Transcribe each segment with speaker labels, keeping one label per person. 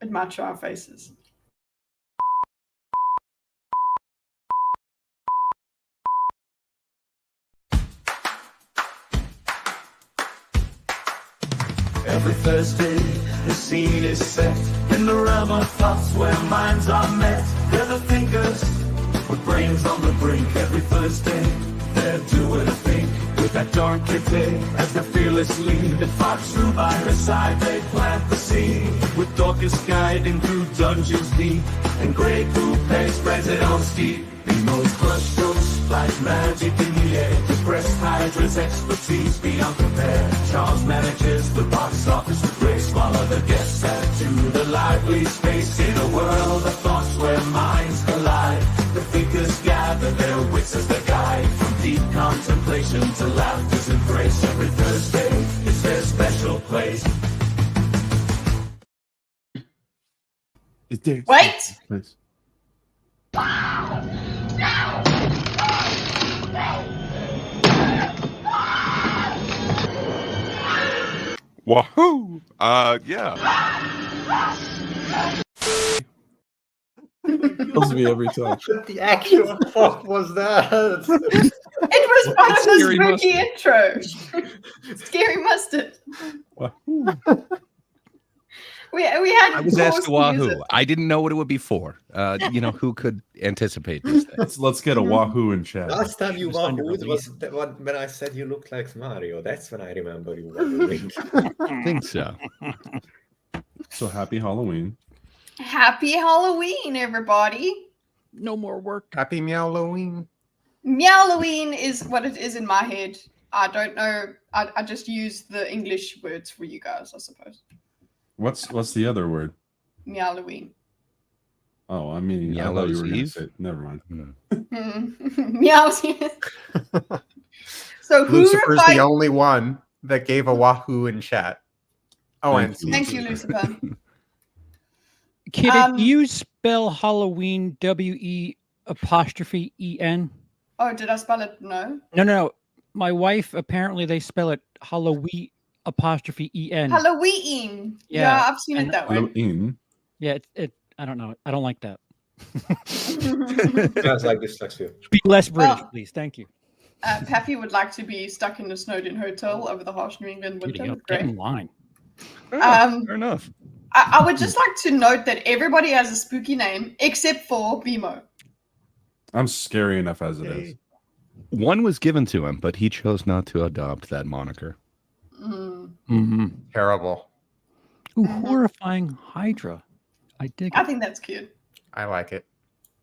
Speaker 1: It might show our faces.
Speaker 2: Every Thursday, the scene is set in the realm of thoughts where minds are met. They're the thinkers with brains on the brink. Every Thursday, they're doing a thing with that darn kitty as the fearless lead. That fox through by her side, they plant the seed with Dorcas guiding through dungeons deep. And Grey Coupe spreads it on steep. Nemo's crush ghosts like magic in the air. Depressed Hydra's expertise beyond compare. Charles manages the box office with grace, while other guests add to the lively space. In a world of thoughts where minds collide, the thinkers gather their wits as their guide. From deep contemplation to laughter's embrace, every Thursday is their special place.
Speaker 1: Wait!
Speaker 3: Nice.
Speaker 4: Wahoo! Yeah.
Speaker 3: Kills me every time.
Speaker 5: What the actual fuck was that?
Speaker 1: It was part of the
Speaker 4: Scary
Speaker 1: spooky intro. Scary mustard.
Speaker 3: Wahoo.
Speaker 1: We had.
Speaker 4: I was asked
Speaker 1: Wahoo.
Speaker 4: Wahoo. I didn't know what it would be for. Who could anticipate this thing?
Speaker 3: Let's get a Wahoo in chat.
Speaker 5: Last time you
Speaker 6: was under
Speaker 5: wahooed
Speaker 6: release.
Speaker 5: was the one when I said you looked like Mario. That's when I remember you wahooing.
Speaker 4: I think so.
Speaker 3: So happy Halloween.
Speaker 1: Happy Halloween, everybody.
Speaker 6: No more work.
Speaker 7: Happy Meowloween.
Speaker 1: Meowloween is what it is in my head. I don't know. I just use the English words for you guys, I suppose.
Speaker 3: What's the other word?
Speaker 1: Meowloween.
Speaker 3: Oh, I mean, I thought you were going to say. Never mind.
Speaker 1: Meows. So who
Speaker 7: Lucifer's
Speaker 1: replied?
Speaker 7: the only one that gave a Wahoo in chat. Oh, and
Speaker 1: Thank you, Lucifer.
Speaker 6: Kitty, do you spell Halloween WE''EN?
Speaker 1: Oh, did I spell it? No.
Speaker 6: No. My wife, apparently they spell it Halloween''EN.
Speaker 1: Halloween. Yeah,
Speaker 6: Yeah,
Speaker 1: I've seen it that way.
Speaker 3: Halloween.
Speaker 6: Yeah, I don't know. I don't like that.
Speaker 5: Sounds like dyslexia.
Speaker 6: Be less British,
Speaker 1: Well,
Speaker 6: please. Thank you.
Speaker 1: Pappy would like to be stuck in a snowed-in hotel over the harsh New England
Speaker 6: Kitty,
Speaker 1: winter.
Speaker 6: get in
Speaker 1: Great.
Speaker 6: line.
Speaker 4: Fair enough.
Speaker 1: I would just like to note that everybody has a spooky name except for BMO.
Speaker 3: I'm scary enough as it is.
Speaker 4: One was given to him, but he chose not to adopt that moniker.
Speaker 6: Mm-hmm.
Speaker 7: terrible.
Speaker 6: Ooh, horrifying Hydra. I dig
Speaker 1: I
Speaker 6: it.
Speaker 1: think that's cute.
Speaker 7: I like it.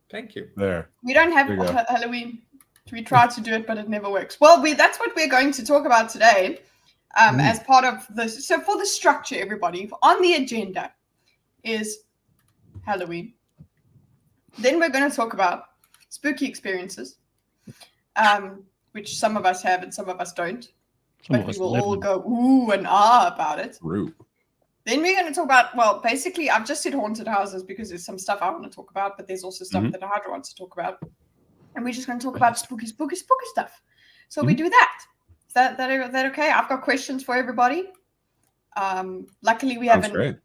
Speaker 5: Thank you.
Speaker 3: There.
Speaker 1: We don't have
Speaker 3: There you go.
Speaker 1: Halloween. We try to do it, but it never works. Well, that's what we're going to talk about today. As part of this. So for the structure, everybody, on the agenda is Halloween. Then we're going to talk about spooky experiences, which some of us have and some of us don't.
Speaker 6: Some
Speaker 1: But
Speaker 6: of
Speaker 1: we
Speaker 6: us
Speaker 1: will
Speaker 6: live
Speaker 1: all
Speaker 6: in-
Speaker 1: go ooh and ah about it.
Speaker 3: True.
Speaker 1: Then we're going to talk about, well, basically, I've just said haunted houses because there's some stuff I want to talk about, but there's also stuff that Hydra wants to talk about. And we're just going to talk about spooky stuff. So we do that. Is that okay? I've got questions for everybody. Luckily, we have
Speaker 3: Sounds great.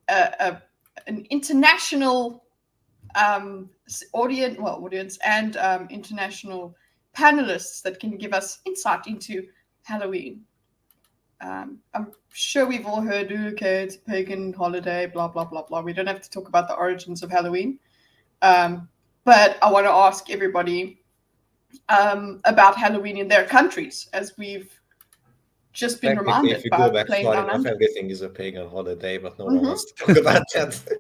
Speaker 1: an international audience and international panelists that can give us insight into Halloween. I'm sure we've all heard, okay, it's a pagan holiday, blah, blah, blah, blah. We don't have to talk about the origins of Halloween. But I want to ask everybody about Halloween in their countries, as we've just been
Speaker 5: Technically,
Speaker 1: reminded
Speaker 5: if you go
Speaker 1: by
Speaker 5: back
Speaker 1: playing
Speaker 5: far
Speaker 1: down
Speaker 5: enough,
Speaker 1: under.
Speaker 5: everything is a pagan holiday, but no one wants to talk about that.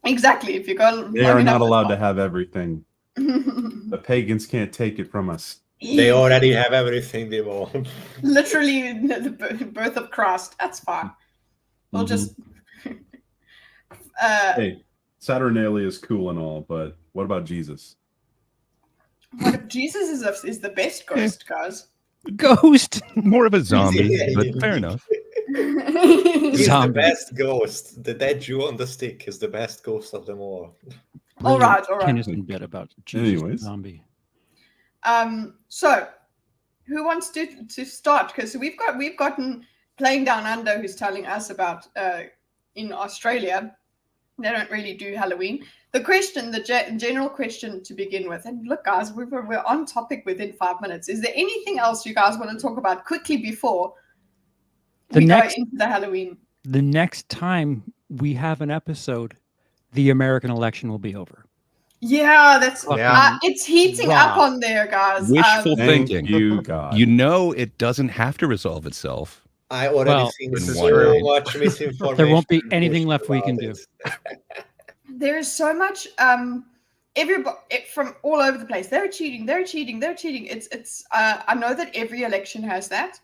Speaker 1: Exactly. If you go,
Speaker 3: They are not allowed to have everything. The pagans can't take it from us.
Speaker 5: They already have everything they want.
Speaker 1: Literally the birth of Christ. That's fine. We'll just.
Speaker 3: Hey, Saturnalia is cool and all, but what about Jesus?
Speaker 1: What if Jesus is the best ghost, guys?
Speaker 6: Ghost.
Speaker 4: More of a zombie, but fair enough.
Speaker 5: He's
Speaker 6: Zombie.
Speaker 5: the best ghost. The dead Jew on the stick is the best ghost of them all.
Speaker 1: All right.
Speaker 6: Ken is in bed about Jesus
Speaker 3: Anyways.
Speaker 6: zombie.
Speaker 1: So who wants to start? Because we've gotten Playing Down Under, who's telling us about in Australia, They don't really do Halloween. The question, the general question to begin with, and look, guys, we're on topic within 5 minutes. Is there anything else you guys want to talk about quickly before we go into the Halloween?
Speaker 6: The next time we have an episode, the American election will be over.
Speaker 1: Yeah, that's
Speaker 7: Yeah.
Speaker 1: it's heating up on there, guys.
Speaker 4: Wishful
Speaker 3: Thank
Speaker 4: thinking.
Speaker 3: you, God.
Speaker 4: You know it doesn't have to resolve itself.
Speaker 5: I already
Speaker 6: Well,
Speaker 5: seen
Speaker 4: this is
Speaker 5: so
Speaker 4: true.
Speaker 5: much misinformation.
Speaker 6: There won't be
Speaker 5: and
Speaker 6: anything
Speaker 5: bullshit
Speaker 6: left we can
Speaker 5: about
Speaker 6: do.
Speaker 5: it.
Speaker 1: There is so much everybody from all over the place. They're cheating. It's I know that every election has that,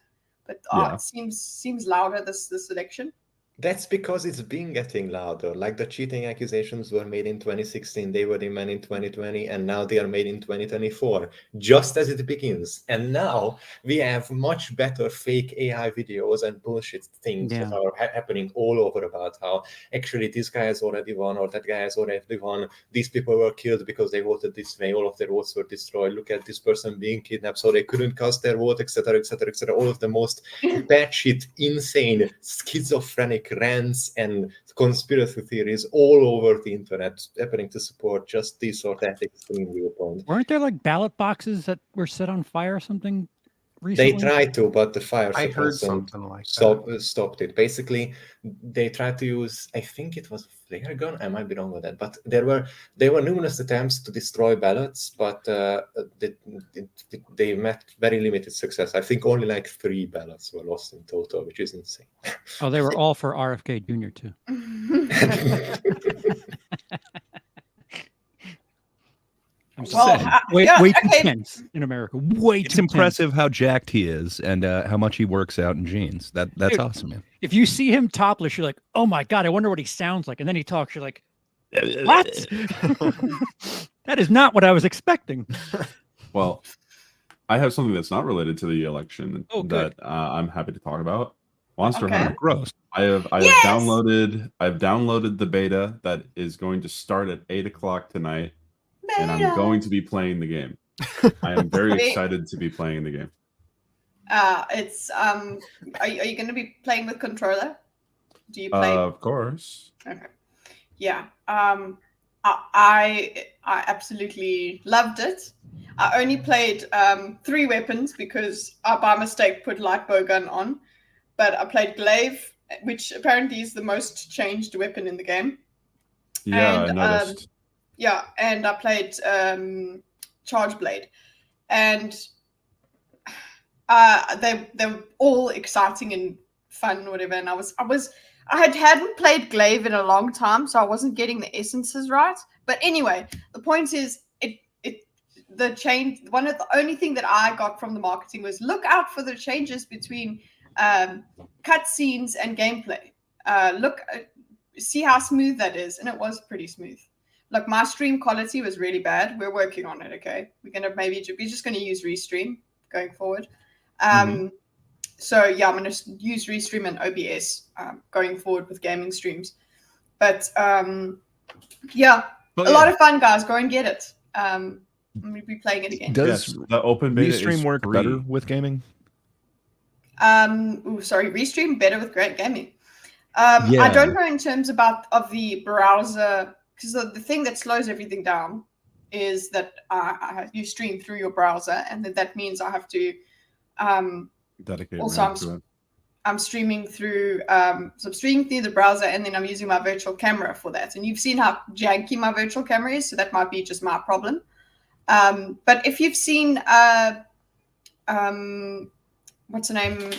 Speaker 1: but it seems louder this election.
Speaker 5: That's because it's been getting louder. Like the cheating accusations were made in 2016, they were made in 2020, and now they are made in 2024, just as it begins. And now we have much better fake AI videos and bullshit things that are happening all over about how actually this guy has already won or that guy has already won. These people were killed because they voted this way. All of their votes were destroyed. Look at this person being kidnapped, so they couldn't cast their vote, etc., etc., etc. All of the most batshit, insane, schizophrenic rants and conspiracy theories all over the internet happening to support just this or that extreme viewpoint.
Speaker 6: Weren't there like ballot boxes that were set on fire or something recently?
Speaker 5: They tried to, but the fire
Speaker 7: I heard
Speaker 5: suppressant
Speaker 7: something like that.
Speaker 5: stopped it. Basically, they tried to use, I think it was a flare gun. I might be wrong with that, but there were numerous attempts to destroy ballots, but they met very limited success. I think only like 3 ballots were lost in total, which is insane.
Speaker 6: Oh, they were all for RFK Jr. too. I'm
Speaker 1: Well,
Speaker 6: sad. Way too tense in America. Way
Speaker 4: It's
Speaker 6: too
Speaker 4: impressive how jacked he is and how much he works out in jeans. That's
Speaker 6: Dude.
Speaker 4: awesome, man.
Speaker 6: If you see him topless, you're like, oh my God, I wonder what he sounds like. And then he talks, you're like, what? That is not what I was expecting.
Speaker 3: Well, I have something that's not related to the election
Speaker 6: good.
Speaker 3: that I'm happy to talk about. Monster
Speaker 1: Okay.
Speaker 3: Hunter.
Speaker 4: Gross.
Speaker 3: I've
Speaker 1: Yes!
Speaker 3: downloaded the beta that is going to start at 8:00 tonight, and I'm going to be playing the game. I am very excited to be playing the game.
Speaker 1: It's are you going to be playing with controller? Do you play?
Speaker 3: Of course.
Speaker 1: Okay. Yeah. I absolutely loved it. I only played 3 weapons because I by mistake put light bow gun on, but I played glaive, which apparently is the most changed weapon in the game.
Speaker 3: Yeah,
Speaker 1: And,
Speaker 3: I noticed.
Speaker 1: Yeah, and I played charge blade, and they were all exciting and fun, whatever. And I hadn't played glaive in a long time, so I wasn't getting the essences right. But anyway, the point is, the change. The only thing that I got from the marketing was look out for the changes between cutscenes and gameplay. See how smooth that is, and it was pretty smooth. Look, my stream quality was really bad. We're working on it. Okay, we're just gonna use Restream going forward. So yeah, I'm gonna use Restream and OBS going forward with gaming streams. But yeah, a lot of fun, guys. Go and get it. I'm gonna be playing it again.
Speaker 4: Does
Speaker 3: the open beta
Speaker 4: Restream
Speaker 3: is
Speaker 4: work
Speaker 3: free.
Speaker 4: better with gaming?
Speaker 1: Restream better with great gaming. I don't know in terms of the browser, because the thing that slows everything down is that you stream through your browser, and that means I have to
Speaker 3: Dedicate
Speaker 1: also
Speaker 3: to it.
Speaker 1: I'm streaming through the browser, and then I'm using my virtual camera for that. And you've seen how janky my virtual camera is, so that might be just my problem. But if you've seen what's the name?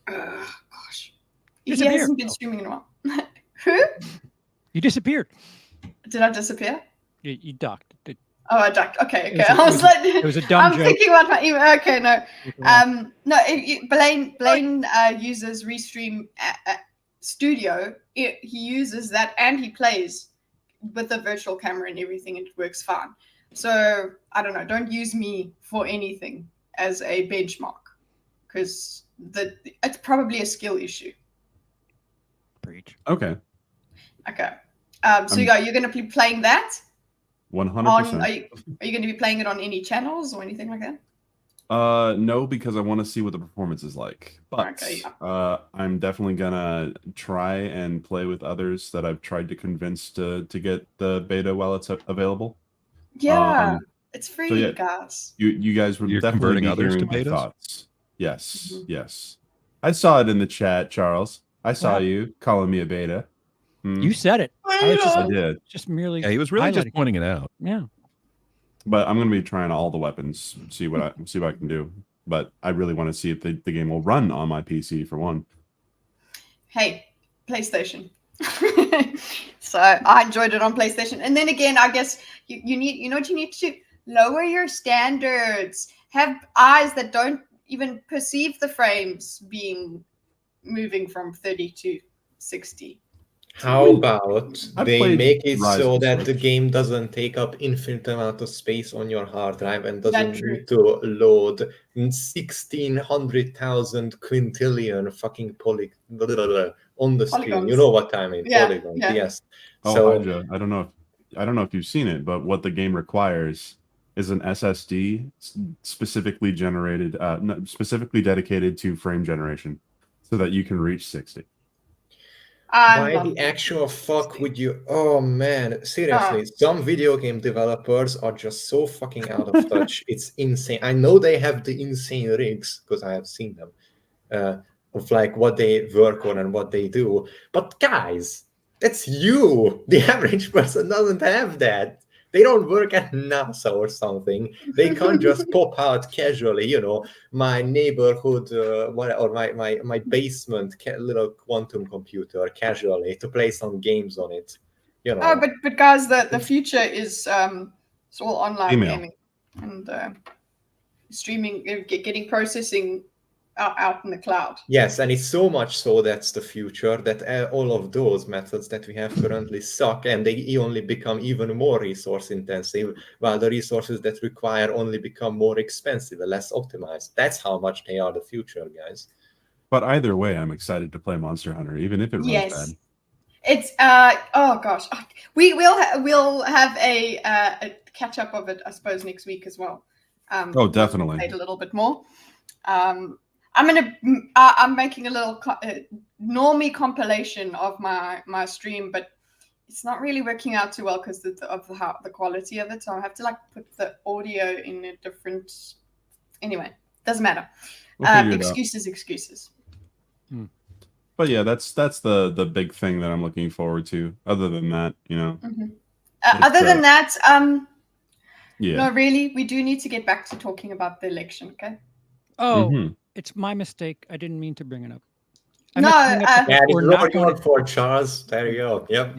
Speaker 1: Gosh, he hasn't been streaming in a while. Who?
Speaker 6: You disappeared.
Speaker 1: Did I disappear?
Speaker 6: You ducked.
Speaker 1: Oh, I ducked. Okay.
Speaker 6: It was it was a dumb joke.
Speaker 1: I'm thinking about my email. Okay, no. Blaine uses Restream Studio. He uses that, and he plays with the virtual camera and everything, and it works fine. So I don't know. Don't use me for anything as a benchmark, because it's probably a skill issue.
Speaker 6: Preach.
Speaker 3: Okay.
Speaker 1: Okay. So you're going to be playing that?
Speaker 3: 100%.
Speaker 1: Are you going to be playing it on any channels or anything like that?
Speaker 3: No, because I want to see what the performance is like. But
Speaker 1: Okay, yeah.
Speaker 3: I'm definitely gonna try and play with others that I've tried to convince to get the beta while it's available.
Speaker 1: Yeah,
Speaker 3: Um,
Speaker 1: it's free,
Speaker 3: so yeah,
Speaker 1: guys.
Speaker 3: you guys would
Speaker 4: You're
Speaker 3: definitely
Speaker 4: converting
Speaker 3: be
Speaker 4: others to
Speaker 3: hearing my
Speaker 4: betas?
Speaker 3: thoughts. Yes,
Speaker 1: Mhm.
Speaker 3: yes. I saw it in the chat, Charles. I saw
Speaker 6: Wow.
Speaker 3: you calling me a beta. Hmm,
Speaker 6: You said it. I was
Speaker 3: I did.
Speaker 6: just merely.
Speaker 4: Yeah, he was really just
Speaker 6: highlighting.
Speaker 4: pointing it out.
Speaker 6: Yeah.
Speaker 3: But I'm gonna be trying all the weapons, see what I can do. But I really want to see if the game will run on my PC for one.
Speaker 1: Hey, PlayStation. So I enjoyed it on PlayStation. And then again, I guess you need, you know what you need to do? Lower your standards. Have eyes that don't even perceive the frames moving from 30 to 60.
Speaker 5: How about
Speaker 3: I've
Speaker 5: they
Speaker 3: played
Speaker 5: make it
Speaker 3: Rise
Speaker 5: so
Speaker 3: and
Speaker 5: that the
Speaker 3: Switch.
Speaker 5: game doesn't take up infinite amount of space on your hard drive and doesn't
Speaker 1: That's true.
Speaker 5: need to load 1,600,000 quintillion fucking on the screen. You
Speaker 1: Polygons.
Speaker 5: know what I mean?
Speaker 1: Yeah,
Speaker 5: Polygons,
Speaker 1: yeah.
Speaker 5: yes.
Speaker 3: Oh,
Speaker 5: So
Speaker 3: Hydra. I don't know if you've seen it, but what the game requires is an SSD specifically generated, specifically dedicated to frame generation, so that you can reach 60.
Speaker 5: why
Speaker 1: love
Speaker 5: the
Speaker 1: it.
Speaker 5: actual fuck would you? Oh man, seriously, some video game developers are just so fucking out of touch. It's insane. I know they have the insane rigs because I have seen them, of like what they work on and what they do. But guys, that's you. The average person doesn't have that. They don't work at NASA or something. They can't just pop out casually, you know, my neighborhood or my basement little quantum computer casually to play some games on it, you know.
Speaker 1: Oh, but guys, the future is it's all online
Speaker 3: Email.
Speaker 1: gaming and streaming, getting processing out in the cloud.
Speaker 5: Yes, and it's so much so that's the future that all of those methods that we have currently suck, and they only become even more resource intensive, while the resources that require only become more expensive and less optimized. That's how much they are the future, guys.
Speaker 3: But either way, I'm excited to play Monster Hunter, even if it runs
Speaker 1: Yes.
Speaker 3: bad.
Speaker 1: It's oh gosh, we'll have a catch up of it, I suppose, next week as well.
Speaker 3: Oh, definitely.
Speaker 1: Played a little bit more. I'm making a little normie compilation of my stream, but it's not really working out too well because of the quality of it. So I have to like put the audio in a different. Anyway, doesn't matter.
Speaker 3: We'll figure it out.
Speaker 1: Excuses.
Speaker 3: But yeah, that's the big thing that I'm looking forward to. Other than that, you know.
Speaker 1: Mm-hmm. Other than that,
Speaker 3: yeah.
Speaker 1: no, really, we do need to get back to talking about the election. Okay.
Speaker 6: Oh,
Speaker 3: Mhm.
Speaker 6: it's my mistake. I didn't mean to bring it up.
Speaker 1: No,
Speaker 5: Yeah,
Speaker 6: we're
Speaker 5: it's
Speaker 6: not
Speaker 5: not
Speaker 6: going
Speaker 5: your
Speaker 6: to.
Speaker 5: fault, Charles. There you go. Yep.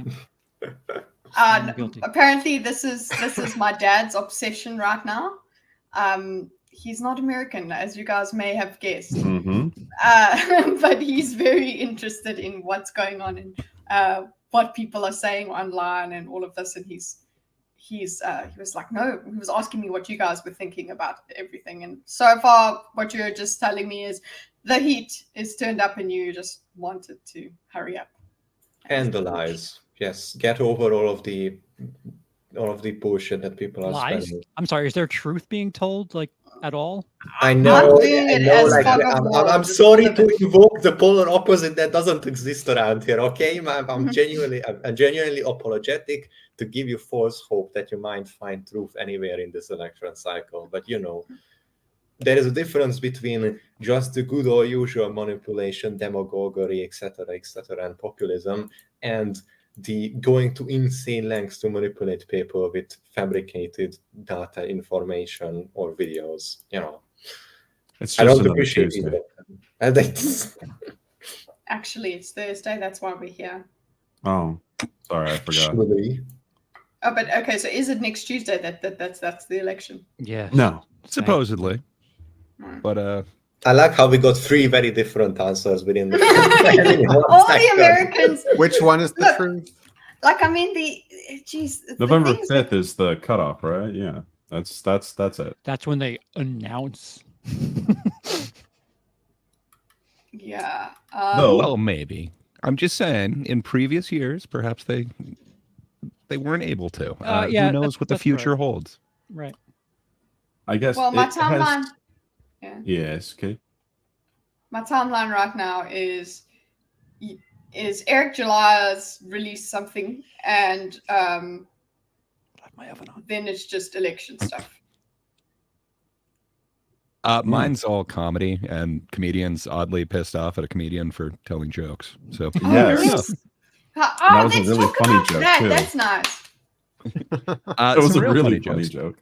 Speaker 6: I'm guilty.
Speaker 1: Apparently, this is my dad's obsession right now. He's not American, as you guys may have guessed, but he's very interested in what's going on and what people are saying online and all of this. And he was like, no, he was asking me what you guys were thinking about everything. And so far, what you're just telling me is the heat is turned up, and you just wanted to hurry up.
Speaker 5: And the lies. Yes, get over all of the bullshit that people are
Speaker 6: Lies.
Speaker 5: spending.
Speaker 6: I'm sorry. Is there truth being told, like at all?
Speaker 5: I know.
Speaker 1: doing
Speaker 5: I
Speaker 1: it
Speaker 5: know.
Speaker 1: as
Speaker 5: Like,
Speaker 1: fog of war,
Speaker 5: I'm
Speaker 1: just
Speaker 5: sorry
Speaker 1: all of
Speaker 5: to
Speaker 1: it.
Speaker 5: invoke the polar opposite that doesn't exist around here. Okay, I'm genuinely apologetic to give you false hope that you might find truth anywhere in this election cycle. But you know, there is a difference between just the good or usual manipulation, demagoguery, etc., and populism, and the going to insane lengths to manipulate people with fabricated data, information, or videos. You know,
Speaker 3: It's
Speaker 5: I
Speaker 3: just
Speaker 5: don't
Speaker 3: another
Speaker 5: appreciate
Speaker 3: Tuesday.
Speaker 5: it.
Speaker 1: Actually, it's Thursday. That's why we're here.
Speaker 3: Oh, sorry, I forgot.
Speaker 5: Actually,
Speaker 1: Oh, but okay. So is it next Tuesday that's the election?
Speaker 6: Yes.
Speaker 3: No,
Speaker 4: Supposedly.
Speaker 1: Hmm.
Speaker 4: But
Speaker 5: I like how we got three very different answers within the
Speaker 1: All the Americans.
Speaker 7: Which one is the
Speaker 1: Look,
Speaker 7: truth?
Speaker 1: Like, I mean,
Speaker 3: November
Speaker 1: the
Speaker 3: 5th is the cutoff, right? Yeah, that's it.
Speaker 6: That's when they announce.
Speaker 1: Yeah.
Speaker 3: No.
Speaker 4: well, maybe. I'm just saying. In previous years, perhaps they weren't able to.
Speaker 6: Yeah,
Speaker 4: Who knows what the
Speaker 6: that's
Speaker 4: future
Speaker 6: right.
Speaker 4: holds?
Speaker 6: Right.
Speaker 3: I guess
Speaker 1: Well, my
Speaker 3: it
Speaker 1: timeline. Yeah.
Speaker 3: Yes. Okay.
Speaker 1: My timeline right now is Eric July's released something, and
Speaker 6: My oven on.
Speaker 1: then it's just election stuff.
Speaker 4: Mine's all comedy, and comedians oddly pissed off at a comedian for telling jokes. So
Speaker 1: Oh,
Speaker 3: Yes.
Speaker 4: fair enough.
Speaker 3: That was a
Speaker 1: let's
Speaker 3: really
Speaker 1: talk
Speaker 3: funny
Speaker 1: about
Speaker 3: joke,
Speaker 1: that.
Speaker 3: too.
Speaker 1: That's nice.
Speaker 3: That was
Speaker 4: some
Speaker 3: a
Speaker 4: real
Speaker 3: really
Speaker 4: funny
Speaker 3: funny
Speaker 4: jokes.
Speaker 3: joke.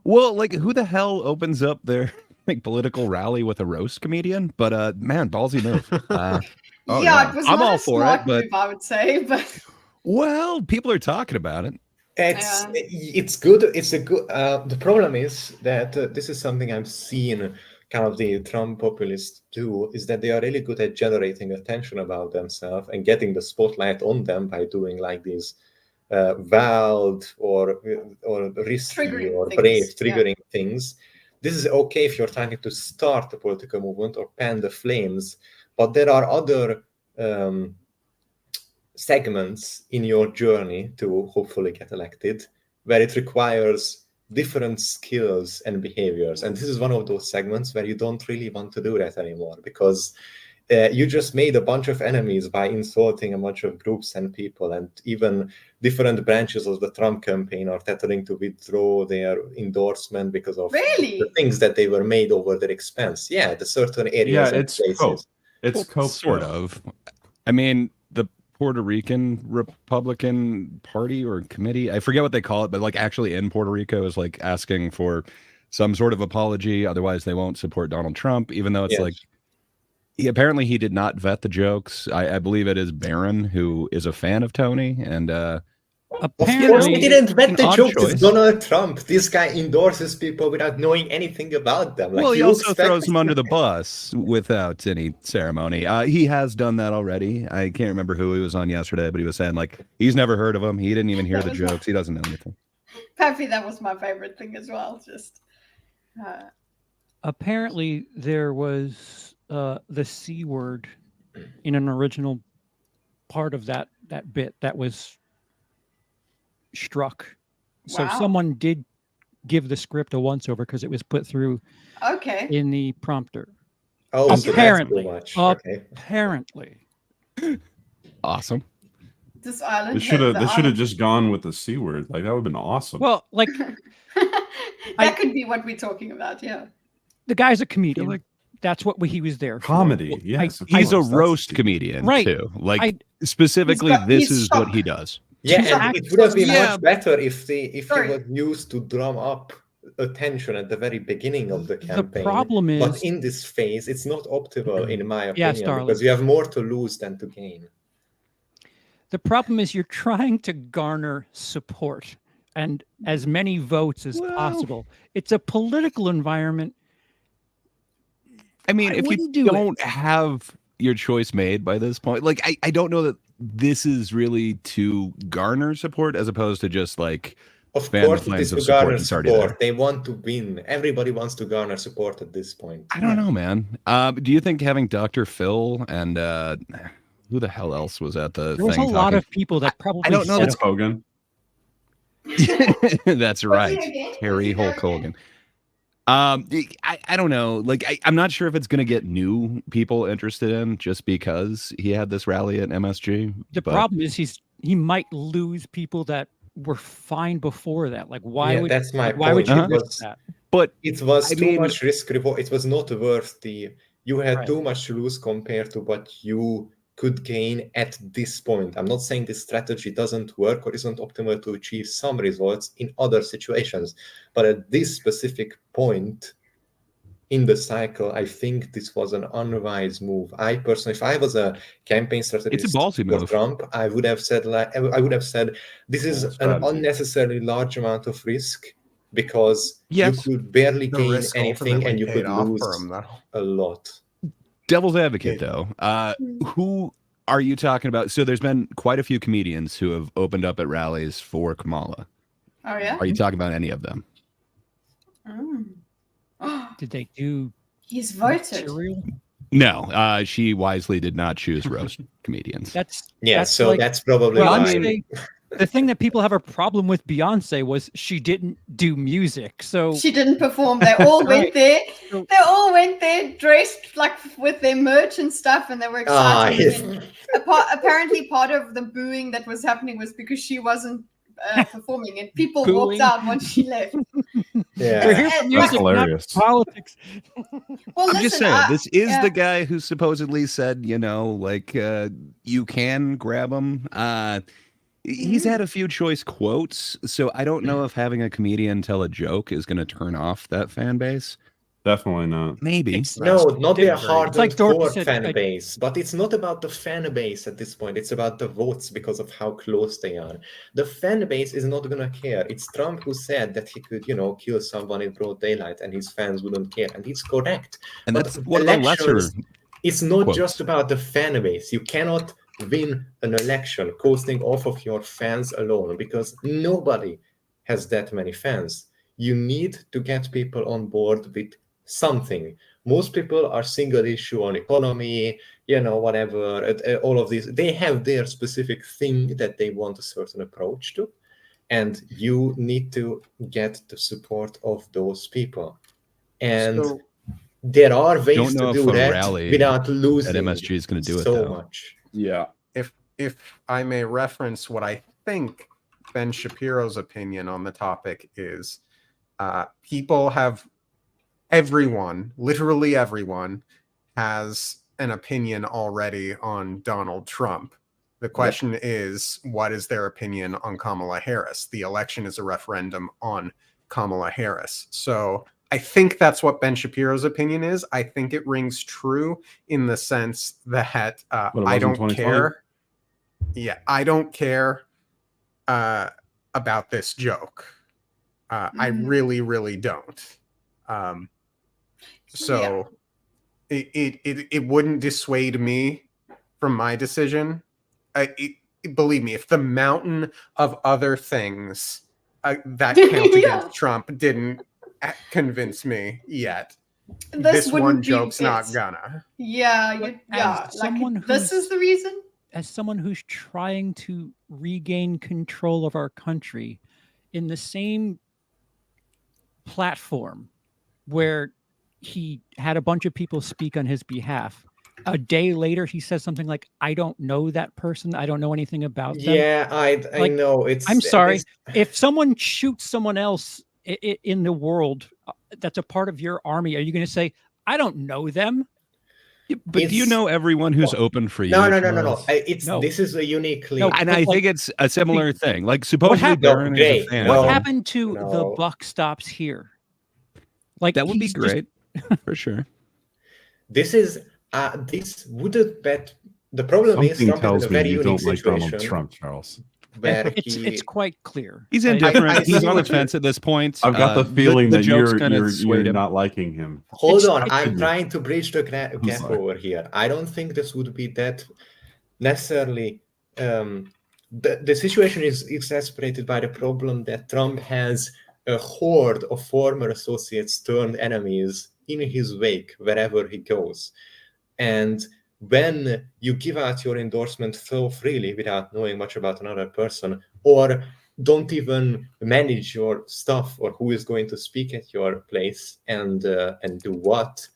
Speaker 4: Well, like, who the hell opens up their like political rally with a roast comedian? But man, ballsy move.
Speaker 3: Oh,
Speaker 1: yeah,
Speaker 3: yeah.
Speaker 1: it was
Speaker 4: I'm
Speaker 1: not
Speaker 4: all
Speaker 1: a
Speaker 4: for
Speaker 1: smart
Speaker 4: it, but-
Speaker 1: move, I would say, but
Speaker 4: Well, people are talking about it.
Speaker 5: It's good. It's a good. The problem is that this is something I'm seeing kind of the Trump populists do, is that they are really good at generating attention about themselves and getting the spotlight on them by doing like these wild or risky
Speaker 1: Triggering
Speaker 5: or
Speaker 1: things,
Speaker 5: brave
Speaker 1: yeah.
Speaker 5: triggering things. This is okay if you're trying to start a political movement or fan the flames, but there are other segments in your journey to hopefully get elected where it requires different skills and behaviors, and this is one of those segments where you don't really want to do that anymore, because you just made a bunch of enemies by insulting a bunch of groups and people, and even different branches of the Trump campaign are threatening to withdraw their endorsement because of
Speaker 1: Really?
Speaker 5: the things that they were made over their expense. Yeah, the certain areas
Speaker 3: Yeah,
Speaker 5: and
Speaker 3: it's
Speaker 5: places.
Speaker 3: cope. It's cope.
Speaker 4: Sort
Speaker 3: though.
Speaker 4: of. I mean, the Puerto Rican Republican Party or committee, I forget what they call it, but like actually in Puerto Rico is like asking for some sort of apology. Otherwise, they won't support Donald Trump, even though it's
Speaker 5: Yes.
Speaker 4: like apparently he did not vet the jokes. I believe it is Barron who is a fan of Tony, and
Speaker 5: Of course,
Speaker 6: Apparently,
Speaker 5: he didn't vet
Speaker 4: an
Speaker 5: the
Speaker 4: odd
Speaker 5: jokes.
Speaker 4: choice.
Speaker 5: It's Donald Trump. This guy endorses people without knowing anything about them. Like,
Speaker 4: well, he
Speaker 5: you
Speaker 4: also
Speaker 5: expect-
Speaker 4: throws them under the bus without any ceremony. He has done that already. I can't remember who he was on yesterday, but he was saying like he's never heard of him. He didn't even hear
Speaker 1: That
Speaker 4: the
Speaker 1: was
Speaker 4: jokes. He doesn't know anything.
Speaker 1: Pappy, that was my favorite thing as well. Just
Speaker 6: apparently there was the C word in an original part of that bit that was struck. So
Speaker 1: Wow.
Speaker 6: someone did give the script a once over because it was put through
Speaker 1: okay.
Speaker 6: in the prompter.
Speaker 5: Oh, so that's too
Speaker 6: Apparently.
Speaker 5: much. Okay.
Speaker 6: Apparently.
Speaker 4: Awesome.
Speaker 1: This island.
Speaker 3: They should have.
Speaker 1: the
Speaker 3: They should have
Speaker 1: island-
Speaker 3: just gone with the C word. Like that would have been awesome.
Speaker 6: Well, like
Speaker 1: that could be what we're talking about. Yeah.
Speaker 6: the guy's a comedian.
Speaker 4: like-
Speaker 6: That's what he was there for.
Speaker 3: Comedy. Yes. of
Speaker 4: He's a
Speaker 3: course, that's
Speaker 4: roast
Speaker 3: the-
Speaker 4: comedian
Speaker 6: Right.
Speaker 4: too. Like
Speaker 6: I-
Speaker 4: specifically,
Speaker 1: He's got-
Speaker 4: this
Speaker 1: he's
Speaker 4: is what
Speaker 1: shocked.
Speaker 4: he does.
Speaker 5: Yeah,
Speaker 6: He's
Speaker 5: and
Speaker 6: act-
Speaker 5: it would have been
Speaker 4: Yeah.
Speaker 5: much better if
Speaker 1: Sorry.
Speaker 5: it was used to drum up attention at the very beginning of the campaign.
Speaker 6: problem is-
Speaker 5: but in this phase, it's not optimal, in my opinion,
Speaker 6: Yes, darling.
Speaker 5: because you have more to lose than to gain.
Speaker 6: The problem is you're trying to garner support and as many votes as
Speaker 4: Well-
Speaker 6: possible. It's a political environment.
Speaker 4: I mean,
Speaker 6: I
Speaker 4: if you
Speaker 6: wouldn't do it.
Speaker 4: don't have your choice made by this point, like I don't know that this is really to garner support as opposed to just like
Speaker 5: Of
Speaker 4: fan the
Speaker 5: course, it
Speaker 4: flames
Speaker 5: is
Speaker 4: of
Speaker 5: to
Speaker 4: support
Speaker 5: garner
Speaker 4: that's already
Speaker 5: support.
Speaker 4: there.
Speaker 5: They want to win. Everybody wants to garner support at this point.
Speaker 4: I don't know, man. Do you think having Dr. Phil and who the hell else was at the
Speaker 6: There was a
Speaker 4: thing?
Speaker 6: lot of people that probably
Speaker 4: I don't know.
Speaker 6: said
Speaker 3: It's Hogan.
Speaker 4: That's right,
Speaker 1: again?
Speaker 4: Terry Hulk Hogan. I don't know. Like I'm not sure if it's going to get new people interested in just because he had this rally at MSG.
Speaker 6: the
Speaker 4: but-
Speaker 6: problem is he might lose people that were fine before that. Like why
Speaker 5: Yeah,
Speaker 6: would
Speaker 5: that's my
Speaker 6: why would
Speaker 5: point.
Speaker 6: you
Speaker 5: It
Speaker 6: risk
Speaker 5: was-
Speaker 6: that?
Speaker 4: But
Speaker 5: It was
Speaker 4: I
Speaker 5: too
Speaker 4: mean-
Speaker 5: much risk reward. It was not worth the. You had
Speaker 6: Right.
Speaker 5: too much to lose compared to what you could gain at this point. I'm not saying this strategy doesn't work or isn't optimal to achieve some results in other situations, but at this specific point in the cycle, I think this was an unwise move. I personally, if I was a campaign strategist
Speaker 4: ballsy
Speaker 5: for
Speaker 4: move.
Speaker 5: Trump, I would have said this is
Speaker 3: Yeah,
Speaker 5: an
Speaker 3: strategy.
Speaker 5: unnecessarily large amount of risk because
Speaker 4: Yes.
Speaker 5: you could barely
Speaker 7: The
Speaker 5: gain
Speaker 7: risk
Speaker 5: anything
Speaker 7: ultimately
Speaker 5: and you
Speaker 7: paid
Speaker 5: could
Speaker 7: off
Speaker 5: lose
Speaker 7: for him, though.
Speaker 5: a lot.
Speaker 4: devil's advocate though, who are you talking about? So there's been quite a few comedians who have opened up at rallies for Kamala.
Speaker 1: Oh yeah.
Speaker 4: Are you talking about any of them?
Speaker 1: Mm.
Speaker 6: Did they do
Speaker 1: He's voted.
Speaker 6: material?
Speaker 4: No, she wisely did not choose roast comedians.
Speaker 6: That's
Speaker 5: Yeah,
Speaker 6: that's
Speaker 5: so
Speaker 6: like-
Speaker 5: that's probably
Speaker 6: well,
Speaker 5: why.
Speaker 6: I'm saying the thing that people have a problem with Beyonce was she didn't do music. So
Speaker 1: She didn't perform. They all went there. They all went there dressed like with their merch and stuff, and they were excited.
Speaker 5: yes.
Speaker 1: And apparently, part of the booing that was happening was because she wasn't performing, and people
Speaker 6: Booing.
Speaker 1: walked out once she left.
Speaker 6: we're
Speaker 5: Yeah.
Speaker 6: here for
Speaker 1: And-
Speaker 6: music, not
Speaker 3: hilarious.
Speaker 6: politics.
Speaker 1: Well,
Speaker 4: I'm just
Speaker 1: listen,
Speaker 4: saying, this is
Speaker 1: yeah.
Speaker 4: the guy who supposedly said, you know, like you can grab him. He's had a few choice quotes, so I don't know if having a comedian tell a joke is going to turn off that fan base.
Speaker 3: Definitely not.
Speaker 4: Maybe.
Speaker 5: No, not their
Speaker 6: It's like Dorothy
Speaker 5: hardcore
Speaker 6: said,
Speaker 5: fan base, but it's not about the fan base at this point. It's about the votes because of how close they are. The fan base is not gonna care. It's Trump who said that he could, kill someone in broad daylight and his fans wouldn't care, and it's correct.
Speaker 4: And
Speaker 5: But
Speaker 4: that's one of the lesser
Speaker 5: elections, it's not
Speaker 4: quotes.
Speaker 5: just about the fan base. You cannot win an election coasting off of your fans alone because nobody has that many fans. You need to get people on board with something. Most people are single issue on economy, whatever, all of these. They have their specific thing that they want a certain approach to, and you need to get the support of those people. And
Speaker 7: So-
Speaker 5: there are ways
Speaker 4: Don't know
Speaker 5: to
Speaker 4: if
Speaker 5: do
Speaker 4: a
Speaker 5: that
Speaker 4: rally
Speaker 5: without losing
Speaker 4: at MSG is going to do it,
Speaker 5: so
Speaker 4: though.
Speaker 5: much.
Speaker 3: Yeah.
Speaker 7: If I may reference what I think Ben Shapiro's opinion on the topic is, literally everyone has an opinion already on Donald Trump. The question is, what is their opinion on Kamala Harris? The election is a referendum on Kamala Harris. So I think that's what Ben Shapiro's opinion is. I think it rings true in the sense that
Speaker 3: What it was
Speaker 7: I
Speaker 3: in
Speaker 7: don't
Speaker 3: 2020?
Speaker 7: care. Yeah, I don't care about this joke. I really, really don't. So it wouldn't dissuade me from my decision. Believe me, if the mountain of other things that count
Speaker 1: Yeah.
Speaker 7: against Trump didn't convince me yet,
Speaker 1: This
Speaker 7: this
Speaker 1: wouldn't
Speaker 7: one
Speaker 1: be
Speaker 7: joke's not
Speaker 1: it.
Speaker 7: gonna.
Speaker 1: Yeah,
Speaker 6: But
Speaker 1: yeah.
Speaker 6: as someone
Speaker 1: Like, this
Speaker 6: who's-
Speaker 1: is the reason.
Speaker 6: As someone who's trying to regain control of our country in the same platform where he had a bunch of people speak on his behalf, a day later he says something like, I don't know that person, I don't know anything about them.
Speaker 5: Yeah, I
Speaker 6: Like,
Speaker 5: know. It's.
Speaker 6: I'm sorry.
Speaker 5: it's-
Speaker 6: If someone shoots someone else in the world that's a part of your army, are you going to say, I don't know them?
Speaker 4: But do you
Speaker 5: It's-
Speaker 4: know everyone who's open for you?
Speaker 5: No.
Speaker 4: Charles?
Speaker 5: It's This is a uniquely.
Speaker 6: No,
Speaker 4: And
Speaker 6: but
Speaker 4: I
Speaker 6: like-
Speaker 4: think it's a similar thing. Like supposedly
Speaker 6: happened-
Speaker 4: Darren is a
Speaker 5: Jay,
Speaker 4: fan.
Speaker 6: What
Speaker 5: No.
Speaker 6: happened to the
Speaker 5: No.
Speaker 6: buck stops here? Like
Speaker 4: That would be
Speaker 6: he's just-
Speaker 4: great for sure.
Speaker 5: This is. This wouldn't bet. The problem is
Speaker 3: Something
Speaker 5: Trump is in
Speaker 3: tells
Speaker 5: a
Speaker 3: me
Speaker 5: very
Speaker 3: you
Speaker 5: unique
Speaker 3: don't like
Speaker 5: situation
Speaker 3: Donald Trump, Charles.
Speaker 5: where
Speaker 6: it's quite clear.
Speaker 4: He's
Speaker 6: I-
Speaker 4: indifferent.
Speaker 5: I
Speaker 4: He's
Speaker 5: see
Speaker 4: on the
Speaker 5: what you-
Speaker 4: fence at this point.
Speaker 3: I've got the feeling
Speaker 4: the
Speaker 3: that
Speaker 4: joke's
Speaker 3: you're
Speaker 4: kinda swayed him.
Speaker 3: not liking him.
Speaker 5: Hold
Speaker 6: It's-
Speaker 5: on,
Speaker 6: it's-
Speaker 5: I'm trying to bridge the gap
Speaker 3: sorry.
Speaker 5: over here. I don't think this would be that necessarily. The situation is exacerbated by the problem that Trump has a horde of former associates turned enemies in his wake wherever he goes. And when you give out your endorsement so freely without knowing much about another person, or don't even manage your stuff or who is going to speak at your place and do what,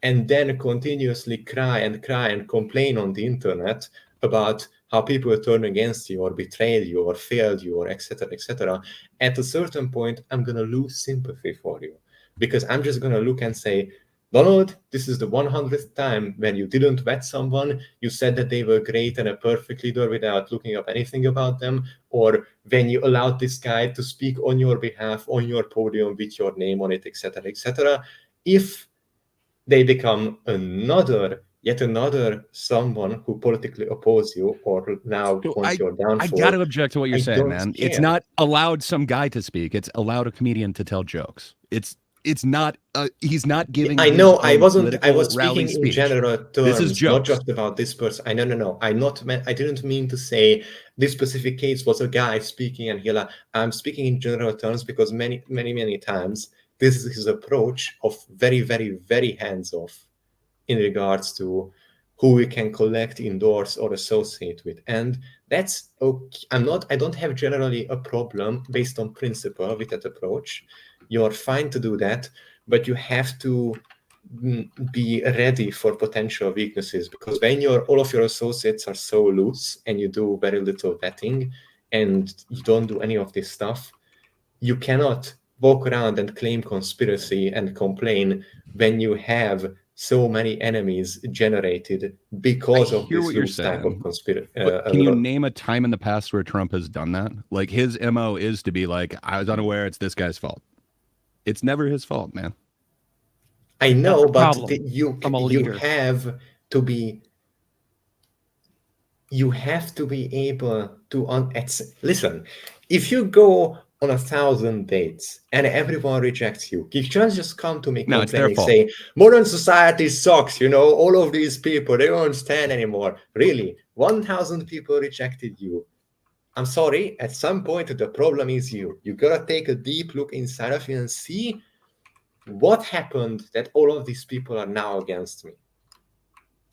Speaker 5: and then continuously cry and complain on the internet about how people turn against you or betrayed you or failed you or etc. At a certain point, I'm going to lose sympathy for you because I'm just going to look and say, Donald, this is the 100th time when you didn't vet someone, you said that they were great and a perfect leader without looking up anything about them, or when you allowed this guy to speak on your behalf, on your podium with your name on it, etc. If they become yet another someone who politically oppose you or now
Speaker 4: So
Speaker 5: wants your downfall.
Speaker 4: I got to object to what you're
Speaker 5: I
Speaker 4: saying,
Speaker 5: don't
Speaker 4: man. It's
Speaker 5: care.
Speaker 4: not allowed some guy to speak. It's allowed a comedian to tell jokes. It's not. He's not giving.
Speaker 5: I
Speaker 4: his
Speaker 5: know. I
Speaker 4: own
Speaker 5: wasn't. I
Speaker 4: political
Speaker 5: was
Speaker 4: rally
Speaker 5: speaking in
Speaker 4: speech.
Speaker 5: general terms,
Speaker 4: This is
Speaker 5: not
Speaker 4: jokes.
Speaker 5: just about this person. No. I didn't mean to say this specific case was a guy speaking, and I'm speaking in general terms because many times this is his approach of very, very, very hands off in regards to who we can collect, endorse, or associate with. And that's okay. I don't have generally a problem based on principle with that approach. You're fine to do that, but you have to be ready for potential weaknesses, because when all of your associates are so loose and you do very little vetting and you don't do any of this stuff, you cannot walk around and claim conspiracy and complain when you have so many enemies generated because of this loose type of conspiracy.
Speaker 4: Can you name a time in the past where Trump has done that? Like, his MO is to be like, I was unaware, it's this guy's fault. It's never his fault, man.
Speaker 5: I know, but you have to be able to listen. If you go on 1,000 dates and everyone rejects you, you can't just come to me complaining, say modern society sucks. You know, all of these people, they don't stand anymore. Really, 1,000 people rejected you. I'm sorry. At some point, the problem is you. You gotta take a deep look inside of you and see what happened that all of these people are now against me.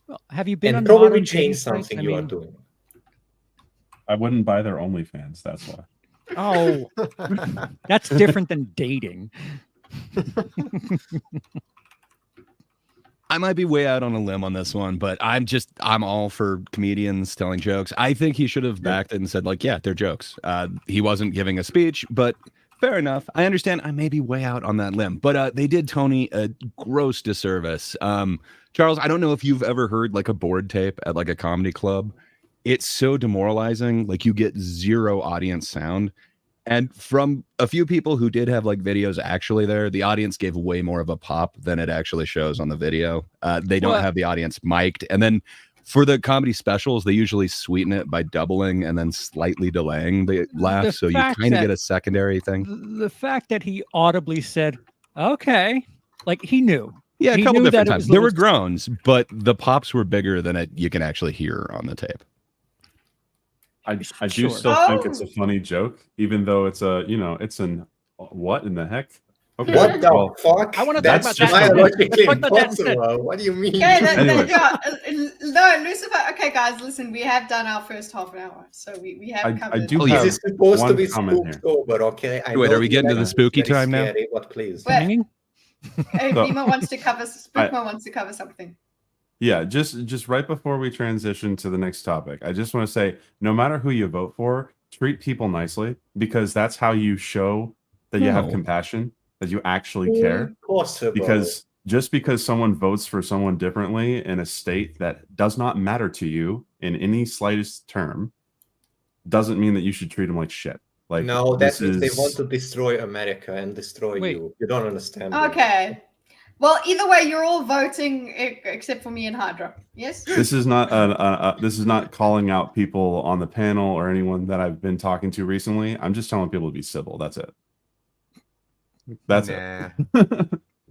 Speaker 6: Well, have you been
Speaker 5: and
Speaker 6: on
Speaker 5: probably change something you are doing?
Speaker 3: I wouldn't buy their OnlyFans. That's why.
Speaker 6: Oh, that's different than dating.
Speaker 4: I might be way out on a limb on this one, but I'm all for comedians telling jokes. I think he should have backed it and said, like, yeah, they're jokes. He wasn't giving a speech, but fair enough. I understand I may be way out on that limb, but they did Tony a gross disservice. Charles, I don't know if you've ever heard like a board tape at like a comedy club. It's so demoralizing. Like, you get zero audience sound. And from a few people who did have like videos actually there, the audience gave way more of a pop than it actually shows on the video. They don't have the audience mic'd. And then for the comedy specials, they usually sweeten it by doubling and then slightly delaying the laugh. So you kind of get a secondary thing.
Speaker 6: The fact that he audibly said, okay, like he knew.
Speaker 4: Yeah, a couple different times. There were groans, but the pops were bigger than you can actually hear on the tape.
Speaker 3: I do still think it's a funny joke, even though it's it's an what in the heck?
Speaker 5: Okay. What the fuck?
Speaker 6: I want to talk about that.
Speaker 5: Biologically impossible. What do you mean?
Speaker 1: No, Lucifer. Okay, guys, listen. We have done our first half an hour, so we have covered.
Speaker 3: I do
Speaker 5: have this is supposed to be Spooktober, okay?
Speaker 4: Wait, are we getting to the spooky time now?
Speaker 5: What, please?
Speaker 1: Bima wants to cover. Spookma wants to cover something.
Speaker 3: Yeah, just right before we transition to the next topic, I just want to say, no matter who you vote for, treat people nicely, because that's how you show that you have compassion, that you actually care. Because just because someone votes for someone differently in a state that does not matter to you in any slightest term, doesn't mean that you should treat them like shit. Like,
Speaker 5: no, that's if they want to destroy America and destroy you. You don't understand.
Speaker 1: Okay. Well, either way, you're all voting except for me and Hydra. Yes.
Speaker 3: This is not this is not calling out people on the panel or anyone that I've been talking to recently. I'm just telling people to be civil. That's it. That's it.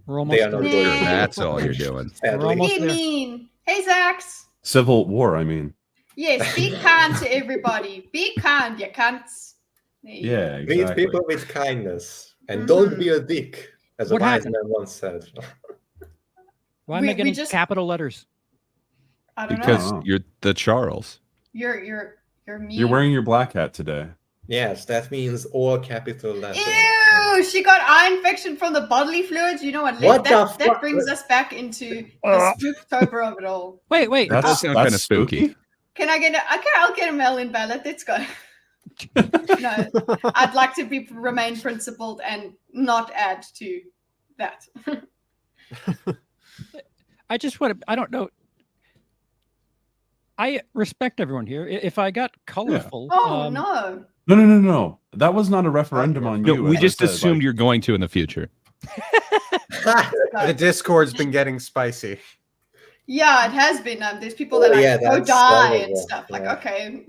Speaker 6: We're almost
Speaker 4: there. That's all you're doing.
Speaker 1: Be mean. Hey, Zax.
Speaker 3: Civil war, I mean.
Speaker 1: Yes, be kind to everybody. Be kind, you cunts.
Speaker 3: Yeah, exactly.
Speaker 5: Treat people with kindness and don't be a dick. As a wise man once said.
Speaker 6: Why am I getting capital letters?
Speaker 1: I don't know.
Speaker 4: Because you're the Charles.
Speaker 1: You're mean.
Speaker 3: You're wearing your black hat today.
Speaker 5: Yes, that means all capital letters.
Speaker 1: Ew! She got eye infection from the bodily fluids. You know what? That brings us back into the Spooktober of it all.
Speaker 6: Wait.
Speaker 4: That does sound kind of spooky.
Speaker 1: Can I get I'll get a mail-in ballot. Let's go. No, I'd like to remain principled and not add to that.
Speaker 6: I don't know. I respect everyone here. If I got colorful.
Speaker 1: Oh, no.
Speaker 3: No. That was not a referendum on you.
Speaker 4: We just assumed you're going to in the future.
Speaker 7: The Discord's been getting spicy.
Speaker 1: Yeah, it has been. There's people that go die and stuff. Like, okay,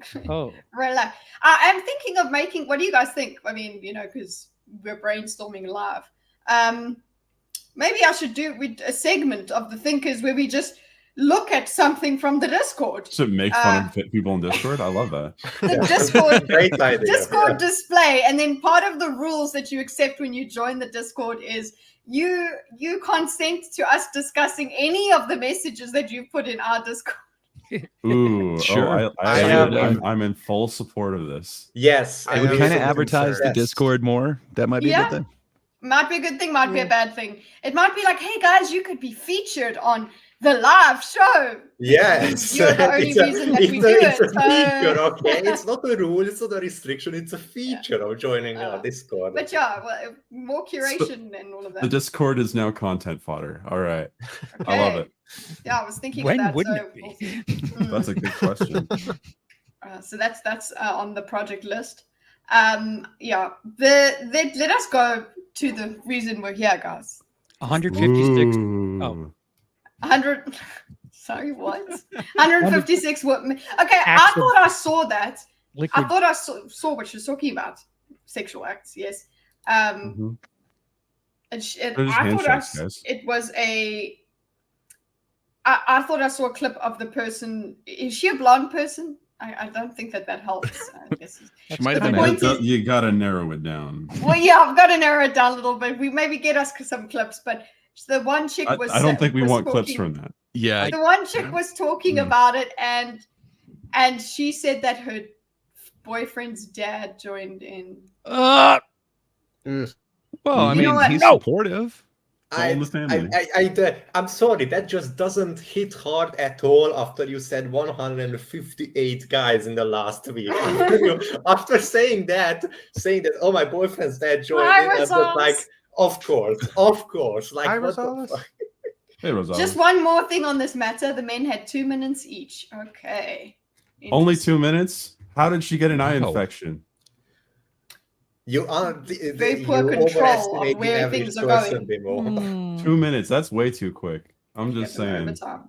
Speaker 1: relax. I'm thinking of making. What do you guys think? I mean, because we're brainstorming live. Maybe I should do a segment of the thinkers where we just look at something from the Discord.
Speaker 3: So make fun of people in Discord. I love that.
Speaker 1: The Discord display, and then part of the rules that you accept when you join the Discord is you consent to us discussing any of the messages that you put in our Discord.
Speaker 3: Ooh,
Speaker 4: Sure.
Speaker 3: I'm in full support of this.
Speaker 5: Yes,
Speaker 7: I
Speaker 5: and
Speaker 4: It would
Speaker 7: have
Speaker 4: kind of
Speaker 7: some
Speaker 4: advertise the
Speaker 7: concerns.
Speaker 4: Discord more. That might be a
Speaker 1: Yeah.
Speaker 4: good thing.
Speaker 1: Might be a good thing, might be a bad thing. It might be like, hey guys, you could be featured on the live show.
Speaker 5: yes,
Speaker 1: You're the only reason that we do
Speaker 5: it's
Speaker 1: it,
Speaker 5: a feature,
Speaker 1: so-
Speaker 5: okay? It's not a rule, it's not a restriction, it's a feature of joining our
Speaker 1: Uh,
Speaker 5: Discord.
Speaker 1: But yeah, well, more curation and all of that.
Speaker 3: The Discord is now content fodder. All right. I love
Speaker 1: Okay.
Speaker 3: it.
Speaker 1: Yeah, I was thinking
Speaker 6: When
Speaker 1: of that.
Speaker 6: wouldn't
Speaker 1: so
Speaker 6: it be?
Speaker 1: we'll see. Mm.
Speaker 3: That's a good question.
Speaker 1: So that's on the project list. Yeah, let us go to the reason we're here, guys.
Speaker 6: 156.
Speaker 3: Ooh.
Speaker 1: 100. Sorry, what? 156 women. Okay,
Speaker 6: Acts
Speaker 1: I thought I saw that. I
Speaker 6: Liquid.
Speaker 1: thought I saw what she was talking about. Sexual acts, yes.
Speaker 3: Mhm.
Speaker 1: And
Speaker 3: They're just
Speaker 1: I thought
Speaker 3: handshakes, guys.
Speaker 1: it was a. I thought I saw a clip of the person. Is she a blonde person? I don't think that helps. I guess.
Speaker 4: She might have
Speaker 1: The
Speaker 4: been.
Speaker 1: point is-
Speaker 3: You gotta narrow it down.
Speaker 1: Well, yeah, I've got to narrow it down a little bit. We maybe get us some clips, but the one chick
Speaker 3: I
Speaker 1: was.
Speaker 3: don't think we
Speaker 1: was
Speaker 3: want clips
Speaker 1: talking-
Speaker 3: from that.
Speaker 4: Yeah.
Speaker 1: The one chick was talking
Speaker 3: Hmm.
Speaker 1: about it, and she said that her boyfriend's dad joined in.
Speaker 4: Well, I
Speaker 1: You know
Speaker 4: mean,
Speaker 1: what?
Speaker 4: he's
Speaker 1: No.
Speaker 4: supportive.
Speaker 3: all in the family.
Speaker 5: I'm sorry, that just doesn't hit hard at all after you said 158 guys in the last week. After saying that, oh, my boyfriend's dad joined
Speaker 1: Hi,
Speaker 5: in, I was
Speaker 1: Rosales.
Speaker 5: like, of course. Like,
Speaker 7: Hi,
Speaker 5: what the
Speaker 7: Rosales.
Speaker 5: fuck?
Speaker 3: Hey, Rosales.
Speaker 1: Just one more thing on this matter. The men had 2 minutes each. Okay.
Speaker 3: Only
Speaker 1: Interesting.
Speaker 3: 2 minutes? How did she get an eye
Speaker 4: Wow.
Speaker 3: infection?
Speaker 5: You are
Speaker 1: Very poor
Speaker 5: you
Speaker 1: control
Speaker 5: overestimate
Speaker 1: of where
Speaker 5: the average
Speaker 1: things are
Speaker 5: person,
Speaker 1: going.
Speaker 5: Bimo.
Speaker 3: 2 minutes. That's way too quick. I'm
Speaker 1: Yeah,
Speaker 3: just
Speaker 1: the
Speaker 3: saying.
Speaker 1: overtime.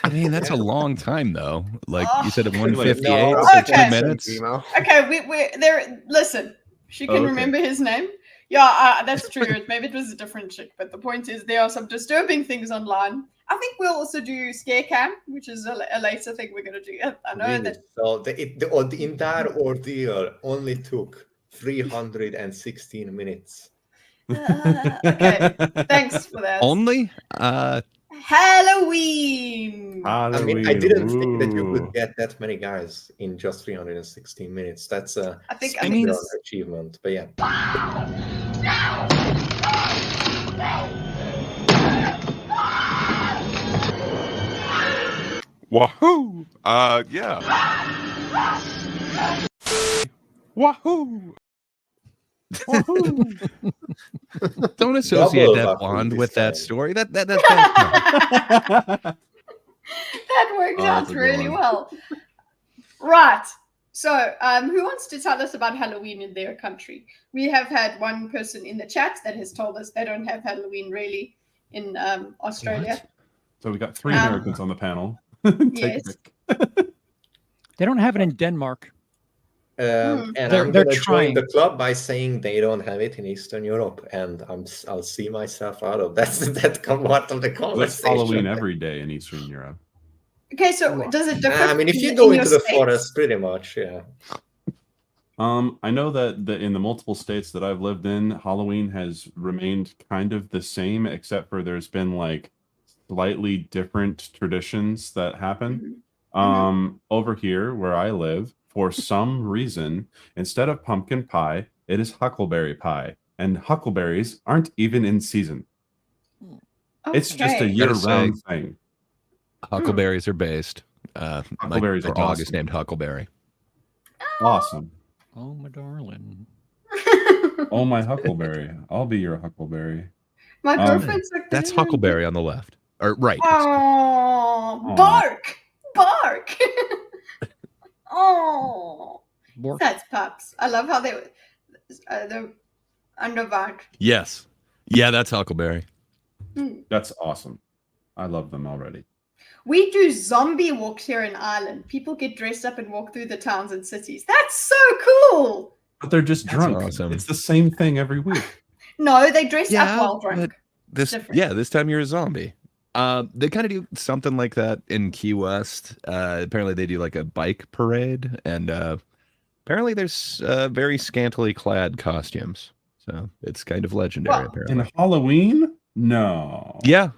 Speaker 4: I mean, that's a long time, though. Like you said, at
Speaker 1: Oh.
Speaker 4: 158,
Speaker 5: No,
Speaker 4: so
Speaker 1: Okay.
Speaker 4: 2 minutes.
Speaker 7: Emo.
Speaker 1: Okay, we're there. Listen, she can
Speaker 3: Okay.
Speaker 1: remember his name. Yeah, that's true. Maybe it was a different chick, but the point is there are some disturbing things online. I think we'll also do scare cam, which is a later thing we're going to do. I know
Speaker 5: Really?
Speaker 1: that.
Speaker 5: So the entire ordeal only took 316 minutes.
Speaker 1: Okay, thanks for that.
Speaker 4: Only?
Speaker 1: Halloween.
Speaker 5: I mean, I didn't think that you
Speaker 3: Ooh.
Speaker 5: could get that many guys in just 316 minutes. That's a
Speaker 1: I think
Speaker 5: spectacular
Speaker 1: this.
Speaker 5: achievement. But yeah,
Speaker 4: Wahoo! Yeah. Wahoo! Don't associate
Speaker 5: Double
Speaker 4: that
Speaker 5: Wahoo
Speaker 4: blonde
Speaker 5: this
Speaker 4: with that
Speaker 5: time.
Speaker 4: story. That's kind of
Speaker 1: That worked
Speaker 3: Oh,
Speaker 1: out
Speaker 3: that's a good
Speaker 1: really
Speaker 3: one.
Speaker 1: well. Right. So, who wants to tell us about Halloween in their country? We have had one person in the chat that has told us they don't have Halloween really in Australia.
Speaker 3: So we got 3
Speaker 1: Um,
Speaker 3: Americans on the panel. Take
Speaker 1: yes.
Speaker 3: a pick.
Speaker 6: They don't have it in Denmark.
Speaker 5: and
Speaker 6: They're-
Speaker 5: I'm
Speaker 6: they're
Speaker 5: gonna join
Speaker 6: trying.
Speaker 5: the club by saying they don't have it in Eastern Europe, and I'll see myself out of that part of the
Speaker 3: That's
Speaker 5: conversation.
Speaker 3: Halloween every day in Eastern Europe.
Speaker 1: Okay, so does it differ?
Speaker 5: I mean, if you
Speaker 1: in
Speaker 5: go
Speaker 1: your
Speaker 5: into the
Speaker 1: states?
Speaker 5: forest, pretty much, yeah.
Speaker 3: I know that in the multiple states that I've lived in, Halloween has remained kind of the same, except for there's been like slightly different traditions that happen. Over here where I live, for some reason, instead of pumpkin pie, it is huckleberry pie, and huckleberries aren't even in season. It's just a
Speaker 1: Okay.
Speaker 3: year-round thing.
Speaker 4: Huckleberries are based.
Speaker 3: Huckleberries
Speaker 4: my
Speaker 3: are
Speaker 4: dog is
Speaker 3: awesome.
Speaker 4: named Huckleberry.
Speaker 3: Awesome.
Speaker 6: Oh, my darling.
Speaker 3: Oh my huckleberry. I'll be your huckleberry.
Speaker 1: My girlfriend's like
Speaker 4: That's
Speaker 1: that.
Speaker 4: Huckleberry on the left. Or right.
Speaker 1: Oh,
Speaker 3: Aw.
Speaker 1: bark, bark. Oh,
Speaker 6: Bork.
Speaker 1: that's pups. I love how they're underbark.
Speaker 4: Yes. Yeah, that's Huckleberry.
Speaker 3: That's awesome. I love them already.
Speaker 1: We do zombie walks here in Ireland. People get dressed up and walk through the towns and cities. That's so cool.
Speaker 3: But they're just
Speaker 4: That's
Speaker 3: drunk.
Speaker 4: awesome.
Speaker 3: It's the same thing every week.
Speaker 1: No, they dress up
Speaker 4: Yeah,
Speaker 1: while drunk.
Speaker 4: but this
Speaker 1: Different.
Speaker 4: this time you're a zombie. They kind of do something like that in Key West. Apparently they do like a bike parade, and apparently there's very scantily clad costumes. So it's kind of legendary.
Speaker 1: Well,
Speaker 4: apparently.
Speaker 3: In Halloween? No.
Speaker 4: Yeah.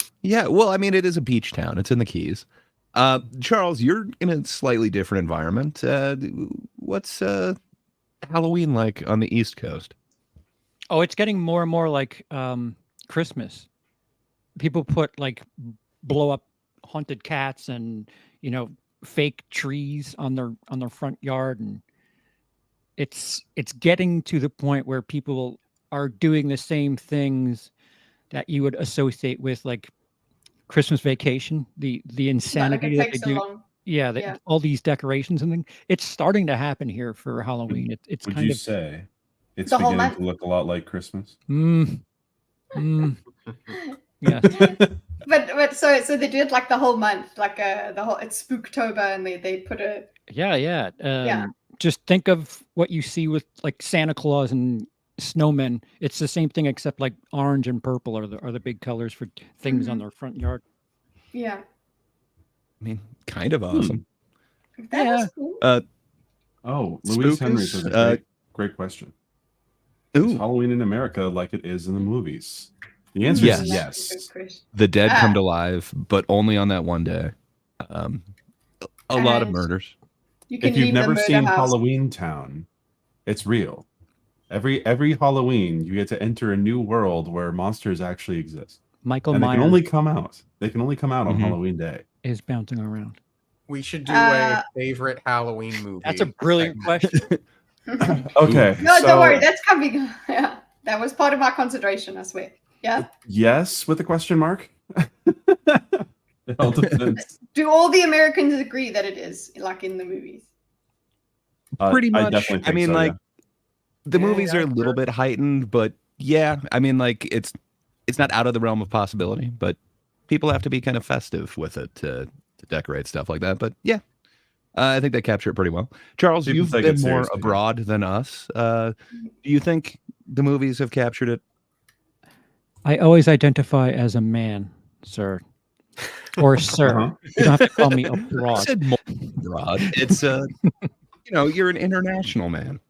Speaker 4: Well, I mean, it is a beach town. It's in the Keys. Charles, you're in a slightly different environment. What's Halloween like on the East Coast?
Speaker 6: Oh, it's getting more and more like Christmas. People put like blow up haunted cats and fake trees on their front yard, and it's getting to the point where people are doing the same things that you would associate with like Christmas Vacation, the insanity that they do. Yeah, all these decorations and things. It's starting to happen here for Halloween. It's
Speaker 3: Would
Speaker 6: kind
Speaker 3: you
Speaker 6: of
Speaker 3: say it's
Speaker 1: The whole
Speaker 3: beginning
Speaker 1: month?
Speaker 3: to look a lot like Christmas?
Speaker 6: yes.
Speaker 1: But so they do it like the whole month, like the whole, it's Spooktober, and they put a
Speaker 6: Yeah. Just think of what you see with like Santa Claus and snowmen. It's the same thing except like orange and purple are the big colors for things on their front yard.
Speaker 1: yeah.
Speaker 4: I mean, kind of awesome.
Speaker 1: That is cool.
Speaker 3: Oh, Louise Henry says a great question. Is
Speaker 4: Ooh,
Speaker 3: Halloween in America like it is in the movies? The answer
Speaker 4: Yes.
Speaker 3: is
Speaker 1: That's a
Speaker 3: yes.
Speaker 1: good question.
Speaker 4: the dead come to life, but only on that one day. A lot of
Speaker 1: And
Speaker 4: murders.
Speaker 1: You can
Speaker 3: If you've
Speaker 1: leave the
Speaker 3: never
Speaker 1: murder
Speaker 3: seen
Speaker 1: house.
Speaker 3: Halloween Town, it's real. Every Halloween, you get to enter a new world where monsters actually exist,
Speaker 6: Michael
Speaker 3: and they
Speaker 6: Myers
Speaker 3: can only come out. They can only come out on
Speaker 4: Mhm.
Speaker 3: Halloween Day.
Speaker 6: is bouncing around.
Speaker 7: We should do
Speaker 1: Uh,
Speaker 7: a favorite Halloween movie.
Speaker 6: That's a brilliant
Speaker 7: segment.
Speaker 6: question.
Speaker 3: Okay.
Speaker 1: No,
Speaker 3: so
Speaker 1: don't worry. That's coming. Yeah, that was part of my consideration. I swear. Yeah.
Speaker 3: yes, with a question mark. It all depends.
Speaker 1: Do all the Americans agree that it is like in the movies?
Speaker 4: Pretty
Speaker 3: I
Speaker 4: much.
Speaker 3: definitely
Speaker 4: I
Speaker 3: think
Speaker 4: mean,
Speaker 3: so,
Speaker 4: like the
Speaker 7: Yeah,
Speaker 4: movies
Speaker 7: yeah,
Speaker 4: are a little
Speaker 7: sure.
Speaker 4: bit heightened, but yeah, I mean, like it's not out of the realm of possibility. But people have to be kind of festive with it to decorate stuff like that. But yeah, I think they capture it pretty well. Charles,
Speaker 3: People
Speaker 4: you've
Speaker 3: take
Speaker 4: been
Speaker 3: it
Speaker 4: more
Speaker 3: seriously, yeah.
Speaker 4: abroad than us. Do you think the movies have captured it?
Speaker 6: I always identify as a man, sir. Or sir.
Speaker 3: Uh-huh.
Speaker 6: You don't have to call me
Speaker 4: I
Speaker 6: abroad.
Speaker 4: said more abroad. It's you're an international man.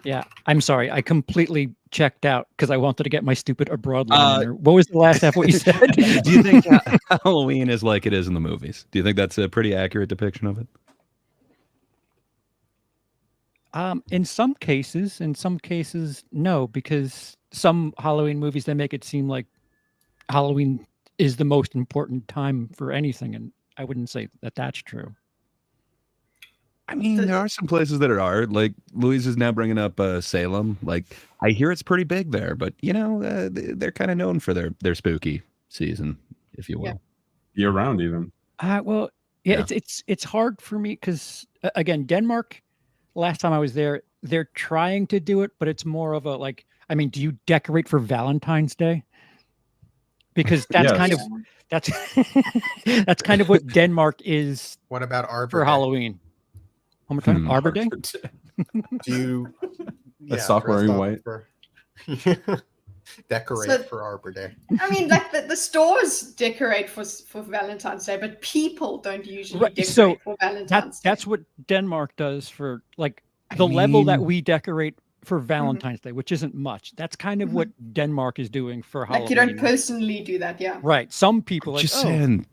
Speaker 6: Yeah, I'm sorry. I completely checked out because I wanted to get my stupid abroad line in there. What was the last half what you said?
Speaker 4: Do you think Halloween is like it is in the movies? Do you think that's a pretty accurate depiction of it?
Speaker 6: In some cases, no, because some Halloween movies they make it seem like Halloween is the most important time for anything, and I wouldn't say that that's true.
Speaker 4: I mean, there are some places that are like Louise is now bringing up Salem. Like, I hear it's pretty big there, but they're kind of known for their spooky season, if you will.
Speaker 1: Yeah.
Speaker 3: Year round, even.
Speaker 6: Well, yeah. It's hard for me because again, Denmark. Last time I was there, they're trying to do it, but it's more of a like. I mean, do you decorate for Valentine's Day? Because that's
Speaker 3: Yes.
Speaker 6: kind of that's kind of what Denmark is
Speaker 7: What about Arbor
Speaker 6: for
Speaker 7: Day?
Speaker 6: Halloween. One more time, Arbor Day.
Speaker 7: Do you
Speaker 3: stop
Speaker 7: dress
Speaker 3: wearing
Speaker 7: up
Speaker 3: white?
Speaker 7: for- decorate
Speaker 1: So-
Speaker 7: for Arbor Day?
Speaker 1: I mean, like the stores decorate for Valentine's Day, but people don't usually
Speaker 6: Right,
Speaker 1: decorate
Speaker 6: so
Speaker 1: for Valentine's Day.
Speaker 6: That's what Denmark does for like the level that
Speaker 4: mean-
Speaker 6: we decorate for Valentine's Day, which isn't much. That's kind of what Denmark is doing for Halloween.
Speaker 1: Like you don't personally do that, yeah.
Speaker 6: Right. Some people like,
Speaker 4: Just
Speaker 6: oh,
Speaker 4: saying,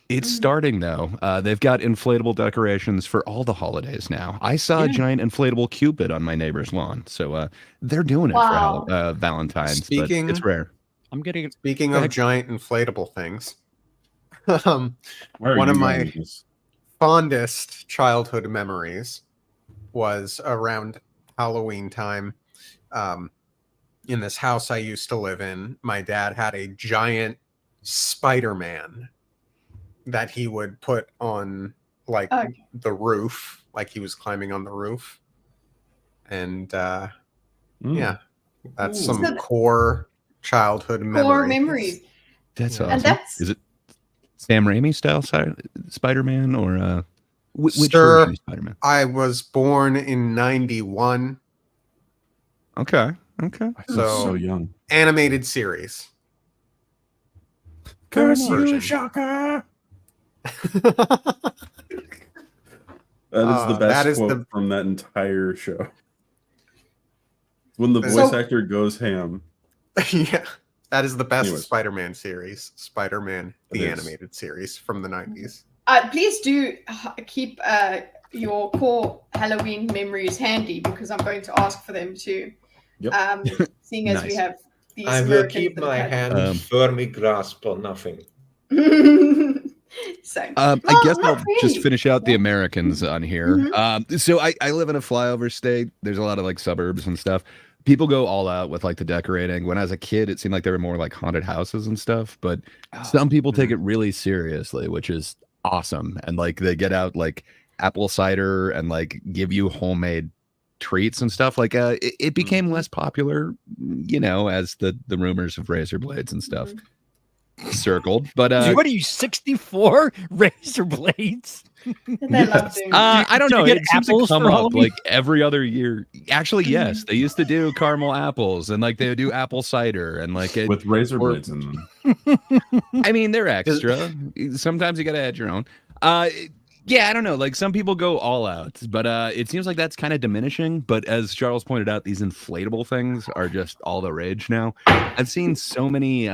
Speaker 4: it's starting though. They've got inflatable decorations for all the holidays now. I saw a
Speaker 6: Yeah.
Speaker 4: giant inflatable Cupid on my neighbor's lawn, so they're doing it
Speaker 1: Wow.
Speaker 4: for Valentine's.
Speaker 7: Speaking-
Speaker 4: but it's rare.
Speaker 6: I'm getting
Speaker 7: Speaking
Speaker 6: Go
Speaker 7: of
Speaker 6: ahead.
Speaker 7: giant inflatable things,
Speaker 3: Where are
Speaker 7: One
Speaker 3: you
Speaker 7: of
Speaker 3: going
Speaker 7: my-
Speaker 3: with this?
Speaker 7: fondest childhood memories was around Halloween time. In this house I used to live in, my dad had a giant Spider-Man that he would put on like
Speaker 1: Oh.
Speaker 7: the roof, like he was climbing on the roof. And
Speaker 3: Mm.
Speaker 7: yeah, that's
Speaker 3: Ooh.
Speaker 7: some
Speaker 1: So-
Speaker 7: core childhood
Speaker 1: Core
Speaker 7: memories.
Speaker 1: memories.
Speaker 4: That's
Speaker 7: Yeah.
Speaker 4: awesome.
Speaker 1: And that's
Speaker 4: Is it Sam Raimi style Spider-Man or which
Speaker 7: Sir,
Speaker 4: version of Spider-Man?
Speaker 7: I was born in 91,
Speaker 4: Okay.
Speaker 3: I feel
Speaker 7: So-
Speaker 3: so young.
Speaker 7: animated series.
Speaker 3: Curse
Speaker 7: you,
Speaker 3: you, Shocker! That is the
Speaker 7: that
Speaker 3: best
Speaker 7: is
Speaker 3: quote
Speaker 7: the-
Speaker 3: from that entire show. When the
Speaker 7: So-
Speaker 3: voice actor goes ham.
Speaker 7: Yeah, That is the best
Speaker 3: Anyways.
Speaker 7: Spider-Man series. Spider-Man, the
Speaker 3: It is.
Speaker 7: animated series from the 90s.
Speaker 1: Please do keep your core Halloween memories handy because I'm going to ask for them too.
Speaker 3: Yep.
Speaker 1: Seeing as we
Speaker 4: Nice.
Speaker 1: have these
Speaker 5: I will
Speaker 1: Americans
Speaker 5: keep
Speaker 1: that
Speaker 5: my
Speaker 1: have had-
Speaker 5: hand firmly grasped on nothing.
Speaker 1: Same.
Speaker 4: I
Speaker 1: Well,
Speaker 4: guess
Speaker 1: not
Speaker 4: I'll just
Speaker 1: really.
Speaker 4: finish out the Americans on here.
Speaker 1: Mhm.
Speaker 4: So I live in a flyover state. There's a lot of like suburbs and stuff. People go all out with like the decorating. When I was a kid, it seemed like there were more like haunted houses and stuff. But some people take it really seriously, which is awesome. And like they get out like apple cider and like give you homemade treats and stuff. Like it became less popular, you know, as the rumors of razor blades and stuff circled. But
Speaker 6: what are you, 64 razor blades?
Speaker 1: They love doing
Speaker 4: I don't
Speaker 6: Do you
Speaker 4: know.
Speaker 6: get
Speaker 4: It seems to
Speaker 6: apples
Speaker 4: come
Speaker 6: for
Speaker 4: up
Speaker 6: Halloween?
Speaker 4: like every other year. Actually, yes, they used to do caramel apples and like they would do apple cider and like it.
Speaker 3: With razor
Speaker 4: or-
Speaker 3: blades in them.
Speaker 4: I mean, they're extra. Sometimes you got to add your own. Yeah, I don't know. Like some people go all out, but it seems like that's kind of diminishing. But as Charles pointed out, these inflatable things are just all the rage now. I've seen so many.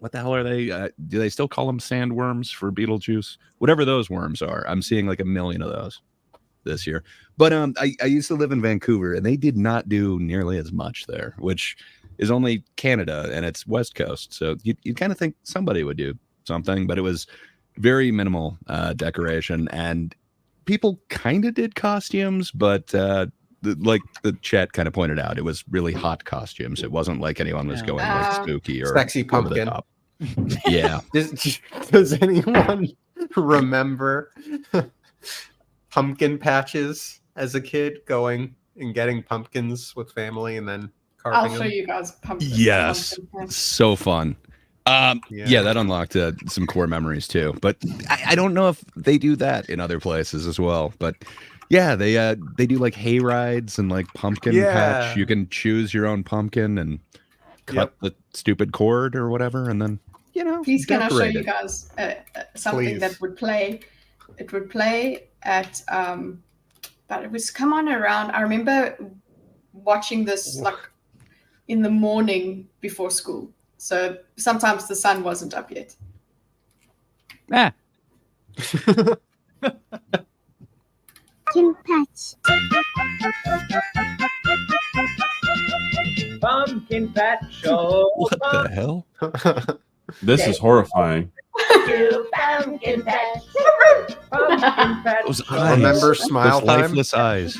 Speaker 4: What the hell are they? Do they still call them sandworms for Beetlejuice? Whatever those worms are, I'm seeing like 1 million of those this year. But I used to live in Vancouver, and they did not do nearly as much there, which is only Canada and it's West Coast. So you kind of think somebody would do something, but it was very minimal decoration, and people kind of did costumes, but like the chat kind of pointed out, it was really hot costumes. It wasn't like anyone was going like spooky or
Speaker 7: Sexy
Speaker 4: over the
Speaker 7: pumpkin.
Speaker 4: top. Yeah.
Speaker 7: Does anyone remember pumpkin patches as a kid, going and getting pumpkins with family and then carving
Speaker 1: I'll show
Speaker 7: them?
Speaker 1: you guys pumpkin.
Speaker 4: Yes.
Speaker 1: pumpkin patch.
Speaker 4: So fun. Yeah, that unlocked some core memories too. But I don't know if they do that in other places as well. But yeah, they do like hay rides and like pumpkin patch. You can choose your own pumpkin and cut the stupid cord or whatever, and then
Speaker 1: Please, can I show
Speaker 4: decorate
Speaker 1: you
Speaker 4: it.
Speaker 1: guys something
Speaker 7: Please.
Speaker 1: that would play? It would play at, but it was come on around. I remember watching this like in the morning before school. So sometimes the sun wasn't up yet.
Speaker 6: Ah,
Speaker 8: Pumpkin patch.
Speaker 9: Pumpkin patch show.
Speaker 4: What the hell?
Speaker 3: This is horrifying.
Speaker 9: Pumpkin patch. Pumpkin patch.
Speaker 4: Those
Speaker 9: show.
Speaker 4: eyes.
Speaker 7: Remember Smile
Speaker 4: Those
Speaker 7: Time?
Speaker 4: lifeless eyes.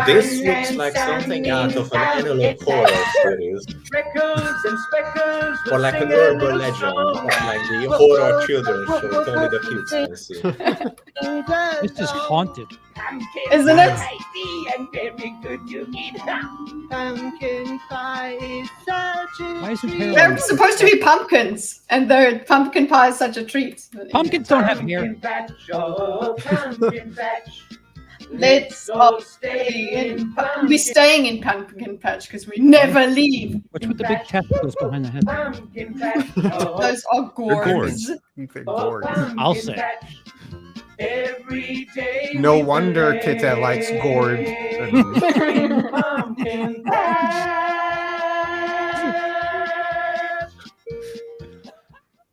Speaker 5: This looks like something out of an analog horror series,
Speaker 9: Freckles and speckles.
Speaker 5: or like an urban legend, or like the horror children's show that only the kids can see.
Speaker 6: this is haunted.
Speaker 1: Isn't it?
Speaker 9: Tasty and very good to eat. Pumpkin pie is such a
Speaker 6: Why isn't
Speaker 1: They're
Speaker 6: hair on?
Speaker 1: supposed to be pumpkins, and their pumpkin pie is such a treat.
Speaker 6: Pumpkins don't have hair.
Speaker 9: pumpkin patch. Oh, pumpkin patch.
Speaker 1: Let's all stay in. We'll be staying in pumpkin patch because we never leave.
Speaker 6: What's with the big testicles behind the head?
Speaker 9: Pumpkin patch. Oh,
Speaker 1: Those are gourds.
Speaker 7: They're
Speaker 9: oh,
Speaker 7: gorgeous.
Speaker 9: pumpkin
Speaker 6: I'll say.
Speaker 9: patch. Every day
Speaker 7: No
Speaker 9: we
Speaker 7: wonder
Speaker 9: play
Speaker 7: Tita likes gourd.
Speaker 9: in pumpkin patch.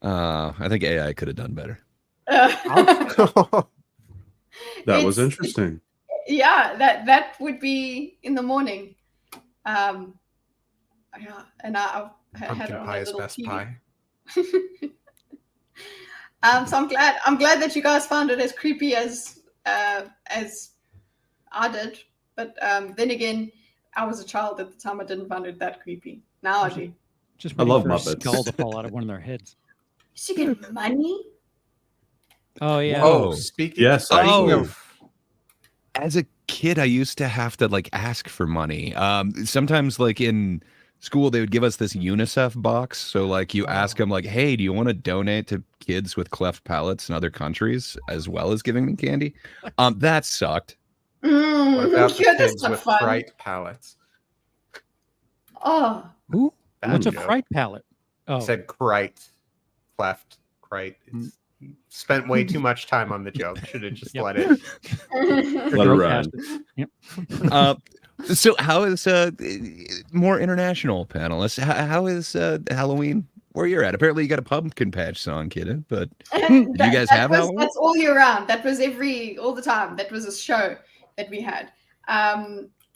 Speaker 4: I think AI could have done better.
Speaker 3: That was
Speaker 1: It's-
Speaker 3: interesting.
Speaker 1: Yeah, that would be in the morning. Yeah, and I had
Speaker 7: Pumpkin
Speaker 1: it on
Speaker 7: pie
Speaker 1: a
Speaker 7: is
Speaker 1: little
Speaker 7: best
Speaker 1: TV.
Speaker 7: pie.
Speaker 1: So I'm glad that you guys found it as creepy as I did. But then again, I was a child at the time. I didn't find it that creepy. Now I do.
Speaker 6: Just
Speaker 3: I
Speaker 6: waiting
Speaker 3: love
Speaker 6: for a
Speaker 3: Muppets.
Speaker 6: skull to fall out of one of their heads.
Speaker 1: You get money?
Speaker 6: Oh yeah.
Speaker 7: Oh,
Speaker 3: Whoa.
Speaker 7: speaking
Speaker 3: Yes, I
Speaker 7: speaking
Speaker 3: do.
Speaker 7: of
Speaker 4: As a kid, I used to have to like ask for money. Sometimes like in school, they would give us this UNICEF box. So like you ask them like, hey, do you want to donate to kids with cleft palates in other countries as well as giving them candy? That sucked.
Speaker 7: what about the
Speaker 1: Yeah, that's
Speaker 7: kids
Speaker 1: not
Speaker 7: with
Speaker 1: fun.
Speaker 7: fright palettes?
Speaker 1: Oh,
Speaker 6: Who?
Speaker 7: Bad
Speaker 6: What's a
Speaker 7: joke.
Speaker 6: fright palette? Oh,
Speaker 7: I said crite, cleft, crite. It's, spent way too much time on the joke. Should have just
Speaker 6: Yep.
Speaker 7: let it.
Speaker 3: Let it ride.
Speaker 6: Yep.
Speaker 4: So how is more international panelists? How is Halloween where you're at? Apparently you got a pumpkin patch song, kid. But
Speaker 1: And
Speaker 4: you guys have Halloween?
Speaker 1: that's all year round. That was all the time. That was a show that we had.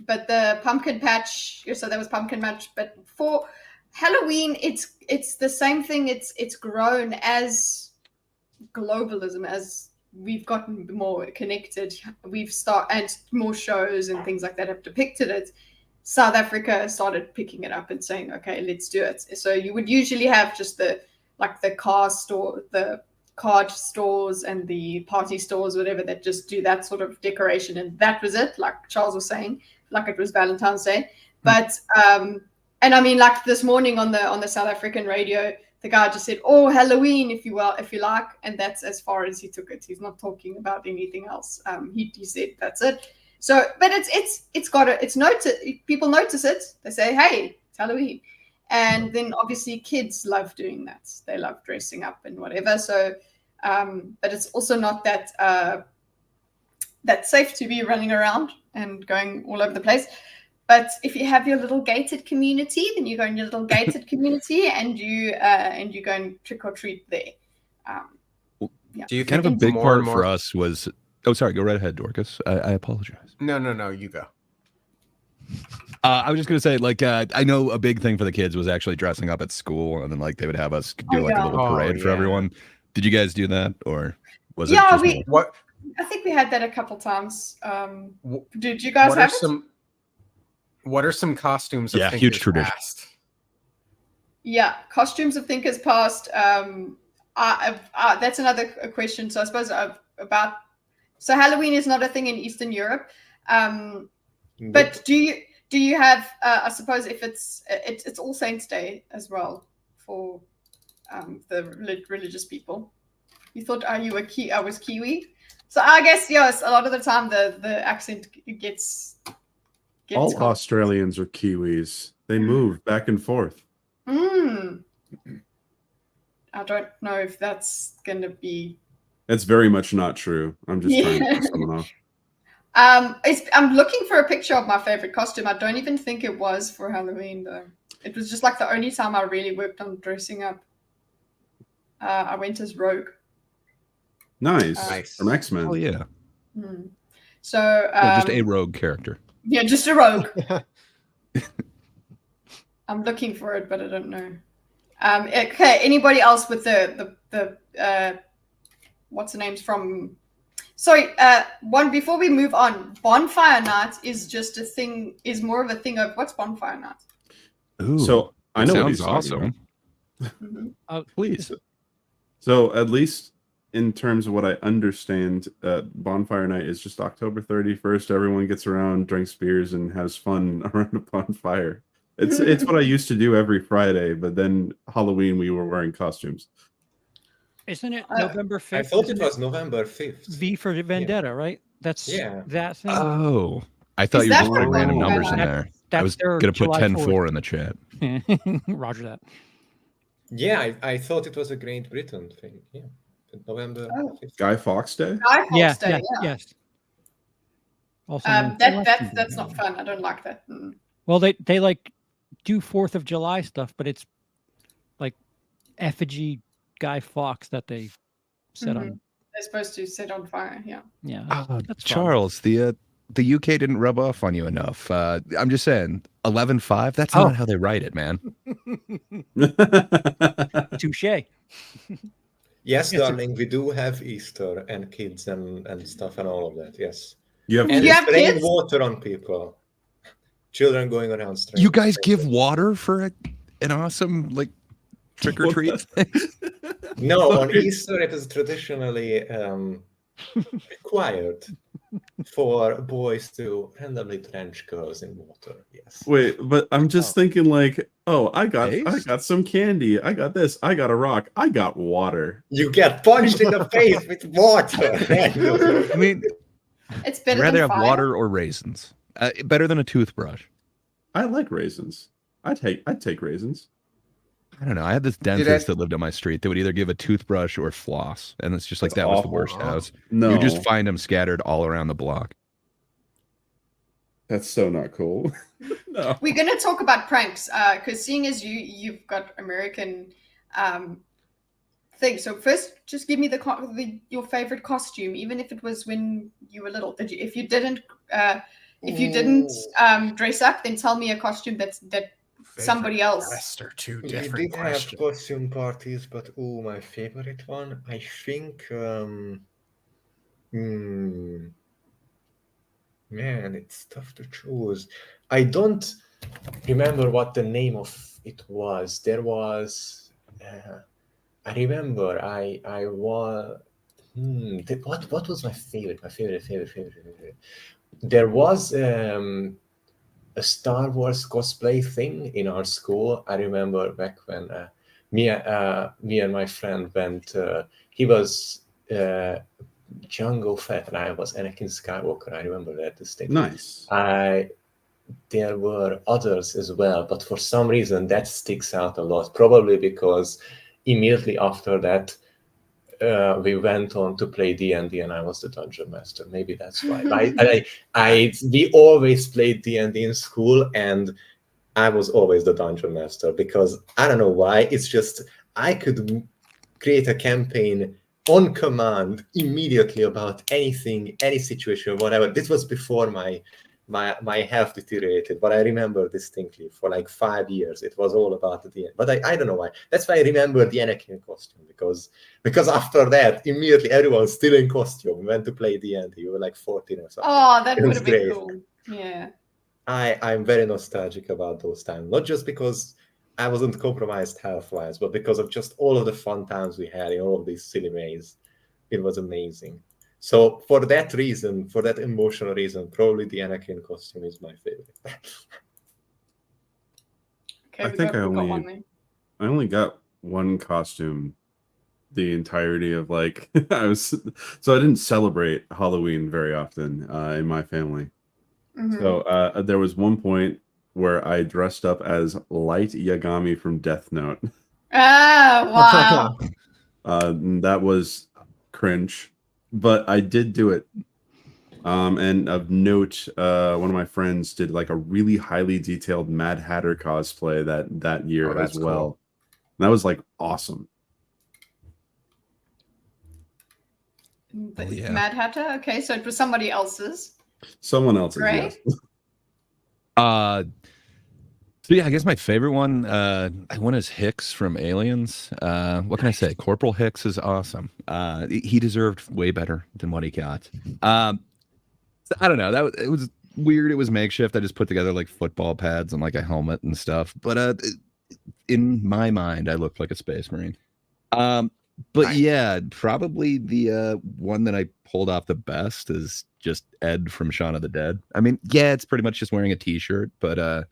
Speaker 1: But the pumpkin patch, so that was pumpkin patch. But for Halloween, it's the same thing. It's grown as globalism, as we've gotten more connected. And more shows and things like that have depicted it. South Africa started picking it up and saying, okay, let's do it. So you would usually have just the card stores and the party stores, whatever, that just do that sort of decoration, and that was it. Like Charles was saying, like it was Valentine's Day. But and I mean, like this morning on the South African radio, the guy just said, "Oh, Halloween, if you like," and that's as far as he took it. He's not talking about anything else. He said that's it. So, but people notice it. They say, "Hey, it's Halloween," and then obviously kids love doing that. They love dressing up and whatever. So, but it's also not that safe to be running around and going all over the place. But if you have your little gated community, then you go in your little gated community and you go and trick or treat there.
Speaker 7: Do you
Speaker 4: Kind
Speaker 7: think
Speaker 4: of a
Speaker 7: it's
Speaker 4: big
Speaker 7: more
Speaker 4: part
Speaker 7: and more...
Speaker 4: for us was. Oh, sorry. Go right ahead, Dorcas. I apologize.
Speaker 7: No, you go.
Speaker 4: I was just gonna say, like, I know a big thing for the kids was actually dressing up at school, and then like they would have us do a little parade for everyone. Did you guys do that, or was it?
Speaker 1: Yeah,
Speaker 4: just
Speaker 7: What?
Speaker 1: I think we had that a couple times. Did you guys have it?
Speaker 7: What are some costumes of Thinkers
Speaker 4: huge tradition.
Speaker 7: Past?
Speaker 1: Yeah, costumes of Thinkers Past. That's another question. So I suppose so Halloween is not a thing in Eastern Europe. But do you have? I suppose if it's All Saints Day as well for the religious people. You thought I was Kiwi. So I guess yes. A lot of the time the accent gets
Speaker 3: all
Speaker 1: caught.
Speaker 3: Australians are Kiwis. They move back and forth.
Speaker 1: I don't know if that's going to be...
Speaker 3: That's very much not true. I'm just trying to piss someone off.
Speaker 1: I'm looking for a picture of my favorite costume. I don't even think it was for Halloween, though. It was just like the only time I really worked on dressing up. I went as Rogue.
Speaker 3: Nice. From X-Men.
Speaker 4: Oh, yeah.
Speaker 1: So...
Speaker 4: just a rogue character.
Speaker 1: Yeah, just a rogue. I'm looking for it, but I don't know. Okay, anybody else with the what's the names from? Sorry, one before we move on. Bonfire night is just a thing. Is more of a thing of what's bonfire night?
Speaker 4: Ooh,
Speaker 3: so I know what he's
Speaker 4: sounds
Speaker 3: talking
Speaker 4: awesome.
Speaker 3: about.
Speaker 4: Please.
Speaker 3: So at least in terms of what I understand, bonfire night is just October 31st. Everyone gets around, drinks beers, and has fun around a bonfire. It's what I used to do every Friday, but then Halloween we were wearing costumes.
Speaker 6: Isn't it November 5th?
Speaker 5: I thought it was November 5th.
Speaker 6: V for Vendetta, right? That's that thing.
Speaker 4: Oh, I thought
Speaker 1: Is
Speaker 4: you were
Speaker 1: that
Speaker 4: just putting
Speaker 1: for
Speaker 4: random
Speaker 1: bonfire
Speaker 4: numbers in
Speaker 1: night?
Speaker 4: there.
Speaker 6: That's
Speaker 4: I was
Speaker 6: their
Speaker 4: gonna put
Speaker 6: July
Speaker 4: 10-4 in the chat.
Speaker 6: Roger that.
Speaker 5: Yeah, I thought it was a Great Britain thing. Yeah, November 5th.
Speaker 3: Guy Fawkes Day?
Speaker 1: Guy Fawkes Day,
Speaker 6: Yes. Also,
Speaker 1: that's not fun. I don't like that.
Speaker 6: well, they like do 4th of July stuff, but it's like effigy Guy Fawkes that they set on.
Speaker 1: They're supposed to set on fire. Yeah.
Speaker 6: Yeah, that's fun.
Speaker 4: Charles, the UK didn't rub off on you enough. I'm just saying, 11-5. That's not how they write it, man.
Speaker 6: Touche.
Speaker 5: Yes, darling, we do have Easter and kids and stuff and all of that. Yes.
Speaker 3: You have
Speaker 5: And
Speaker 1: You have
Speaker 5: spraying
Speaker 1: kids?
Speaker 5: water on people. Children going around straight.
Speaker 4: You guys give water for an awesome like trick or treat thing?
Speaker 5: No, on Easter it is traditionally required for boys to randomly drench girls in water. Yes.
Speaker 3: Wait, but I'm just thinking like, I got some candy. I got this. I got a rock. I got water.
Speaker 5: You get punched in the face with water.
Speaker 4: I mean,
Speaker 1: It's
Speaker 4: I'd
Speaker 1: better
Speaker 4: rather
Speaker 1: than
Speaker 4: have
Speaker 1: fire.
Speaker 4: water or raisins. Better than a toothbrush.
Speaker 3: I like raisins. I'd take raisins.
Speaker 4: I don't know. I had this dentist that lived on my street that would either give a toothbrush or floss, and it's just like
Speaker 3: That's
Speaker 4: that was the
Speaker 3: awful.
Speaker 4: worst house.
Speaker 3: No.
Speaker 4: You just find them scattered all around the block.
Speaker 3: That's so not cool. No.
Speaker 1: We're going to talk about pranks because seeing as you've got American things. So first, just give me your favorite costume, even if it was when you were little. If you didn't dress up, then tell me a costume that somebody else.
Speaker 7: Best are two
Speaker 5: We
Speaker 7: different
Speaker 5: did have
Speaker 7: questions.
Speaker 5: costume parties, but my favorite one, I think. Man, it's tough to choose. I don't remember what the name of it was. There was. I remember. I was. What was my favorite? My favorite. There was a Star Wars cosplay thing in our school. I remember back when me and my friend went. He was Jango Fett and I was Anakin Skywalker. I remember that distinctly.
Speaker 3: Nice.
Speaker 5: There were others as well, but for some reason that sticks out a lot. Probably because immediately after that, we went on to play D&D, and I was the dungeon master. Maybe that's why. We always played D&D in school, and I was always the dungeon master because I don't know why. It's just I could create a campaign on command immediately about anything, any situation, whatever. This was before my health deteriorated, but I remember distinctly for like 5 years it was all about the end. But I don't know why. That's why I remember the Anakin costume, because after that immediately everyone's still in costume. We went to play D&D. We were like 14 or something.
Speaker 1: Oh, that would
Speaker 5: was
Speaker 1: have been
Speaker 5: great.
Speaker 1: cool. Yeah.
Speaker 5: I'm very nostalgic about those times, not just because I wasn't compromised health-wise, but because of just all of the fun times we had in all of these silly ways. It was amazing. So for that reason, for that emotional reason, probably the Anakin costume is my favorite.
Speaker 1: Okay,
Speaker 3: I think I only got one costume the entirety of like I didn't celebrate Halloween very often in my family.
Speaker 1: Mhm.
Speaker 3: So there was one point where I dressed up as Light Yagami from Death Note.
Speaker 1: Ah, wow.
Speaker 3: That was cringe, but I did do it. And of note, one of my friends did like a really highly detailed Mad Hatter cosplay that year as
Speaker 7: that's
Speaker 3: well.
Speaker 7: cool.
Speaker 3: And that was like awesome.
Speaker 1: The
Speaker 4: yeah.
Speaker 1: Mad Hatter. Okay, so it was somebody else's.
Speaker 3: Someone else's,
Speaker 1: Right?
Speaker 3: yes.
Speaker 4: So yeah, I guess my favorite one, I went as Hicks from Aliens. What can I say? Corporal Hicks is awesome. He deserved way better than what he got. I don't know. It was weird. It was makeshift. I just put together like football pads and like a helmet and stuff. But in my mind, I looked like a space marine. But yeah, probably the one that I pulled off the best is just Ed from Shaun of the Dead. I mean, yeah, it's pretty much just wearing a t-shirt, but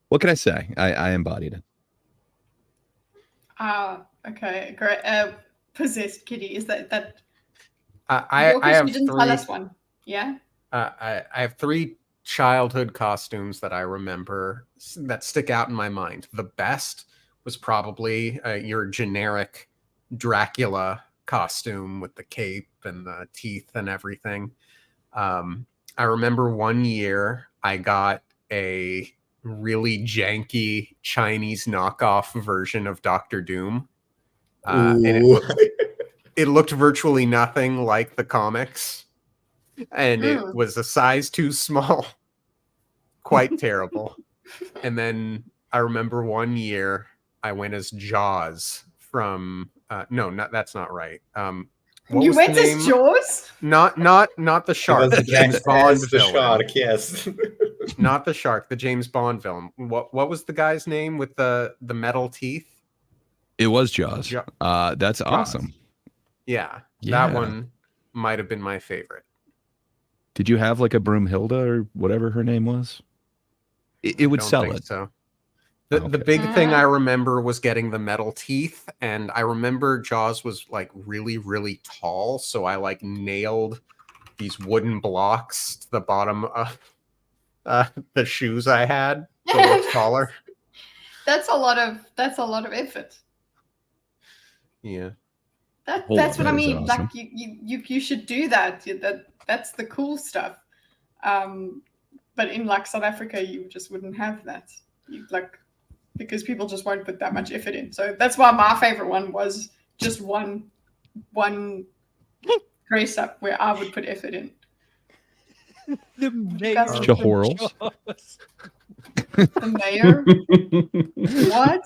Speaker 4: what can I say? I embodied it.
Speaker 1: Okay, great. Possessed Kitty, is that?
Speaker 7: I have
Speaker 1: you didn't
Speaker 7: three.
Speaker 1: tell us one. Yeah.
Speaker 7: I have 3 childhood costumes that I remember that stick out in my mind. The best was probably your generic Dracula costume with the cape and the teeth and everything. I remember one year I got a really janky Chinese knockoff version of Doctor Doom. And it looked virtually nothing like the comics. And it was a size too small. Quite terrible. And then I remember one year I went as Jaws from that's not right.
Speaker 1: You went as Jaws?
Speaker 7: Not the shark.
Speaker 5: The
Speaker 7: James Bond
Speaker 5: the
Speaker 7: villain.
Speaker 5: shark, yes.
Speaker 7: Not the shark, the James Bond villain. What was the guy's name with the metal teeth?
Speaker 4: It was Jaws. That's awesome.
Speaker 7: Yeah, that one might have been my favorite.
Speaker 4: Did you have like a Broomhilda or whatever her name was? It would sell it.
Speaker 7: So the big thing I remember was getting the metal teeth, and I remember Jaws was like really, really tall, so I like nailed these wooden blocks to the bottom of the shoes I had to look taller.
Speaker 1: That's a lot of effort.
Speaker 7: Yeah.
Speaker 1: That's what I mean.
Speaker 4: Awesome.
Speaker 1: Like you should do that. That's the cool stuff. but in like South Africa, you just wouldn't have that. You like because people just won't put that much effort in. So that's why my favorite one was just one dress up where I would put effort in.
Speaker 6: The mayor.
Speaker 4: Jahorals.
Speaker 1: The mayor? What?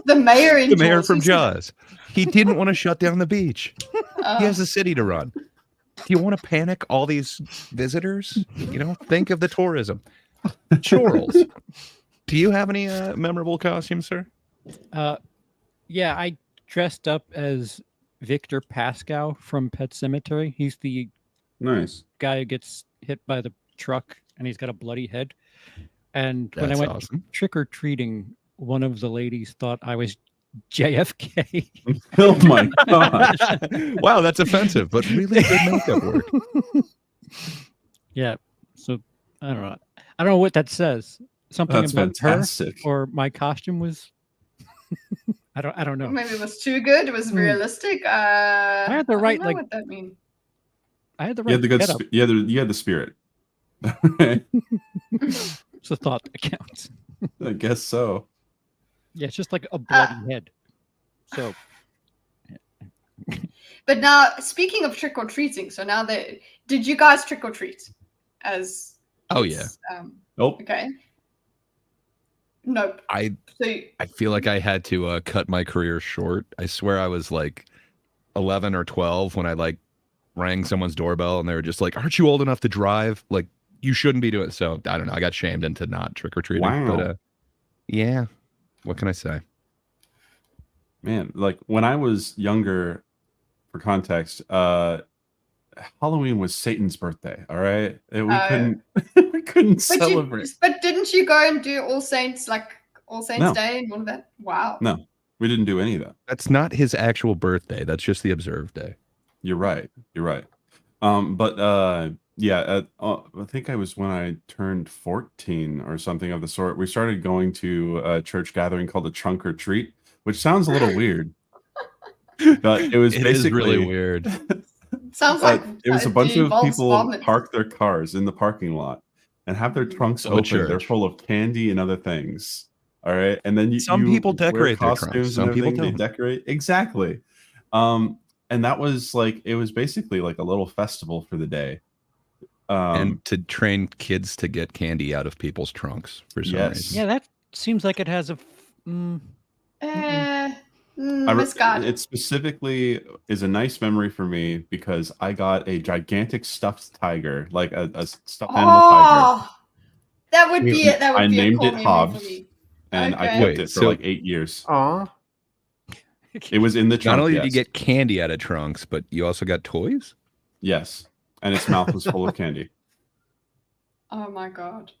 Speaker 1: The mayor in
Speaker 4: The mayor from
Speaker 1: Jaws.
Speaker 4: Jaws. He didn't want to shut down the beach.
Speaker 1: Oh.
Speaker 4: He has a city to run. Do you want to panic all these visitors? You know, think of the tourism. Chorals. Do you have any memorable costumes, sir?
Speaker 6: Yeah, I dressed up as Victor Pascow from Pet Sematary. He's the
Speaker 3: Nice.
Speaker 6: guy who gets hit by the truck and he's got a bloody head. And when I
Speaker 4: That's
Speaker 6: went
Speaker 4: awesome.
Speaker 6: trick-or-treating, one of the ladies thought I was JFK.
Speaker 3: Oh my god.
Speaker 4: Wow, that's offensive, but really good makeup work.
Speaker 6: Yeah. So I don't know. I don't know what that says. Something
Speaker 3: That's
Speaker 6: about
Speaker 3: fantastic.
Speaker 6: her or my costume was I don't know.
Speaker 1: Maybe it was too good. It was realistic.
Speaker 6: I had the right
Speaker 1: I don't know
Speaker 6: like
Speaker 1: what that means.
Speaker 6: I had the
Speaker 3: You
Speaker 6: right
Speaker 3: had the good.
Speaker 6: getup.
Speaker 3: You had the spirit.
Speaker 6: It's the thought that counts.
Speaker 3: I guess so.
Speaker 6: Yeah, it's just like a bloody head. So
Speaker 1: But now, speaking of trick or treating, so now that did you guys trick or treat? As
Speaker 4: Oh,
Speaker 1: kids?
Speaker 3: Nope.
Speaker 1: Okay. Nope.
Speaker 4: I
Speaker 1: So
Speaker 4: feel like I had to cut my career short. I swear I was like 11 or 12 when I like rang someone's doorbell and they were just like, "Aren't you old enough to drive? Like, you shouldn't be doing it." So I don't know. I got shamed into not trick or treating.
Speaker 3: Wow.
Speaker 4: But yeah, what can I say?
Speaker 3: Man, like when I was younger, for context, Halloween was Satan's birthday. All right, and we couldn't we couldn't celebrate.
Speaker 1: But didn't you go and do All Saints, like All Saints
Speaker 3: No.
Speaker 1: Day and all of that? Wow.
Speaker 3: No, we didn't do any of that.
Speaker 4: That's not his actual birthday. That's just the observed day.
Speaker 3: You're right. You're right. But yeah, I think I was when I turned 14 or something of the sort. We started going to a church gathering called a trunk or treat, which sounds a little weird. But it was
Speaker 4: It is
Speaker 3: basically
Speaker 4: really weird.
Speaker 1: Sounds like
Speaker 3: it was a bunch of
Speaker 1: involves
Speaker 3: people
Speaker 1: vomit.
Speaker 3: park their cars in the parking lot and have their trunks
Speaker 4: So
Speaker 3: open. They're
Speaker 4: church.
Speaker 3: full of candy and other things. All right, and then
Speaker 4: Some
Speaker 3: you
Speaker 4: people
Speaker 3: wear
Speaker 4: decorate their trunks,
Speaker 3: costumes
Speaker 4: some
Speaker 3: and
Speaker 4: people
Speaker 3: everything. They
Speaker 4: don't.
Speaker 3: decorate exactly. And that was like it was basically like a little festival for the day.
Speaker 4: And to train kids to get candy out of people's trunks for some
Speaker 3: Yes.
Speaker 4: reason.
Speaker 6: yeah, that seems like it has a
Speaker 1: misguided.
Speaker 3: It specifically is a nice memory for me because I got a gigantic stuffed tiger, like a stuffed animal tiger,
Speaker 1: Oh, that would be it. That would
Speaker 3: I
Speaker 1: be
Speaker 3: named
Speaker 1: a cool
Speaker 3: it
Speaker 1: memory
Speaker 3: Hobbs.
Speaker 1: for me.
Speaker 3: and I
Speaker 1: Okay.
Speaker 3: kept
Speaker 4: Wait,
Speaker 3: it for
Speaker 4: so-
Speaker 3: like 8 years.
Speaker 7: Aw.
Speaker 3: It was in the trunk.
Speaker 4: Not only
Speaker 3: yes.
Speaker 4: did you get candy out of trunks, but you also got toys?
Speaker 3: Yes, and its mouth was full of candy.
Speaker 1: Oh my god.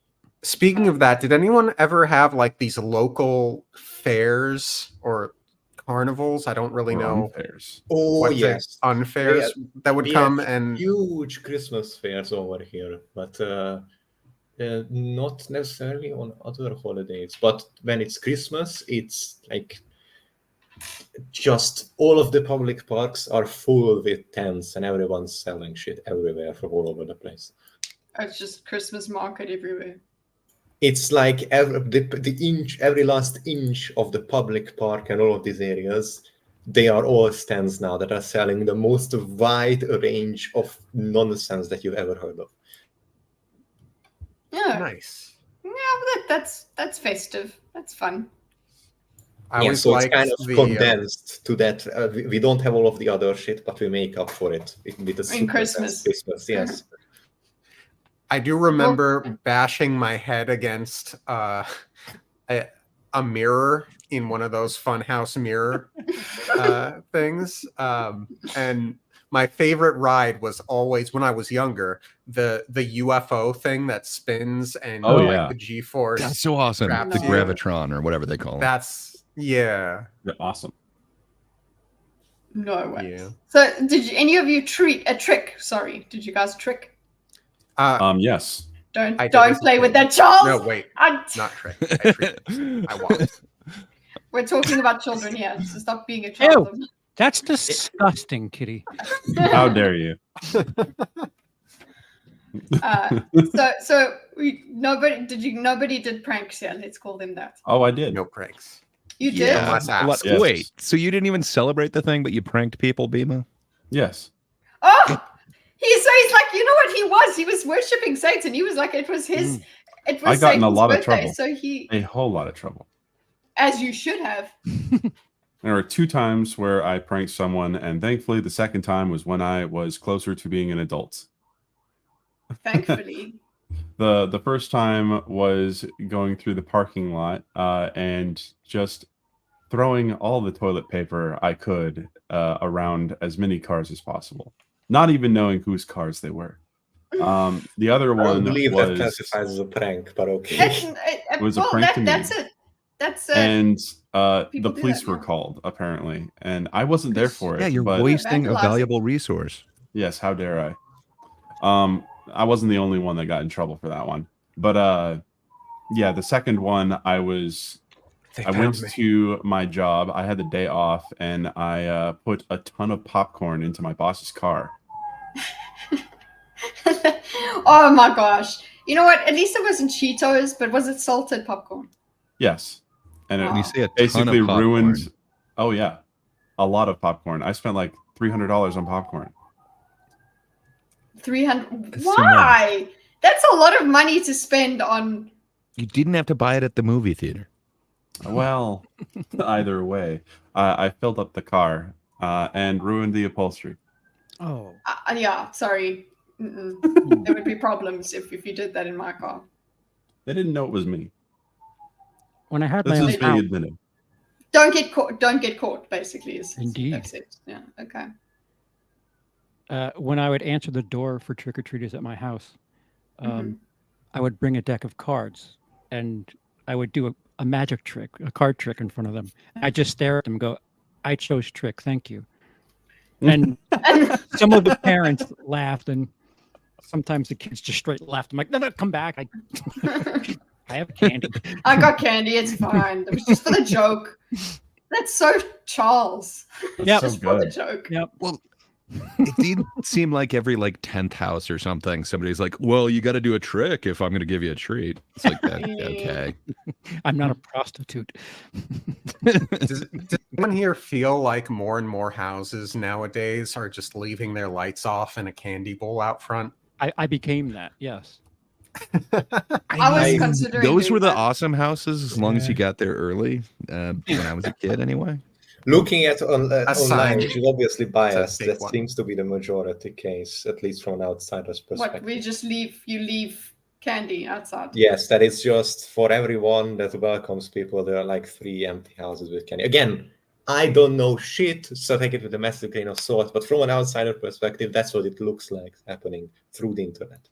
Speaker 7: Speaking of that, did anyone ever have like these local fairs or carnivals? I don't really
Speaker 3: Or
Speaker 7: know
Speaker 3: unfairs.
Speaker 5: Oh
Speaker 7: what
Speaker 5: yes,
Speaker 7: the unfairs that would
Speaker 5: we
Speaker 7: come
Speaker 5: have
Speaker 7: and
Speaker 5: huge Christmas fairs over here, but not necessarily on other holidays. But when it's Christmas, it's like just all of the public parks are full with tents and everyone's selling shit everywhere from all over the place.
Speaker 1: It's just Christmas market everywhere.
Speaker 5: It's like every last inch of the public park and all of these areas, they are all stands now that are selling the most wide range of nonsense that you've ever heard of.
Speaker 1: Yeah.
Speaker 7: nice.
Speaker 1: Yeah, but that's festive. That's fun.
Speaker 7: I
Speaker 5: Yeah,
Speaker 7: always
Speaker 5: so it's
Speaker 7: liked
Speaker 5: kind of
Speaker 7: the
Speaker 5: condensed to that. We don't have all of the other shit, but we make up for it with a super
Speaker 1: Christmas.
Speaker 5: Christmas, yes.
Speaker 7: I do remember bashing my head against a mirror in one of those funhouse mirror things. And my favorite ride was always when I was younger, the UFO thing that spins and
Speaker 3: Oh,
Speaker 7: like
Speaker 3: yeah.
Speaker 7: the G-force.
Speaker 4: That's so awesome.
Speaker 7: Straps
Speaker 4: The
Speaker 7: you.
Speaker 4: Gravitron or whatever they call it.
Speaker 7: That's yeah.
Speaker 3: Yeah, awesome.
Speaker 1: No way.
Speaker 7: Yeah.
Speaker 1: So did any of you trick? Sorry, did you guys trick?
Speaker 3: Yes.
Speaker 1: Don't
Speaker 7: I did
Speaker 1: don't
Speaker 7: as a
Speaker 1: play with
Speaker 7: kid.
Speaker 1: that, Charles.
Speaker 7: No, wait,
Speaker 1: I-
Speaker 7: not trick. I tricked. I walked.
Speaker 1: We're talking about children here, so stop being a child.
Speaker 6: that's disgusting, Kitty.
Speaker 3: How dare you?
Speaker 1: Nobody did pranks here. Let's call them that.
Speaker 3: Oh, I did.
Speaker 7: No pranks.
Speaker 1: You did.
Speaker 7: Unless asked.
Speaker 3: Yes.
Speaker 4: Wait, so you didn't even celebrate the thing, but you pranked people, Bima?
Speaker 3: Yes.
Speaker 1: Oh, he's like, you know what he was? He was worshiping Satan. He was like, it was his. It was
Speaker 3: I got in a
Speaker 1: Satan's
Speaker 3: lot of
Speaker 1: birthday,
Speaker 3: trouble.
Speaker 1: So he,
Speaker 3: A whole lot of trouble.
Speaker 1: as you should have.
Speaker 3: There were 2 times where I pranked someone, and thankfully the second time was when I was closer to being an adult.
Speaker 1: Thankfully.
Speaker 3: The first time was going through the parking lot and just throwing all the toilet paper I could around as many cars as possible, not even knowing whose cars they were. The other
Speaker 5: I don't
Speaker 3: one
Speaker 5: believe that
Speaker 3: was
Speaker 5: classifies as a prank, but okay.
Speaker 3: it was a prank to me.
Speaker 1: That's it. That's it.
Speaker 3: And the
Speaker 1: People do
Speaker 3: police
Speaker 1: that
Speaker 3: were
Speaker 1: now.
Speaker 3: called, apparently, and I wasn't there for it.
Speaker 4: Yeah, you're
Speaker 3: but
Speaker 4: wasting a
Speaker 1: vandalizing.
Speaker 4: valuable resource.
Speaker 3: yes, how dare I? I wasn't the only one that got in trouble for that one. But yeah, the second one I went to my job. I had the day off, and I put a ton of popcorn into my boss's car.
Speaker 1: Oh my gosh. You know what? At least it wasn't Cheetos, but was it salted popcorn?
Speaker 3: Yes, and it
Speaker 1: Wow.
Speaker 4: When you say a ton
Speaker 3: basically
Speaker 4: of popcorn,
Speaker 3: ruined. Oh yeah, a lot of popcorn. I spent like $300 on popcorn.
Speaker 1: 300.
Speaker 4: That's too
Speaker 1: Why? That's a lot of money to spend on.
Speaker 4: you didn't have to buy it at the movie theater.
Speaker 3: Well, either way, I filled up the car and ruined the upholstery.
Speaker 6: Oh,
Speaker 1: Yeah, sorry. There would be problems if you did that in my car.
Speaker 3: They didn't know it was me.
Speaker 6: when I had
Speaker 3: This
Speaker 6: my
Speaker 3: is
Speaker 6: own
Speaker 3: being
Speaker 6: house,
Speaker 3: admitted.
Speaker 1: Don't get caught. Don't get caught. Basically, is
Speaker 6: Indeed.
Speaker 1: That's it. Yeah. Okay.
Speaker 6: when I would answer the door for trick or treaters at my house, I would bring a deck of cards and I would do a magic trick, a card trick in front of them. I just stare at them and go, "I chose trick, thank you." And some of the parents laughed, and sometimes the kids just straight laughed. I'm like, "No, come back! I have candy."
Speaker 1: I got candy. It's fine. It was just for the joke. That's so Charles.
Speaker 6: Yep.
Speaker 3: so
Speaker 1: Just for the
Speaker 3: good.
Speaker 1: joke.
Speaker 6: Yep.
Speaker 4: Well, it did seem like every like 10th house or something, somebody's like, "Well, you got to do a trick if I'm going to give you a treat." It's like that. Okay.
Speaker 6: I'm not a prostitute.
Speaker 7: Does anyone here feel like more and more houses nowadays are just leaving their lights off and a candy bowl out front?
Speaker 6: I became that. Yes.
Speaker 1: I was considering
Speaker 4: Those
Speaker 1: doing
Speaker 4: were the
Speaker 1: that.
Speaker 4: awesome houses as long as you got there early. When I was a kid, anyway.
Speaker 5: Looking at online,
Speaker 7: Aside,
Speaker 5: which is obviously biased,
Speaker 7: big
Speaker 5: that
Speaker 7: one.
Speaker 5: seems to be the majority case, at least from an outsider's perspective.
Speaker 1: What we just leave? You leave candy outside.
Speaker 5: Yes, that is just for everyone that welcomes people. There are like 3 empty houses with candy. Again, I don't know shit, so take it with a massive grain of salt. But from an outsider perspective, that's what it looks like happening through the internet.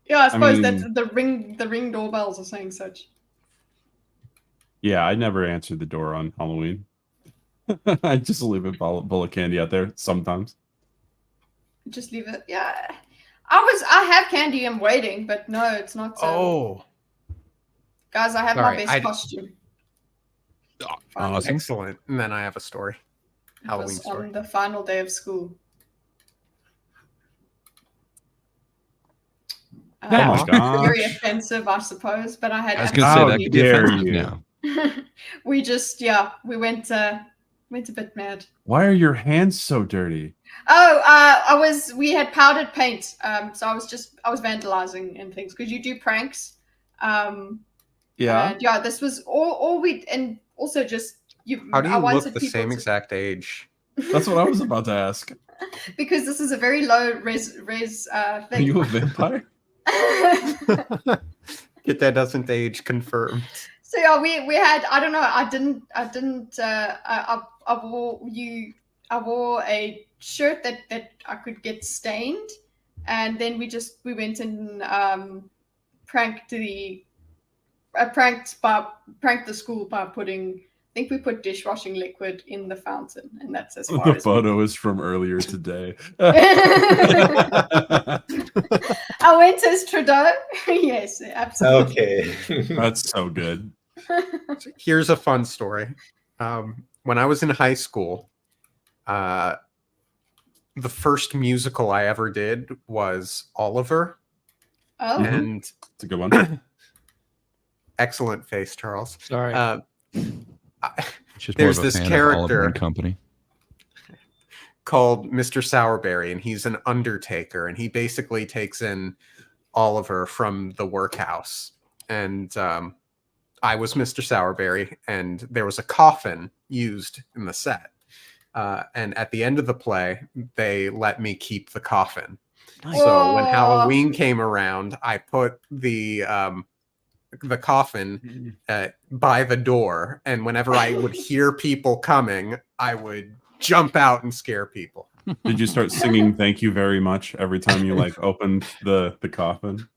Speaker 1: Yeah, I suppose
Speaker 3: mean-
Speaker 1: that's the ring doorbells are saying such.
Speaker 3: Yeah, I never answered the door on Halloween. I just leave a bowl of candy out there sometimes.
Speaker 1: Just leave it. Yeah. I have candy. I'm waiting, but no, it's not.
Speaker 7: Oh,
Speaker 1: Guys, I have
Speaker 7: Sorry,
Speaker 1: my best costume.
Speaker 4: Awesome.
Speaker 7: excellent. And then I have a story.
Speaker 1: It
Speaker 7: Halloween
Speaker 1: was
Speaker 7: story.
Speaker 1: on the final day of school.
Speaker 3: Oh my
Speaker 1: Very
Speaker 3: gosh.
Speaker 1: offensive, I suppose. But I had.
Speaker 4: I was going to say
Speaker 3: How
Speaker 4: that could be
Speaker 3: dare
Speaker 4: offensive
Speaker 3: you.
Speaker 4: now.
Speaker 1: we went a bit mad.
Speaker 3: Why are your hands so dirty?
Speaker 1: Oh, we had powdered paint. So I was vandalizing and things because you do pranks.
Speaker 3: Yeah.
Speaker 1: And yeah, this was all we, and also just you.
Speaker 7: How do
Speaker 1: I
Speaker 7: you
Speaker 1: wanted
Speaker 7: look the
Speaker 1: people
Speaker 7: same
Speaker 1: to-
Speaker 7: exact age?
Speaker 3: That's what I was about to ask.
Speaker 1: because this is a very low res
Speaker 3: Are
Speaker 1: thing.
Speaker 3: you a vampire?
Speaker 7: Get that doesn't age confirmed.
Speaker 1: So yeah, we had, I don't know, I wore a shirt that I could get stained, and then we went and pranked the school by putting, I think we put dishwashing liquid in the fountain, and that's as far
Speaker 3: The
Speaker 1: as
Speaker 3: photo is from earlier today.
Speaker 1: I went as Trudeau. Yes, absolutely.
Speaker 5: Okay.
Speaker 3: That's so good.
Speaker 7: Here's a fun story. When I was in high school, the first musical I ever did was Oliver,
Speaker 1: Oh,
Speaker 7: and
Speaker 3: It's a good one.
Speaker 7: excellent face, Charles.
Speaker 6: Sorry.
Speaker 4: It's just
Speaker 7: There's
Speaker 4: more of a
Speaker 7: this
Speaker 4: fan of Oliver
Speaker 7: character
Speaker 4: and Company.
Speaker 7: called Mr. Sourberry, and he's an undertaker, and he basically takes in Oliver from the workhouse. And I was Mr. Sourberry, and there was a coffin used in the set. And at the end of the play, they let me keep the coffin.
Speaker 6: Nice.
Speaker 7: So when
Speaker 1: Whoa.
Speaker 7: Halloween came around, I put the coffin by the door, and whenever I would hear people coming, I would jump out and scare people.
Speaker 3: Did you start singing "Thank you very much" every time you like opened the coffin?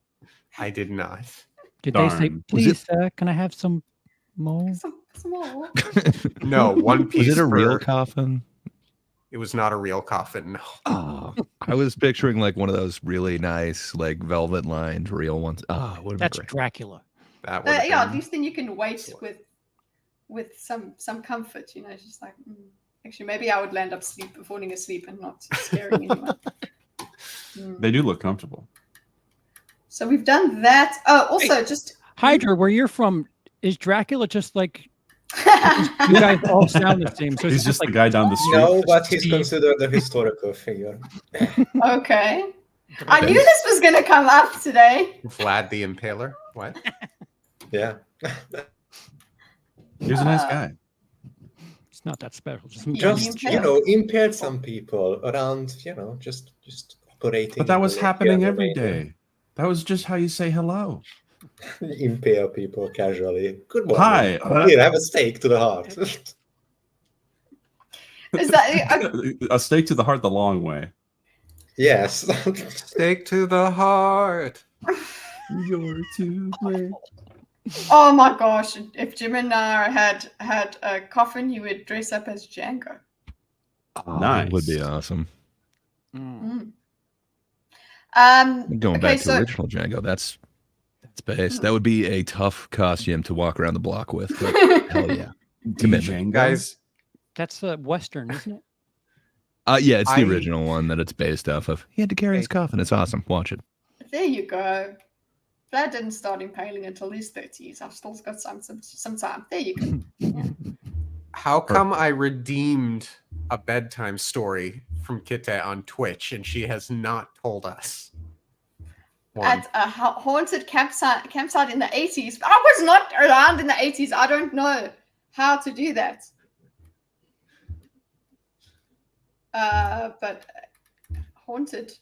Speaker 7: I did not.
Speaker 6: Did they say,
Speaker 3: Darn.
Speaker 6: please, can I have some more?
Speaker 1: some more.
Speaker 7: No, one piece.
Speaker 4: Was it a real
Speaker 7: per-
Speaker 4: coffin?
Speaker 7: It was not a real coffin. No.
Speaker 4: Oh, I was picturing like one of those really nice, like velvet lined real ones. Oh, would have
Speaker 6: That's
Speaker 4: been great.
Speaker 6: Dracula.
Speaker 7: That would have
Speaker 1: Yeah, at
Speaker 7: been-
Speaker 1: least then you can wait with some comfort. You know, it's just like actually maybe I would land up falling asleep and not scaring anyone.
Speaker 3: They do look comfortable.
Speaker 1: So we've done that. Oh, also just
Speaker 6: Hydra, where you're from, is Dracula just like you guys all sound the same? So it's
Speaker 3: He's just
Speaker 6: like
Speaker 3: the guy down the street.
Speaker 5: No, but he's
Speaker 6: Steve.
Speaker 5: considered a historical figure.
Speaker 1: okay. I knew this was going to come up today.
Speaker 7: Vlad the Impaler. What?
Speaker 5: Yeah.
Speaker 3: He was a nice guy.
Speaker 6: It's not that special. Just,
Speaker 5: Just, impaired some people around, just operating.
Speaker 3: But that was
Speaker 5: in
Speaker 3: happening
Speaker 5: the
Speaker 3: every
Speaker 5: domain.
Speaker 3: day. That was just how you say hello.
Speaker 5: Impair people casually. Good morning.
Speaker 3: Hi.
Speaker 5: Here, have a steak to the heart.
Speaker 1: Is that
Speaker 3: A stake to the heart the long way.
Speaker 5: Yes.
Speaker 7: Stake to the heart.
Speaker 3: You're too great.
Speaker 1: oh my gosh! If Jim and I had a coffin, you would dress up as Django.
Speaker 4: That would be
Speaker 3: Nice.
Speaker 4: awesome.
Speaker 1: Mm.
Speaker 4: Going
Speaker 1: Okay,
Speaker 4: back to
Speaker 1: so
Speaker 4: original Django, that's based. That would be a tough costume to walk around the block with. But hell yeah, commitment.
Speaker 3: Django?
Speaker 7: Guys,
Speaker 6: that's a Western, isn't it?
Speaker 4: Yeah, it's the
Speaker 7: I-
Speaker 4: original one that it's based off of. He had to carry his coffin. It's awesome. Watch it.
Speaker 1: there you go. Vlad didn't start impaling until his 30s. I've still got some time. There you go.
Speaker 7: how come I redeemed a bedtime story from Kite on Twitch and she has not told us? One.
Speaker 1: At a haunted campsite in the 80s. I was not around in the 80s. I don't know how to do that. But haunted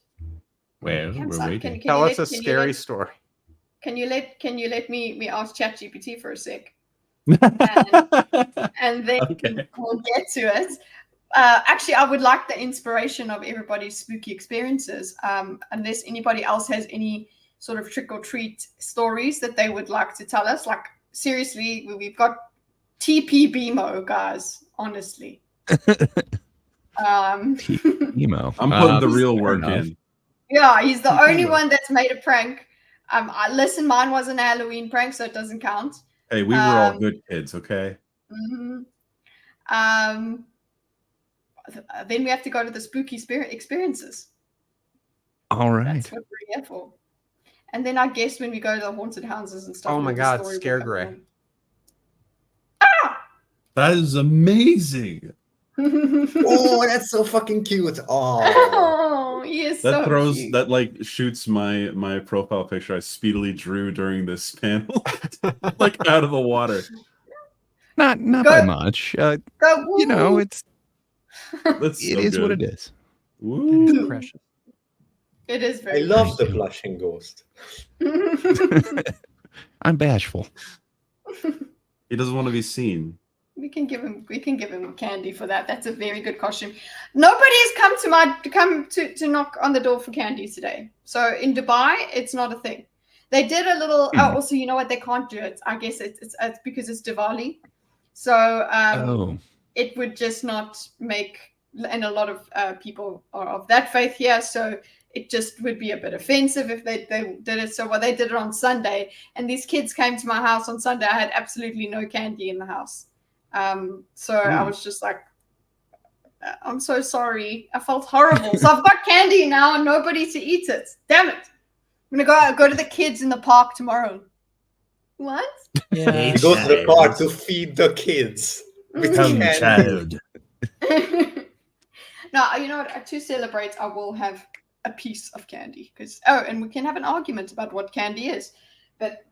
Speaker 3: Well, we're
Speaker 1: campsite.
Speaker 3: waiting.
Speaker 7: Tell us a scary story.
Speaker 1: Can you let me ask ChatGPT for a sec, and then
Speaker 3: Okay.
Speaker 1: we'll get to it. Actually, I would like the inspiration of everybody's spooky experiences. Unless anybody else has any sort of trick or treat stories that they would like to tell us. Like seriously, we've got TP BMO, guys. Honestly.
Speaker 4: Emo.
Speaker 3: I'm putting the real
Speaker 4: fair
Speaker 3: work
Speaker 4: enough.
Speaker 3: in.
Speaker 1: Yeah, he's the
Speaker 3: TP
Speaker 1: only
Speaker 3: BMO.
Speaker 1: one that's made a prank. Listen, mine wasn't a Halloween prank, so it doesn't count.
Speaker 3: Hey, we were all good kids, okay?
Speaker 1: Mhm. Then we have to go to the spooky spirit experiences.
Speaker 4: All right.
Speaker 1: That's what we're here for. And then I guess when we go to the haunted houses and stuff.
Speaker 7: Oh my
Speaker 1: the
Speaker 7: God,
Speaker 1: story will
Speaker 7: Scare
Speaker 1: come
Speaker 7: Gray.
Speaker 1: in. Ah!
Speaker 3: That is amazing.
Speaker 5: Oh, that's so fucking cute. Oh.
Speaker 1: Oh, he is
Speaker 3: That
Speaker 1: so
Speaker 3: throws
Speaker 1: cute.
Speaker 3: that like shoots my profile picture I speedily drew during this panel like out of the water.
Speaker 4: Not
Speaker 1: Go-
Speaker 4: by much.
Speaker 1: Go,
Speaker 4: You know,
Speaker 1: woo.
Speaker 4: it's
Speaker 3: That's
Speaker 4: it
Speaker 3: so
Speaker 4: is what
Speaker 3: good.
Speaker 4: it is.
Speaker 3: Woo.
Speaker 6: Precious.
Speaker 1: It is
Speaker 5: I
Speaker 1: very
Speaker 5: love the
Speaker 4: Thank you.
Speaker 5: blushing ghost.
Speaker 4: I'm bashful.
Speaker 3: He doesn't want to be seen.
Speaker 1: We can give him candy for that. That's a very good costume. Nobody has come to knock on the door for candy today. So in Dubai, it's not a thing. They did a little. Also, you know what? They can't do it. I guess it's because it's Diwali. So it would just not make. And a lot of people are of that faith here. So it just would be a bit offensive if they did it. So they did it on Sunday, and these kids came to my house on Sunday. I had absolutely no candy in the house. So I was just like, I'm so sorry. I felt horrible. So I've got candy now and nobody to eat it. Damn it. I'm gonna go to the kids in the park tomorrow. What?
Speaker 6: Yeah.
Speaker 5: You go to the park to feed the kids. With
Speaker 1: Come,
Speaker 5: candy.
Speaker 2: child.
Speaker 1: No, you know what? To celebrate, I will have a piece of candy. And we can have an argument about what candy is. But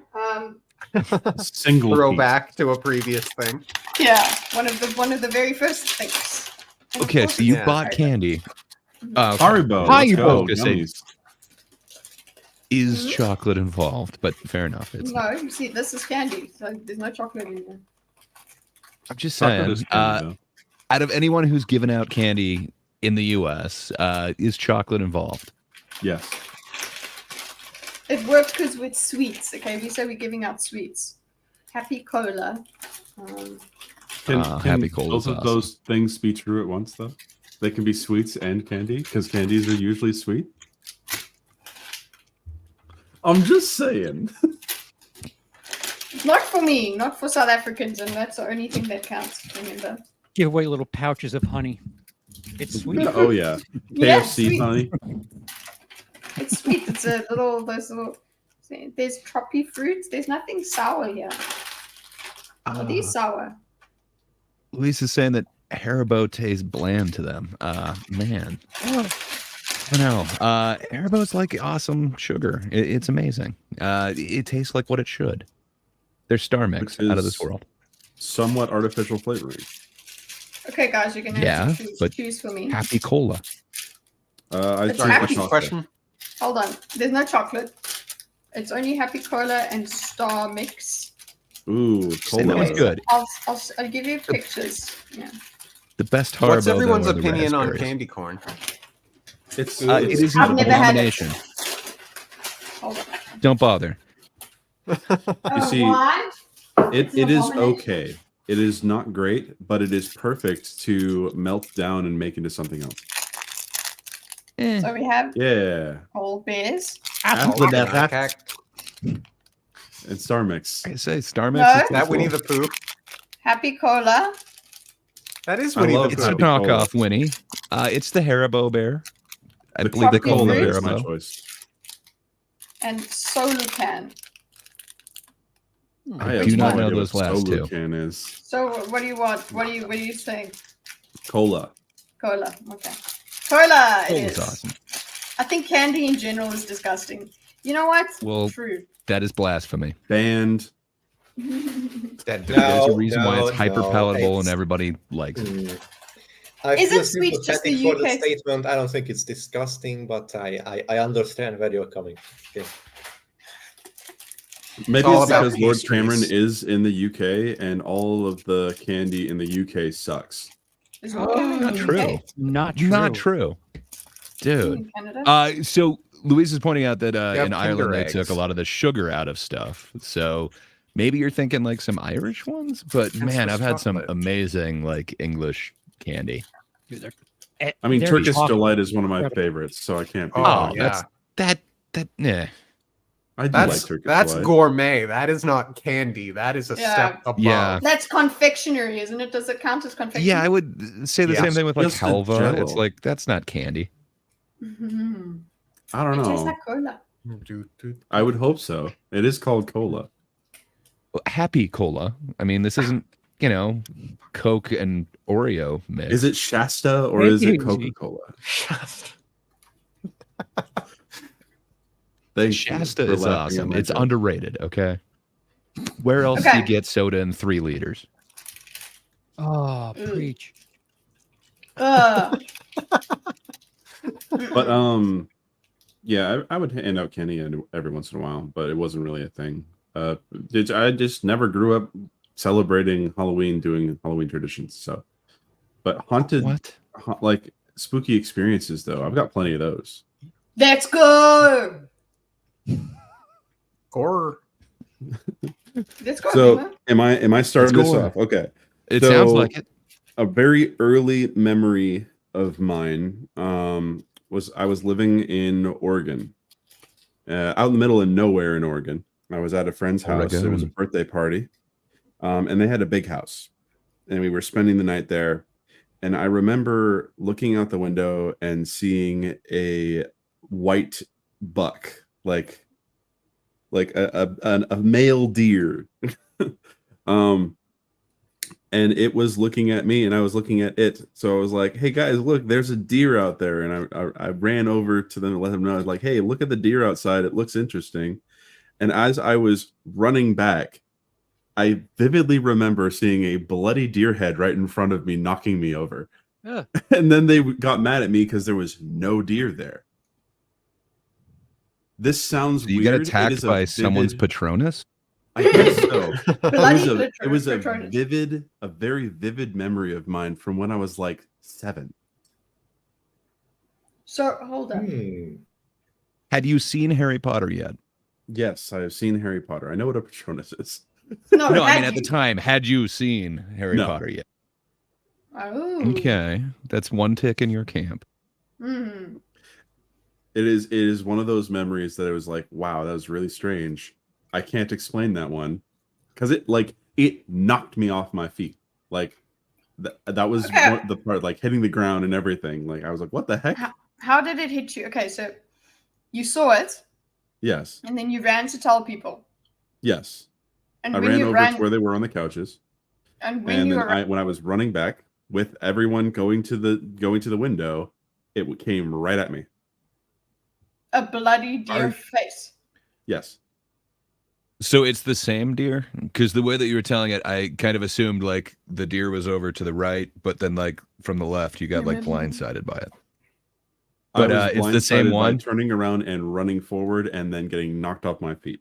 Speaker 3: Single piece.
Speaker 7: Throwback to a previous thing.
Speaker 1: yeah, one of the very first things. And of
Speaker 4: Okay,
Speaker 1: course
Speaker 4: so you
Speaker 7: Yeah.
Speaker 4: bought candy.
Speaker 1: Mhm.
Speaker 3: Haribo.
Speaker 4: Hi,
Speaker 3: Let's
Speaker 4: you
Speaker 3: go.
Speaker 4: both to say-
Speaker 3: Yummies.
Speaker 4: Is chocolate involved? But fair enough. It's
Speaker 1: No, you see, this is candy. So there's no chocolate in there.
Speaker 4: I'm just
Speaker 3: Chocolate
Speaker 4: saying.
Speaker 3: is candy, though.
Speaker 4: Out of anyone who's given out candy in the U.S., is chocolate involved?
Speaker 3: Yes.
Speaker 1: It works because it's sweets. Okay, we say we're giving out sweets. Happy cola.
Speaker 3: Can
Speaker 4: Happy Cola
Speaker 3: both of
Speaker 4: sauce.
Speaker 3: those things be true at once, though? They can be sweets and candy, because candies are usually sweet. I'm just saying.
Speaker 1: Not for me, not for South Africans, and that's the only thing that counts. Remember?
Speaker 6: Give away little pouches of honey. It's sweet.
Speaker 3: Oh yeah,
Speaker 1: Yeah,
Speaker 3: KFC
Speaker 1: sweet.
Speaker 3: honey.
Speaker 1: It's sweet. It's a little those little. There's troppy fruits. There's nothing sour here. Are these sour?
Speaker 4: Luis is saying that Haribo tastes bland to them. Man. I know. Haribo's like awesome sugar. It's amazing. It tastes like what it should. They're Star Mix
Speaker 3: Which
Speaker 4: out of
Speaker 3: is
Speaker 4: this world.
Speaker 3: Somewhat artificial flavoring.
Speaker 1: Okay, guys, you're gonna
Speaker 4: Yeah,
Speaker 1: have to
Speaker 4: but
Speaker 1: choose for me.
Speaker 4: Happy Cola.
Speaker 3: I
Speaker 1: It's
Speaker 3: think
Speaker 1: happy.
Speaker 3: chocolate.
Speaker 7: Question.
Speaker 1: Hold on. There's no chocolate. It's only Happy Cola and Star Mix.
Speaker 3: Ooh,
Speaker 4: Saying that
Speaker 3: cola.
Speaker 4: was good.
Speaker 1: I'll give you pictures. Yeah.
Speaker 4: The best Haribo.
Speaker 7: What's
Speaker 4: though,
Speaker 7: everyone's
Speaker 4: are the
Speaker 7: opinion on
Speaker 4: raspberries.
Speaker 7: candy corn?
Speaker 3: It's
Speaker 4: It is
Speaker 1: I've
Speaker 4: an
Speaker 1: never had it.
Speaker 4: abomination.
Speaker 1: Hold on.
Speaker 4: Don't bother.
Speaker 1: Oh,
Speaker 3: see,
Speaker 1: why?
Speaker 3: it
Speaker 1: It's an
Speaker 3: is
Speaker 1: abomination.
Speaker 3: okay. It is not great, but it is perfect to melt down and make into something else.
Speaker 4: Eh.
Speaker 1: So we have
Speaker 3: Yeah,
Speaker 1: Cold Bears.
Speaker 3: Apple
Speaker 7: Macaque.
Speaker 3: and Star Mix.
Speaker 4: I say Star Mix.
Speaker 1: No.
Speaker 4: is
Speaker 7: That
Speaker 4: pretty
Speaker 7: Winnie
Speaker 4: cool.
Speaker 7: the Pooh.
Speaker 1: Happy Cola.
Speaker 7: That is
Speaker 3: I
Speaker 7: Winnie the
Speaker 3: love
Speaker 4: It's a
Speaker 3: Happy
Speaker 7: Pooh.
Speaker 3: Cola.
Speaker 4: knockoff, Winnie. It's the Haribo bear. I
Speaker 3: The
Speaker 4: believe they
Speaker 1: Tropical
Speaker 4: call it
Speaker 1: fruit.
Speaker 3: is my
Speaker 4: Haribo.
Speaker 3: choice.
Speaker 1: And Solucan.
Speaker 3: I have
Speaker 4: do
Speaker 3: no
Speaker 4: not know
Speaker 3: idea
Speaker 4: those
Speaker 3: what
Speaker 4: last two.
Speaker 3: Solucan is.
Speaker 1: So what do you want? What are you saying?
Speaker 3: Cola.
Speaker 1: Cola. Okay. Cola it
Speaker 4: Cola's
Speaker 1: is.
Speaker 4: awesome.
Speaker 1: I think candy in general is disgusting. You know what?
Speaker 4: Well,
Speaker 1: True.
Speaker 4: that is blasphemy.
Speaker 3: Banned.
Speaker 7: Dead.
Speaker 4: There's a reason why it's hyper
Speaker 5: no,
Speaker 4: palatable and
Speaker 5: it's-
Speaker 4: everybody likes it.
Speaker 5: I
Speaker 1: Isn't
Speaker 5: feel
Speaker 1: sweet just
Speaker 5: sympathetic
Speaker 1: the
Speaker 5: for the
Speaker 1: UK?
Speaker 5: statement. I don't think it's disgusting, but I understand where you're coming. Okay.
Speaker 3: Maybe
Speaker 7: all
Speaker 3: it's
Speaker 7: about
Speaker 3: because Lord
Speaker 7: pastries.
Speaker 3: Cameron is in the UK and all of the candy in the UK sucks.
Speaker 1: Is what Kevin
Speaker 4: Not
Speaker 1: in the
Speaker 4: true.
Speaker 1: UK?
Speaker 6: Not true.
Speaker 4: Not true. Dude.
Speaker 1: In Canada?
Speaker 4: So Louise is pointing out that
Speaker 7: have
Speaker 4: in Ireland they
Speaker 7: Kinder
Speaker 4: took
Speaker 7: eggs.
Speaker 4: a lot of the sugar out of stuff. So maybe you're thinking like some Irish ones, but
Speaker 7: And
Speaker 4: man,
Speaker 7: Swiss
Speaker 4: I've had some
Speaker 7: chocolate.
Speaker 4: amazing like English candy.
Speaker 3: I mean,
Speaker 6: They're
Speaker 3: Turkish
Speaker 6: chocolate.
Speaker 3: delight is one of my
Speaker 6: Incredible.
Speaker 3: favorites, so I can't be.
Speaker 7: Oh,
Speaker 3: mad.
Speaker 7: yeah.
Speaker 4: That yeah.
Speaker 3: I do
Speaker 7: That's
Speaker 3: like Turkish
Speaker 7: that's
Speaker 3: delight.
Speaker 7: gourmet. That is not candy. That is a
Speaker 1: Yeah.
Speaker 7: step above.
Speaker 4: Yeah.
Speaker 1: That's confectionery, isn't it? Does it count as confectionery?
Speaker 4: Yeah, I would say the
Speaker 7: Yeah.
Speaker 4: same thing with like
Speaker 3: Just a
Speaker 4: halva. It's
Speaker 3: Jell-O.
Speaker 4: like that's not candy.
Speaker 1: Mhm.
Speaker 3: I don't
Speaker 1: It tastes
Speaker 3: know.
Speaker 1: like cola.
Speaker 3: I would hope so. It is called cola.
Speaker 4: Happy Cola. I mean, this isn't, Coke and Oreo mix.
Speaker 3: Is it Shasta or is it
Speaker 6: Maybe.
Speaker 3: Coca Cola? Thank you
Speaker 4: Shasta
Speaker 3: for
Speaker 4: is
Speaker 3: laughing at
Speaker 4: awesome.
Speaker 3: my
Speaker 4: It's
Speaker 3: joke.
Speaker 4: underrated, okay? Where else do
Speaker 1: Okay.
Speaker 4: you get soda in 3 liters?
Speaker 6: Oh,
Speaker 1: Mm.
Speaker 6: preach.
Speaker 1: Ugh.
Speaker 3: But yeah, I would hand out candy every once in a while, but it wasn't really a thing. I just never grew up celebrating Halloween, doing Halloween traditions. So, but haunted,
Speaker 4: What?
Speaker 3: like spooky experiences, though, I've got plenty of those.
Speaker 1: Let's go.
Speaker 7: Or
Speaker 1: Let's go.
Speaker 3: So,
Speaker 1: Rima.
Speaker 3: am I starting
Speaker 4: Let's
Speaker 3: this
Speaker 4: go.
Speaker 3: off? Okay.
Speaker 4: It
Speaker 3: So-
Speaker 4: sounds like it.
Speaker 3: A very early memory of mine was I was living in Oregon, out in the middle of nowhere in Oregon. I was at a friend's house. It was a
Speaker 4: Oregon.
Speaker 3: birthday party, and they had a big house, and we were spending the night there. And I remember looking out the window and seeing a white buck, like a male deer. And it was looking at me and I was looking at it. So I was like, hey guys, look, there's a deer out there. And I ran over to them and let them know. I was like, hey, look at the deer outside. It looks interesting. And as I was running back, I vividly remember seeing a bloody deer head right in front of me, knocking me over.
Speaker 6: Yeah.
Speaker 3: And then they got mad at me because there was no deer there. This sounds
Speaker 4: So you
Speaker 3: weird.
Speaker 4: got
Speaker 3: It
Speaker 4: attacked
Speaker 3: is a
Speaker 4: by someone's
Speaker 3: vivid-
Speaker 4: Patronus?
Speaker 3: I guess so.
Speaker 1: Bloody
Speaker 3: It was a
Speaker 1: Patronus.
Speaker 3: very vivid memory of mine from when I was like 7.
Speaker 1: So hold on.
Speaker 4: Had you seen Harry Potter yet?
Speaker 3: Yes, I have seen Harry Potter. I know what a Patronus is.
Speaker 1: No,
Speaker 4: No, I
Speaker 1: had
Speaker 4: mean at the
Speaker 1: you?
Speaker 4: time, had you seen Harry
Speaker 3: No.
Speaker 4: Potter yet?
Speaker 1: Oh.
Speaker 4: Okay, that's one tick in your camp.
Speaker 1: Hmm.
Speaker 3: It is one of those memories that it was like, wow, that was really strange. I can't explain that one because it knocked me off my feet. Like that was
Speaker 1: Okay.
Speaker 3: the part, like hitting the ground and everything. Like I was like, what the heck?
Speaker 1: How did it hit you? Okay, so you saw it
Speaker 3: Yes,
Speaker 1: and then you ran to tell people.
Speaker 3: yes.
Speaker 1: And
Speaker 3: I
Speaker 1: when
Speaker 3: ran
Speaker 1: you
Speaker 3: over
Speaker 1: ran
Speaker 3: to where they were on the couches,
Speaker 1: and when
Speaker 3: and
Speaker 1: you
Speaker 3: then
Speaker 1: were
Speaker 3: when I was running back with everyone going to the window, it came right at me.
Speaker 1: a bloody deer face.
Speaker 3: Yes.
Speaker 4: So it's the same deer? Because the way that you were telling it, I kind of assumed like the deer was over to the right, but then like from the left, you got like blindsided by it. But
Speaker 3: I was
Speaker 4: it's the same
Speaker 3: blindsided by
Speaker 4: one?
Speaker 3: turning around and running forward and then getting knocked off my feet.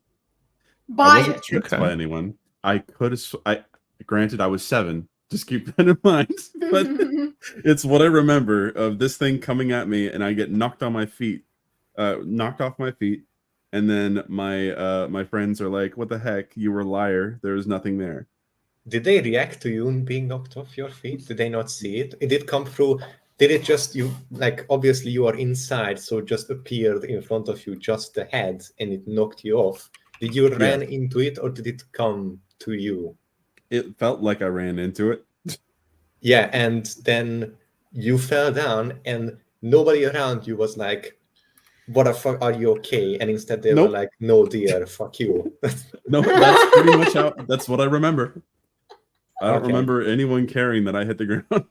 Speaker 3: I
Speaker 1: By
Speaker 3: wasn't
Speaker 1: it.
Speaker 3: tricked
Speaker 4: Okay.
Speaker 3: by anyone. I could have. Granted, I was 7. Just keep that in mind. But it's what I remember of this thing coming at me, and I get knocked on my feet, knocked off my feet, and then my friends are like, "What the heck? You were a liar. There was nothing there."
Speaker 5: Did they react to you being knocked off your feet? Did they not see it? It did come through. Did it just you like obviously you are inside, so it just appeared in front of you, just the head, and it knocked you off? Did you ran into it or did it come to you?
Speaker 3: It felt like I ran into it.
Speaker 5: Yeah, and then you fell down and nobody around you was like, what the fuck, are you okay? And instead they were
Speaker 3: Nope.
Speaker 5: like, no dear, fuck you.
Speaker 3: No, that's pretty much how. That's what I remember. I don't
Speaker 5: Okay.
Speaker 3: remember anyone caring that I hit the ground.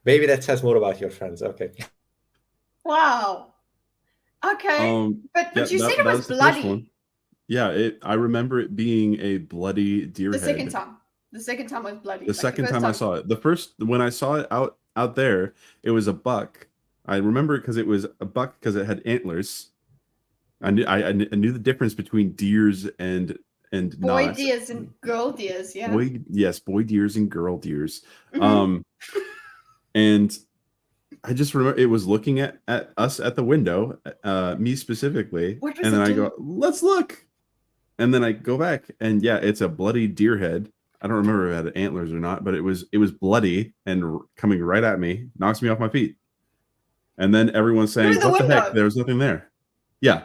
Speaker 5: Maybe that says more about your friends. Okay.
Speaker 1: Wow. Okay. But
Speaker 3: yeah,
Speaker 1: you said it was
Speaker 3: the first
Speaker 1: bloody.
Speaker 3: one. Yeah, I remember it being a bloody deer
Speaker 1: The
Speaker 3: head.
Speaker 1: second time. The second time was bloody.
Speaker 3: The
Speaker 1: like
Speaker 3: second
Speaker 1: first
Speaker 3: time I saw it. The first, when I saw it out there, it was a buck. I remember it because it was a buck because it had antlers. I knew the difference between deers and
Speaker 1: boy
Speaker 3: not.
Speaker 1: deers and girl deers, yeah.
Speaker 3: Boy deers and girl deers. And I just remember it was looking at us at the window, me specifically,
Speaker 1: What was
Speaker 3: and then
Speaker 1: it
Speaker 3: I
Speaker 1: doing?
Speaker 3: go, let's look. And then I go back, and yeah, it's a bloody deer head. I don't remember if it had antlers or not, but it was bloody and coming right at me, knocks me off my feet. And then everyone's saying,
Speaker 1: Through the
Speaker 3: what the heck?
Speaker 1: window.
Speaker 3: There was nothing there. Yeah.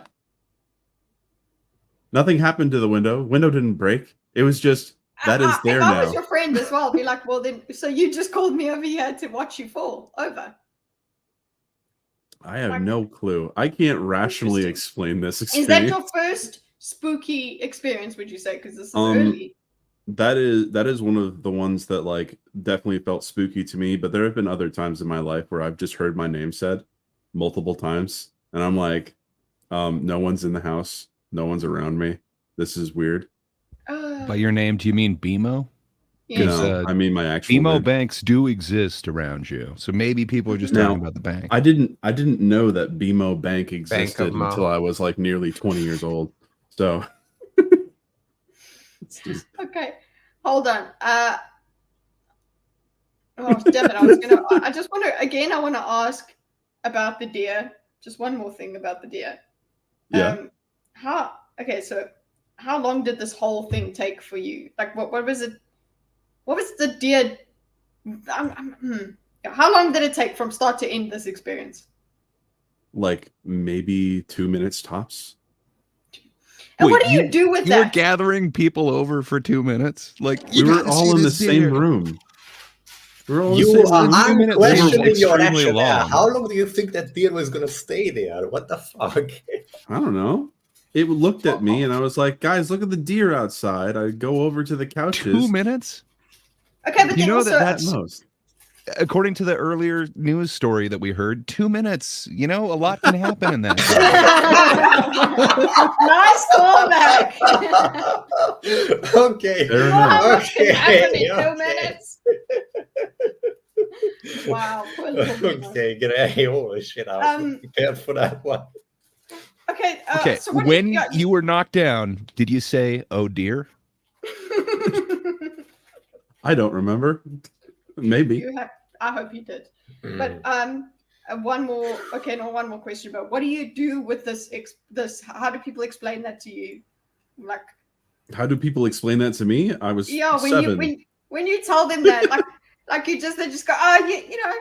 Speaker 3: Nothing happened to the window. Window didn't break. It was just, that is there
Speaker 1: if I
Speaker 3: now.
Speaker 1: was your friend as well, be like, well then, so you just called me over here to watch you fall over.
Speaker 3: I have no clue. I can't rationally explain this
Speaker 1: Is
Speaker 3: experience.
Speaker 1: that your first spooky experience, would you say? Because this is early.
Speaker 3: That is one of the ones that like definitely felt spooky to me, but there have been other times in my life where I've just heard my name said multiple times and I'm like, no one's in the house, no one's around me. This is weird.
Speaker 4: By your name, do you mean BMO?
Speaker 1: Yeah.
Speaker 3: No, I mean my actual
Speaker 4: BMO
Speaker 3: name.
Speaker 4: banks do exist around you, so maybe people are just
Speaker 3: Now,
Speaker 4: talking about the bank.
Speaker 3: I didn't know that BMO Bank existed
Speaker 7: Mo.
Speaker 3: until I was like nearly 20 years old. So it's just,
Speaker 1: Okay, hold on. Oh, damn it! I just want to again. I want to ask about the deer. Just one more thing about the deer.
Speaker 3: yeah.
Speaker 1: So how long did this whole thing take for you? Like, what was it? What was the deer? How long did it take from start to end this experience?
Speaker 3: Like maybe 2 minutes tops.
Speaker 1: And
Speaker 4: Wait,
Speaker 1: what do you do with
Speaker 4: You were
Speaker 1: that?
Speaker 4: gathering people over for 2 minutes? Like
Speaker 3: We were all in the same room. We're on the
Speaker 5: You
Speaker 3: same
Speaker 5: are
Speaker 3: line.
Speaker 4: 2 minutes
Speaker 5: questioning
Speaker 4: seems
Speaker 5: your
Speaker 4: extremely
Speaker 5: action there.
Speaker 4: long.
Speaker 5: How long do you think that deer was gonna stay there? What the fuck?
Speaker 3: I don't know. It looked at me and I was like, guys, look at the deer outside. I go over to the
Speaker 4: 2
Speaker 3: couches.
Speaker 4: minutes?
Speaker 1: Okay, but
Speaker 4: You
Speaker 1: then
Speaker 4: know
Speaker 1: also,
Speaker 4: that
Speaker 3: At
Speaker 4: that's
Speaker 3: most.
Speaker 4: according to the earlier news story that we heard, 2 minutes. You know, a lot can happen in that.
Speaker 1: nice callback.
Speaker 5: Okay.
Speaker 3: Fair
Speaker 1: You know how
Speaker 3: enough.
Speaker 1: much can happen in 2
Speaker 5: Okay.
Speaker 1: minutes? Wow, poor little Nemo.
Speaker 5: Okay, great. Holy shit, I was not prepared for that one.
Speaker 1: Okay,
Speaker 4: Okay,
Speaker 1: so what
Speaker 4: when
Speaker 1: yeah,
Speaker 4: you were knocked down, did you say, "Oh dear"?
Speaker 3: I don't remember. Maybe.
Speaker 1: I hope you did. But one more question. But what do you do with this? How do people explain that to you? Like,
Speaker 3: How do people explain that to me? I was
Speaker 1: yeah,
Speaker 3: 7.
Speaker 1: when you tell them that, like they just go, oh, you know,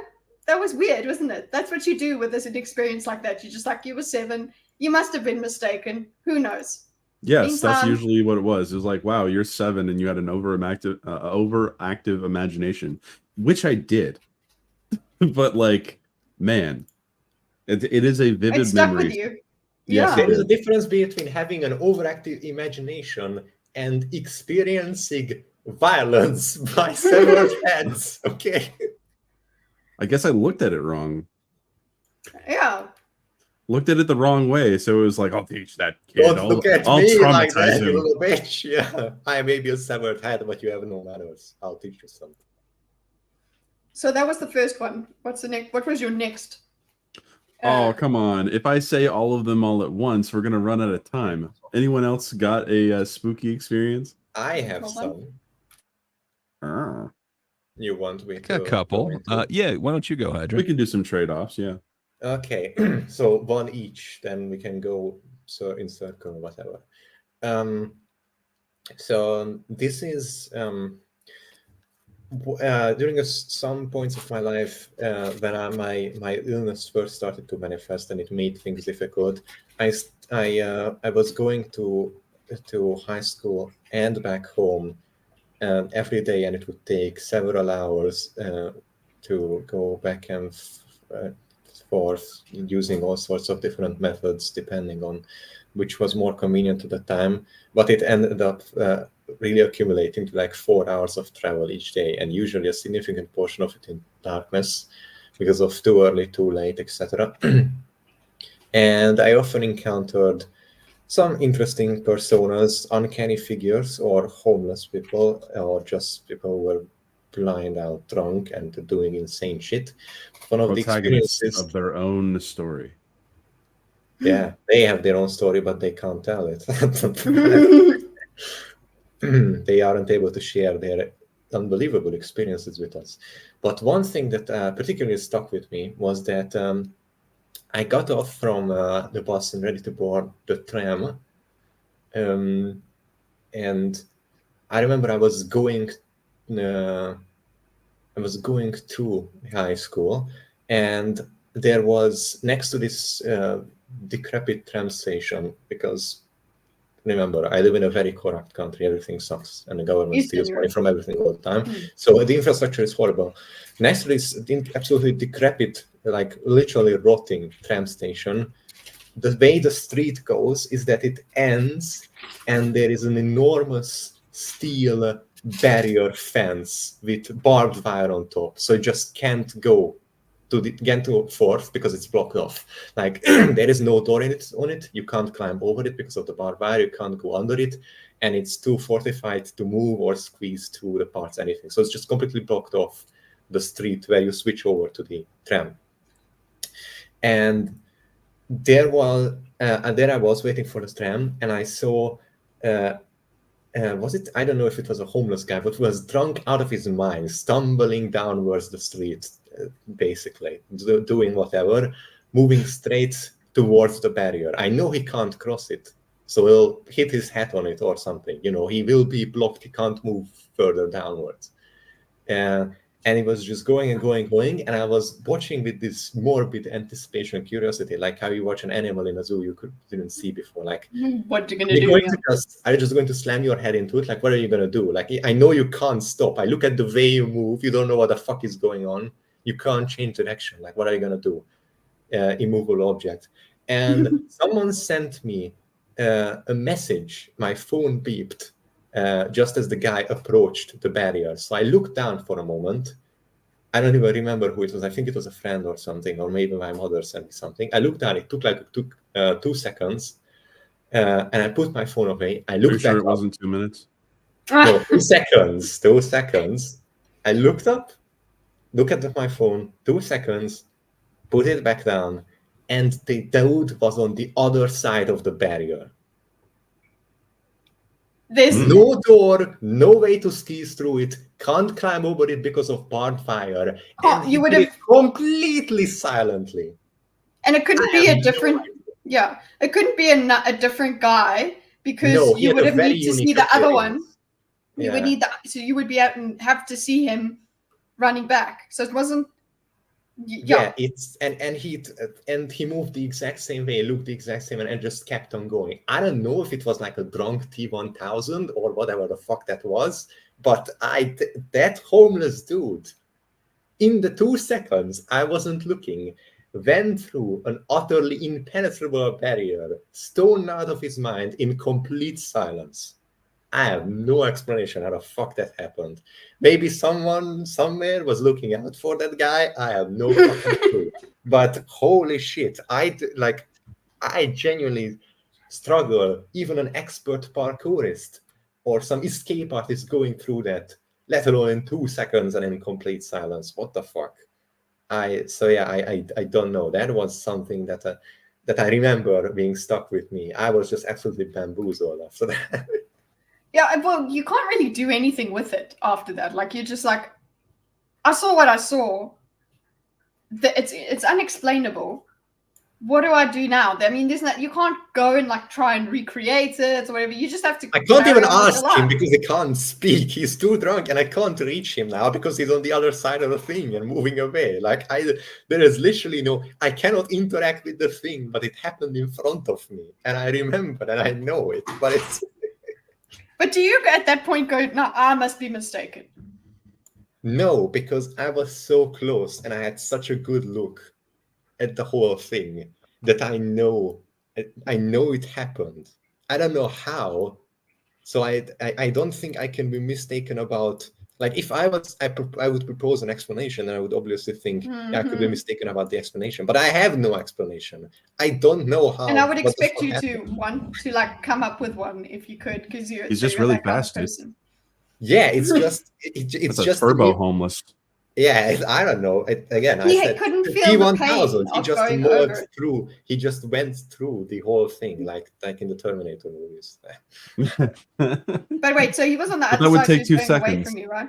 Speaker 1: that was weird, wasn't it? That's what you do with an experience like that. You just like, you were 7. You must have been mistaken. Who knows?
Speaker 3: Yes, that's
Speaker 1: Meantime-
Speaker 3: usually what it was. It was like, wow, you're 7 and you had an overactive imagination, which I did. But like, man, it is a vivid
Speaker 1: It stuck
Speaker 3: memory.
Speaker 1: with you.
Speaker 3: Yes,
Speaker 1: Yeah.
Speaker 5: There
Speaker 3: it
Speaker 5: is a
Speaker 3: did.
Speaker 5: difference between having an overactive imagination and experiencing violence by several hands. Okay.
Speaker 3: I guess I looked at it wrong.
Speaker 1: Yeah.
Speaker 3: Looked at it the wrong way, so it was like, I'll teach that kid.
Speaker 5: Don't look at
Speaker 3: I'll
Speaker 5: me like
Speaker 3: traumatize
Speaker 5: that, you
Speaker 3: him.
Speaker 5: little bitch. Yeah. I may be a severed head, but you have no manners. I'll teach you something.
Speaker 1: So that was the first one. What's the next? What was your next?
Speaker 3: Oh, come on. If I say all of them all at once, we're going to run out of time. Anyone else got a spooky experience?
Speaker 5: I have
Speaker 1: Hold
Speaker 5: some.
Speaker 3: Ah.
Speaker 5: You want me to
Speaker 4: A couple.
Speaker 5: go into-
Speaker 4: Yeah, why don't you go, Hydra?
Speaker 3: We can do some trade-offs, yeah.
Speaker 5: Okay, so one each, then we can go in circle or whatever. So this is during some points of my life when my illness first started to manifest and it made things difficult. I was going to high school and back home every day, and it would take several hours to go back and forth using all sorts of different methods depending on which was more convenient at the time, but it ended up really accumulating to like 4 hours of travel each day, and usually a significant portion of it in darkness because of too early, too late, etc. And I often encountered some interesting personas, uncanny figures, or homeless people, or just people who were blind out drunk and doing insane shit. One of the
Speaker 3: Protagonists
Speaker 5: experiences
Speaker 3: of their own story.
Speaker 5: Yeah, they have their own story, but they can't tell it. They aren't able to share their unbelievable experiences with us. But one thing that particularly stuck with me was that I got off from the bus and ready to board the tram. And I remember I was going to high school, and there was next to this decrepit tram station, because remember, I live in a very corrupt country, everything sucks, and the government steals money from everything all the time. So the infrastructure is horrible. Next to this absolutely decrepit, like literally rotting tram station, the way the street goes is that it ends and there is an enormous steel barrier fence with barbed wire on top, so you just can't go to fourth because it's blocked off. Like there is no door on it. You can't climb over it because of the barbed wire. You can't go under it, and it's too fortified to move or squeeze through the parts, anything. So it's just completely blocked off the street where you switch over to the tram. And there I was waiting for the tram, and I saw. Was it? I don't know if it was a homeless guy, but was drunk out of his mind, stumbling downwards the street, basically doing whatever, moving straight towards the barrier. I know he can't cross it, so he'll hit his head on it or something. You know, he will be blocked. He can't move further downwards. And And it was just going and going, going, and I was watching with this morbid anticipation and curiosity, like how you watch an animal in a zoo you didn't see before. Like,
Speaker 1: What you gonna
Speaker 5: are
Speaker 1: do?
Speaker 5: you just going to slam your head into it? Like, what are you gonna do? Like, I know you can't stop. I look at the way you move. You don't know what the fuck is going on. You can't change direction. Like, what are you gonna do? Immovable object. And someone sent me a message. My phone beeped just as the guy approached the barrier. So I looked down for a moment. I don't even remember who it was. I think it was a friend or something, or maybe my mother sent me something. I looked down. It took 2 seconds, and I put my phone away. I looked
Speaker 3: Are you sure
Speaker 5: back
Speaker 3: it wasn't 2 minutes?
Speaker 5: No, 2 seconds. 2 seconds. I looked up, looked at my phone. 2 seconds, put it back down, and the dude was on the other side of the barrier.
Speaker 1: There's
Speaker 5: No door, no way to ski through it, can't climb over it because of barbed fire.
Speaker 1: Can't-
Speaker 5: And
Speaker 1: you
Speaker 5: he
Speaker 1: would
Speaker 5: did
Speaker 1: have-
Speaker 5: it completely silently.
Speaker 1: and it couldn't
Speaker 5: I
Speaker 1: be
Speaker 5: have
Speaker 1: a
Speaker 5: no
Speaker 1: different.
Speaker 5: idea.
Speaker 1: Yeah, it couldn't be a different guy because
Speaker 5: No, he
Speaker 1: you
Speaker 5: had
Speaker 1: would
Speaker 5: a
Speaker 1: have
Speaker 5: very
Speaker 1: need to see
Speaker 5: unique
Speaker 1: the other
Speaker 5: appearance.
Speaker 1: one. You would need that, so you would be out and have to see him running back. So it wasn't.
Speaker 5: Yeah, it's and he moved the exact same way, looked the exact same, and just kept on going. I don't know if it was like a drunk T1000 or whatever the fuck that was, but that homeless dude, in the 2 seconds I wasn't looking, went through an utterly impenetrable barrier, stoned out of his mind in complete silence. I have no explanation how the fuck that happened. Maybe someone somewhere was looking out for that guy. I have no fucking clue. But holy shit, I genuinely struggle. Even an expert parkourist or some escape artist going through that, let alone in 2 seconds and in complete silence. What the fuck? I don't know. That was something that I remember being stuck with me. I was just absolutely bamboozled after that.
Speaker 1: Yeah, well, you can't really do anything with it after that. Like you're just like, I saw what I saw. It's unexplainable. What do I do now? I mean, there's not. You can't go and like try and recreate it or whatever. You just have to.
Speaker 5: I can't
Speaker 1: carry
Speaker 5: even
Speaker 1: on with
Speaker 5: ask
Speaker 1: your
Speaker 5: him
Speaker 1: life.
Speaker 5: because he can't speak. He's too drunk, and I can't reach him now because he's on the other side of the thing and moving away. There is literally no. I cannot interact with the thing, but it happened in front of me, and I remember and I know it. But it's.
Speaker 1: But do you at that point go, no, I must be mistaken?
Speaker 5: No, because I was so close and I had such a good look at the whole thing that I know it happened. I don't know how. So I don't think I can be mistaken about, like, if I would propose an explanation, and I would obviously think I could be mistaken about the explanation, but I have no explanation. I don't know how.
Speaker 1: And I would
Speaker 5: what the
Speaker 1: expect
Speaker 5: fuck
Speaker 1: you
Speaker 5: happened.
Speaker 1: to like come up with one if you could, because
Speaker 3: He's just really fast, dude.
Speaker 5: Yeah, it's just it's
Speaker 3: That's
Speaker 5: just
Speaker 3: a turbo homeless.
Speaker 5: Yeah, I don't know. Again, I
Speaker 1: He
Speaker 5: said
Speaker 1: couldn't feel the pain
Speaker 5: T1000. He
Speaker 1: of
Speaker 5: just
Speaker 1: going
Speaker 5: mowed
Speaker 1: over.
Speaker 5: through. He just went through the whole thing, like in the Terminator movies.
Speaker 1: But wait, so he was on the
Speaker 3: But
Speaker 1: other
Speaker 3: that would
Speaker 1: side,
Speaker 3: take
Speaker 1: so he was
Speaker 3: 2
Speaker 1: going away
Speaker 3: seconds.
Speaker 1: from you, right?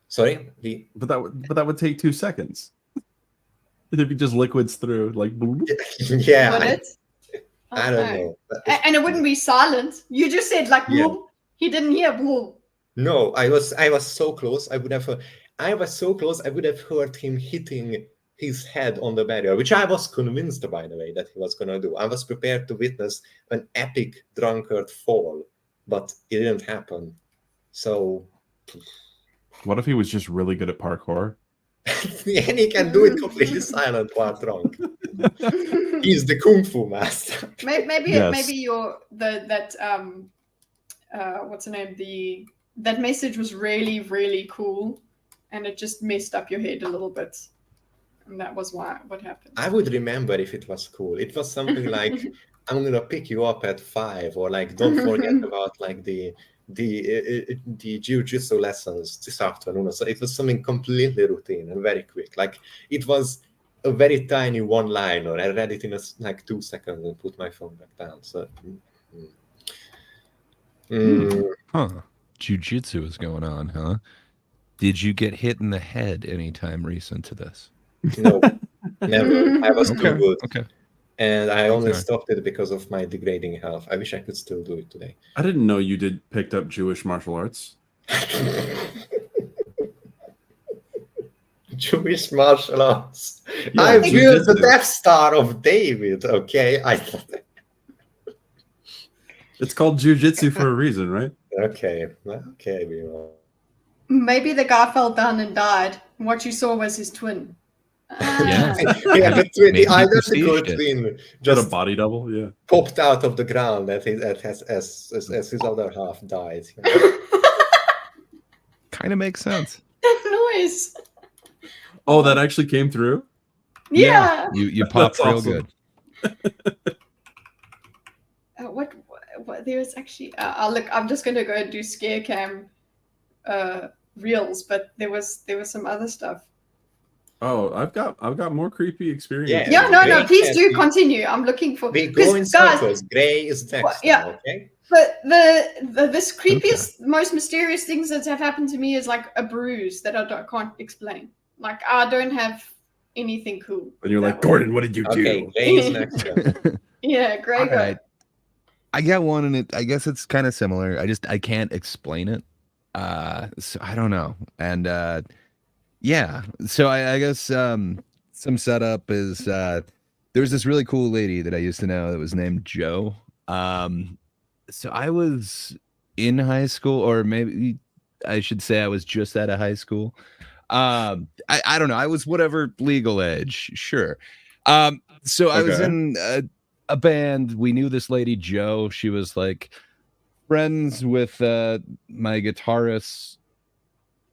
Speaker 5: Sorry,
Speaker 3: But that would take 2 seconds. If he just liquids through, like, bloop.
Speaker 5: yeah,
Speaker 1: Would it?
Speaker 5: I don't know.
Speaker 1: And it wouldn't be silent. You just said like,
Speaker 5: Yeah.
Speaker 1: "Whoop." He didn't hear. Whoop.
Speaker 5: No, I was so close. I was so close. I would have heard him hitting his head on the barrier, which I was convinced, by the way, that he was gonna do. I was prepared to witness an epic drunkard fall, but it didn't happen. So,
Speaker 3: What if he was just really good at parkour?
Speaker 5: and he can do it completely silent while drunk. He's the kung fu master.
Speaker 1: Maybe
Speaker 3: Yes.
Speaker 1: maybe what's the name? That message was really, really cool, and it just messed up your head a little bit, and that was what happened.
Speaker 5: I would remember if it was cool. It was something like, "I'm gonna pick you up at 5," or like, "Don't forget about like the jiu-jitsu lessons this afternoon." So it was something completely routine and very quick. Like, it was a very tiny one-liner. I read it in like 2 seconds and put my phone back down. So.
Speaker 4: Huh. Jiu-jitsu is going on, huh? Did you get hit in the head anytime recent to this?
Speaker 5: No, never. I was too good.
Speaker 4: Okay.
Speaker 5: And I only
Speaker 4: Okay.
Speaker 5: stopped it because of my degrading health. I wish I could still do it today.
Speaker 3: I didn't know you picked up Jewish martial arts.
Speaker 5: Jewish martial arts.
Speaker 3: Yeah,
Speaker 5: I built the
Speaker 3: jujitsu.
Speaker 5: Death Star of David. Okay,
Speaker 3: It's called jujitsu for a reason, right?
Speaker 5: okay, we know.
Speaker 1: Maybe the guy fell down and died. And what you saw was his twin.
Speaker 4: Yeah.
Speaker 5: Yeah, the
Speaker 4: Maybe
Speaker 5: identical
Speaker 4: prestiged it.
Speaker 5: twin
Speaker 3: Got a
Speaker 5: just
Speaker 3: body double, yeah.
Speaker 5: popped out of the ground as his other half died.
Speaker 4: Kind of makes sense.
Speaker 1: That noise.
Speaker 3: Oh, that actually came through?
Speaker 1: Yeah.
Speaker 4: You pop
Speaker 3: That's
Speaker 4: real
Speaker 3: awesome.
Speaker 4: good.
Speaker 1: What there's actually look, I'm just gonna go and do scare cam reels, but there was some other stuff.
Speaker 3: Oh, I've got more creepy experience.
Speaker 1: Yeah, no,
Speaker 5: Great
Speaker 1: please do
Speaker 5: casting.
Speaker 1: continue. I'm looking for
Speaker 5: We go in
Speaker 1: guys,
Speaker 5: circles. Gray is Dexter,
Speaker 1: yeah.
Speaker 5: okay?
Speaker 1: but this creepiest, most mysterious things that have happened to me is like a bruise that I can't explain. Like I don't have anything cool.
Speaker 3: And you're like,
Speaker 1: that way.
Speaker 3: Gordon, what did you
Speaker 5: Okay,
Speaker 3: do?
Speaker 5: Gray is next. Then.
Speaker 1: Yeah, Grey.
Speaker 4: All right. I got one, and I guess it's kind of similar. I can't explain it. So I don't know. And yeah. So I guess some setup is there was this really cool lady that I used to know that was named Jo. So I was in high school, or maybe I should say I was just out of high school. I don't know. I was whatever legal age, sure. So I was
Speaker 3: Okay.
Speaker 4: in a band. We knew this lady Jo. She was like friends with my guitarist's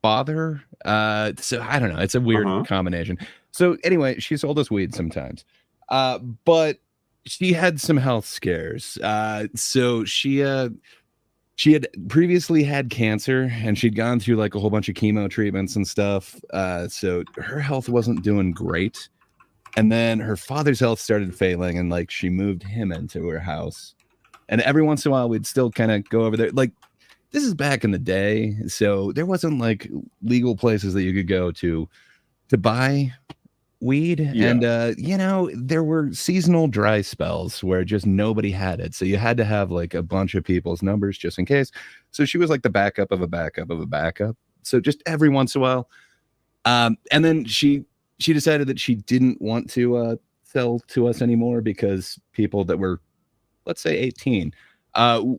Speaker 4: father. So I don't know. It's a weird combination. So anyway, she sold us weed sometimes. But she had some health scares. So she had previously had cancer, and she'd gone through like a whole bunch of chemo treatments and stuff. So her health wasn't doing great. And then her father's health started failing, and like she moved him into her house. And every once in a while we'd still kind of go over there. Like this is back in the day, so there wasn't like legal places that you could go to buy weed.
Speaker 3: Yeah.
Speaker 4: And you know, there were seasonal dry spells where just nobody had it, so you had to have like a bunch of people's numbers just in case. So she was like the backup of a backup of a backup, so just every once in a while. And then she decided that she didn't want to sell to us anymore because people that were, let's say 18,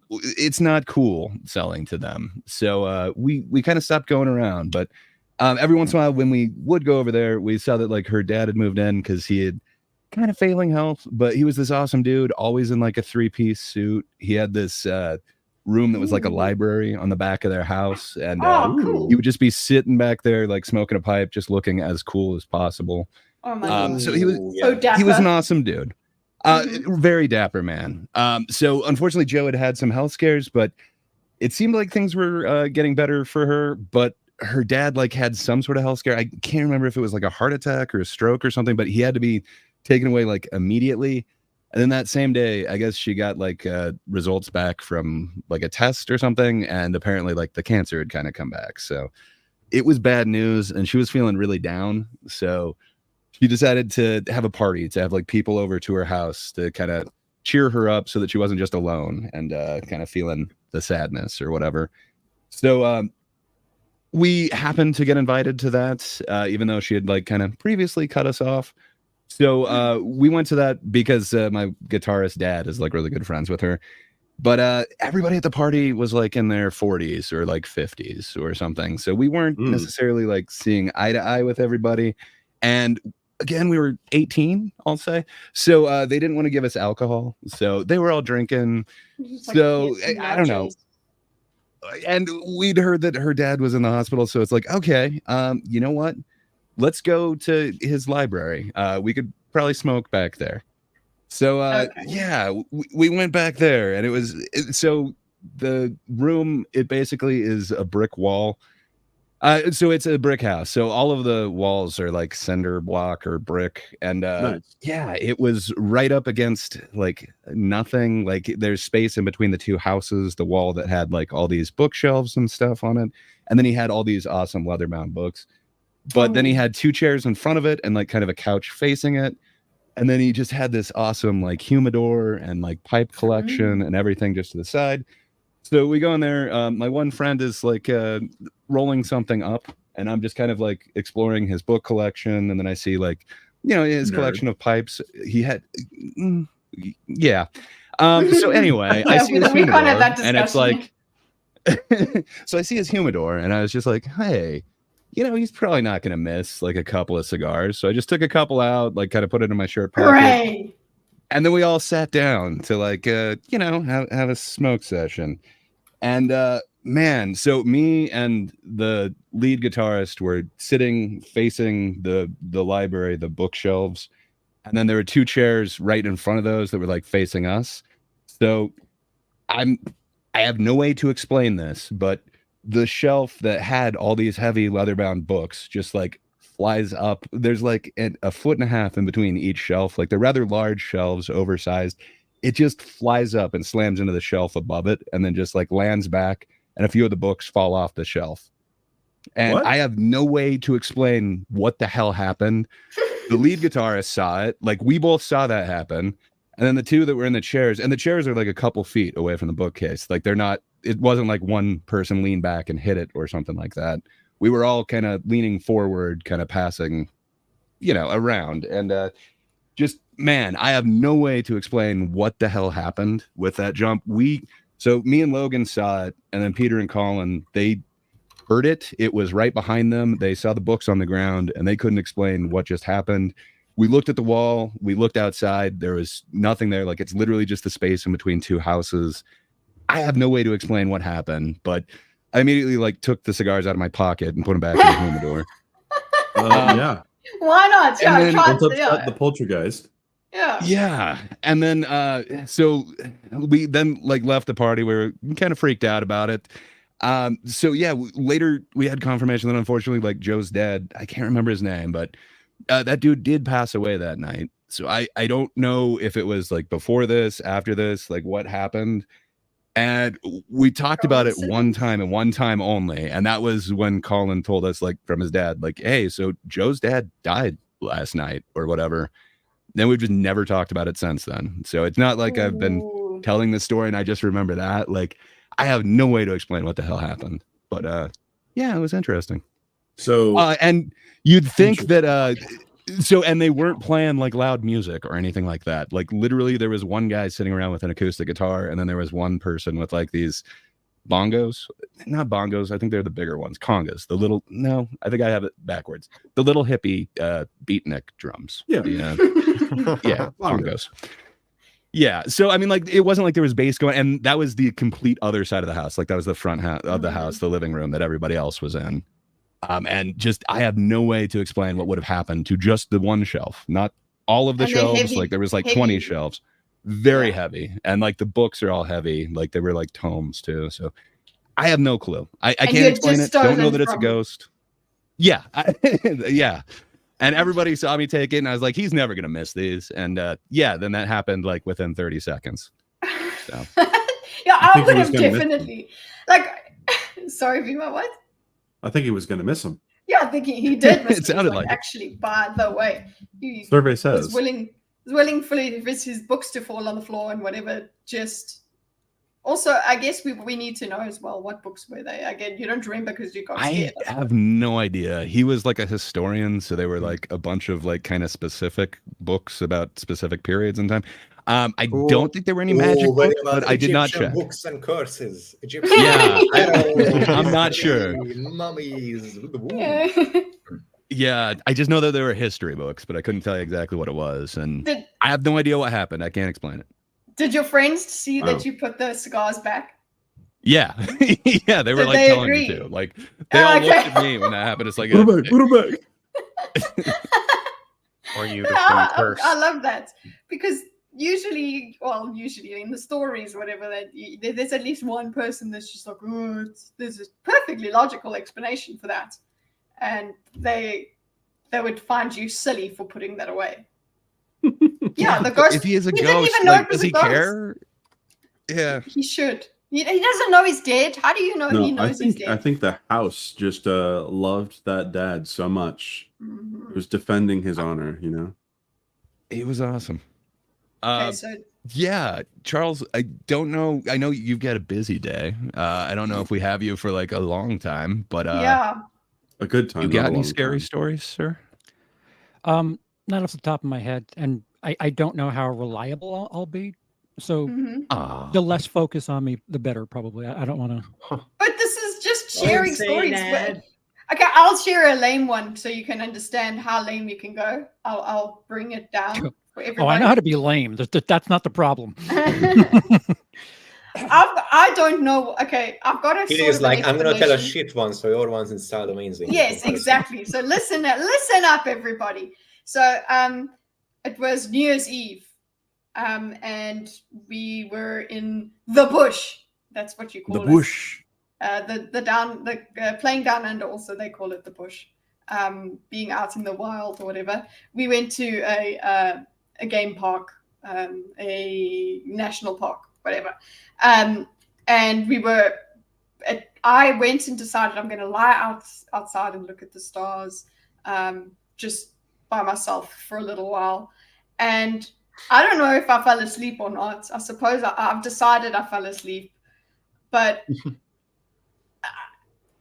Speaker 4: it's not cool selling to them. So we kind of stopped going around. But every once in a while when we would go over there, we saw that like her dad had moved in because he had kind of failing health, but he was this awesome dude, always in like a 3-piece suit. He had this room that was like a library on the back of their house, and
Speaker 1: cool.
Speaker 4: he would just be sitting back there like smoking a pipe, just looking as cool as possible.
Speaker 1: Oh my god.
Speaker 4: So he was
Speaker 1: So dapper.
Speaker 4: he was an awesome dude. Very dapper man. So unfortunately Joe had some health scares, but it seemed like things were getting better for her. But her dad like had some sort of health scare. I can't remember if it was like a heart attack or a stroke or something, but he had to be taken away like immediately. And then that same day, I guess she got like results back from like a test or something, and apparently like the cancer had kind of come back. So it was bad news, and she was feeling really down. So she decided to have a party, to have like people over to her house to kind of cheer her up so that she wasn't just alone and kind of feeling the sadness or whatever. So we happened to get invited to that, even though she had like kind of previously cut us off. So we went to that because my guitarist dad is like really good friends with her. But everybody at the party was like in their 40s or like 50s or something. So we weren't necessarily like seeing eye to eye with everybody. And again, we were 18, I'll say. So they didn't want to give us alcohol. So they were all drinking. So I don't know. And we'd heard that her dad was in the hospital. So it's like, okay, you know what? Let's go to his library. We could probably smoke back there. So yeah, we went back there, and so the room, it basically is a brick wall. So it's a brick house. So all of the walls are like cinder block or brick. And
Speaker 3: Nice.
Speaker 4: yeah, it was right up against like nothing. Like there's space in between the two houses, the wall that had like all these bookshelves and stuff on it. And then he had all these awesome leather bound books. But then he had 2 chairs in front of it and like kind of a couch facing it. And then he just had this awesome like humidor and like pipe collection and everything just to the side. So we go in there. My one friend is like rolling something up, and I'm just kind of like exploring his book collection, and then I see like, his collection of pipes. He had, yeah. So anyway, I see his
Speaker 1: we can't have
Speaker 4: humidor,
Speaker 1: that
Speaker 4: and it's
Speaker 1: discussion.
Speaker 4: like, so I see his humidor, and I was just like, hey, he's probably not going to miss like a couple of cigars. So I just took a couple out, like kind of put it in my shirt pocket.
Speaker 1: Hooray!
Speaker 4: And then we all sat down to like, have a smoke session. And man, so me and the lead guitarist were sitting facing the library, the bookshelves. And then there were two chairs right in front of those that were like facing us. So I have no way to explain this, but the shelf that had all these heavy leather-bound books just like flies up. There's like a foot and a half in between each shelf. Like they're rather large shelves, oversized. It just flies up and slams into the shelf above it, and then just like lands back, and a few of the books fall off the shelf. And
Speaker 3: What?
Speaker 4: I have no way to explain what the hell happened. The lead guitarist saw it. Like we both saw that happen. And then the two that were in the chairs, and the chairs are like a couple feet away from the bookcase. Like it wasn't like one person leaned back and hit it or something like that. We were all kind of leaning forward, kind of passing, around. And just, man, I have no way to explain what the hell happened with that jump. So me and Logan saw it, and then Peter and Colin, they heard it. It was right behind them. They saw the books on the ground, and they couldn't explain what just happened. We looked at the wall. We looked outside. There was nothing there. Like it's literally just the space in between two houses. I have no way to explain what happened, but I immediately like took the cigars out of my pocket and put them back in the humidor.
Speaker 3: Yeah.
Speaker 1: Why not? Yeah,
Speaker 4: then
Speaker 1: try
Speaker 3: Let's upset the poltergeist.
Speaker 1: yeah.
Speaker 4: Yeah. And then so we then like left the party. We were kind of freaked out about it. So yeah, later we had confirmation that unfortunately like Joe's dead. I can't remember his name, but that dude did pass away that night. So I don't know if it was like before this, after this, like what happened. And we talked about it one time and one time only. And that was when Colin told us like from his dad, like, hey, so Joe's dad died last night or whatever. Then we've just never talked about it since then. So it's not like I've been
Speaker 1: Ooh.
Speaker 4: telling this story and I just remember that. Like I have no way to explain what the hell happened. But yeah, it was interesting.
Speaker 3: So
Speaker 4: And you'd think that and they weren't playing like loud music or anything like that. Like literally there was one guy sitting around with an acoustic guitar, and then there was one person with like these bongos. Not bongos, I think they're the bigger ones. Congas. I think I have it backwards. The little hippie beatnik drums.
Speaker 3: Yeah.
Speaker 4: Yeah, bongos. Yeah. So I mean, like it wasn't like there was bass going, and that was the complete other side of the house. Like that was the front of the house, the living room that everybody else was in. And just I have no way to explain what would have happened to just the one shelf, not all of the
Speaker 1: And they're
Speaker 4: shelves.
Speaker 1: heavy-
Speaker 4: like there was like
Speaker 1: heavy.
Speaker 4: 20 shelves, very heavy, and like the books are all heavy, like they were like tomes too. So I have no clue. I
Speaker 1: And you
Speaker 4: can't
Speaker 1: had
Speaker 4: explain
Speaker 1: just
Speaker 4: it. Don't know
Speaker 1: stolen
Speaker 4: that it's a
Speaker 1: from-
Speaker 4: ghost. Yeah, yeah. And everybody saw me take it, and I was like, he's never gonna miss these. And yeah, then that happened like within 30 seconds. So.
Speaker 1: Yeah, I
Speaker 3: think he
Speaker 1: would
Speaker 3: was
Speaker 1: have
Speaker 3: gonna miss them.
Speaker 1: definitely. Like, sorry, Vima, what?
Speaker 3: I think he was going to miss him.
Speaker 1: Yeah, I think he did. Miss
Speaker 4: It sounded
Speaker 1: these,
Speaker 4: like it.
Speaker 1: actually. By the way, he
Speaker 3: Survey
Speaker 1: was
Speaker 3: says.
Speaker 1: willing fully for his books to fall on the floor and whatever. Just also, I guess we need to know as well what books were they. Again, you don't remember because you got
Speaker 4: I
Speaker 1: scared.
Speaker 4: have no idea. He was like a historian, so they were like a bunch of like kind of specific books about specific periods in time. I don't think there were any magic books, but I did not
Speaker 5: Egyptian
Speaker 4: check.
Speaker 5: Books and curses. Egyptian
Speaker 4: Yeah,
Speaker 5: pharaohs,
Speaker 4: I'm not sure.
Speaker 5: Mummies. With the womb.
Speaker 1: Yeah.
Speaker 4: Yeah, I just know that there were history books, but I couldn't tell you exactly what it was, and
Speaker 1: Did
Speaker 4: I have no idea what happened. I can't explain it.
Speaker 1: Did your friends see
Speaker 3: Oh.
Speaker 1: that you put the cigars back?
Speaker 4: Yeah, yeah, they were
Speaker 1: Did
Speaker 4: like
Speaker 1: they
Speaker 4: telling
Speaker 1: agree?
Speaker 4: me to. Like they all
Speaker 1: Okay.
Speaker 4: looked at me when that happened. It's like,
Speaker 3: Put him back.
Speaker 7: Or you'd have been cursed.
Speaker 1: I love that because usually in the stories, whatever, there's at least one person that's just like, oh, there's a perfectly logical explanation for that, and they would find you silly for putting that away. Yeah, the ghost.
Speaker 4: If he is a
Speaker 1: he didn't
Speaker 4: ghost,
Speaker 1: even know
Speaker 4: like,
Speaker 1: it was
Speaker 4: does
Speaker 1: a
Speaker 4: he
Speaker 1: ghost.
Speaker 4: care? Yeah.
Speaker 1: He should. He doesn't know he's dead. How do you know he
Speaker 3: No,
Speaker 1: knows he's dead?
Speaker 3: I think the house just loved that dad so much.
Speaker 1: Mhm.
Speaker 3: It was defending his honor, you know.
Speaker 4: It was awesome.
Speaker 1: Okay, so
Speaker 4: Yeah, Charles, I don't know. I know you've got a busy day. I don't know if we have you for like a long time, but
Speaker 1: yeah,
Speaker 3: A good time.
Speaker 4: You
Speaker 3: not
Speaker 4: got
Speaker 3: a
Speaker 4: any
Speaker 3: long
Speaker 4: scary
Speaker 3: time.
Speaker 4: stories, sir?
Speaker 6: Not off the top of my head, and I don't know how reliable I'll be. So
Speaker 1: Mhm.
Speaker 6: the less focus on me, the better. Probably. I don't want to.
Speaker 1: But this is just
Speaker 9: Don't
Speaker 1: sharing
Speaker 9: say
Speaker 1: stories.
Speaker 9: that.
Speaker 1: Okay, I'll share a lame one so you can understand how lame you can go. I'll bring it down for everybody.
Speaker 6: Oh, I know how to be lame. That's not the problem.
Speaker 1: I don't know. Okay, I've got a
Speaker 5: It
Speaker 1: sort
Speaker 5: is
Speaker 1: of an
Speaker 5: like, I'm gonna tell a
Speaker 1: explanation.
Speaker 5: shit one, so your one's instead amazing. in
Speaker 1: Yes,
Speaker 5: comparison.
Speaker 1: exactly. So listen up, everybody. So it was New Year's Eve, and we were in the bush. That's what you call
Speaker 4: The
Speaker 1: it.
Speaker 4: bush.
Speaker 1: Playing down under. Also, they call it the bush. Being out in the wild or whatever. We went to a game park, a national park, whatever. And we were. I went and decided I'm going to lie outside and look at the stars, just by myself for a little while. And I don't know if I fell asleep or not. I suppose I've decided I fell asleep, but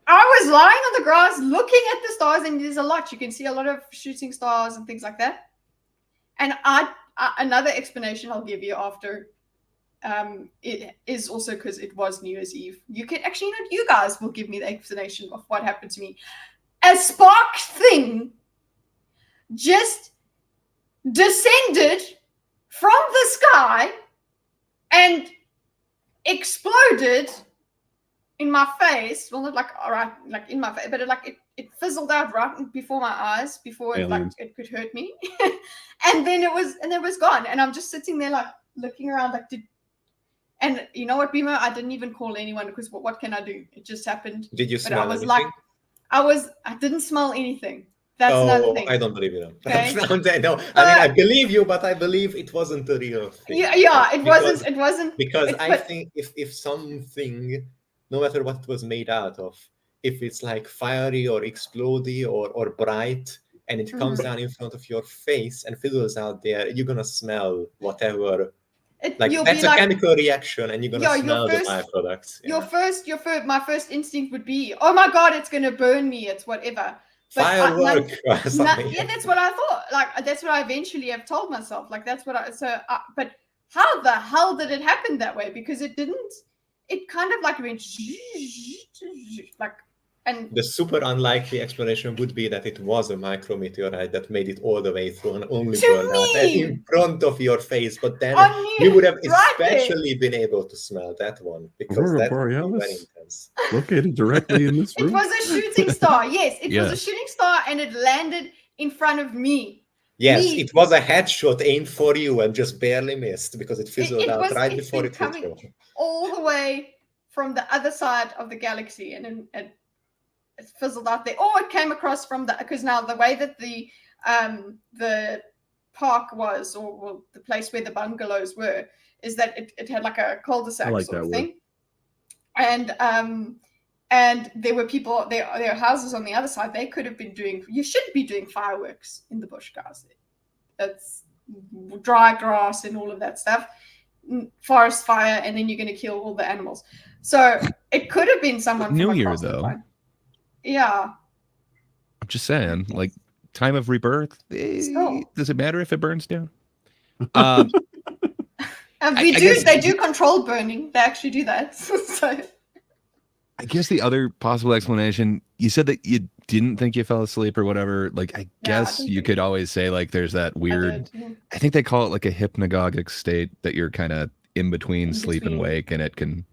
Speaker 1: I was lying on the grass looking at the stars, and there's a lot. You can see a lot of shooting stars and things like that. And another explanation I'll give you after. It is also because it was New Year's Eve. You can actually, you guys will give me the explanation of what happened to me. A spark thing just descended from the sky and exploded in my face. Well, not like in my face, but it fizzled out right before my eyes before it could hurt me. and then it was gone. And I'm just sitting there looking around and you know what, Bimo? I didn't even call anyone because what can I do? It just happened.
Speaker 5: Did you
Speaker 1: But
Speaker 5: smell
Speaker 1: I was
Speaker 5: anything?
Speaker 1: I didn't smell anything. That's another thing.
Speaker 5: I don't believe you.
Speaker 1: Okay.
Speaker 5: No, I believe you, but I believe it wasn't a real thing.
Speaker 1: Yeah, it wasn't.
Speaker 5: Because I think if something, no matter what it was made out of, if it's like fiery or explodey or bright, and it comes down in front of your face and fizzles out there, you're gonna smell whatever. That's a chemical reaction, and you're gonna smell the byproducts. Yeah.
Speaker 1: My first instinct would be, oh my god, it's gonna burn me. It's whatever. But
Speaker 5: Firework.
Speaker 1: yeah, that's what I thought. That's what I eventually have told myself. That's what but how the hell did it happen that way? Because it didn't. It kind of went and
Speaker 5: the super unlikely explanation would be that it was a micrometeorite that made it all the way through and only burned out in front of your face. But then you would have especially been able to smell that one because that's very intense.
Speaker 3: Located directly in this room.
Speaker 1: It was a shooting star. Yes, it was a shooting star, and it landed in front of me.
Speaker 5: Yes, it was a headshot aimed for you and just barely missed because it fizzled out right before it hit you.
Speaker 1: All the way from the other side of the galaxy, and it fizzled out there. Or it came across because now the way that the park was, or the place where the bungalows were, is that it had a cul-de-sac sort of thing. And there were people, there are houses on the other side. They could have been you shouldn't be doing fireworks in the bush, guys. It's dry grass and all of that stuff. Forest fire, and then you're going to kill all the animals. So it could have been someone
Speaker 4: New
Speaker 1: from
Speaker 4: Year,
Speaker 1: across the
Speaker 4: though.
Speaker 1: line. Yeah.
Speaker 4: I'm just saying, time of rebirth. Does it matter if it burns down?
Speaker 1: They do control burning. They actually do that. So
Speaker 4: I guess the other possible explanation, you said that you didn't think you fell asleep or whatever. I guess you could always say there's that weird, I think they call it a hypnagogic state that you're kind of in between sleep and wake, and it can,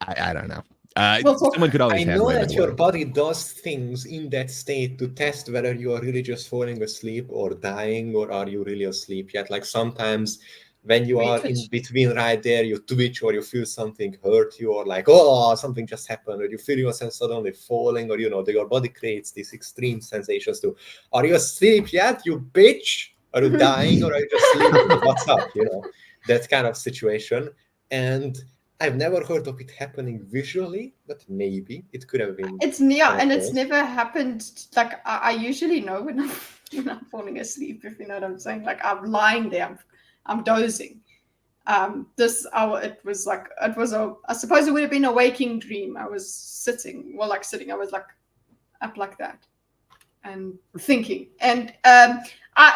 Speaker 4: I don't know. Someone could always
Speaker 5: I know that your body does things in that state to test whether you are really just falling asleep or dying, or are you really asleep yet. Sometimes when you are in between right there, you twitch or you feel something hurt you, or something just happened, or you feel yourself suddenly falling, or your body creates these extreme sensations too. Are you asleep yet, you bitch? Are you dying, or are you just sleeping? What's up? That kind of situation. And I've never heard of it happening visually, but maybe it could have been.
Speaker 1: It's and it's never happened. I usually know when I'm falling asleep, if you know what I'm saying. I'm lying there, I'm dozing. This hour, I suppose it would have been a waking dream. I was sitting. I was up like that and thinking. And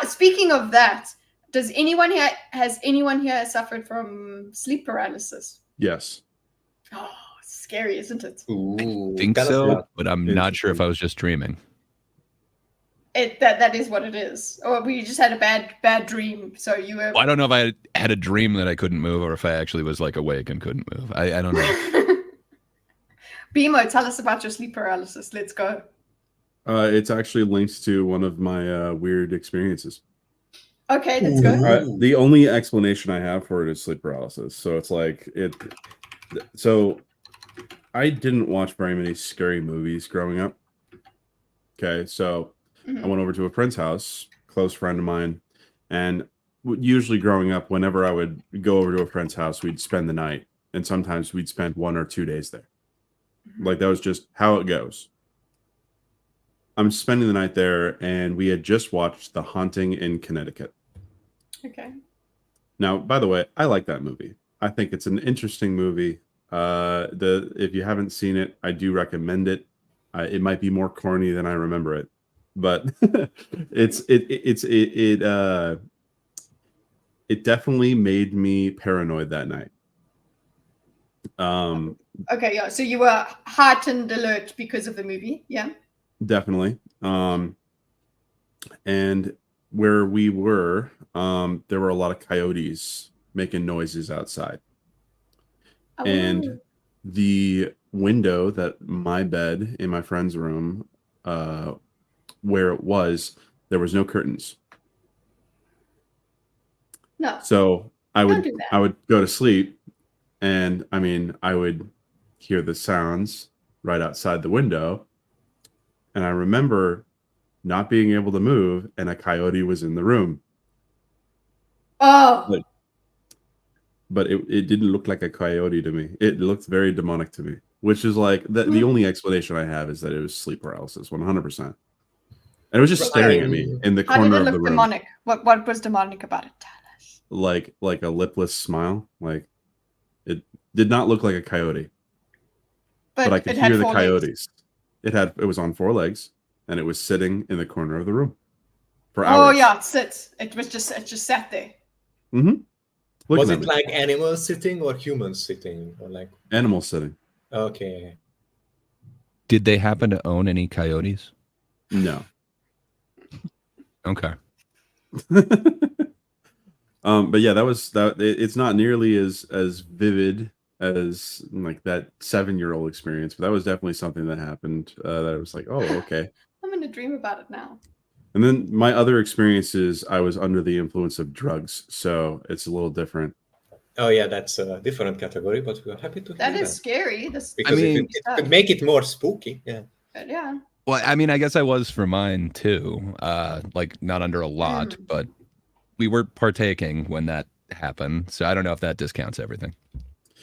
Speaker 1: speaking of that, has anyone here suffered from sleep paralysis?
Speaker 3: Yes.
Speaker 1: Oh, scary, isn't it?
Speaker 5: Ooh,
Speaker 4: think
Speaker 5: tell us
Speaker 4: so,
Speaker 5: about
Speaker 4: but I'm not sure if I was just dreaming.
Speaker 1: That is what it is. Or we just had a bad dream. So you were.
Speaker 4: Well, I don't know if I had a dream that I couldn't move or if I actually was like awake and couldn't move. I don't know.
Speaker 1: Bimo, tell us about your sleep paralysis. Let's go.
Speaker 3: It's actually linked to one of my weird experiences.
Speaker 1: Okay, let's go.
Speaker 3: The only explanation I have for it is sleep paralysis. So it's like it. So I didn't watch very many scary movies growing up. Okay, so I went over to a friend's house, close friend of mine, and usually growing up, whenever I would go over to a friend's house, we'd spend the night, and sometimes we'd spend 1 or 2 days there. Like that was just how it goes. I'm spending the night there, and we had just watched The Haunting in Connecticut.
Speaker 1: Okay.
Speaker 3: Now, by the way, I like that movie. I think it's an interesting movie. If you haven't seen it, I do recommend it. It might be more corny than I remember it, but it definitely made me paranoid that night.
Speaker 1: Okay, yeah. So you were heightened alert because of the movie, yeah?
Speaker 3: Definitely. And where we were, there were a lot of coyotes making noises outside.
Speaker 1: Oh.
Speaker 3: And the window that my bed in my friend's room, where it was, there was no curtains.
Speaker 1: No.
Speaker 3: So I
Speaker 1: Don't do that.
Speaker 3: would go to sleep, and I mean, I would hear the sounds right outside the window, and I remember not being able to move, and a coyote was in the room.
Speaker 1: Oh.
Speaker 3: But it didn't look like a coyote to me. It looked very demonic to me, which is like the only explanation I have is that it was sleep paralysis, 100%. And it was just staring at me in the
Speaker 1: How did
Speaker 3: corner
Speaker 1: it
Speaker 3: of the
Speaker 1: look
Speaker 3: room.
Speaker 1: demonic? What was demonic about it? Tell us.
Speaker 3: Like a lipless smile. Like it did not look like a coyote. But I could
Speaker 1: it had
Speaker 3: hear the
Speaker 1: 4 legs.
Speaker 3: coyotes. It was on 4 legs, and it was sitting in the corner of the room for hours.
Speaker 1: Oh yeah, it sits. It just sat there.
Speaker 3: Mm-hmm.
Speaker 5: Was it like animals sitting or humans sitting, or like
Speaker 3: animals sitting?
Speaker 5: Okay.
Speaker 4: Did they happen to own any coyotes?
Speaker 3: No.
Speaker 4: Okay.
Speaker 3: But yeah, it's not nearly as vivid as like that 7-year-old experience, but that was definitely something that happened that I was like, oh, okay.
Speaker 1: I'm gonna dream about it now.
Speaker 3: And then my other experiences, I was under the influence of drugs, so it's a little different.
Speaker 5: Oh yeah, that's a different category, but we're happy to hear
Speaker 1: That is scary.
Speaker 5: because it could make it more spooky. Yeah.
Speaker 1: Yeah.
Speaker 4: Well, I mean, I guess I was for mine too. Like not under a lot, but we were partaking when that happened. So I don't know if that discounts everything.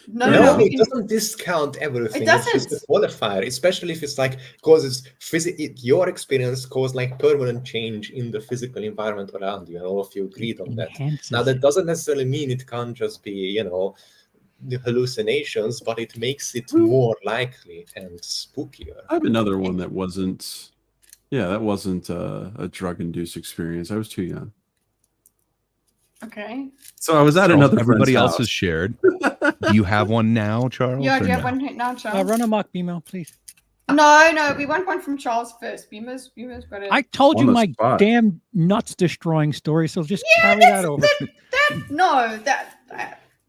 Speaker 5: No, it doesn't discount everything.
Speaker 1: It doesn't.
Speaker 5: It's just a qualifier, especially if it's like causes your experience caused like permanent change in the physical environment around you, and all of you agreed on that. Now that doesn't necessarily mean it can't just be, the hallucinations, but it makes it more likely and spookier.
Speaker 3: I have another one that wasn't a drug-induced experience. I was too young.
Speaker 1: Okay.
Speaker 3: So I was at another
Speaker 4: Everybody
Speaker 3: friend's
Speaker 4: else
Speaker 3: house.
Speaker 4: has shared. Do you have one now, Charles?
Speaker 1: Yeah, do you
Speaker 4: or
Speaker 1: have
Speaker 4: no?
Speaker 1: one now, Charles?
Speaker 6: Run amok, Bimo, please.
Speaker 1: No, we want one from Charles first. Beamer's got it.
Speaker 6: I told you my damn nuts destroying story, so just carry that over.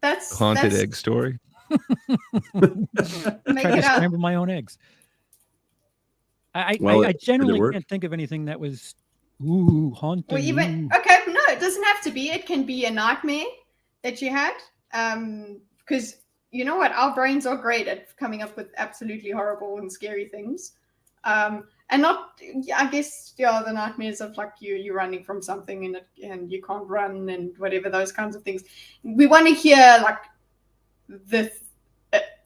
Speaker 1: That's
Speaker 4: haunted egg story.
Speaker 1: Make
Speaker 6: Try
Speaker 1: it
Speaker 6: to
Speaker 1: up.
Speaker 6: scramble my own eggs. I generally can't think of anything that was haunting.
Speaker 1: Or even okay, no, it doesn't have to be. It can be a nightmare that you had. Because you know what, our brains are great at coming up with absolutely horrible and scary things. And not, I guess, the nightmares of like you running from something and you can't run and whatever, those kinds of things. We want to hear like the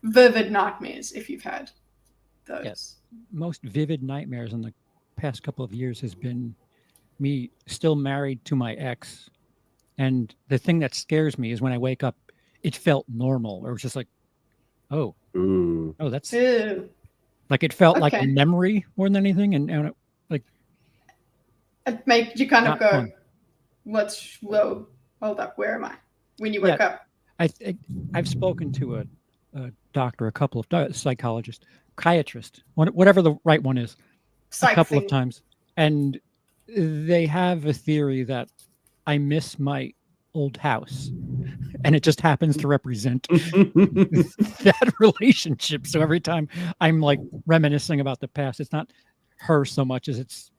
Speaker 1: vivid nightmares if you've had those.
Speaker 6: Yes. Most vivid nightmares in the past couple of years has been me still married to my ex, and the thing that scares me is when I wake up, it felt normal, or it was just like, oh, that's.
Speaker 1: Ew.
Speaker 6: Like it felt like a
Speaker 1: Okay.
Speaker 6: memory more than anything, and it, like
Speaker 1: It made you kind of
Speaker 6: not
Speaker 1: go,
Speaker 6: fun.
Speaker 1: "What's whoa? Hold up, where am I?" When you wake up.
Speaker 6: I've spoken to a doctor, a couple of psychologists, psychiatrist, whatever the right one is, a
Speaker 1: Psych
Speaker 6: couple of
Speaker 1: thing.
Speaker 6: times, and they have a theory that I miss my old house, and it just happens to represent that relationship. So every time I'm like reminiscing about the past, it's not her so much as it's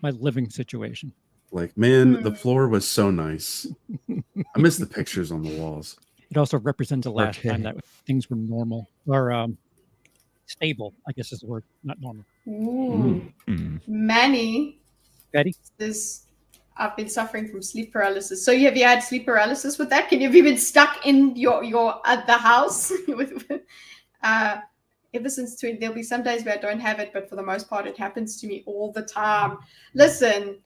Speaker 6: my living situation.
Speaker 3: Like, man, the floor was so nice. I miss the pictures on the walls.
Speaker 6: It also represents the last time
Speaker 4: Okay.
Speaker 6: that things were normal or stable, I guess is the word, not normal.
Speaker 1: Ooh.
Speaker 4: Mm.
Speaker 1: Manny
Speaker 6: Betty?
Speaker 1: says, I've been suffering from sleep paralysis. So have you had sleep paralysis with that? Have you been stuck in your at the house? Ever since there'll be some days where I don't have it, but for the most part, it happens to me all the time. Listen,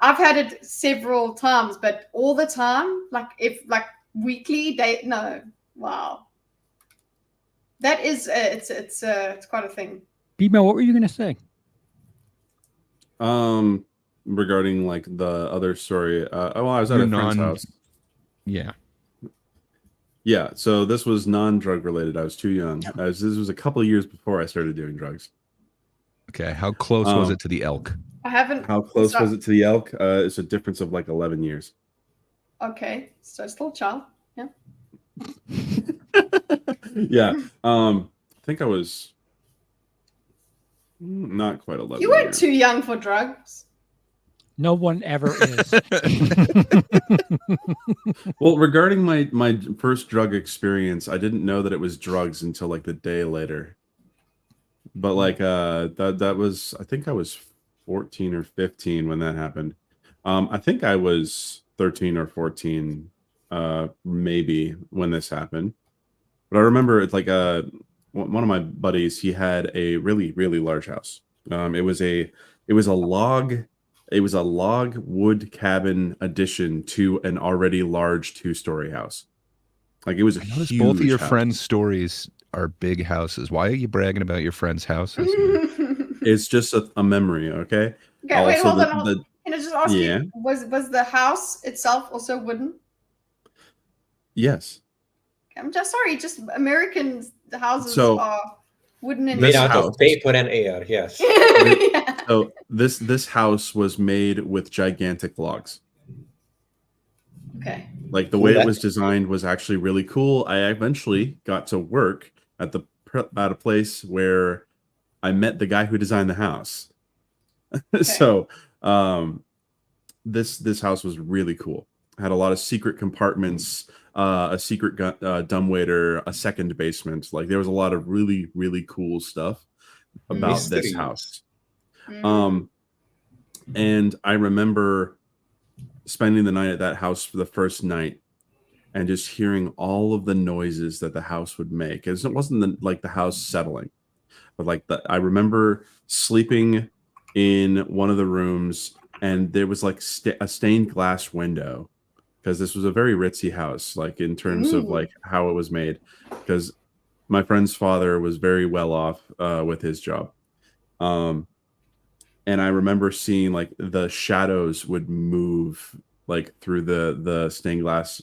Speaker 1: I've had it several times, but all the time, like weekly, no. Wow. That is, it's quite a thing.
Speaker 6: Bimo, what were you going to say?
Speaker 3: Regarding like the other story. I was at
Speaker 4: Your
Speaker 3: a friend's
Speaker 4: non-
Speaker 3: house.
Speaker 4: Yeah.
Speaker 3: Yeah, so this was non-drug related. I was too young. This was a couple of years before I started doing drugs.
Speaker 4: Okay. How close was it to the elk?
Speaker 1: I haven't.
Speaker 3: How close was it to the elk? It's a difference of like 11 years.
Speaker 1: Okay, so still a child. Yeah.
Speaker 3: Yeah. I think I was not quite 11.
Speaker 1: You weren't
Speaker 3: years.
Speaker 1: too young for drugs.
Speaker 6: No one ever is.
Speaker 3: Well, regarding my first drug experience, I didn't know that it was drugs until like the day later. But like that was, I think I was 14 or 15 when that happened. I think I was 13 or 14 maybe when this happened. But I remember it's like one of my buddies, he had a really, really large house. It was a log wood cabin addition to an already large 2-story house. Like it was a
Speaker 4: I noticed
Speaker 3: huge
Speaker 4: both of your
Speaker 3: house.
Speaker 4: friends' stories are big houses. Why are you bragging about your friends' houses?
Speaker 3: It's just a memory, okay?
Speaker 1: Okay, wait,
Speaker 3: Also,
Speaker 1: hold on. Can I just ask
Speaker 3: Yeah.
Speaker 1: you, was the house itself also wooden?
Speaker 3: Yes.
Speaker 1: I'm just sorry, just American houses
Speaker 3: So,
Speaker 1: are wooden and
Speaker 5: Made
Speaker 3: This
Speaker 5: out
Speaker 3: house-
Speaker 5: of paper and air, yes.
Speaker 1: Yeah.
Speaker 3: So this house was made with gigantic logs.
Speaker 1: Okay.
Speaker 3: Like the
Speaker 5: Cool,
Speaker 3: way it
Speaker 5: that-
Speaker 3: was designed was actually really cool. I eventually got to work at a place where I met the guy who designed the house. So this house was really cool. Had a lot of secret compartments, a secret dumbwaiter, a second basement. Like there was a lot of really, really cool stuff about this
Speaker 5: Mysteries.
Speaker 3: house.
Speaker 1: Mm.
Speaker 3: And I remember spending the night at that house for the first night and just hearing all of the noises that the house would make. It wasn't like the house settling, but like I remember sleeping in one of the rooms and there was like a stained glass window because this was a very ritzy house, like in terms of
Speaker 1: Ooh.
Speaker 3: like how it was made, because my friend's father was very well off with his job. And I remember seeing like the shadows would move like through the stained glass.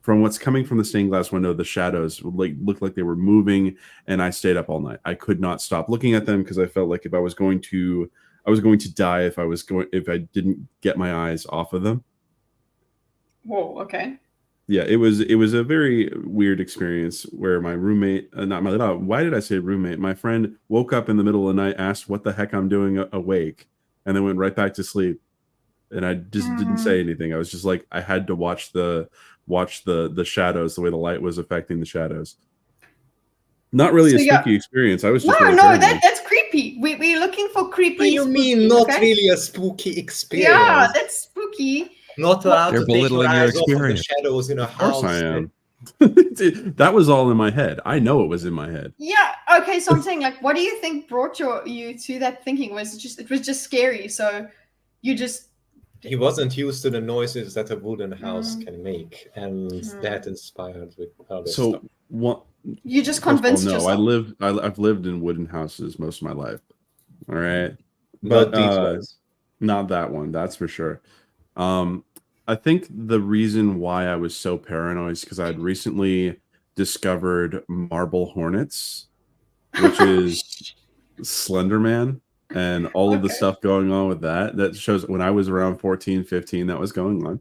Speaker 3: From what's coming from the stained glass window, the shadows would like look like they were moving, and I stayed up all night. I could not stop looking at them because I felt like if I was going to die if I didn't get my eyes off of them.
Speaker 1: Whoa, okay.
Speaker 3: Yeah, it was a very weird experience where my roommate, why did I say roommate? My friend woke up in the middle of the night, asked what the heck I'm doing awake, and then went right back to sleep. And I just didn't say anything. I was just like, I had to watch the shadows, the way the light was affecting the shadows. Not really
Speaker 1: So
Speaker 3: a spooky experience. I was just really
Speaker 1: No,
Speaker 3: paranoid.
Speaker 1: that's creepy. We're looking for creepy.
Speaker 5: What do you mean,
Speaker 1: spooky,
Speaker 5: not
Speaker 1: okay?
Speaker 5: really a spooky experience?
Speaker 1: Yeah, that's spooky.
Speaker 5: Not allowed
Speaker 4: They're
Speaker 5: to take your
Speaker 4: belittling your
Speaker 5: eyes off of the
Speaker 4: experience.
Speaker 5: shadows in a
Speaker 3: Of course
Speaker 5: house.
Speaker 3: I am. That was all in my head. I know it was in my head.
Speaker 1: Yeah. Okay. So I'm saying, like, what do you think brought you to that thinking? It was just scary. So you just
Speaker 5: He wasn't used to the noises that a wooden house
Speaker 1: Mm.
Speaker 5: can make, and
Speaker 1: Mm.
Speaker 5: that inspired with other
Speaker 3: So
Speaker 5: stuff.
Speaker 1: You just
Speaker 3: First of all,
Speaker 1: convinced
Speaker 3: no,
Speaker 1: yourself.
Speaker 3: I've lived in wooden houses most of my life. All right,
Speaker 5: Not
Speaker 3: but
Speaker 5: these ones.
Speaker 3: not that one. That's for sure. I think the reason why I was so paranoid is because I had recently discovered marble hornets, which is Slender Man, and all of the
Speaker 1: Okay.
Speaker 3: stuff going on with that. That shows when I was around 14, 15, that was going on.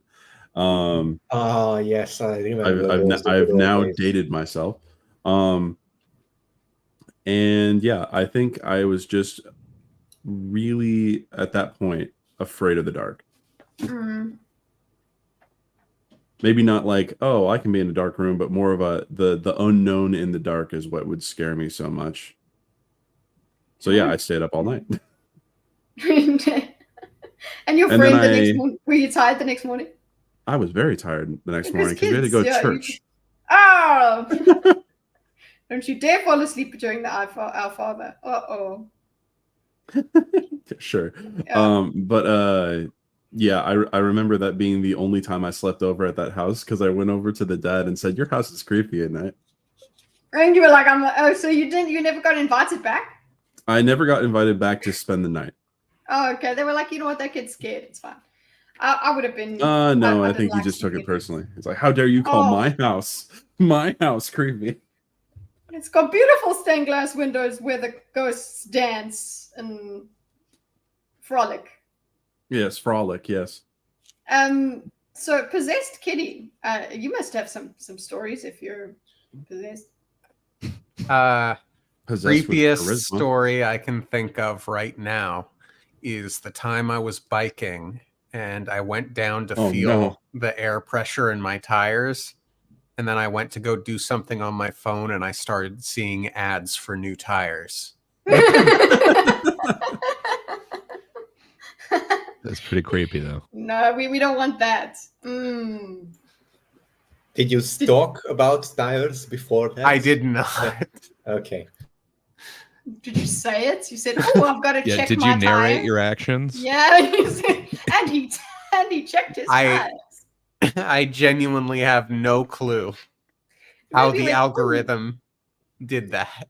Speaker 5: Ah, yes, I remember those the
Speaker 3: I've
Speaker 5: good old
Speaker 3: now
Speaker 5: days.
Speaker 3: dated myself. And yeah, I think I was just really at that point afraid of the dark.
Speaker 1: Mm.
Speaker 3: Maybe not like, oh, I can be in a dark room, but more of the unknown in the dark is what would scare me so much. So yeah, I stayed up all night.
Speaker 1: And your
Speaker 3: And
Speaker 1: friend
Speaker 3: then
Speaker 1: the next morning, were you tired the next morning?
Speaker 3: I was very tired the next
Speaker 1: Because
Speaker 3: morning because we had to
Speaker 1: kids,
Speaker 3: go to
Speaker 1: yeah,
Speaker 3: church.
Speaker 1: Oh! Don't you dare fall asleep during the Our Father. Uh-oh.
Speaker 3: Sure.
Speaker 1: Yeah.
Speaker 3: Yeah, I remember that being the only time I slept over at that house because I went over to the dad and said, "Your house is creepy at night."
Speaker 1: And you were like, oh, so you never got invited back?
Speaker 3: I never got invited back to spend the night.
Speaker 1: Oh, okay. They were like, you know what, that kid's scared. It's fine. I would have been.
Speaker 3: No, I
Speaker 1: didn't
Speaker 3: think he
Speaker 1: like
Speaker 3: just took
Speaker 1: sleeping
Speaker 3: it
Speaker 1: with
Speaker 3: personally. It's like, how dare you call
Speaker 1: Oh.
Speaker 3: my house creepy?
Speaker 1: It's got beautiful stained glass windows where the ghosts dance and frolic.
Speaker 3: Yes, frolic, yes.
Speaker 1: So possessed kitty. You must have some stories if you're possessed.
Speaker 3: Possessed with
Speaker 7: Creepiest
Speaker 3: charisma.
Speaker 7: story I can think of right now is the time I was biking and I went down to
Speaker 3: Oh,
Speaker 7: feel
Speaker 3: no.
Speaker 7: the air pressure in my tires. And then I went to go do something on my phone and I started seeing ads for new tires.
Speaker 4: That's pretty creepy, though.
Speaker 1: No, we don't want that. Mm.
Speaker 5: Did you talk about tires before that?
Speaker 7: I did not.
Speaker 5: Okay.
Speaker 1: Did you say it? You said, "Oh, I've got to
Speaker 4: Yeah,
Speaker 1: check
Speaker 4: did
Speaker 1: my
Speaker 4: you narrate
Speaker 1: tires."
Speaker 4: your actions?
Speaker 1: Yeah, you said, and he checked his tires.
Speaker 7: I genuinely have no clue how
Speaker 1: Maybe
Speaker 7: the
Speaker 1: went, "Ooh,
Speaker 7: algorithm did that.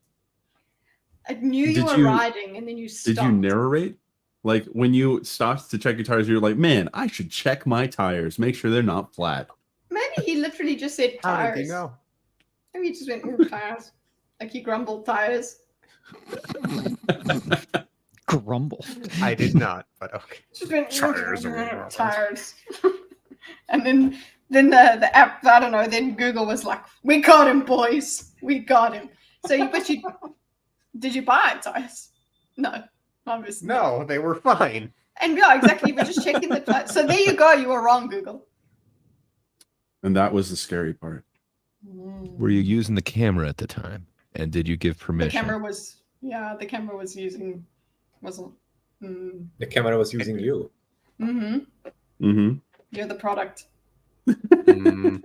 Speaker 1: I knew you
Speaker 3: Did
Speaker 1: were
Speaker 3: you-
Speaker 1: riding, and then you stopped.
Speaker 3: Did you narrate? Like when you stopped to check your tires, you're like, man, I should check my tires, make sure they're not flat.
Speaker 1: Maybe he literally just said
Speaker 7: How
Speaker 1: tires.
Speaker 7: did you know?
Speaker 1: Maybe he just went, "Ooh, tires." Like he grumbled tires.
Speaker 6: Grumble.
Speaker 7: I did not, but okay.
Speaker 1: Just went,
Speaker 7: Tires are
Speaker 1: tires. And then the app, I don't know, then Google was like, "We got him, boys. We got him." So did you buy tires? No, obviously.
Speaker 7: No, they were fine.
Speaker 1: And yeah, exactly. You were just checking the tires. So there you go. You were wrong, Google.
Speaker 3: And that was the scary part.
Speaker 4: Were you using the camera at the time? And did you give
Speaker 1: The
Speaker 4: permission?
Speaker 1: camera was wasn't.
Speaker 5: The camera was using you.
Speaker 1: Mm-hmm.
Speaker 3: Mm-hmm.
Speaker 1: You're the product.
Speaker 7: Mm.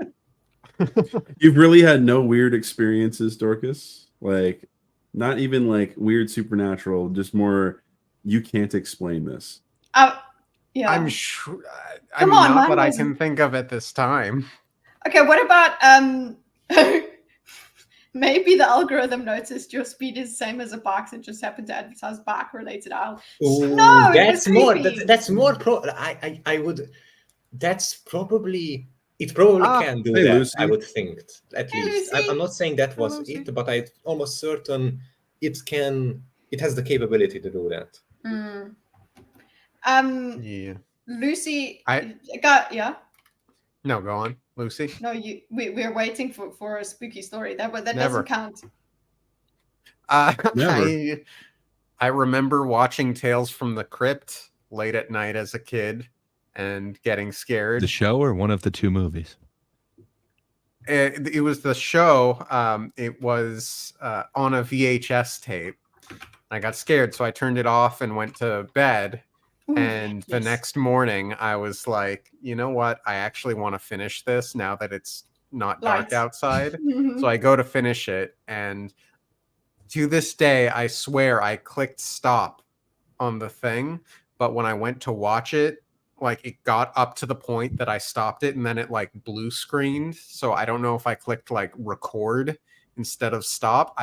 Speaker 3: You've really had no weird experiences, Dorcas? Like, not even like weird supernatural, just more, you can't explain this.
Speaker 1: Yeah.
Speaker 7: I'm sure.
Speaker 1: Come
Speaker 7: I'm
Speaker 1: on,
Speaker 7: not
Speaker 1: mine
Speaker 7: what I
Speaker 1: wasn't.
Speaker 7: can think of at this time.
Speaker 1: Okay, what about maybe the algorithm noticed your speed is the same as a bike and just happened to advertise bike related aisle.
Speaker 5: Ooh,
Speaker 1: No, it
Speaker 5: that's
Speaker 1: was
Speaker 5: more.
Speaker 1: creepy.
Speaker 5: That's more. I would. That's probably. It probably can do
Speaker 3: hey,
Speaker 5: that.
Speaker 3: Lucy.
Speaker 5: I would think at
Speaker 1: Hey,
Speaker 5: least.
Speaker 1: Lucy.
Speaker 5: I'm not saying that was
Speaker 7: Lucy.
Speaker 5: it, but I'm almost certain it can. It has the capability to do that.
Speaker 7: Yeah.
Speaker 1: Lucy,
Speaker 7: I-
Speaker 1: yeah.
Speaker 7: No, go on, Lucy.
Speaker 1: No, we're waiting for a spooky story. That
Speaker 7: Never.
Speaker 1: doesn't count.
Speaker 3: Never.
Speaker 7: I remember watching Tales from the Crypt late at night as a kid and getting scared.
Speaker 4: The show or one of the two movies?
Speaker 7: It was the show. It was on a VHS tape. I got scared, so I turned it off and went to bed.
Speaker 1: Ooh,
Speaker 7: And the
Speaker 1: yes.
Speaker 7: next morning, I was like, you know what? I actually want to finish this now that it's not dark
Speaker 1: Light.
Speaker 7: outside.
Speaker 1: Mhm.
Speaker 7: So I go to finish it. And to this day, I swear I clicked stop on the thing. But when I went to watch it, like it got up to the point that I stopped it and then it like blue screened. So I don't know if I clicked like record instead of stop.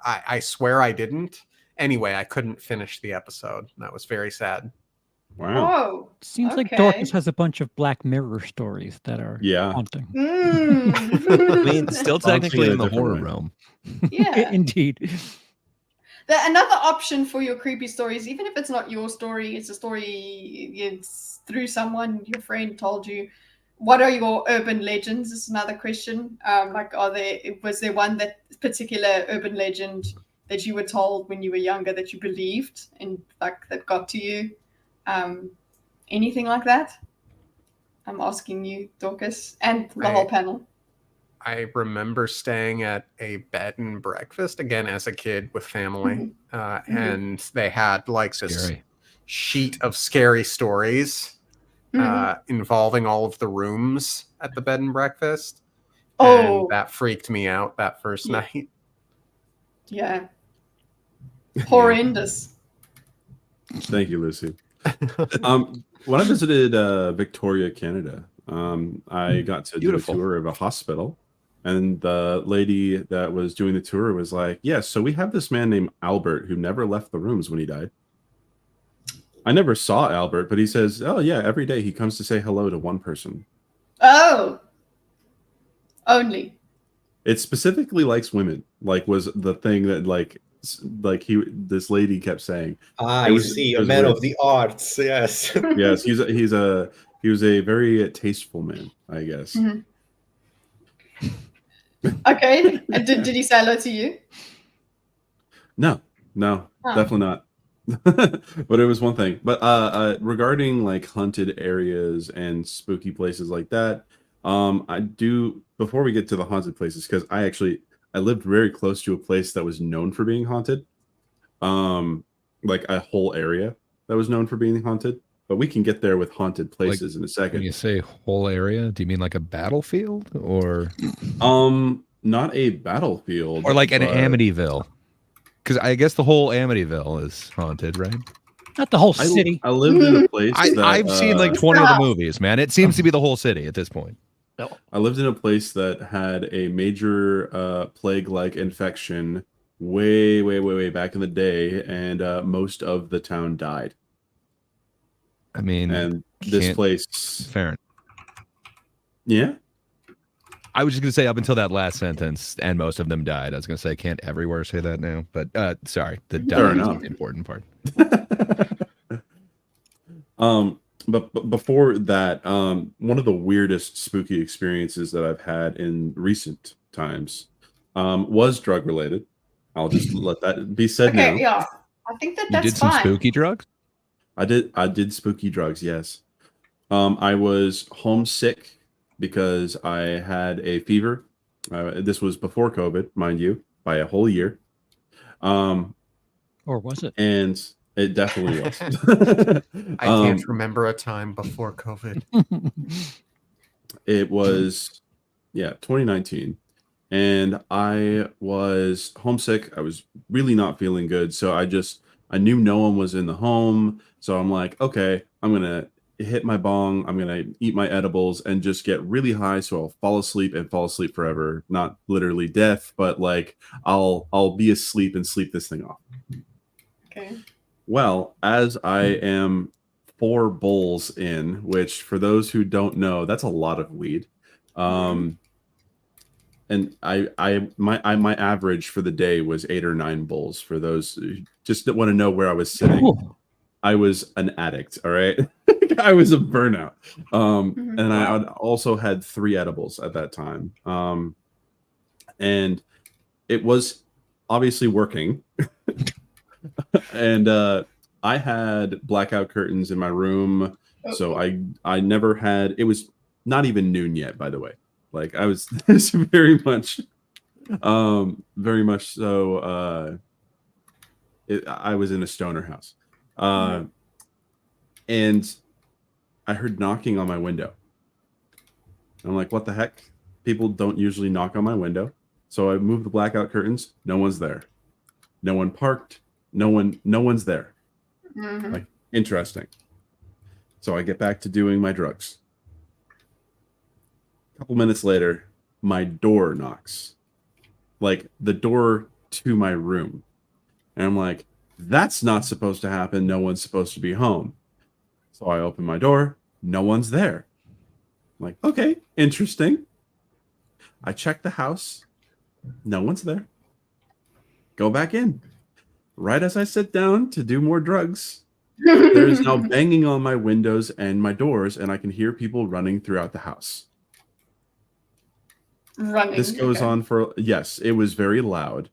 Speaker 7: I swear I didn't. Anyway, I couldn't finish the episode. That was very sad.
Speaker 3: Wow.
Speaker 1: Oh,
Speaker 6: Seems like
Speaker 1: okay.
Speaker 6: Dorcas has a bunch of Black Mirror stories that are
Speaker 3: Yeah.
Speaker 6: haunting.
Speaker 1: Mm.
Speaker 4: I mean, still
Speaker 3: Bouncing
Speaker 4: technically
Speaker 3: in a
Speaker 4: in the
Speaker 3: different
Speaker 4: horror
Speaker 3: way.
Speaker 4: realm.
Speaker 1: Yeah.
Speaker 6: Indeed.
Speaker 1: Another option for your creepy stories, even if it's not your story, it's a story it's through someone your friend told you. What are your urban legends? Is another question. Like, was there one that particular urban legend that you were told when you were younger that you believed and like that got to you? Anything like that? I'm asking you, Dorcas, and the whole panel.
Speaker 7: I remember staying at a bed and breakfast again as a kid with family, and they had like this
Speaker 4: Scary.
Speaker 7: sheet of scary stories involving all of the rooms at the bed and breakfast.
Speaker 1: Oh,
Speaker 7: And that freaked me out that first night.
Speaker 1: yeah. Horrendous.
Speaker 3: Thank you, Lucy. When I visited Victoria, Canada, I got to
Speaker 4: Beautiful.
Speaker 3: do a tour of a hospital, and the lady that was doing the tour was like, "Yes, so we have this man named Albert who never left the rooms when he died." I never saw Albert, but he says, "Oh yeah, every day he comes to say hello to one person."
Speaker 1: Oh, only.
Speaker 3: It specifically likes women. Like was the thing that this lady kept saying.
Speaker 5: I see, a man of the arts. Yes.
Speaker 3: Yes, he was a very tasteful man, I guess.
Speaker 1: Mhm. Okay. And did he say hello to you?
Speaker 3: No,
Speaker 1: Oh.
Speaker 3: definitely not. But it was one thing. But regarding like haunted areas and spooky places like that, I do, before we get to the haunted places, because I lived very close to a place that was known for being haunted. Like a whole area that was known for being haunted. But we can get there with haunted places in a
Speaker 4: When
Speaker 3: second.
Speaker 4: you say whole area, do you mean like a battlefield or
Speaker 3: Not a battlefield.
Speaker 4: or like an
Speaker 3: but
Speaker 4: Amityville? Because I guess the whole Amityville is haunted, right?
Speaker 6: Not the whole city.
Speaker 3: I lived in a place that
Speaker 4: I've seen like 20 of the movies, man. It seems to be the whole city at this point.
Speaker 3: I lived in a place that had a major plague-like infection way back in the day, and most of the town died.
Speaker 4: I mean,
Speaker 3: And this
Speaker 4: can't-
Speaker 3: place,
Speaker 4: fair.
Speaker 3: yeah,
Speaker 4: I was just gonna say up until that last sentence, and most of them died. I was gonna say can't everywhere say that now, but sorry, the
Speaker 3: Fair
Speaker 4: dying is
Speaker 3: enough.
Speaker 4: the important part.
Speaker 3: But before that, one of the weirdest spooky experiences that I've had in recent times was drug related. I'll just let that be said
Speaker 1: Okay,
Speaker 3: now.
Speaker 1: yeah. I think
Speaker 4: You
Speaker 1: that's
Speaker 4: did some
Speaker 1: fine.
Speaker 4: spooky drugs.
Speaker 3: I did spooky drugs, yes. I was homesick because I had a fever. This was before COVID, mind you, by a whole year.
Speaker 6: Or was it?
Speaker 3: And it definitely was.
Speaker 7: I can't remember a time before COVID.
Speaker 3: It was, 2019. And I was homesick. I was really not feeling good. So I knew no one was in the home. So I'm like, okay, I'm going to hit my bong. I'm going to eat my edibles and just get really high. So I'll fall asleep and fall asleep forever. Not literally death, but like I'll be asleep and sleep this thing off.
Speaker 1: Okay.
Speaker 3: Well, as I am 4 bowls in, which for those who don't know, that's a lot of weed. And my average for the day was 8 or 9 bowls. For those who just want to know where I was sitting,
Speaker 6: Ooh.
Speaker 3: I was an addict. All right, I was a burnout. And I also had 3 edibles at that time. And it was obviously working. And I had blackout curtains in my room, so I never had. It was not even noon yet, by the way. Like I was very much so. I was in a stoner house, and I heard knocking on my window. I'm like, what the heck? People don't usually knock on my window, so I moved the blackout curtains. No one's there. No one parked. No one's there. Like, interesting. So I get back to doing my drugs. A couple minutes later, my door knocks. like the door to my room. And I'm like, that's not supposed to happen. No one's supposed to be home. So I open my door. No one's there. I'm like, okay, interesting. I check the house. No one's there. Go back in. Right as I sit down to do more drugs, there is now banging on my windows and my doors, and I can hear people running throughout the house.
Speaker 1: Running.
Speaker 3: This goes on for, yes, it was very loud.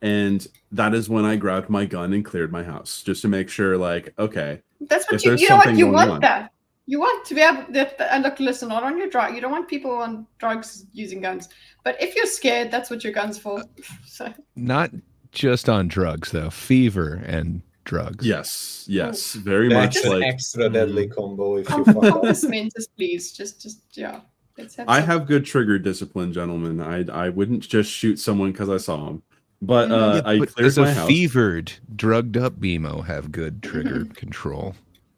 Speaker 3: And that is when I grabbed my gun and cleared my house, just to make sure, like, okay.
Speaker 1: That's what
Speaker 3: if
Speaker 1: you
Speaker 3: there's
Speaker 1: know what
Speaker 3: something
Speaker 1: you
Speaker 3: going
Speaker 1: want
Speaker 3: on.
Speaker 1: that. You want to be able to, and look, listen, not on your drug. You don't want people on drugs using guns. But if you're scared, that's what your gun's for. So
Speaker 4: Not just on drugs though, fever and drugs.
Speaker 3: Yes, very
Speaker 5: That's
Speaker 3: much
Speaker 5: an
Speaker 3: like
Speaker 5: extra deadly combo if you fuck up.
Speaker 1: compass mentis, please. Just yeah. Let's have
Speaker 3: I
Speaker 1: some.
Speaker 3: have good trigger discipline, gentlemen. I wouldn't just shoot someone because I saw him. But
Speaker 1: Mhm.
Speaker 3: I
Speaker 4: But
Speaker 3: cleared
Speaker 4: does
Speaker 3: my
Speaker 4: a
Speaker 3: house.
Speaker 4: fevered, drugged up BMO have good trigger control?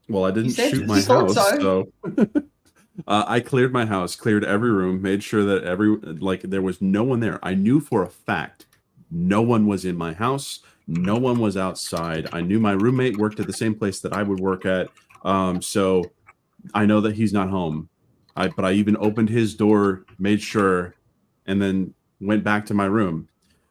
Speaker 3: Well, I didn't
Speaker 1: said
Speaker 3: shoot
Speaker 1: you
Speaker 3: my
Speaker 1: thought
Speaker 3: house,
Speaker 1: so.
Speaker 3: so I cleared my house, cleared every room, made sure that there was no one there. I knew for a fact no one was in my house, no one was outside. I knew my roommate worked at the same place that I would work at, so I know that he's not home. But I even opened his door, made sure, and then went back to my room.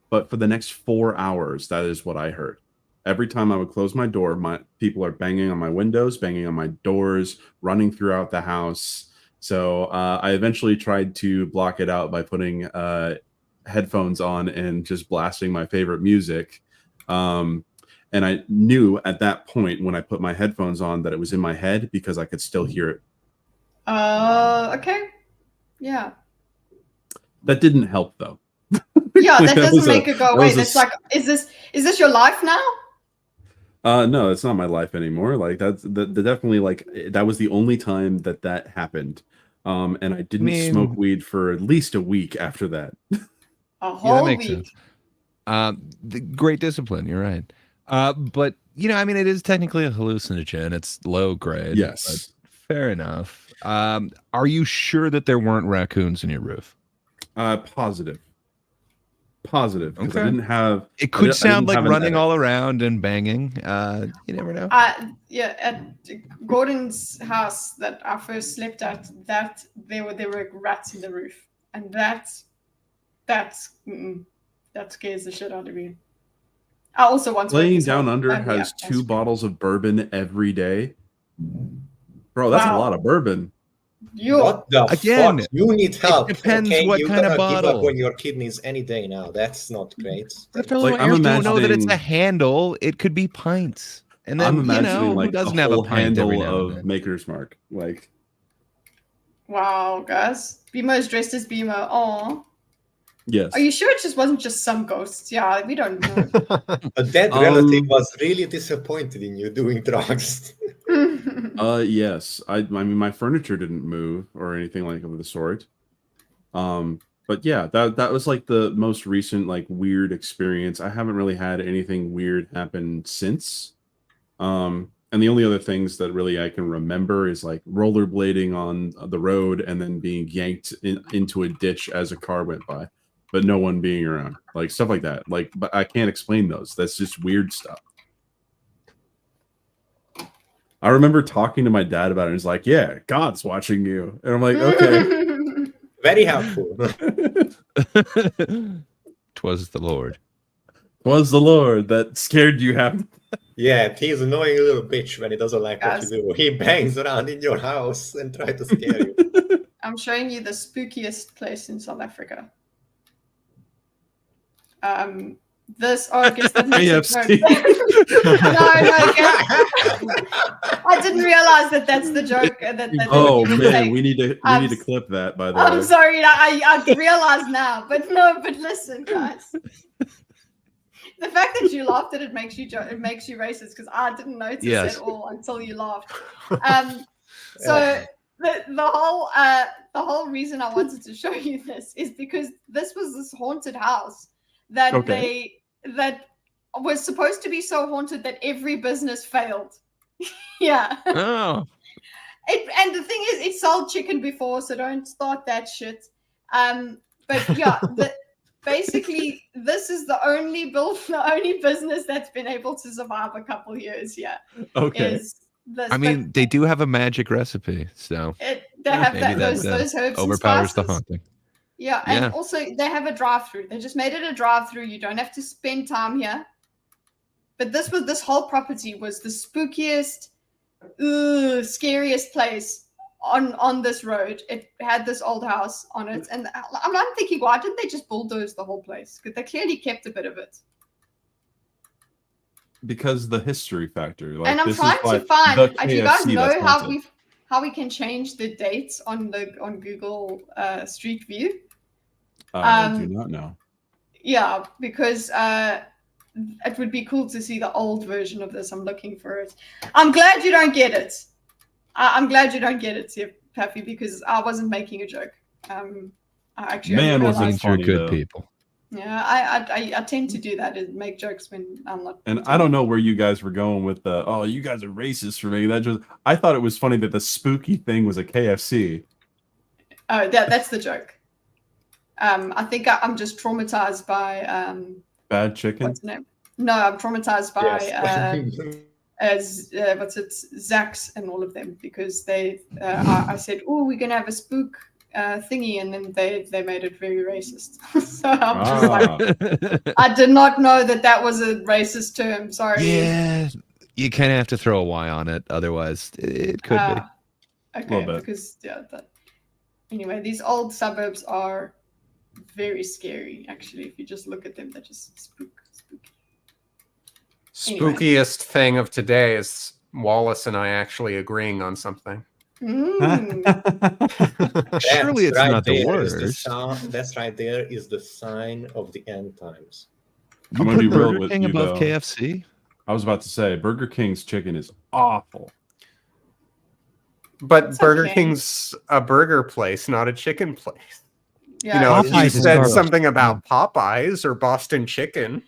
Speaker 3: But for the next 4 hours, that is what I heard. Every time I would close my door, my people are banging on my windows, banging on my doors, running throughout the house. So I eventually tried to block it out by putting headphones on and just blasting my favorite music. And I knew at that point when I put my headphones on that it was in my head because I could still hear it.
Speaker 1: Okay. Yeah.
Speaker 3: That didn't help though.
Speaker 1: Yeah, that
Speaker 3: That was
Speaker 1: doesn't make it go away.
Speaker 3: was a
Speaker 1: That's like, is this your life now?
Speaker 3: No, it's not my life anymore. Like that's definitely like that was the only time that happened. And I didn't smoke weed for at least a week after that.
Speaker 1: A whole
Speaker 4: that makes
Speaker 1: week.
Speaker 4: sense. Great discipline. You're right. But I mean, it is technically a hallucinogen. It's low grade.
Speaker 3: Yes.
Speaker 4: But fair enough. Are you sure that there weren't raccoons in your roof?
Speaker 3: Positive. Because
Speaker 4: Okay.
Speaker 3: I didn't have.
Speaker 4: It could sound like
Speaker 3: have an
Speaker 4: running
Speaker 3: edit.
Speaker 4: all around and banging. You never know.
Speaker 1: Yeah, at Gordon's house that I first slept at, that there were rats in the roof, and that scares the shit out of me. I also once
Speaker 3: Laying
Speaker 1: witnessed
Speaker 3: Down
Speaker 1: one,
Speaker 3: Under
Speaker 1: and
Speaker 3: has
Speaker 1: yeah,
Speaker 3: 2 bottles of bourbon every day. Bro, that's a
Speaker 1: Wow.
Speaker 3: lot of bourbon.
Speaker 5: What the
Speaker 4: Again,
Speaker 5: fuck? You need help.
Speaker 4: depends
Speaker 5: okay?
Speaker 4: what
Speaker 5: You're
Speaker 4: kind of
Speaker 5: gonna give
Speaker 4: bottle.
Speaker 5: up on your kidneys any day now. That's not great.
Speaker 4: After
Speaker 3: Like,
Speaker 4: like,
Speaker 3: I'm
Speaker 4: heirs don't know that it's a
Speaker 3: imagining-
Speaker 4: handle. It could be pints. And then,
Speaker 3: I'm imagining
Speaker 4: who
Speaker 3: like
Speaker 4: doesn't
Speaker 3: the
Speaker 4: have a
Speaker 3: whole
Speaker 4: pint every
Speaker 3: handle
Speaker 4: now and
Speaker 3: of
Speaker 4: then?
Speaker 3: Maker's Mark. Like,
Speaker 1: Wow, guys. BMO's dressed as BMO. Oh,
Speaker 3: yes.
Speaker 1: are you sure it just wasn't just some ghosts? Yeah, we don't know.
Speaker 5: A dead relative
Speaker 3: Um,
Speaker 5: was really disappointed in you doing drugs.
Speaker 3: Yes. I mean, my furniture didn't move or anything like of the sort. But yeah, that was like the most recent like weird experience. I haven't really had anything weird happen since. And the only other things that really I can remember is like rollerblading on the road and then being yanked into a ditch as a car went by, but no one being around, like stuff like that. Like, but I can't explain those. That's just weird stuff. I remember talking to my dad about it. And he's like, "Yeah, God's watching you," and I'm like, "Okay."
Speaker 5: Very helpful.
Speaker 4: Twas the Lord.
Speaker 3: Was the Lord that scared you half?
Speaker 5: Yeah, he's an annoying little bitch when he doesn't like what
Speaker 1: Guys.
Speaker 5: you do. He bangs around in your house and tries to scare you.
Speaker 1: I'm showing you the spookiest place in South Africa. This, I guess that makes it
Speaker 3: AFC.
Speaker 1: no, I didn't realize that that's the joke. That
Speaker 3: Oh
Speaker 1: you would
Speaker 3: man,
Speaker 1: take.
Speaker 3: we need to
Speaker 1: I'm
Speaker 3: clip that. By the
Speaker 1: I'm
Speaker 3: way,
Speaker 1: sorry, I realize now, but no, but listen, guys. The fact that you laughed at it makes you it makes you racist because I didn't notice
Speaker 4: Yes.
Speaker 1: at all until you laughed. So the whole reason I wanted to show you this is because this was this haunted house that that was supposed to be so haunted that every business failed. Yeah.
Speaker 4: Oh,
Speaker 1: And the thing is, it sold chicken before, so don't start that shit. But yeah, basically, this is the only business that's been able to survive a couple years here.
Speaker 3: Okay.
Speaker 1: Is this,
Speaker 4: I mean, they do have a magic recipe, so
Speaker 1: they have
Speaker 4: maybe
Speaker 1: those
Speaker 4: that
Speaker 1: herbs
Speaker 4: overpowers
Speaker 1: and
Speaker 4: the
Speaker 1: spices.
Speaker 4: haunting.
Speaker 1: Yeah, and also they have a drive-through. They just made it a drive-through. You don't have to spend time here. But this whole property was the spookiest, scariest place on this road. It had this old house on it, and I'm thinking, why didn't they just bulldoze the whole place? Because they clearly kept a bit of it.
Speaker 3: Because the history factor. Like,
Speaker 1: And I'm
Speaker 3: this is
Speaker 1: trying
Speaker 3: why
Speaker 1: to find.
Speaker 3: the
Speaker 1: Do you guys
Speaker 3: KFC
Speaker 1: know
Speaker 3: that's
Speaker 1: how
Speaker 3: haunted.
Speaker 1: we can change the dates on Google Street View?
Speaker 3: I do not know.
Speaker 1: Yeah, because it would be cool to see the old version of this. I'm looking for it. I'm glad you don't get it. I'm glad you don't get it, here, Puffy, because I wasn't making a joke. I actually
Speaker 3: Man, was
Speaker 1: realized-
Speaker 3: it funny,
Speaker 4: good
Speaker 3: though.
Speaker 4: people.
Speaker 1: Yeah, I tend to do that and make jokes when I'm not.
Speaker 3: And I don't know where you guys were going with the, oh, you guys are racist for me. I thought it was funny that the spooky thing was a KFC.
Speaker 1: Oh, that's the joke. I think I'm just traumatized by
Speaker 3: Bad chicken?
Speaker 1: what's the name? No, I'm traumatized by
Speaker 5: Yes.
Speaker 1: what's it, Zach's and all of them, because they I said, oh, we're gonna have a spook thingy, and then they made it very racist. So I'm just like, I did not know that was a racist term. Sorry.
Speaker 4: Yeah, you kind of have to throw a Y on it, otherwise it could be.
Speaker 1: Okay,
Speaker 3: Little bit.
Speaker 1: because anyway, these old suburbs are very scary. Actually, if you just look at them, they're just spooky. Anyway.
Speaker 7: Spookiest thing of today is Wallace and I actually agreeing on something.
Speaker 1: Mm.
Speaker 4: Surely it's not the worst.
Speaker 5: That's right there is the sign of the end times.
Speaker 4: You
Speaker 3: I'm gonna
Speaker 4: put
Speaker 3: be real
Speaker 4: Burger
Speaker 3: with
Speaker 4: King
Speaker 3: you,
Speaker 4: above
Speaker 3: though.
Speaker 4: KFC?
Speaker 3: I was about to say, Burger King's chicken is awful.
Speaker 7: But
Speaker 1: It's
Speaker 7: Burger
Speaker 1: okay.
Speaker 7: King's a burger place, not a chicken place.
Speaker 1: Yeah,
Speaker 7: You know, if
Speaker 6: Popeyes
Speaker 7: you
Speaker 6: is
Speaker 7: said
Speaker 6: garbage.
Speaker 7: something about Popeyes or Boston Chicken.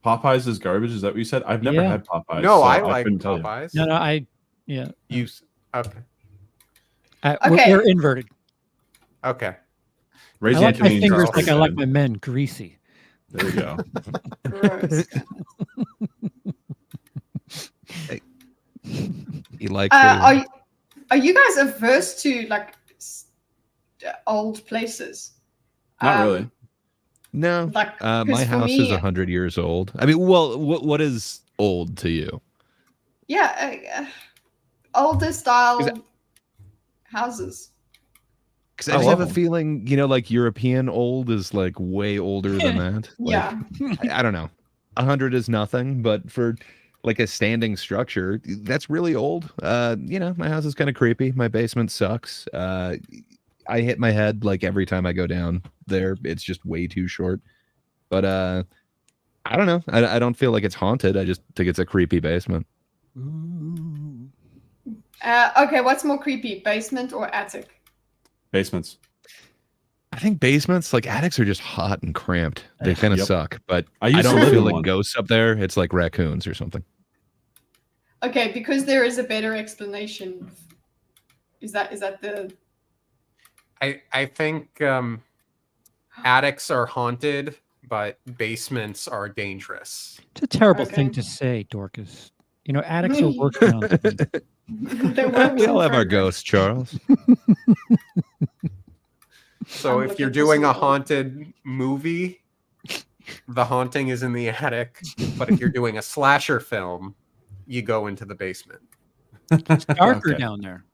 Speaker 3: Popeyes is garbage. Is that what you said? I've never
Speaker 6: Yeah.
Speaker 3: had Popeyes.
Speaker 7: No,
Speaker 3: so
Speaker 7: I like
Speaker 3: couldn't tell you.
Speaker 7: Popeyes.
Speaker 6: No, yeah.
Speaker 7: Okay.
Speaker 1: Okay.
Speaker 6: We're inverted.
Speaker 7: Okay.
Speaker 3: Raise
Speaker 6: I
Speaker 3: your
Speaker 6: like my
Speaker 3: hand,
Speaker 6: fingers
Speaker 3: Charles.
Speaker 6: like I like my men greasy.
Speaker 3: There we go.
Speaker 1: gross.
Speaker 4: You like
Speaker 1: Are you guys averse to like old places?
Speaker 3: Not really.
Speaker 4: No.
Speaker 1: Like
Speaker 4: My
Speaker 1: 'cause for
Speaker 4: house is
Speaker 1: me-
Speaker 4: 100 years old. I mean, well, what is old to you?
Speaker 1: Yeah, older style
Speaker 4: 'Cause
Speaker 1: houses.
Speaker 4: Because I just have a feeling, like European old is like way older than that. Like,
Speaker 1: Yeah.
Speaker 4: I don't know. 100 is nothing, but for like a standing structure, that's really old. My house is kind of creepy. My basement sucks. I hit my head like every time I go down there. It's just way too short. But I don't know. I don't feel like it's haunted. I just think it's a creepy basement.
Speaker 1: Okay, what's more creepy, basement or attic?
Speaker 3: Basements.
Speaker 4: I think basements, like attics, are just hot and cramped. They kind of
Speaker 3: Yep.
Speaker 4: suck. But
Speaker 3: I
Speaker 4: I
Speaker 3: used to
Speaker 4: don't
Speaker 3: live
Speaker 4: feel
Speaker 3: in
Speaker 4: like
Speaker 3: one.
Speaker 4: ghosts up there. It's like raccoons or something.
Speaker 1: Okay, because there is a better explanation. Is that the
Speaker 7: I think attics are haunted, but basements are dangerous.
Speaker 6: It's a terrible
Speaker 1: Okay.
Speaker 6: thing to say, Dorcas. Attics are worse than
Speaker 1: They're
Speaker 4: We all have our
Speaker 1: progress.
Speaker 4: ghosts, Charles.
Speaker 7: So
Speaker 1: I'm
Speaker 7: if you're
Speaker 1: looking for
Speaker 7: doing a
Speaker 1: some-
Speaker 7: haunted movie, the haunting is in the attic. But if you're doing a slasher film, you go into the basement.
Speaker 6: darker
Speaker 3: Okay.
Speaker 6: down there.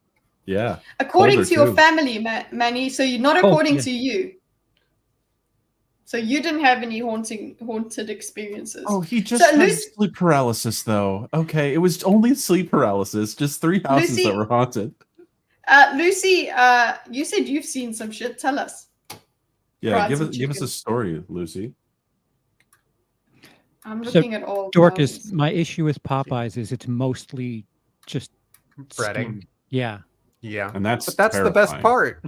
Speaker 3: Yeah.
Speaker 1: According
Speaker 3: Colder
Speaker 1: to your
Speaker 3: too.
Speaker 1: family, Manny, so you're not
Speaker 6: Oh,
Speaker 1: according
Speaker 6: yeah.
Speaker 1: to you. So you didn't have any haunted experiences.
Speaker 3: Oh, he just
Speaker 1: So
Speaker 3: had
Speaker 1: Lucy-
Speaker 3: sleep paralysis, though. Okay, it was only sleep paralysis. Just 3 houses
Speaker 1: Lucy-
Speaker 3: that were haunted.
Speaker 1: Lucy, you said you've seen some shit. Tell us.
Speaker 3: Yeah,
Speaker 1: Fried
Speaker 3: give
Speaker 1: some
Speaker 3: us a
Speaker 1: chicken.
Speaker 3: story, Lucy.
Speaker 1: I'm
Speaker 6: So,
Speaker 1: looking at all.
Speaker 6: Dorcas,
Speaker 1: houses.
Speaker 6: my issue with Popeyes is it's mostly just
Speaker 7: Breading.
Speaker 6: skin. Yeah.
Speaker 7: Yeah.
Speaker 3: And that's
Speaker 7: But that's the best
Speaker 3: terrifying.
Speaker 7: part.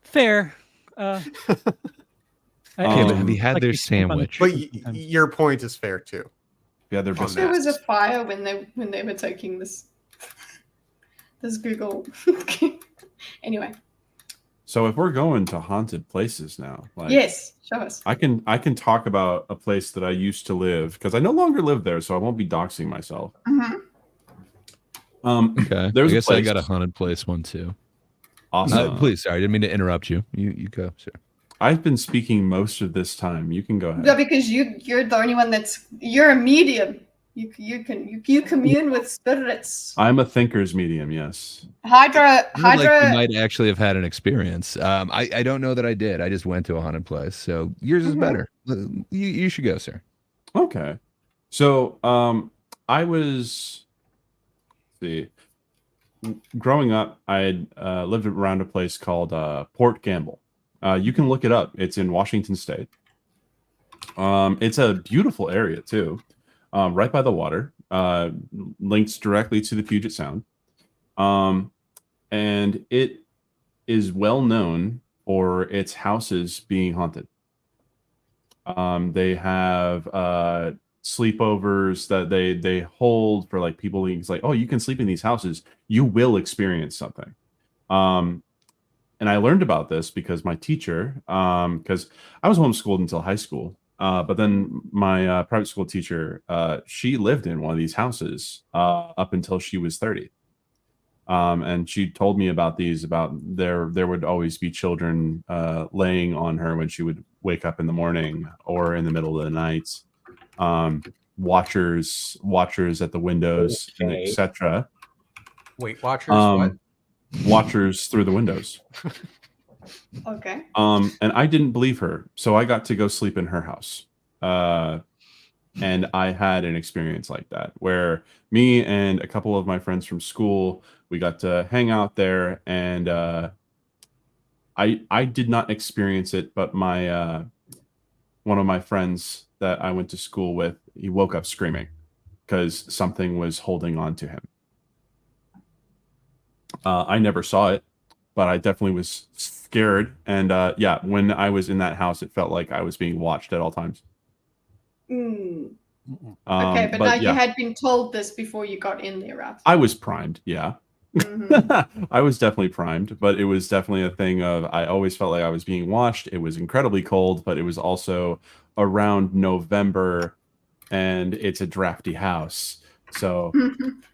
Speaker 6: Fair.
Speaker 3: Yeah, but
Speaker 4: have you had
Speaker 6: like
Speaker 4: their
Speaker 6: they skimp on the
Speaker 4: sandwich?
Speaker 7: But
Speaker 6: chicken sometimes.
Speaker 7: your point is fair too.
Speaker 3: Yeah, they're
Speaker 7: On
Speaker 3: best.
Speaker 1: There was a
Speaker 7: that.
Speaker 1: fire when they were taking this Google. Anyway,
Speaker 3: So if we're going to haunted places now, like
Speaker 1: Yes, show us.
Speaker 3: I can talk about a place that I used to live because I no longer live there, so I won't be doxing myself.
Speaker 1: Mm-hmm.
Speaker 4: Okay.
Speaker 3: There's
Speaker 4: I
Speaker 3: a
Speaker 4: guess I
Speaker 3: place.
Speaker 4: got a haunted place one too.
Speaker 3: Awesome.
Speaker 4: Please, sorry, I didn't mean to interrupt you. You go, sir.
Speaker 3: I've been speaking most of this time. You can go ahead.
Speaker 1: No, because you're the only one you're a medium. You commune with spirits.
Speaker 3: I'm a thinker's medium, yes.
Speaker 4: Like you
Speaker 1: Hydra.
Speaker 4: might actually have had an experience. I don't know that I did. I just went to a haunted place. So yours is better. You should go, sir.
Speaker 3: Okay. So I was growing up, I had lived around a place called Port Gamble. You can look it up. It's in Washington State. It's a beautiful area too, right by the water. Links directly to the Puget Sound, and it is well known for its houses being haunted. They have sleepovers that they hold for like people. It's like, oh, you can sleep in these houses. You will experience something. And I learned about this because my teacher, because I was homeschooled until high school, but then my private school teacher, she lived in one of these houses up until she was 30. And she told me about these, about there would always be children laying on her when she would wake up in the morning or in the middle of the night. Watchers at the windows, and etc.
Speaker 7: Weight Watchers, what?
Speaker 3: Watchers through the windows.
Speaker 1: Okay.
Speaker 3: And I didn't believe her, so I got to go sleep in her house. And I had an experience like that where me and a couple of my friends from school, we got to hang out there, and I did not experience it, but my one of my friends that I went to school with, he woke up screaming because something was holding on to him. I never saw it, but I definitely was scared. And yeah, when I was in that house, it felt like I was being watched at all times.
Speaker 1: Okay, but now you had been told this before you got in there, right?
Speaker 3: I was primed, yeah.
Speaker 1: Mm-hmm.
Speaker 3: I was definitely primed, but it was definitely a thing of I always felt like I was being watched. It was incredibly cold, but it was also around November, and it's a drafty house, so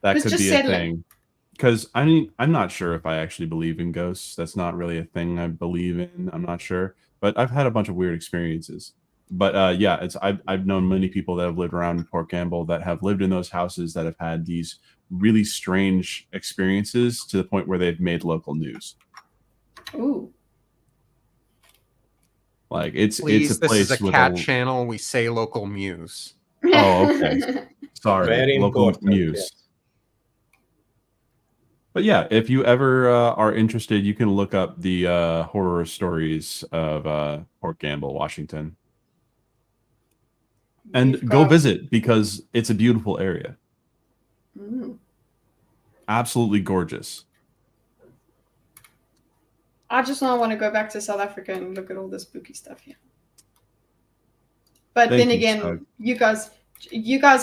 Speaker 3: that could be a thing. Because I mean, I'm not sure if I actually believe in ghosts. That's not really a thing I believe in. I'm not sure, but I've had a bunch of weird experiences. But yeah, I've known many people that have lived around Port Gamble that have lived in those houses that have had these really strange experiences to the point where they've made local news.
Speaker 1: Ooh.
Speaker 3: Like it's
Speaker 7: Please,
Speaker 3: a place
Speaker 7: this is a cat channel. We say local news.
Speaker 3: Oh, okay. Sorry,
Speaker 5: Very
Speaker 3: local
Speaker 5: important,
Speaker 3: news.
Speaker 5: yes.
Speaker 3: But yeah, if you ever are interested, you can look up the horror stories of Port Gamble, Washington, and go visit because it's a beautiful area. Absolutely gorgeous.
Speaker 1: I just now want to go back to South Africa and look at all the spooky stuff here. But then again, you guys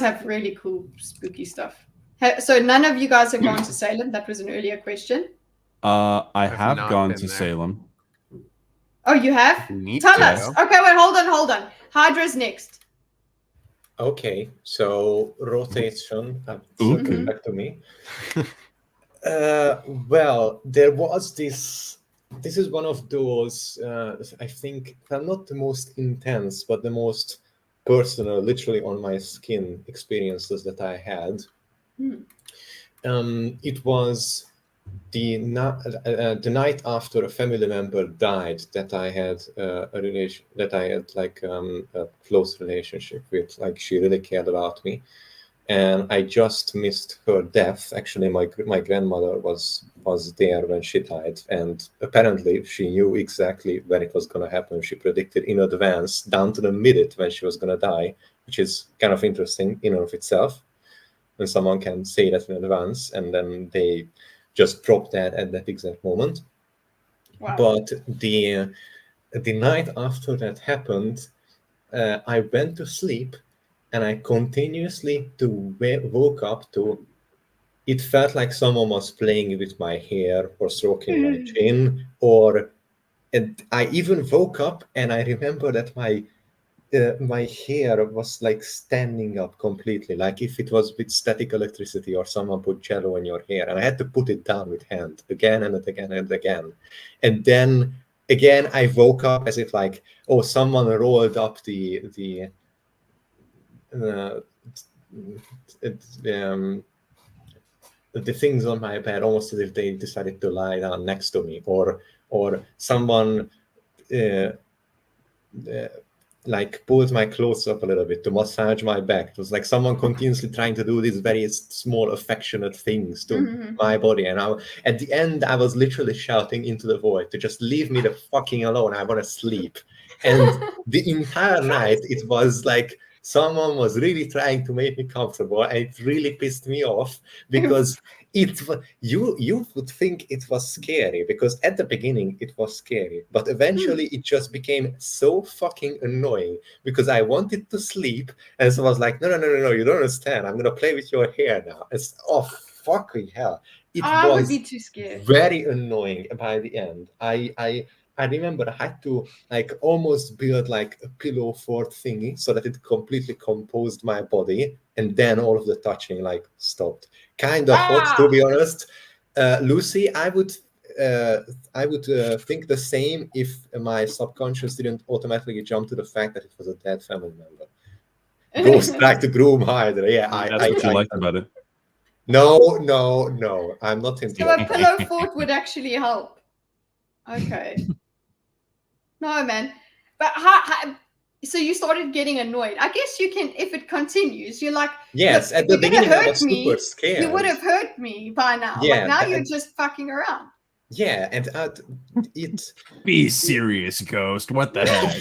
Speaker 1: have really cool spooky stuff. So none of you guys have gone to Salem? That was an earlier question.
Speaker 3: I have gone to Salem.
Speaker 1: Oh, you have? Tell us. Okay, wait, hold on. Hydra's next.
Speaker 5: Okay, so rotation. Circle back to me. Well, there was this. This is one of those. I think, well, not the most intense, but the most personal, literally on my skin experiences that I had. It was the night after a family member died that I had a close relationship with. Like, she really cared about me, and I just missed her death. Actually, my grandmother was there when she died, and apparently she knew exactly when it was going to happen. She predicted in advance, down to the minute, when she was going to die, which is kind of interesting in and of itself. When someone can say that in advance, and then they just drop that at that exact moment. Wow. But the night after that happened, I went to sleep, and I continuously woke up to. It felt like someone was playing with my hair or stroking my chin, or And I even woke up and I remember that my hair was like standing up completely, like if it was with static electricity or someone put jello in your hair, and I had to put it down with hand again and again and again. And then again I woke up as if like, oh, someone rolled up the things on my bed, almost as if they decided to lie down next to me, or someone like pulled my clothes up a little bit to massage my back. It was like someone continuously trying to do these very small affectionate things to my body, and at the end I was literally shouting into the void to just leave me the fucking alone, I want to sleep. And the entire night it was like someone was really trying to make me comfortable, and it really pissed me off because you would think it was scary, because at the beginning it was scary, but eventually it just became so fucking annoying because I wanted to sleep, and so I was like, no, you don't understand, I'm gonna play with your hair now. It's fucking hell.
Speaker 1: I would be too scared.
Speaker 5: Very annoying by the end. I remember I had to like almost build like a pillow fort thingy so that it completely composed my body, and then all of the touching like stopped. Kind of hot, to be honest. Lucy, I would think the same if my subconscious didn't automatically jump to the fact that it was a dead family member. Goes back to groom harder. Yeah,
Speaker 3: That's what you liked about it.
Speaker 5: No, I'm not into
Speaker 1: So a pillow fort would actually help. Okay. No, man. But how so you started getting annoyed. I guess you can, if it continues, you're like,
Speaker 5: yes, at the beginning I was super scared.
Speaker 1: You would have hurt me by now.
Speaker 5: Yeah,
Speaker 1: like now you're just fucking around.
Speaker 5: Yeah, and it...
Speaker 3: Be serious, Ghost. What the heck?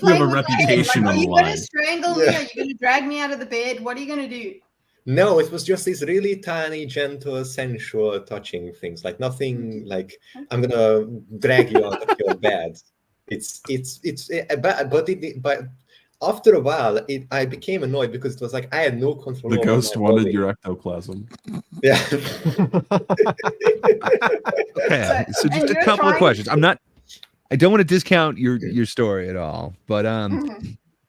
Speaker 1: You
Speaker 3: have a reputation
Speaker 1: like,
Speaker 3: on
Speaker 1: are
Speaker 3: the
Speaker 1: you going
Speaker 3: line.
Speaker 1: to strangle me? Are you going to drag me out of the bed? What are you going to do?
Speaker 5: No, it was just these really tiny, gentle, sensual touching things. Like nothing like, I'm going to drag you out of your bed. But after a while, I became annoyed because it was like I had no control.
Speaker 3: The
Speaker 5: over
Speaker 3: ghost
Speaker 5: my
Speaker 3: wanted
Speaker 5: body.
Speaker 3: your ectoplasm.
Speaker 5: Yeah.
Speaker 4: Okay, so just a couple of questions. I don't want to discount your story at all, but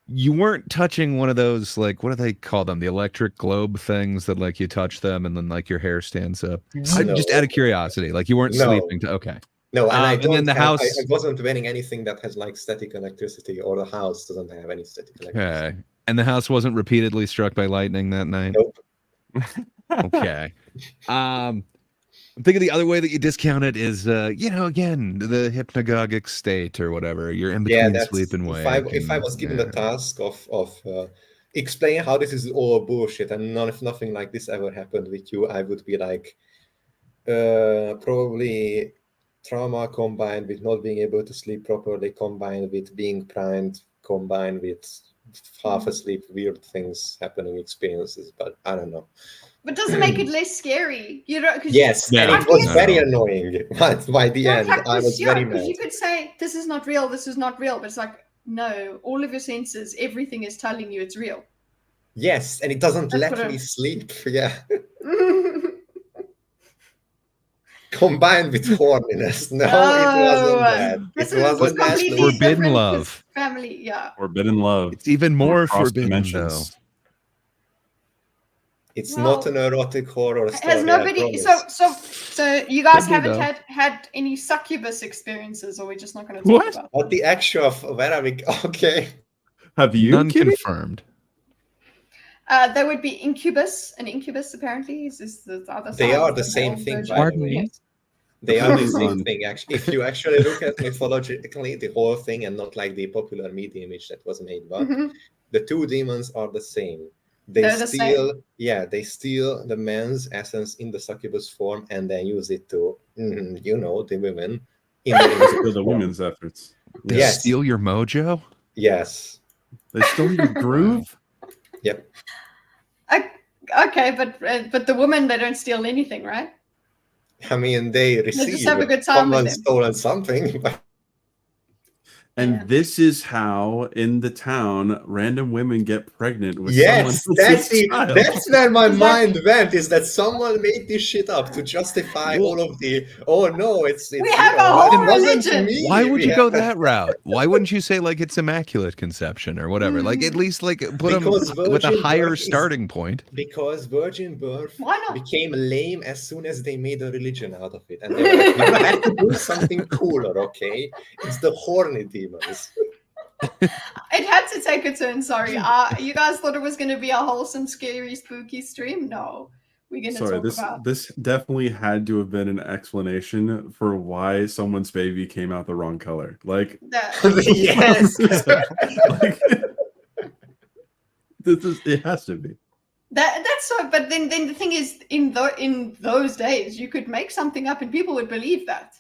Speaker 4: you weren't touching one of those, like, what do they call them? The electric globe things that like you touch them and then like your hair stands up. Just out of curiosity, like you weren't sleeping. Okay.
Speaker 5: No, and
Speaker 4: and then the house.
Speaker 5: I wasn't wearing anything that has like static electricity, or the house doesn't have any static electricity.
Speaker 4: Okay. And the house wasn't repeatedly struck by lightning that night?
Speaker 5: Nope.
Speaker 4: Okay. I'm thinking the other way that you discount it is, again, the hypnagogic state or whatever. You're in between sleep and wake.
Speaker 5: If I was given the task of explain how this is all bullshit and if nothing like this ever happened with you, I would be like, probably trauma combined with not being able to sleep properly, combined with being primed, combined with half asleep, weird things happening, experiences, but I don't know.
Speaker 1: But doesn't make it less scary, you know?
Speaker 5: Yes, and it was very annoying. But by the end, I was very mad.
Speaker 1: You could say, this is not real, but it's like, no, all of your senses, everything is telling you it's real.
Speaker 5: Yes, and it doesn't let me sleep. Yeah. Combined with horniness. No, it wasn't bad. It wasn't bad.
Speaker 4: Forbidden love.
Speaker 1: Family, yeah.
Speaker 3: Forbidden love.
Speaker 4: It's even more forbidden, though.
Speaker 5: It's not an erotic horror story.
Speaker 1: Has nobody? So you guys haven't had any succubus experiences, or we're just not going to talk about?
Speaker 5: What the actual? Where are we? Okay.
Speaker 3: Have you?
Speaker 4: None confirmed.
Speaker 1: There would be incubus, and incubus apparently is the other side.
Speaker 5: They are the same thing.
Speaker 6: Pardon me.
Speaker 5: They are the same thing. Actually, if you actually look at mythologically the whole thing, and not like the popular media image that was made, but the two demons are the same. They steal the man's essence in the succubus form, and then use it to, the women.
Speaker 3: For the women's efforts.
Speaker 4: They steal your mojo?
Speaker 5: Yes.
Speaker 3: They stole your groove?
Speaker 5: Yep.
Speaker 1: Okay, but the women, they don't steal anything, right?
Speaker 5: I mean, they receive
Speaker 1: just have a good time with them.
Speaker 5: stolen something. But...
Speaker 3: And
Speaker 1: Yeah.
Speaker 3: this is how, in the town, random women get pregnant with
Speaker 5: Yes,
Speaker 3: someone
Speaker 5: that's
Speaker 3: else's child.
Speaker 5: that's where my
Speaker 1: Is that-
Speaker 5: mind went. Is that someone made this shit up to justify
Speaker 4: Well-
Speaker 5: all of the? Oh no, it's
Speaker 1: We
Speaker 5: you
Speaker 1: have a
Speaker 5: know,
Speaker 1: whole
Speaker 5: it wasn't
Speaker 1: religion.
Speaker 5: me.
Speaker 4: Why would
Speaker 5: We
Speaker 4: you go
Speaker 5: have-
Speaker 4: that route? Why wouldn't you say like it's immaculate conception or whatever? Like at least like put them
Speaker 5: Because
Speaker 4: with a
Speaker 5: virgin
Speaker 4: higher
Speaker 5: birth is-
Speaker 4: starting point.
Speaker 5: Because virgin birth
Speaker 1: Why not?
Speaker 5: became lame as soon as they made a religion out of it, and they were like, "We have to do something cooler." Okay, it's the horny demons.
Speaker 1: It had to take a turn. Sorry. You guys thought it was going to be a wholesome, scary, spooky stream? No. We're going to
Speaker 3: Sorry,
Speaker 1: talk about.
Speaker 3: this definitely had to have been an explanation for why someone's baby came out the wrong color. Like,
Speaker 1: That.
Speaker 5: Yes.
Speaker 3: like, it has to be.
Speaker 1: That's so. But then the thing is, in those days, you could make something up and people would believe that.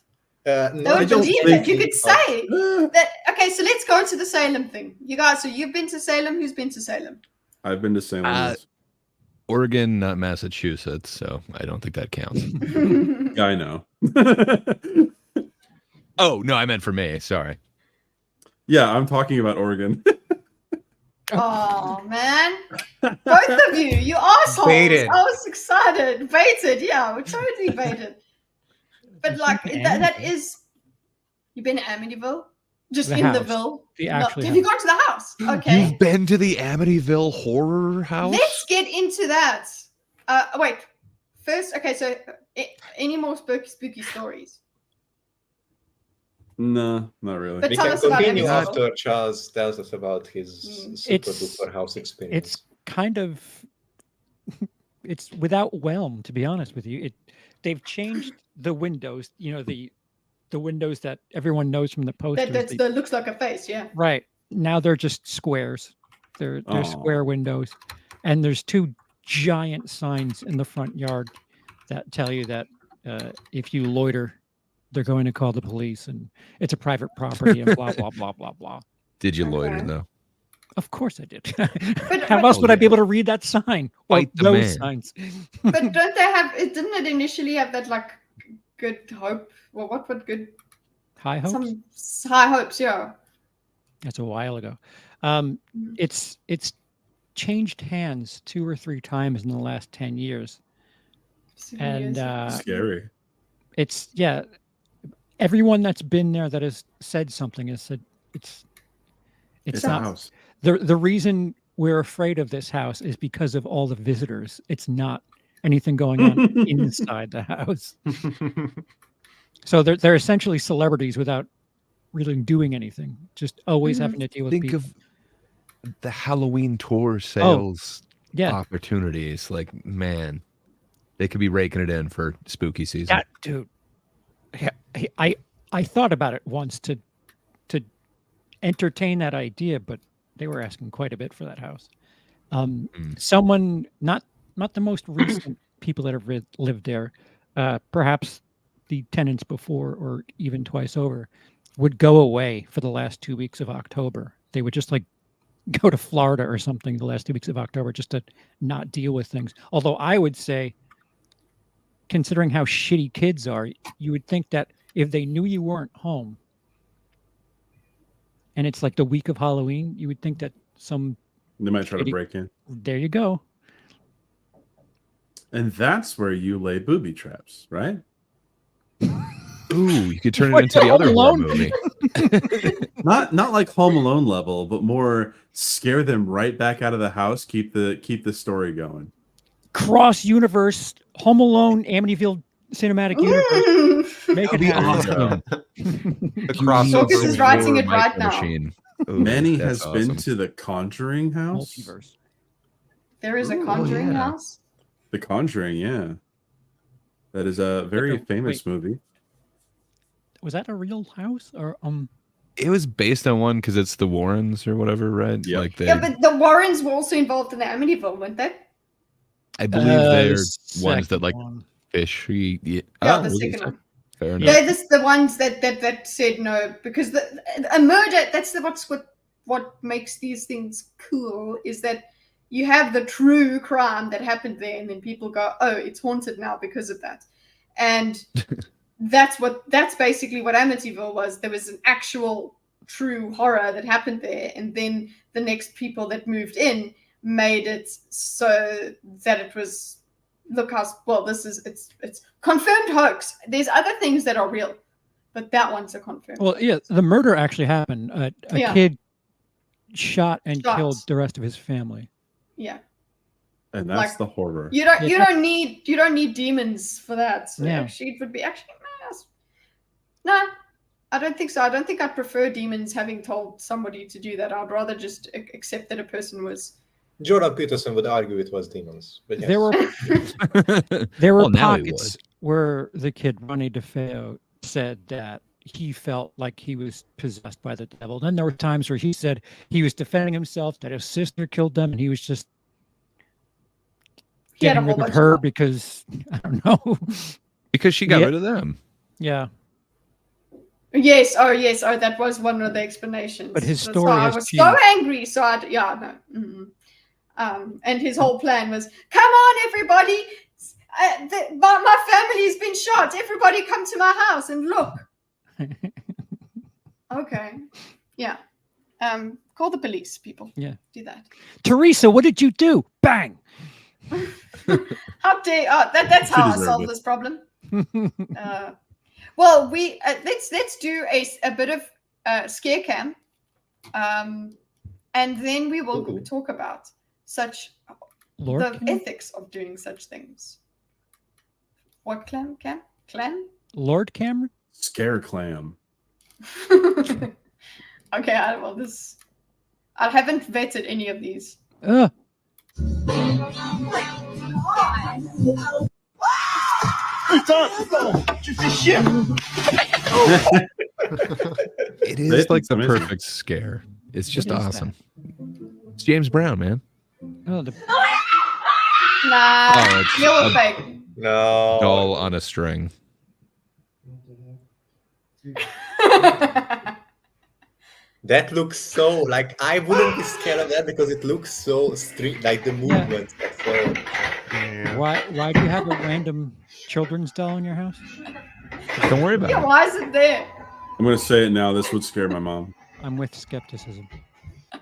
Speaker 5: No,
Speaker 1: They
Speaker 5: I
Speaker 1: would
Speaker 5: don't
Speaker 1: believe
Speaker 5: think
Speaker 1: that. You could say
Speaker 3: Ah,
Speaker 1: that. Okay, so let's go to the Salem thing. You guys, so you've been to Salem. Who's been to Salem?
Speaker 3: I've been to Salem. yes.
Speaker 4: Oregon, not Massachusetts, so I don't think that counts.
Speaker 3: Yeah, I know.
Speaker 4: Oh no, I meant for me. Sorry.
Speaker 3: Yeah, I'm talking about Oregon.
Speaker 1: Oh man, both of you assholes!
Speaker 7: Baited.
Speaker 1: I was excited, baited. Yeah, we're totally baited. But like that is, you've been to Amityville, just
Speaker 6: The
Speaker 1: in the
Speaker 6: house.
Speaker 1: ville.
Speaker 6: The
Speaker 1: No,
Speaker 6: actual
Speaker 1: have you gone to the house? Okay,
Speaker 4: You've been to the Amityville horror house?
Speaker 1: let's get into that. Wait, first, okay. So, any more spooky stories?
Speaker 3: No, not really.
Speaker 1: But
Speaker 5: We
Speaker 1: tell
Speaker 5: can
Speaker 1: us about
Speaker 5: continue
Speaker 1: Amityville.
Speaker 5: after Charles tells us about his super
Speaker 6: It's-
Speaker 5: duper house experience.
Speaker 6: It's kind of it's without whelm, to be honest with you. They've changed the windows, you know, the windows that everyone knows from the posters.
Speaker 1: That looks like a face. Yeah.
Speaker 6: Right. Now they're just squares. They're
Speaker 3: Aw.
Speaker 6: square windows. And there's two giant signs in the front yard that tell you that if you loiter, they're going to call the police and it's a private property and blah, blah, blah, blah, blah.
Speaker 4: Did you loiter
Speaker 1: Okay.
Speaker 4: though?
Speaker 6: Of course I did.
Speaker 1: But-
Speaker 6: How else would I be able to read that sign? Or
Speaker 4: Fight the
Speaker 6: those
Speaker 4: man.
Speaker 6: signs.
Speaker 1: But don't they have? Didn't it initially have that like good hope? Well, what good?
Speaker 6: High hopes?
Speaker 1: Some high hopes. Yeah.
Speaker 6: That's a while ago.
Speaker 1: Mm.
Speaker 6: It's changed hands 2 or 3 times in the last 10 years. And
Speaker 3: Scary.
Speaker 6: it's everyone that's been there that has said something has said it's
Speaker 3: It's a
Speaker 6: not
Speaker 3: house.
Speaker 6: the reason we're afraid of this house is because of all the visitors. It's not anything going on inside the house. So they're essentially celebrities without really doing anything, just always having to deal with
Speaker 4: Think
Speaker 6: people.
Speaker 4: of the Halloween tour sales
Speaker 6: Yeah,
Speaker 4: opportunities. Like, man, they could be raking it in for spooky season.
Speaker 6: that dude. Yeah, I thought about it once to entertain that idea, but they were asking quite a bit for that house. Someone not the most recent people that have lived there, perhaps the tenants before or even twice over, would go away for the last 2 weeks of October. They would just like go to Florida or something the last 2 weeks of October just to not deal with things. Although I would say, considering how shitty kids are, you would think that if they knew you weren't home and it's like the week of Halloween, you would think that
Speaker 3: They might try to
Speaker 6: Shitty.
Speaker 3: break in.
Speaker 6: there you go.
Speaker 3: And that's where you lay booby traps, right?
Speaker 4: Ooh, you could turn it
Speaker 6: Like
Speaker 4: into the
Speaker 6: Home
Speaker 4: other horror
Speaker 6: Alone?
Speaker 4: movie.
Speaker 3: Not like Home Alone level, but more scare them right back out of the house. Keep the story going.
Speaker 6: Cross universe, Home Alone, Amityville cinematic universe. Make it
Speaker 4: That'd be
Speaker 6: happen.
Speaker 4: awesome.
Speaker 7: The
Speaker 1: Focus
Speaker 7: crossover.
Speaker 1: is writing it
Speaker 4: Horror
Speaker 1: right
Speaker 4: Micro
Speaker 1: now.
Speaker 4: Machine. Ooh,
Speaker 3: Manny
Speaker 4: that's
Speaker 3: has been
Speaker 4: awesome.
Speaker 3: to the Conjuring house.
Speaker 6: Multiverse.
Speaker 1: There is a
Speaker 3: Ooh,
Speaker 1: Conjuring
Speaker 4: yeah.
Speaker 1: house.
Speaker 3: The Conjuring, yeah. That is a very
Speaker 6: the-
Speaker 3: famous movie.
Speaker 6: Was that a real house or
Speaker 4: It was based on one because it's the Warrens or whatever, right?
Speaker 3: Yep.
Speaker 4: Like they,
Speaker 1: Yeah, but the Warrens were also involved in the Amityville, weren't they?
Speaker 4: I believe they're
Speaker 6: the
Speaker 4: ones that
Speaker 6: second
Speaker 4: like
Speaker 6: one.
Speaker 4: fishy. Yeah,
Speaker 1: Yeah,
Speaker 4: oh,
Speaker 1: the
Speaker 4: was it
Speaker 1: second one.
Speaker 4: Fair enough.
Speaker 1: They're just the ones that said no because a murder. That's what makes these things cool is that you have the true crime that happened there, and then people go, "Oh, it's haunted now because of that," and that's basically what Amityville was. There was an actual true horror that happened there, and then the next people that moved in made it so that it was, look how well this is, it's confirmed hoax. There's other things that are real, but that one's a confirmed
Speaker 6: Well,
Speaker 1: hoax.
Speaker 6: yeah, the murder actually happened. A kid shot and
Speaker 1: Shot.
Speaker 6: killed the rest of his family.
Speaker 1: Yeah.
Speaker 3: And that's
Speaker 1: Like,
Speaker 3: the horror.
Speaker 1: You don't need demons for that. So
Speaker 6: Yeah.
Speaker 1: actually, it would be no, I don't think so. I don't think I'd prefer demons having told somebody to do that. I'd rather just accept that a person was.
Speaker 5: Jordan Peterson would argue it was demons. But yes.
Speaker 6: There were
Speaker 4: Well, now he
Speaker 6: pockets where the kid Ronnie DeFeo said that he felt like he was possessed by the devil. Then there were times where he said he was defending himself, that his sister killed them, and he was just
Speaker 1: He had a
Speaker 6: getting
Speaker 1: whole
Speaker 6: rid of
Speaker 1: bunch
Speaker 6: her
Speaker 1: of
Speaker 6: because I don't know.
Speaker 4: Because she got
Speaker 6: Yeah.
Speaker 4: rid of them.
Speaker 6: Yeah,
Speaker 1: Yes, that was one of the explanations.
Speaker 6: But his
Speaker 1: That's
Speaker 6: story
Speaker 1: why I
Speaker 6: has
Speaker 1: was
Speaker 6: changed.
Speaker 1: so angry. So and his whole plan was, come on, everybody, my family's been shot. Everybody come to my house and look. Okay, yeah. Call the police, people.
Speaker 6: Yeah.
Speaker 1: Do that.
Speaker 6: Teresa, what did you do? Bang.
Speaker 1: How dare? That's
Speaker 3: She
Speaker 1: how I
Speaker 3: deserved
Speaker 1: solve
Speaker 3: it.
Speaker 1: this problem. Well, we let's do a bit of scare cam, and then we will talk about such
Speaker 6: Lord
Speaker 1: the
Speaker 6: Cam?
Speaker 1: ethics of doing such things. What clan?
Speaker 6: Lord Cameron?
Speaker 3: Scare clam.
Speaker 1: Okay, I haven't vetted any of these.
Speaker 4: It is
Speaker 3: It's
Speaker 4: like the
Speaker 3: amazing.
Speaker 4: perfect scare. It's just
Speaker 6: What is
Speaker 4: awesome. It's James Brown, man.
Speaker 6: Oh, the
Speaker 1: Nah,
Speaker 4: Oh, it's
Speaker 1: you're
Speaker 4: a-
Speaker 1: fake.
Speaker 5: No.
Speaker 4: Doll on a string.
Speaker 5: That looks so like I wouldn't be scared of that because it looks so street like the movement. So
Speaker 7: Yeah.
Speaker 6: why do you have a random children's doll in your house?
Speaker 4: Don't worry about
Speaker 1: Yeah,
Speaker 4: it.
Speaker 1: why is it there?
Speaker 3: I'm gonna say it now. This would scare my mom.
Speaker 6: I'm with skepticism.
Speaker 8: All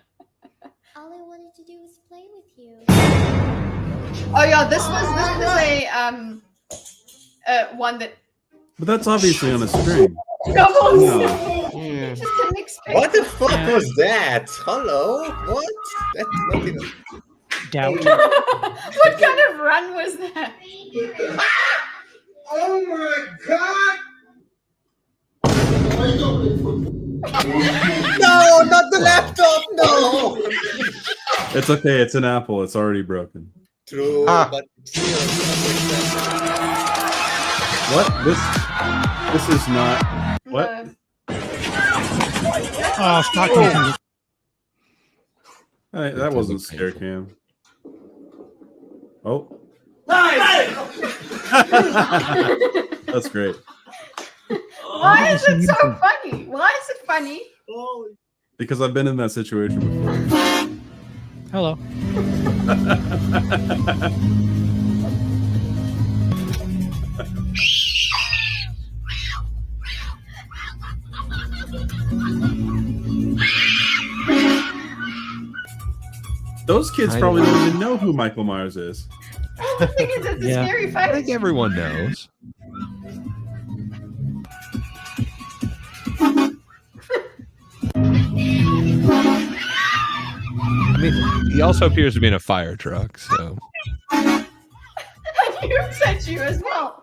Speaker 8: I wanted to do was play with you.
Speaker 1: Oh yeah, this was a one that
Speaker 3: But that's obviously on a string.
Speaker 1: doubles.
Speaker 3: No.
Speaker 7: Yeah.
Speaker 1: Just didn't expect.
Speaker 5: what the fuck
Speaker 6: Yeah.
Speaker 5: was that? Hello? What? That's not even
Speaker 6: Doubt.
Speaker 1: What kind of run was that?
Speaker 9: Oh my god!
Speaker 5: No, not the laptop, no.
Speaker 3: It's okay. It's an apple. It's already broken.
Speaker 5: True,
Speaker 7: Ah.
Speaker 5: but still,
Speaker 3: What? This is not. What?
Speaker 1: No.
Speaker 6: Oh, stop using it.
Speaker 3: Hey, that wasn't scare cam. Oh. That's great.
Speaker 1: Why is it so funny? Why is it funny?
Speaker 3: Because I've been in that situation before.
Speaker 6: Hello.
Speaker 3: Those kids probably don't even know who Michael Myers is.
Speaker 1: I think it's a
Speaker 6: Yeah.
Speaker 1: scary
Speaker 4: I
Speaker 1: fact.
Speaker 4: think everyone knows. I mean, he also appears to be in a fire truck, so
Speaker 1: And you said you as well.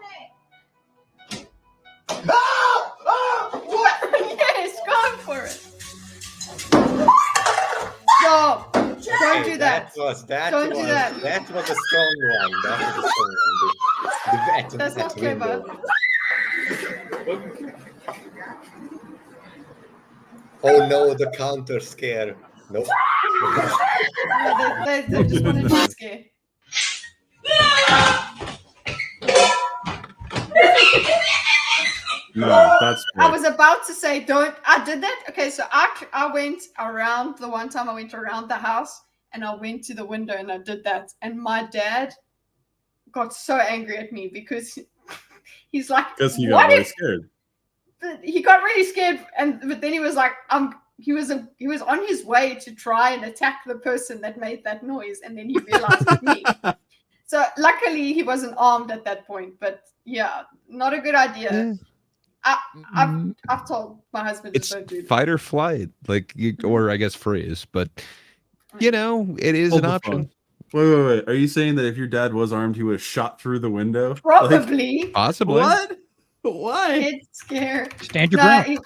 Speaker 1: What? Yes, go for it. Stop. Don't do that. Don't do that.
Speaker 5: That was a strong one. That was a strong one. The vet in
Speaker 1: That's
Speaker 5: that
Speaker 1: not clever.
Speaker 5: window. Oh no, the counter scare. Nope.
Speaker 1: No, they just wanted to scare.
Speaker 3: No, that's
Speaker 1: I
Speaker 3: great.
Speaker 1: was about to say, don't. I did that. Okay, so I went around the one time I went around the house and I went to the window and I did that. And my dad got so angry at me because he's like,
Speaker 3: Because he
Speaker 1: what
Speaker 3: got really
Speaker 1: if
Speaker 3: scared.
Speaker 1: he got really scared? But then he was like, he was on his way to try and attack the person that made that noise, and then he realized it was me. So luckily he wasn't armed at that point. But yeah, not a good idea. I've told my husband
Speaker 4: It's
Speaker 1: to don't do that.
Speaker 4: fight or flight, like or I guess freeze. But you know, it is
Speaker 3: Hold
Speaker 4: an
Speaker 3: the
Speaker 4: option.
Speaker 3: phone. Wait. Are you saying that if your dad was armed, he would have shot through the window? Like,
Speaker 1: Probably.
Speaker 4: Possibly.
Speaker 3: what? Why?
Speaker 1: It's scary.
Speaker 6: Stand your ground.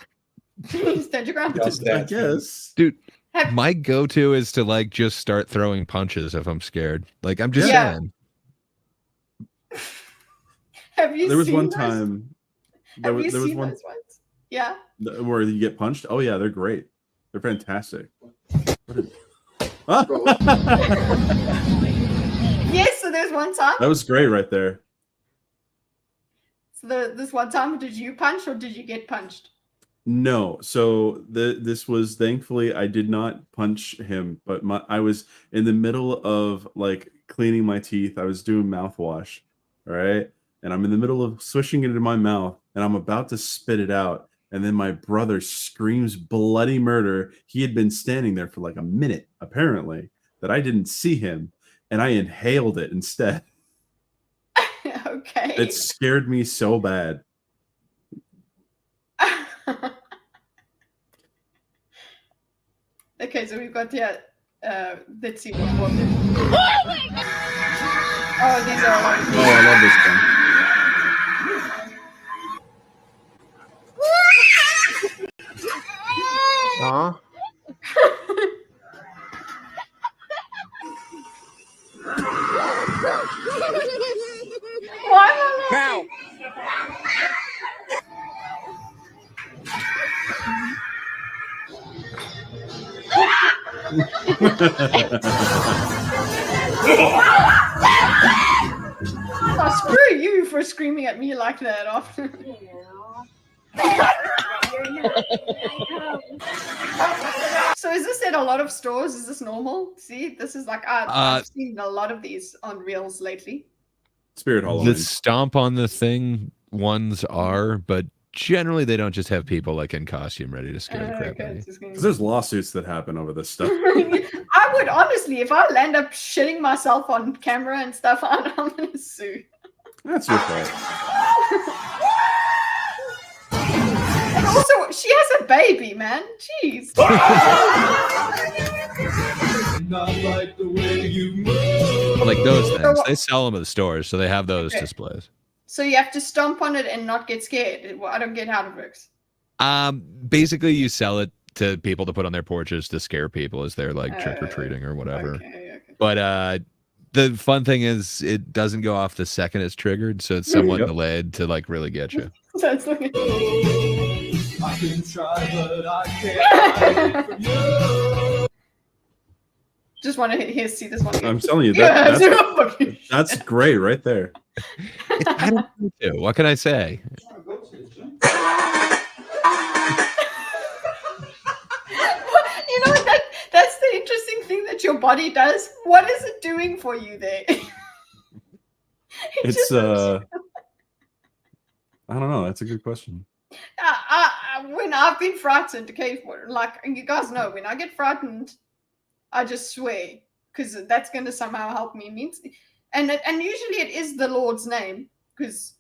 Speaker 1: Stand your ground.
Speaker 5: Just
Speaker 3: I
Speaker 5: that.
Speaker 3: guess.
Speaker 4: Dude,
Speaker 1: Have-
Speaker 4: my go-to is to like just start throwing punches if I'm scared. Like I'm just
Speaker 1: Yeah.
Speaker 4: saying.
Speaker 1: Have you
Speaker 3: There was
Speaker 1: seen
Speaker 3: one
Speaker 1: those?
Speaker 3: time.
Speaker 1: Have you
Speaker 3: there was
Speaker 1: seen
Speaker 3: one
Speaker 1: those ones? Yeah.
Speaker 3: where you get punched. Oh yeah, they're great. They're fantastic. What is... Ah!
Speaker 1: Yes, so there's one time.
Speaker 3: That was great right there.
Speaker 1: So this one time, did you punch or did you get punched?
Speaker 3: No, so this was thankfully I did not punch him, but I was in the middle of like cleaning my teeth. I was doing mouthwash, all right, and I'm in the middle of swishing it in my mouth, and I'm about to spit it out, and then my brother screams bloody murder. He had been standing there for like a minute, apparently, that I didn't see him, and I inhaled it instead.
Speaker 1: Okay.
Speaker 3: It scared me so bad.
Speaker 1: Okay, so we've got here. Let's see what. Oh, these are.
Speaker 3: Oh, I love this one.
Speaker 7: Huh?
Speaker 1: Why?
Speaker 6: Cow.
Speaker 1: Oh, screw you for screaming at me like that often. So is this at a lot of stores? Is this normal? See, this is like I've seen a lot of these on Reels lately.
Speaker 3: Spirit Halloween.
Speaker 4: The stomp on the thing ones are, but generally they don't just have people like in costume ready to scare the crap out of you.
Speaker 3: Because there's lawsuits that happen over this stuff.
Speaker 1: I would honestly, if I land up shitting myself on camera and stuff, I'm gonna sue.
Speaker 3: That's your fault.
Speaker 1: And also, she has a baby, man. Jeez.
Speaker 4: Like those things, they sell them at the stores, so they have those
Speaker 1: Okay.
Speaker 4: displays.
Speaker 1: So you have to stomp on it and not get scared. Well, I don't get how it works.
Speaker 4: Basically, you sell it to people to put on their porches to scare people as they're like trick or treating or whatever.
Speaker 1: Okay.
Speaker 4: But the fun thing is, it doesn't go off the second it's triggered, so it's somewhat
Speaker 3: Yep.
Speaker 4: delayed to like really get you.
Speaker 1: That's like
Speaker 2: I can try, but I can't hide from you.
Speaker 1: just want to see this one.
Speaker 3: I'm telling you,
Speaker 1: Yeah,
Speaker 3: that's great right there.
Speaker 4: It's kind of fun too. What can I say?
Speaker 1: You know, that's the interesting thing that your body does. What is it doing for you there?
Speaker 3: It's
Speaker 1: just-
Speaker 3: I don't know. That's a good question.
Speaker 1: When I've been frightened, okay, like you guys know, when I get frightened, I just swear because that's going to somehow help me. And usually it is the Lord's name because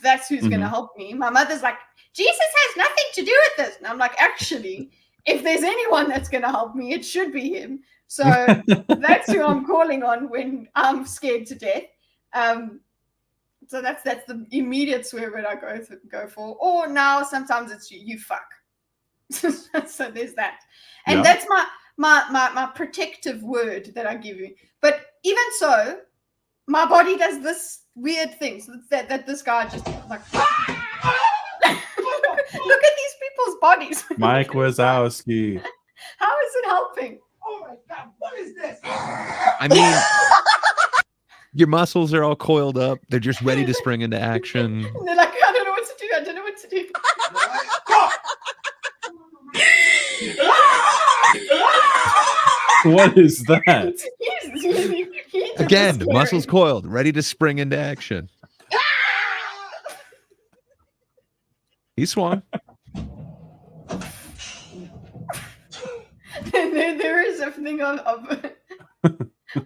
Speaker 1: that's who's going to help me. My mother's like, Jesus has nothing to do with this, and I'm like, actually, if there's anyone that's going to help me, it should be him. So that's who I'm calling on when I'm scared to death. So that's the immediate swear word I go for. Or now sometimes it's you fuck. So there's that, and that's my protective word that I give you. But even so, my body does this weird thing. So that this guy just like look at these people's bodies.
Speaker 3: Mike Wazowski.
Speaker 1: How is it helping?
Speaker 2: Oh my God, what is this?
Speaker 4: I mean, your muscles are all coiled up. They're just ready to spring into action.
Speaker 1: And they're like, I don't know what to do. I don't know what to do.
Speaker 3: What is that?
Speaker 1: He did
Speaker 4: Again,
Speaker 1: the
Speaker 4: muscles
Speaker 1: scary.
Speaker 4: coiled, ready to spring into action. He swung.
Speaker 1: there is a thing of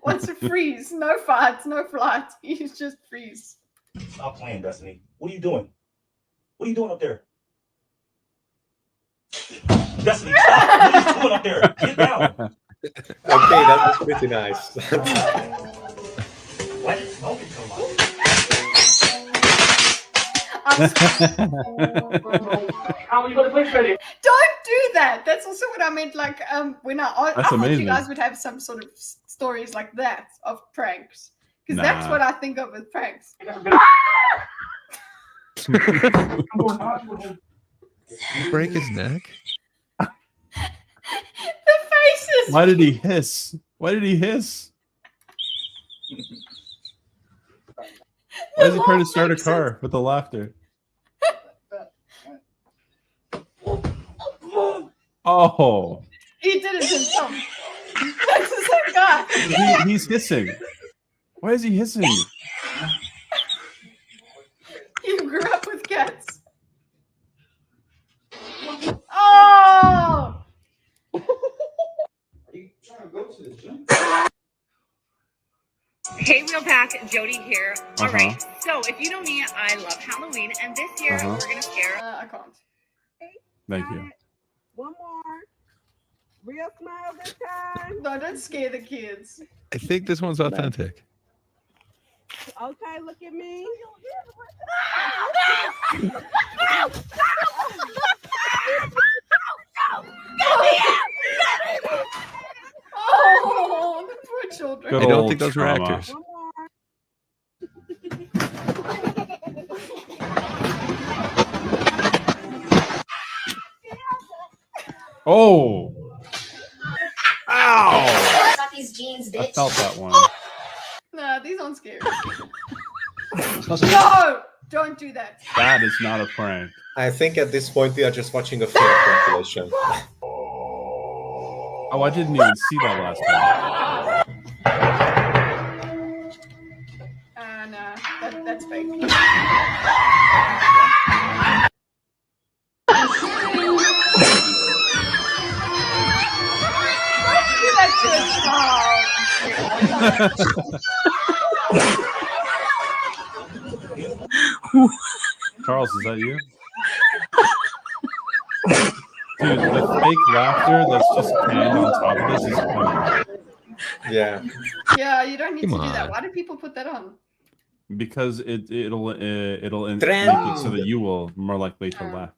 Speaker 1: what's a freeze? No fights, no flight. He's just freeze.
Speaker 10: Stop playing, Destiny. What are you doing? What are you doing up there? Destiny, stop. What are you doing up there? Get down.
Speaker 5: Okay, that was pretty nice.
Speaker 10: Why did smoking come out? How are you going to play Freddy?
Speaker 1: Don't do that. That's also what I meant. Like, when I
Speaker 3: That's
Speaker 1: thought
Speaker 3: amazing.
Speaker 1: you guys would have some sort of stories like that of pranks, because
Speaker 3: Nah.
Speaker 1: that's what I think of with pranks.
Speaker 4: Break his neck?
Speaker 1: The faces.
Speaker 3: Why did he hiss? Why did he hiss? Why is he trying to start a car with the laughter? Oh,
Speaker 1: He did it himself. That's the same guy.
Speaker 3: he's hissing. Why is he hissing?
Speaker 1: You grew up with cats. Oh!
Speaker 11: Hey, Wheelpack, Jody here. All
Speaker 3: Uh-huh.
Speaker 11: right, so if you know me, I love Halloween, and this year
Speaker 3: Uh-huh.
Speaker 11: we're gonna scare.
Speaker 1: I can't.
Speaker 3: Thank you.
Speaker 9: One more. Real smile this time.
Speaker 1: No, don't scare the kids.
Speaker 4: I think this one's authentic.
Speaker 9: Okay, look at me.
Speaker 1: Oh, the poor children.
Speaker 3: Good
Speaker 4: I don't
Speaker 3: old
Speaker 4: think those were
Speaker 3: trauma.
Speaker 4: actors.
Speaker 9: One more.
Speaker 3: Oh, ow!
Speaker 8: Got these jeans,
Speaker 3: I
Speaker 8: bitch.
Speaker 3: felt that one.
Speaker 1: Nah, these aren't scary. No! Don't do that.
Speaker 3: That is not a prank.
Speaker 5: I think at this point we are just watching a film compilation.
Speaker 3: Oh, I didn't even see that last time.
Speaker 1: Nah, that's fake. Do that to a child.
Speaker 3: Charles, is that you? Dude, the fake laughter that's just canned on top of this is funny.
Speaker 5: Yeah.
Speaker 1: Yeah, you don't need
Speaker 4: Come
Speaker 1: to do that.
Speaker 4: on.
Speaker 1: Why do people put that on?
Speaker 3: Because it'll make it so that you will more likely to laugh.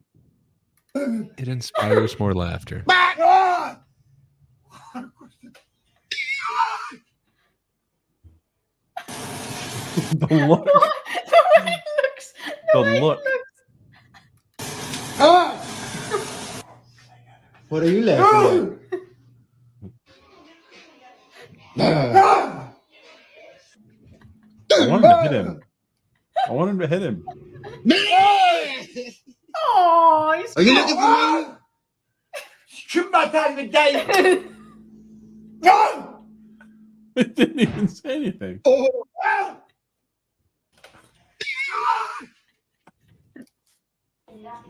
Speaker 4: It inspires more laughter.
Speaker 3: The look.
Speaker 1: The way it looks.
Speaker 3: The
Speaker 1: way it
Speaker 3: look.
Speaker 1: looks.
Speaker 12: What are you laughing
Speaker 3: I wanted to hit him. I wanted to hit him.
Speaker 1: Oh, he's
Speaker 12: Are you looking for me?
Speaker 9: Shoot my time of day.
Speaker 3: It didn't even say anything.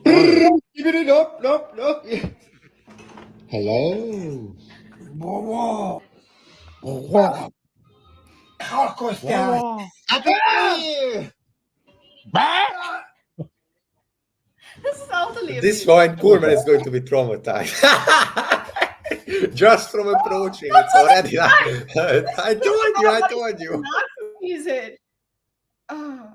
Speaker 12: Give it up, no. Hello.
Speaker 1: This is elderly.
Speaker 5: This
Speaker 1: abuse.
Speaker 5: point, Pullman is going to be traumatized. Just from approaching, it's already. I told you.
Speaker 1: Use it. Oh.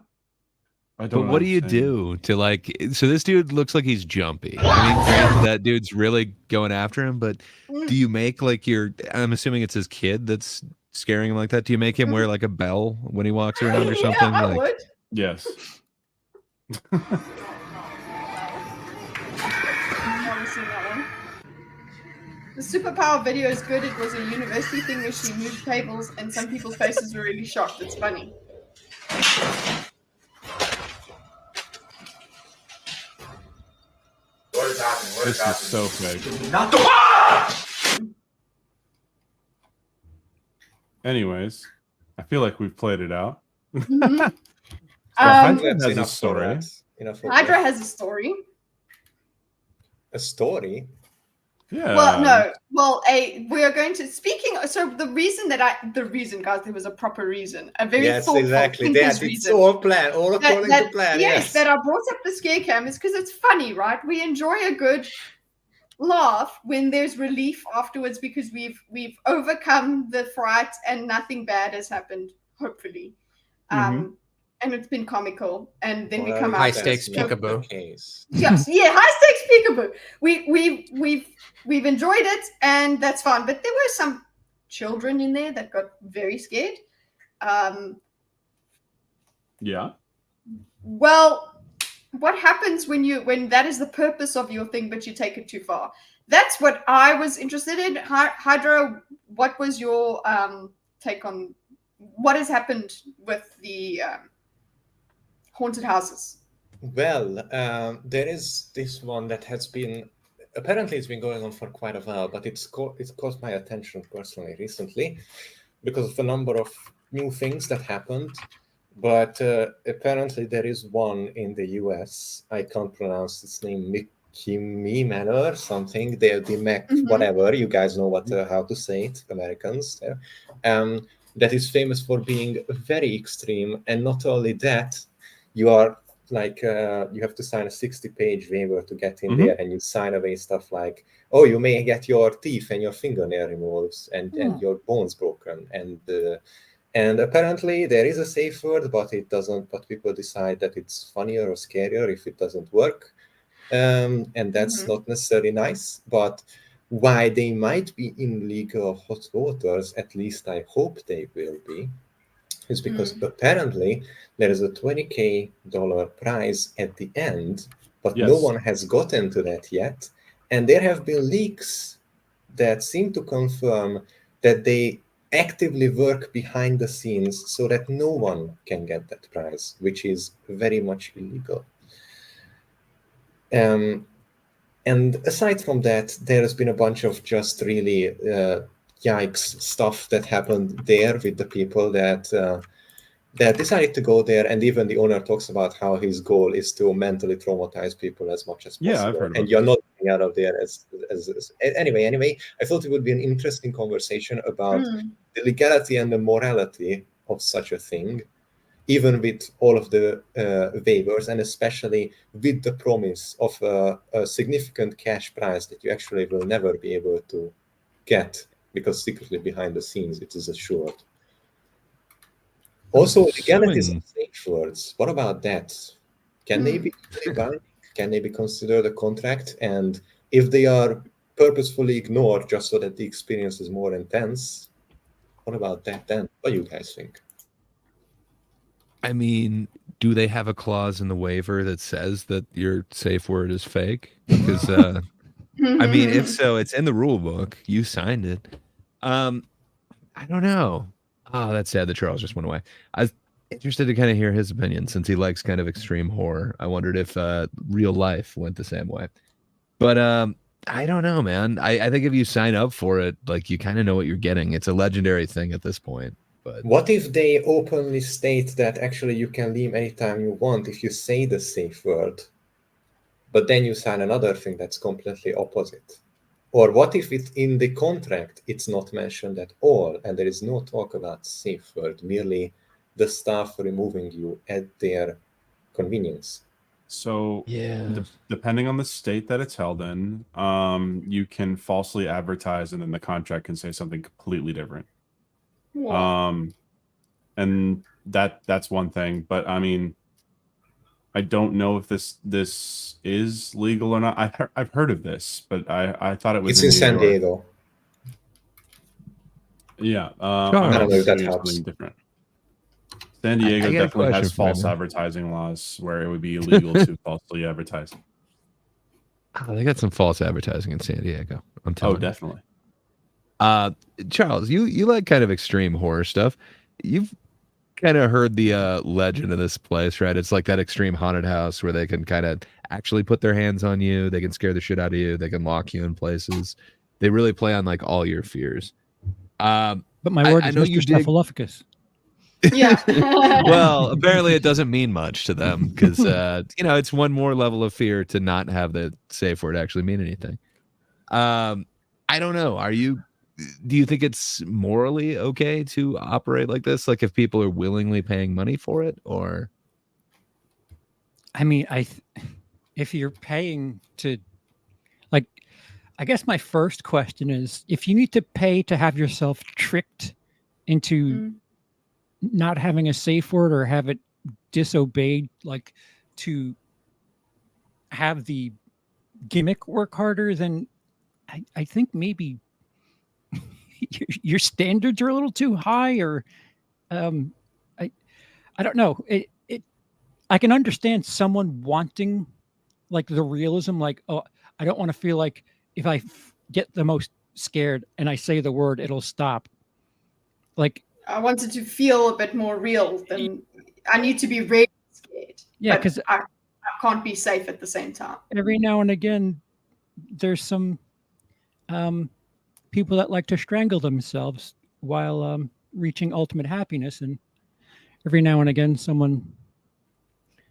Speaker 3: I
Speaker 4: But
Speaker 3: don't
Speaker 4: what do you
Speaker 3: understand.
Speaker 4: do to like? So this dude looks like he's jumpy. I mean, granted, that dude's really going after him. But do you make like your? I'm assuming it's his kid that's scaring him like that. Do you make him wear like a bell when he walks around or something?
Speaker 1: Yeah, I
Speaker 4: like,
Speaker 1: would.
Speaker 3: Yes.
Speaker 1: Never seen that one. The superpower video is good. It was a university thing where she moved tables, and some people's faces were really shocked. It's funny.
Speaker 3: This is so fake.
Speaker 10: Not the one!
Speaker 3: Anyways, I feel like we've played it out.
Speaker 1: Mhm.
Speaker 3: Hydra
Speaker 5: That's
Speaker 3: has a
Speaker 5: enough for
Speaker 3: story.
Speaker 5: that. Enough for
Speaker 1: Hydra
Speaker 5: that.
Speaker 1: has a story.
Speaker 5: A story.
Speaker 3: Yeah.
Speaker 1: Well, no. Well, we are going to So the reason, guys, there was a proper reason, a very
Speaker 5: Yes,
Speaker 1: thoughtful,
Speaker 5: exactly.
Speaker 1: thinker's
Speaker 5: That it's
Speaker 1: reason.
Speaker 5: all plan, all according to plan.
Speaker 1: Yes, that I brought up the scare cam is because it's funny, right? We enjoy a good laugh when there's relief afterwards because we've overcome the fright and nothing bad has happened, hopefully. And it's been comical, and then we come out
Speaker 7: high stakes peekaboo.
Speaker 1: Yes, yeah, high stakes peekaboo. We've enjoyed it, and that's fun. But there were some children in there that got very scared.
Speaker 3: Yeah.
Speaker 1: Well, what happens when that is the purpose of your thing, but you take it too far? That's what I was interested in. Hydra, what was your take on what has happened with the haunted houses?
Speaker 5: Well, there is this one that has been, apparently it's been going on for quite a while, but it's caught my attention personally recently because of the number of new things that happened. But apparently there is one in the US. I can't pronounce its name, Mickey Manor, something. The Mac, whatever. You guys know how to say it, Americans. That is famous for being very extreme. And not only that, you are like, you have to sign a 60-page waiver to get in there, and you sign away stuff like, oh, you may get your teeth and your fingernail removed and your bones broken. And apparently there is a safe word, but it doesn't. But people decide that it's funnier or scarier if it doesn't work, and that's not necessarily nice. But why they might be in legal hot waters, at least I hope they will be, is because apparently there is a $20,000 prize at the end, but no one has gotten to that yet, and there have been leaks that seem to confirm that they actively work behind the scenes so that no one can get that prize, which is very much illegal. And aside from that, there has been a bunch of just really yikes stuff that happened there with the people that decided to go there, and even the owner talks about how his goal is to mentally traumatize people as much as possible.
Speaker 3: Yeah, I've heard about
Speaker 5: and you're not getting out of there as anyway. I thought it would be an interesting conversation about the legality and the morality of such a thing, even with all of the waivers, and especially with the promise of a significant cash prize that you actually will never be able to get because secretly behind the scenes it is assured. Also, legalities of safe words. What about that? Can they be binding? Can they be considered a contract? And if they are purposefully ignored just so that the experience is more intense, what about that then? What do you guys think?
Speaker 4: I mean, do they have a clause in the waiver that says that your safe word is fake? Because, I mean, if so, it's in the rule book. You signed it. I don't know. Oh, that's sad that Charles just went away. I was interested to kind of hear his opinion since he likes kind of extreme horror. I wondered if real life went the same way. But I don't know, man. I think if you sign up for it, like you kind of know what you're getting. It's a legendary thing at this point. But
Speaker 5: what if they openly state that actually you can leave anytime you want if you say the safe word, but then you sign another thing that's completely opposite? Or what if it's in the contract, it's not mentioned at all, and there is no talk about safe word, merely the staff removing you at their convenience?
Speaker 3: So, depending on the state that it's held in, you can falsely advertise, and then the contract can say something completely different. And that's one thing. But I mean, I don't know if this is legal or not. I've heard of this, but I thought it was
Speaker 5: in San Diego.
Speaker 3: Yeah,
Speaker 5: I don't know if that helps.
Speaker 3: Different. San Diego definitely has false advertising laws where it would be illegal to falsely advertise.
Speaker 4: Oh, they got some false advertising in San Diego. I'm telling you.
Speaker 3: Definitely.
Speaker 4: Charles, you like kind of extreme horror stuff. You've kind of heard the legend of this place, right? It's like that extreme haunted house where they can kind of actually put their hands on you. They can scare the shit out of you. They can lock you in places. They really play on like all your fears.
Speaker 6: But my word is Mr. Snuffleupagus.
Speaker 1: Yeah.
Speaker 4: Well, apparently it doesn't mean much to them because, it's one more level of fear to not have the safe word actually mean anything. I don't know. Do you think it's morally okay to operate like this? Like if people are willingly paying money for it, or?
Speaker 6: I mean, if you're paying to, like, I guess my first question is, if you need to pay to have yourself tricked into not having a safe word or have it disobeyed, like to have the gimmick work harder, then I think maybe your standards are a little too high, or I don't know. I can understand someone wanting like the realism, like, oh, I don't want to feel like if I get the most scared and I say the word, it'll stop. Like,
Speaker 1: I wanted to feel a bit more real than I need to be really scared.
Speaker 6: Yeah,
Speaker 1: but
Speaker 6: 'cause
Speaker 1: I can't be safe at the same time.
Speaker 6: every now and again, there's some people that like to strangle themselves while reaching ultimate happiness, and every now and again, someone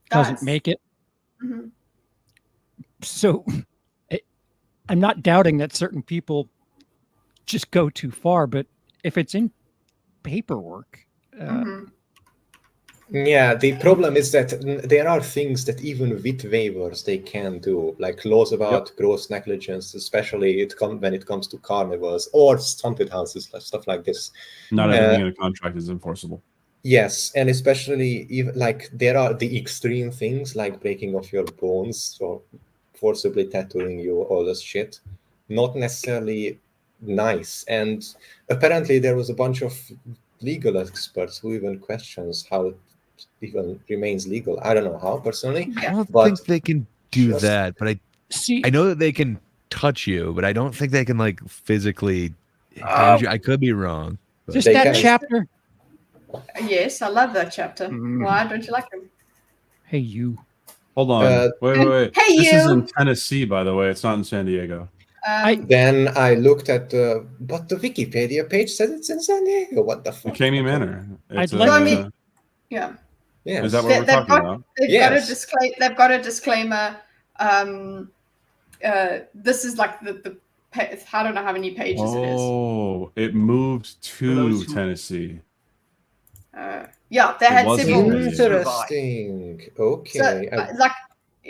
Speaker 6: doesn't make it.
Speaker 1: Mhm.
Speaker 6: So I'm not doubting that certain people just go too far, but if it's in paperwork,
Speaker 5: Yeah, the problem is that there are things that even with waivers they can do, like laws about gross negligence, especially when it comes to carnivals or haunted houses, stuff like this.
Speaker 3: Not everything in a contract is enforceable.
Speaker 5: Yes, and especially even like there are the extreme things like breaking off your bones or forcibly tattooing you, all this shit. Not necessarily nice. And apparently there was a bunch of legal experts who even questions how it even remains legal. I don't know how personally.
Speaker 4: I don't think they can do that, but I know that they can touch you, but I don't think they can like physically damage you. I could be wrong. But.
Speaker 6: Just that chapter.
Speaker 1: Yes, I love that chapter. Why don't you like him?
Speaker 6: Hey, you.
Speaker 3: Hold on. Wait.
Speaker 1: Hey,
Speaker 3: this is
Speaker 1: you.
Speaker 3: in Tennessee, by the way. It's not in San Diego.
Speaker 5: Then I looked at but the Wikipedia page says it's in San Diego. What the fuck?
Speaker 3: McCamey Manor. It's
Speaker 1: Yeah.
Speaker 5: Yeah.
Speaker 3: Is that what we're talking about?
Speaker 1: They've got a disclaimer. This is like the I don't know how many pages it is.
Speaker 3: Oh, it moved to Tennessee.
Speaker 1: Yeah, they had several.
Speaker 5: Interesting. Okay.
Speaker 1: So,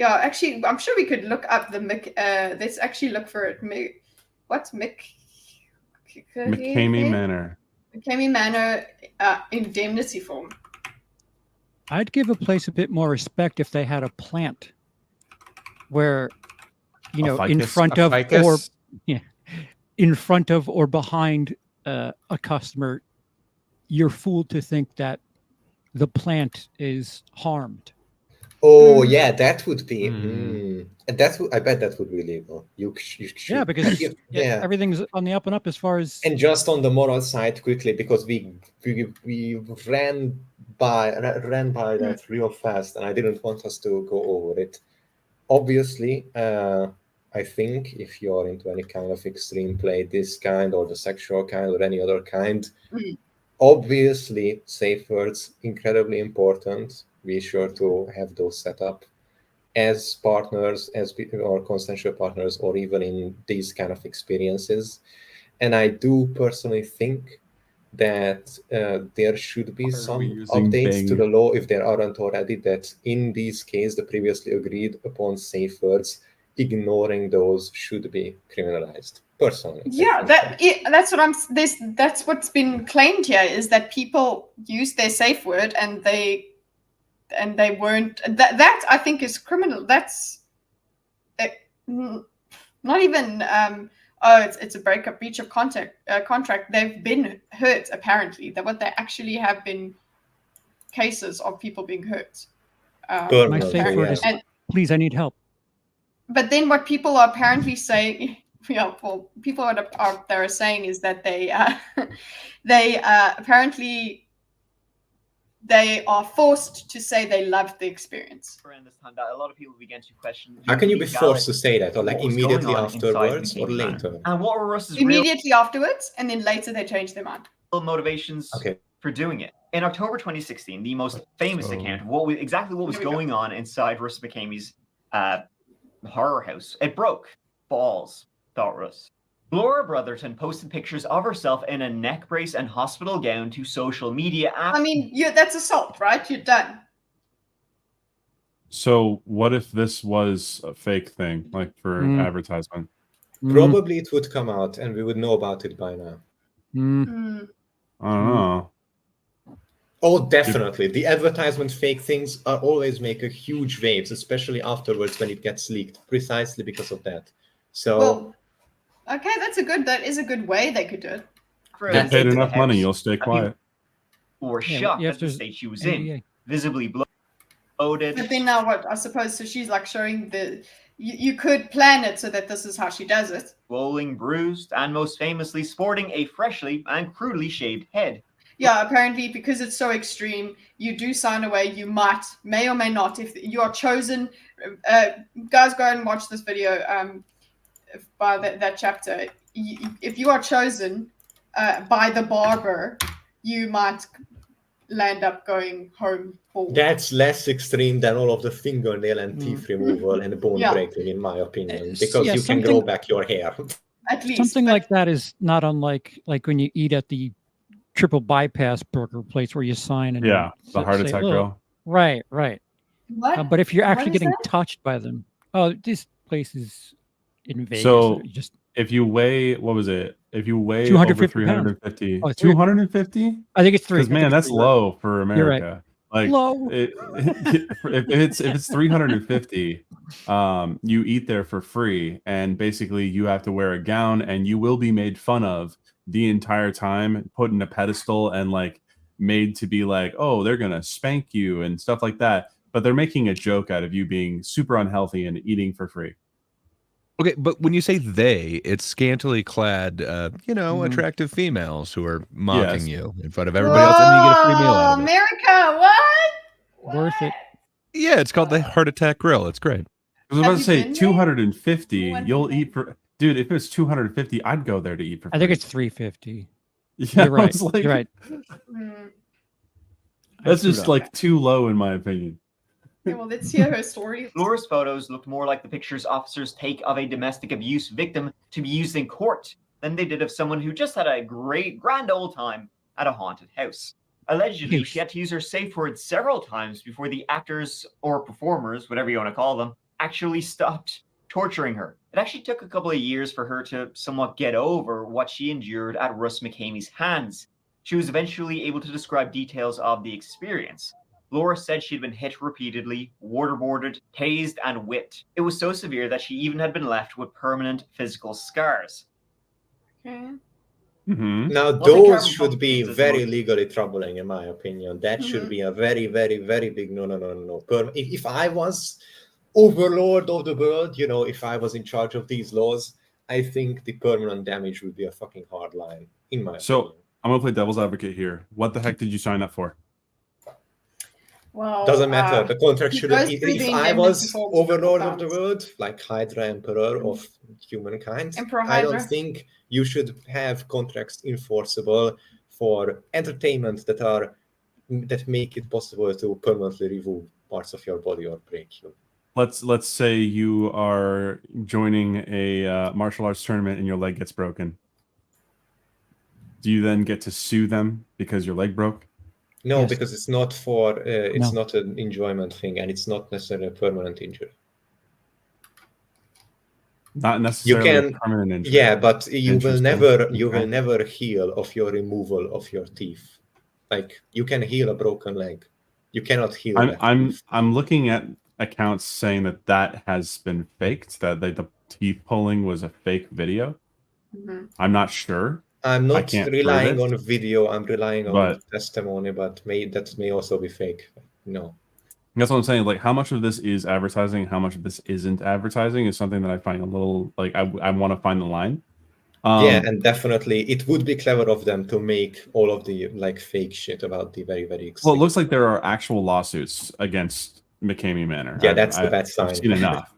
Speaker 1: actually, I'm sure we could look up the let's actually look for it. What's
Speaker 3: McCamey Manor?
Speaker 1: McCamey Manor indemnity form.
Speaker 6: I'd give a place a bit more respect if they had a plant where, you know, in front of or behind a customer, you're fooled to think that the plant is harmed.
Speaker 5: Oh yeah, that would be. I bet that would be legal. You should.
Speaker 6: Yeah, because everything's on the up and up as far as.
Speaker 5: And just on the moral side, quickly, because we ran by that real fast, and I didn't want us to go over it. Obviously, I think if you're into any kind of extreme play, this kind or the sexual kind or any other kind, obviously safe words incredibly important. Be sure to have those set up as partners, or consensual partners, or even in these kind of experiences. And I do personally think that there should be some updates to the law, if there aren't already, that in this case, the previously agreed upon safe words, ignoring those should be criminalized. Personally,
Speaker 1: yeah, that's what's been claimed here, is that people use their safe word and they weren't. That I think is criminal. That's not even. It's a breach of contract. They've been hurt, apparently. That what they actually have been cases of people being hurt.
Speaker 6: My safe word is, please, I need help.
Speaker 1: But then what people are apparently saying, people are saying is that they apparently they are forced to say they loved the experience.
Speaker 13: Around this time, that a lot of people began to question.
Speaker 5: How can you be forced to say that, or like immediately afterwards, or later?
Speaker 13: And what were Russ's
Speaker 1: immediately afterwards, and then later they changed their mind.
Speaker 13: Motivations for doing it? In October 2016, the most famous account of what was going on inside Russ McCamey's horror house. It broke. Balls. thought Russ. Laura Brotherton posted pictures of herself in a neck brace and hospital gown to social media
Speaker 1: I mean, that's assault, right? You're done.
Speaker 3: So what if this was a fake thing, like for advertisement?
Speaker 5: Probably it would come out and we would know about it by now.
Speaker 3: I don't know.
Speaker 5: Oh, definitely. The advertisement fake things are always make a huge waves, especially afterwards when it gets leaked, precisely because of that. So,
Speaker 1: Well, okay, that is a good way they could do it.
Speaker 3: Get paid enough money, you'll stay quiet.
Speaker 13: Were shocked at the state she was in, visibly bloated.
Speaker 1: But then now what? I suppose so. She's like showing the. You could plan it so that this is how she does it.
Speaker 13: Swollen, bruised, and most famously sporting a freshly and crudely shaved head.
Speaker 1: Yeah, apparently because it's so extreme, you do sign away. You may or may not, if you are chosen. Guys, go and watch this video by that chapter. If you are chosen by the barber, you might land up going home for.
Speaker 5: That's less extreme than all of the fingernail and teeth removal and bone breaking, in my opinion, because you can grow back your hair.
Speaker 1: At least
Speaker 6: something like that is not unlike when you eat at the triple bypass burger place where you sign and
Speaker 3: the heart attack girl.
Speaker 6: Right.
Speaker 1: What?
Speaker 6: But if you're actually
Speaker 1: What is
Speaker 6: getting
Speaker 1: that?
Speaker 6: touched by them, this place is in Vegas.
Speaker 3: So
Speaker 6: just
Speaker 3: if you weigh, what was it? If you weigh
Speaker 6: 250
Speaker 3: over 350,
Speaker 6: pounds.
Speaker 3: 250?
Speaker 6: I think it's 3.
Speaker 3: Because man, that's low for America. Like
Speaker 6: Low.
Speaker 3: if it's 350, you eat there for free, and basically you have to wear a gown, and you will be made fun of the entire time, put in a pedestal, and like made to be like, oh, they're gonna spank you and stuff like that. But they're making a joke out of you being super unhealthy and eating for free.
Speaker 4: Okay, but when you say they, it's scantily clad, attractive females who are mocking you in front of everybody else, and then you get a free meal out of it.
Speaker 1: America, what?
Speaker 6: Worth it.
Speaker 4: Yeah, it's called the Heart Attack Grill. It's great.
Speaker 3: I was about to say 250. You'll eat for, dude. If it's 250, I'd go there to eat for free.
Speaker 6: I think it's 350.
Speaker 3: Yeah,
Speaker 6: You're right.
Speaker 3: Like,
Speaker 6: You're right.
Speaker 3: That's just like too low, in my opinion.
Speaker 1: Okay, well, let's hear her story.
Speaker 13: Laura's photos looked more like the pictures officers take of a domestic abuse victim to be used in court than they did of someone who just had a grand old time at a haunted house. Allegedly, she had to use her safe word several times before the actors or performers, whatever you want to call them, actually stopped torturing her. It actually took a couple of years for her to somewhat get over what she endured at Russ McKamey's hands. She was eventually able to describe details of the experience. Laura said she'd been hit repeatedly, waterboarded, tased, and whipped. It was so severe that she even had been left with permanent physical scars.
Speaker 1: Okay.
Speaker 5: Now, those should be very legally troubling, in my opinion. That should be a very, very, very big no. If I was overlord of the world, if I was in charge of these laws, I think the permanent damage would be a fucking hard line, in my opinion.
Speaker 3: So I'm gonna play devil's advocate here. What the heck did you sign up for?
Speaker 1: Well,
Speaker 5: doesn't matter. The contract should have.
Speaker 1: goes through
Speaker 5: If
Speaker 1: the
Speaker 5: I was
Speaker 1: indemnity
Speaker 5: overlord of
Speaker 1: forms.
Speaker 5: the world, like Hydra Emperor of humankind,
Speaker 1: Emperor
Speaker 5: I don't
Speaker 1: Hydra.
Speaker 5: think you should have contracts enforceable for entertainment that make it possible to permanently remove parts of your body or break you.
Speaker 3: Let's say you are joining a martial arts tournament and your leg gets broken. Do you then get to sue them because your leg broke?
Speaker 5: No,
Speaker 6: Yes.
Speaker 5: because it's not for it's
Speaker 6: No.
Speaker 5: not an enjoyment thing, and it's not necessarily a permanent injury.
Speaker 3: Not necessarily a
Speaker 5: can-
Speaker 3: permanent injury.
Speaker 5: Yeah, but you will
Speaker 3: Interesting.
Speaker 5: never heal of your removal of your teeth. Like you can heal a broken leg, you cannot heal.
Speaker 3: I'm looking at accounts saying that has been faked. That the teeth pulling was a fake video. I'm not sure.
Speaker 5: I'm
Speaker 3: I
Speaker 5: not
Speaker 3: can't prove
Speaker 5: relying
Speaker 3: it,
Speaker 5: on video. I'm relying on
Speaker 3: but-
Speaker 5: testimony, but that may also be fake. No.
Speaker 3: That's what I'm saying. Like, how much of this is advertising? How much of this isn't advertising is something that I find a little like I want to find the line.
Speaker 5: Yeah, and definitely it would be clever of them to make all of the like fake shit about the very, very
Speaker 3: Well, it looks like there are actual lawsuits against McKamey Manor.
Speaker 5: Yeah, that's the bad sign.
Speaker 3: I've seen enough.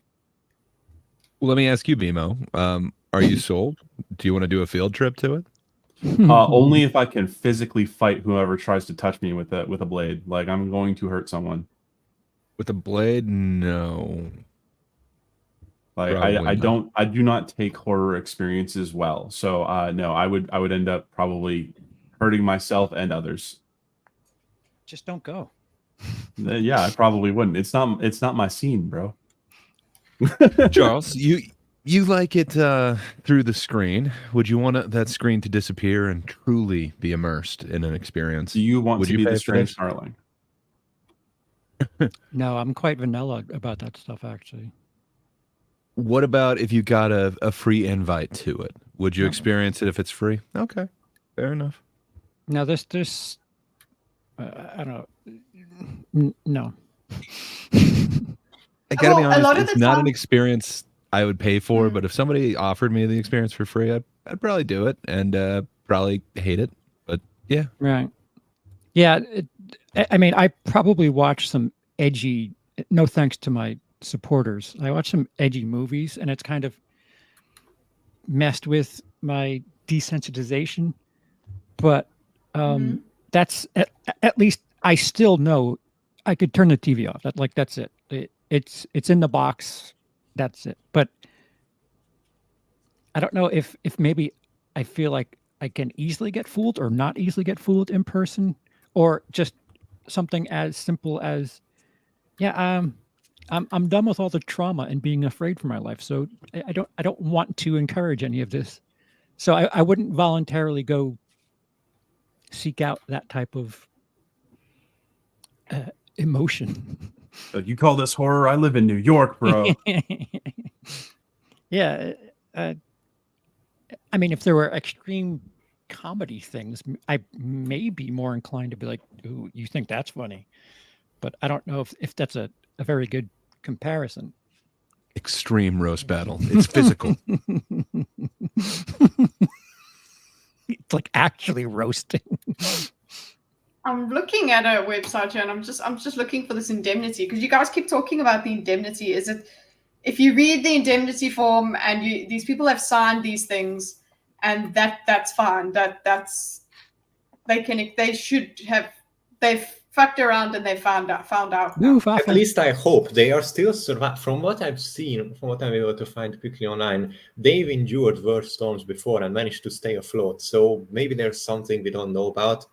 Speaker 4: Well, let me ask you, Bimo. Are you sold? Do you want to do a field trip to it?
Speaker 3: Only if I can physically fight whoever tries to touch me with a blade. Like I'm going to hurt someone.
Speaker 4: With a blade? No.
Speaker 3: Like I do not take horror experiences well. So no, I would end up probably hurting myself and others.
Speaker 6: Just don't go.
Speaker 3: Yeah, I probably wouldn't. It's not my scene, bro.
Speaker 4: Charles, you like it through the screen. Would you want that screen to disappear and truly be immersed in an experience?
Speaker 3: Do you want to be the strange
Speaker 4: for this?
Speaker 3: starling?
Speaker 6: No, I'm quite vanilla about that stuff, actually.
Speaker 4: What about if you got a free invite to it? Would you
Speaker 6: No.
Speaker 4: experience it if it's free? Okay, fair enough.
Speaker 6: Now, this I don't know. No.
Speaker 4: I gotta be
Speaker 1: Well, a lot
Speaker 4: honest,
Speaker 1: of
Speaker 4: it's
Speaker 1: the
Speaker 4: not
Speaker 1: time-
Speaker 4: an experience I would pay for, but if somebody offered me the experience for free, I'd probably do it and probably hate it. But yeah.
Speaker 6: Right. Yeah. I mean, I probably watch some edgy, no thanks to my supporters, I watch some edgy movies and it's kind of messed with my desensitization. But that's at least I still know I could turn the TV off. That's it. It's in the box. That's it. But I don't know if maybe I feel like I can easily get fooled or not easily get fooled in person, or just something as simple as, I'm done with all the trauma and being afraid for my life. So I don't want to encourage any of this. So I wouldn't voluntarily go seek out that type of emotion.
Speaker 3: You call this horror? I live in New York, bro.
Speaker 6: Yeah. I mean, if there were extreme comedy things, I may be more inclined to be like, ooh, you think that's funny. But I don't know if that's a very good comparison.
Speaker 4: Extreme roast battle. It's physical.
Speaker 6: It's like actually roasting.
Speaker 1: I'm looking at a website here and I'm just looking for this indemnity because you guys keep talking about the indemnity. Is it if you read the indemnity form and these people have signed these things and that's fine. They've fucked around and they found out.
Speaker 5: At least I hope they are still survive. From what I've seen, from what I'm able to find quickly online, they've endured worse storms before and managed to stay afloat. So maybe there's something we don't know about.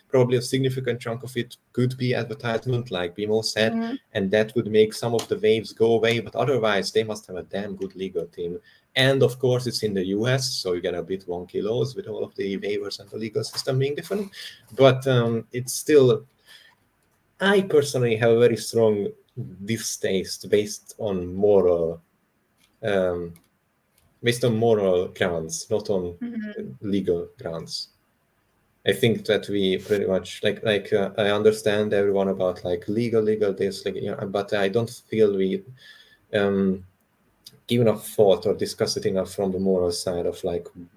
Speaker 5: Probably a significant chunk of it could be advertisement, like Bimo said, and that would make some of the waves go away. But otherwise, they must have a damn good legal team. And of course, it's in the US, so you get a bit wonky laws with all of the waivers and the legal system being different. But it's still... I personally have a very strong distaste based on moral grounds, not on legal grounds. I think that we pretty much I understand everyone about legal this, but I don't feel we give enough thought or discuss it enough from the moral side of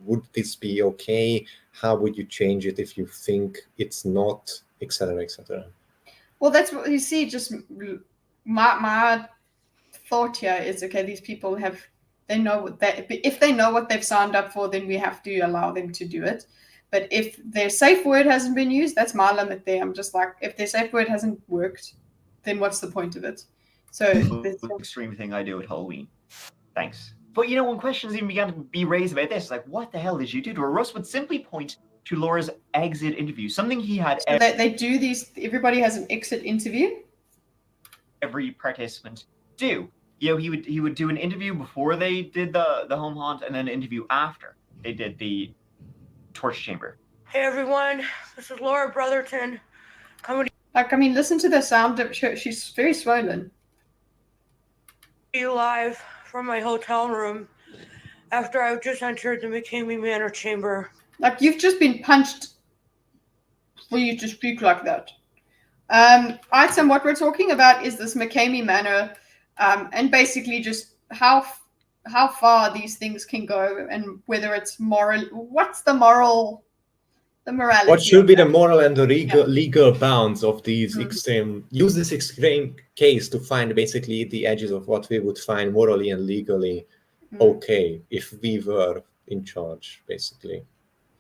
Speaker 5: would this be okay? How would you change it if you think it's not, etc., etc.
Speaker 1: Well, that's what you see. Just my thought here is, okay, these people if they know what they've signed up for, then we have to allow them to do it. But if their safe word hasn't been used, that's my limit there. I'm just like, if their safe word hasn't worked, then what's the point of it? So
Speaker 13: the extreme thing I do at Halloween. Thanks. But when questions even began to be raised about this, what the hell did you do to her? Russ would simply point to Laura's exit interview, something he had.
Speaker 1: So they do these. Everybody has an exit interview.
Speaker 13: Every participant do. He would do an interview before they did the home haunt, and then an interview after they did the torture chamber.
Speaker 14: Hey everyone, this is Laura Brotherton. Coming
Speaker 1: listen to the sound of her. She's very swollen.
Speaker 14: to you live from my hotel room after I've just entered the McKamey Manor chamber.
Speaker 1: You've just been punched for you to speak like that. Item, what we're talking about is this McKamey Manor, and basically just how far these things can go and whether it's moral. What's the morality?
Speaker 5: What should be the moral and the legal bounds of these extreme? Use this extreme case to find basically the edges of what we would find morally and legally okay if we were in charge, basically.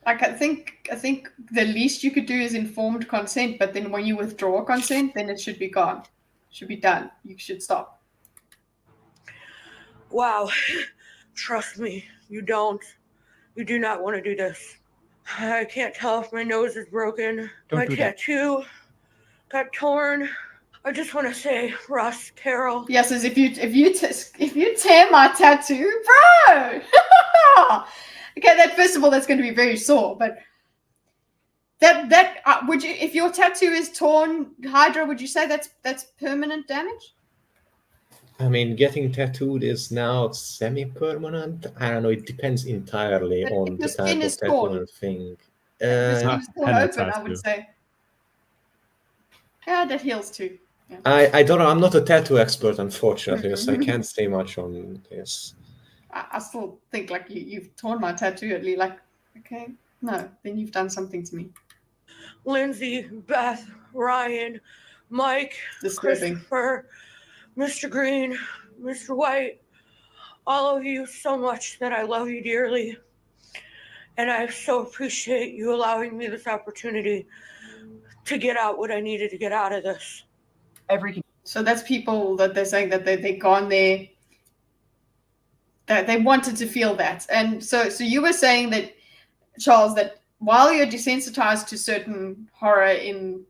Speaker 1: I think the least you could do is informed consent, but then when you withdraw consent, then it should be gone. It should be done. You should stop.
Speaker 14: Wow. Trust me, you don't. You do not want to do this. I can't tell if my nose is broken.
Speaker 6: Don't
Speaker 14: My
Speaker 6: do that.
Speaker 14: tattoo got torn. I just want to say, Russ, Carol.
Speaker 1: Yes, as if you tear my tattoo, bro. Okay, that first of all, that's going to be very sore. But that would you, if your tattoo is torn, Hydra, would you say that's permanent damage?
Speaker 5: I mean, getting tattooed is now semi-permanent. I don't know. It depends entirely
Speaker 1: But
Speaker 5: on
Speaker 1: if
Speaker 5: the
Speaker 1: your
Speaker 5: type
Speaker 1: skin
Speaker 5: of
Speaker 1: is
Speaker 5: tattoo
Speaker 1: torn,
Speaker 5: and thing.
Speaker 1: the skin is still
Speaker 3: henna
Speaker 1: open, I would
Speaker 3: tattoo.
Speaker 1: say. Yeah, that heals too. Yeah.
Speaker 5: I don't know. I'm not a tattoo expert, unfortunately, so I can't say much on this.
Speaker 1: I still think like you've torn my tattoo at least. Like, okay, no, then you've done something to me.
Speaker 14: Lindsay, Beth, Ryan, Mike,
Speaker 1: Disturbing.
Speaker 14: Christopher, Mr. Green, Mr. White, all of you so much that I love you dearly. And I so appreciate you allowing me this opportunity to get out what I needed to get out of this.
Speaker 1: So that's people that they're saying that they gone there, that they wanted to feel that. And so you were saying that, Charles, that while you're desensitized to certain horror in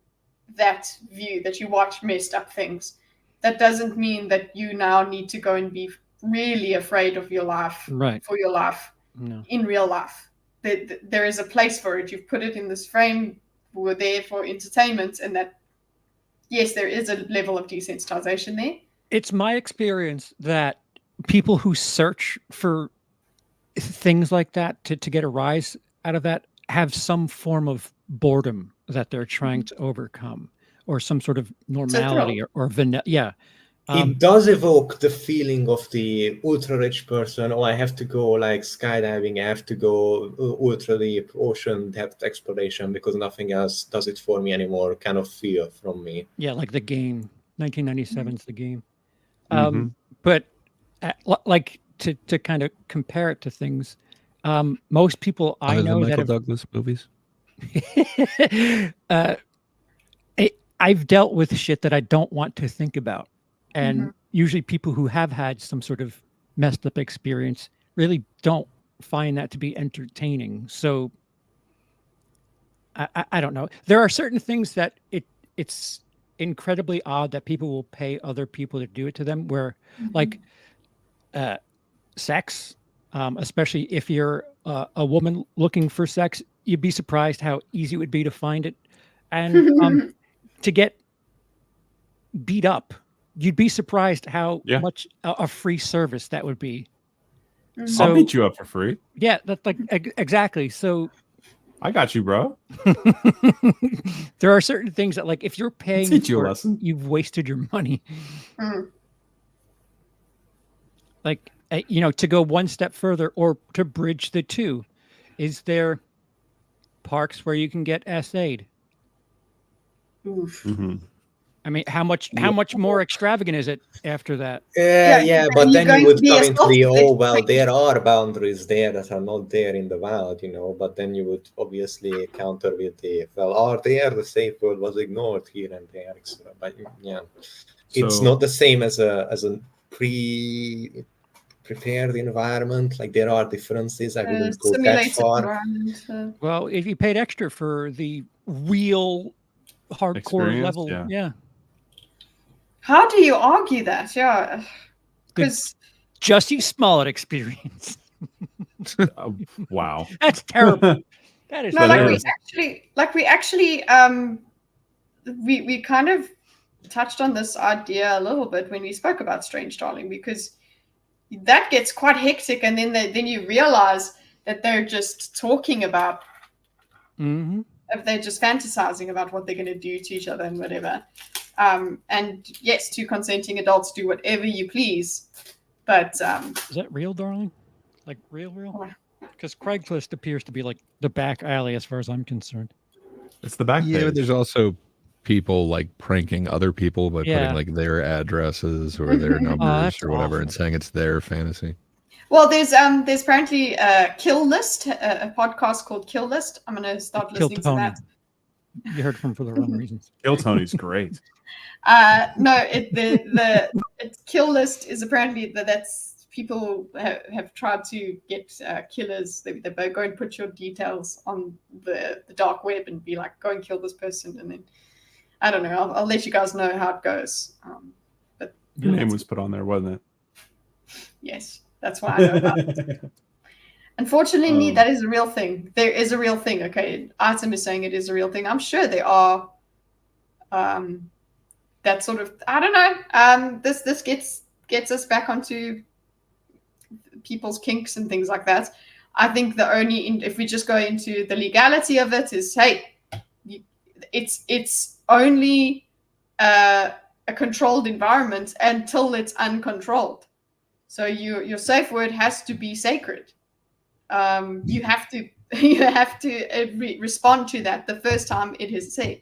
Speaker 1: that view, that you watch messed up things, that doesn't mean that you now need to go and be really afraid of your life,
Speaker 6: Right.
Speaker 1: for your life,
Speaker 6: No.
Speaker 1: in real life. There is a place for it. You've put it in this frame. We're there for entertainment, and that, yes, there is a level of desensitization there.
Speaker 6: It's my experience that people who search for things like that to get a rise out of that have some form of boredom that they're trying to overcome, or some sort of normality or vanilla. Yeah.
Speaker 5: It does evoke the feeling of the ultra rich person. Oh, I have to go like skydiving. I have to go ultra deep ocean depth exploration because nothing else does it for me anymore. Kind of fear from me.
Speaker 6: Yeah, like the game, 1997's The Game.
Speaker 3: Mhm.
Speaker 6: But like to kind of compare it to things, most people I
Speaker 4: Other
Speaker 6: know
Speaker 4: than
Speaker 6: that
Speaker 4: Michael
Speaker 6: have
Speaker 4: Douglas movies.
Speaker 6: I've dealt with shit that I don't want to think about. And
Speaker 1: Mhm.
Speaker 6: usually people who have had some sort of messed up experience really don't find that to be entertaining. So I don't know. There are certain things that it's incredibly odd that people will pay other people to do it to them, where like sex, especially if you're a woman looking for sex, you'd be surprised how easy it would be to find it. And to get beat up, you'd be surprised how
Speaker 3: Yeah.
Speaker 6: much a free service that would be.
Speaker 3: I'll beat you up for free.
Speaker 6: Yeah, that's like exactly. So
Speaker 3: I got you, bro.
Speaker 6: there are certain things that, like, if you're paying
Speaker 3: Teach you a
Speaker 6: for it,
Speaker 3: lesson.
Speaker 6: you've wasted your money.
Speaker 1: Mm.
Speaker 6: Like, you know, to go one step further or to bridge the two, is there parks where you can get SA'd?
Speaker 1: Oof.
Speaker 3: Mhm.
Speaker 6: I mean, how much more extravagant is it after that?
Speaker 5: Yeah, but
Speaker 1: you're
Speaker 5: then
Speaker 1: going
Speaker 5: you
Speaker 1: to
Speaker 5: would
Speaker 1: be
Speaker 5: come
Speaker 1: a
Speaker 5: into the,
Speaker 1: soft-edged
Speaker 5: oh, well,
Speaker 1: thing.
Speaker 5: there are boundaries there that are not there in the wild, you know, but then you would obviously counter with the, well, are there? The safe word was ignored here and there, etc. But yeah, it's
Speaker 3: So-
Speaker 5: not the same as a prepared environment. Like, there are differences. I wouldn't go that
Speaker 1: Simulated
Speaker 5: far.
Speaker 1: environment.
Speaker 6: Well, if you paid extra for the real hardcore
Speaker 3: Experience,
Speaker 6: level,
Speaker 3: yeah.
Speaker 6: yeah.
Speaker 1: How do you argue that? Yeah, because
Speaker 6: Jussie Smollett experience.
Speaker 3: Wow.
Speaker 6: That's terrible. That is
Speaker 1: no, like
Speaker 6: terrible.
Speaker 1: we actually, we kind of touched on this idea a little bit when we spoke about Strange Darling, because that gets quite hectic, and then you realize that they're just talking about,
Speaker 6: Mm-hmm.
Speaker 1: if they're just fantasizing about what they're going to do to each other and whatever. And yes, two consenting adults do whatever you please, but
Speaker 6: Is that real, darling? Like real?
Speaker 1: What?
Speaker 6: Because Craigslist appears to be like the back alley as far as I'm concerned.
Speaker 3: It's the back
Speaker 4: Yeah, but
Speaker 3: page.
Speaker 4: there's also people like pranking other people by
Speaker 6: Yeah.
Speaker 4: putting like their addresses or their numbers
Speaker 6: that's
Speaker 4: or whatever
Speaker 6: awful.
Speaker 4: and saying it's their fantasy.
Speaker 1: well, there's apparently Kill List, a podcast called Kill List. I'm going to start
Speaker 6: Kill
Speaker 1: listening
Speaker 6: Tony.
Speaker 1: to that.
Speaker 6: You heard from for the wrong reasons.
Speaker 3: Kill Tony's great.
Speaker 1: No, it's Kill List is apparently that's people have tried to get killers. They go and put your details on the dark web and be like, go and kill this person, and then I don't know. I'll let you guys know how it goes. But
Speaker 3: Your name was put on there, wasn't it?
Speaker 1: yes, that's why I know about it. Unfortunately, that is a real thing. There is a real thing. Okay, Item is saying it is a real thing. I'm sure there are. That sort of, I don't know. This gets us back onto people's kinks and things like that. I think the only, if we just go into the legality of it, is hey, it's only a controlled environment until it's uncontrolled. So your safe word has to be sacred. You have to respond to that the first time it is said.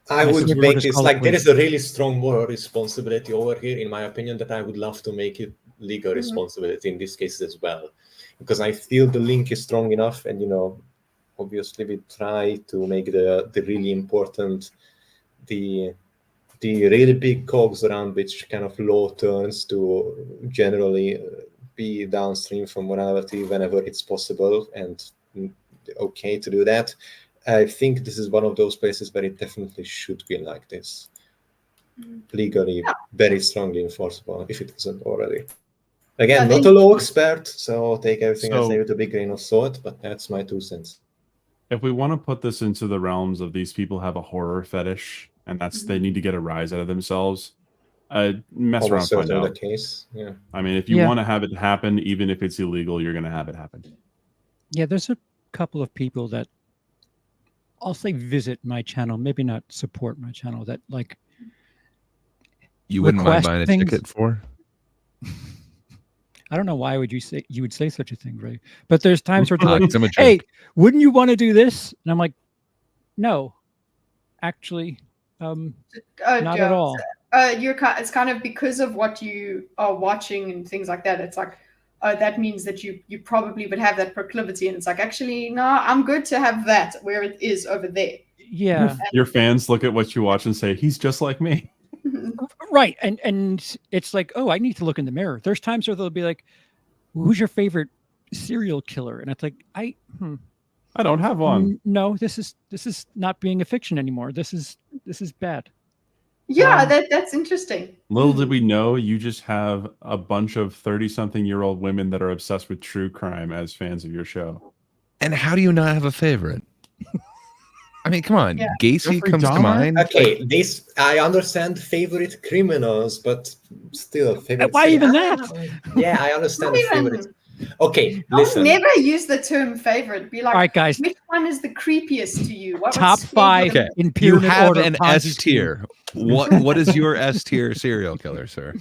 Speaker 5: I would make this like there is a really strong moral responsibility over here, in my opinion, that I would love to make it legal responsibility in this case as well, because I feel the link is strong enough, and obviously we try to make the really important, the really big cogs around which kind of law turns to generally be downstream from morality whenever it's possible and okay to do that. I think this is one of those places where it definitely should be like this. Legally, very strongly enforceable, if it isn't already. Again, not a law expert, so take everything I say with a big grain of salt, but that's my 2 cents.
Speaker 3: If we want to put this into the realms of these people have a horror fetish, and that's they need to get a rise out of themselves, mess around, find out.
Speaker 5: The case. Yeah.
Speaker 3: I mean, if you want to have it happen, even if it's illegal, you're going to have it happen.
Speaker 6: Yeah, there's a couple of people that I'll say visit my channel, maybe not support my channel, that like
Speaker 4: you wouldn't mind buying a ticket for.
Speaker 6: I don't know why would you would say such a thing, Ray? But there's times where they're like, "Hey, wouldn't you want to do this?" And I'm like, "No, actually, not at all."
Speaker 1: It's kind of because of what you are watching and things like that. It's like, that means that you probably would have that proclivity, and it's like, actually, no, I'm good to have that where it is over there.
Speaker 6: Yeah,
Speaker 3: your fans look at what you watch and say, he's just like me.
Speaker 6: Right, and it's like, oh, I need to look in the mirror. There's times where they'll be like, who's your favorite serial killer? And it's like, I
Speaker 3: don't have one.
Speaker 6: No, this is not being a fiction anymore. This is bad.
Speaker 1: Yeah, that's interesting.
Speaker 3: Little did we know, you just have a bunch of 30-something-year-old women that are obsessed with true crime as fans of your show.
Speaker 4: And how do you not have a favorite? I mean, come on. Gacy comes to mind.
Speaker 5: Okay, this I understand favorite criminals, but still favorite.
Speaker 6: Why even that?
Speaker 5: Yeah, I understand the favorite. Okay, listen.
Speaker 1: I'll never use the term favorite. Be like,
Speaker 6: all right, guys.
Speaker 1: Which one is the creepiest to you?
Speaker 6: Top 5 in pyramid
Speaker 4: you have
Speaker 6: order.
Speaker 4: an S tier. What is your S tier serial killer, sir?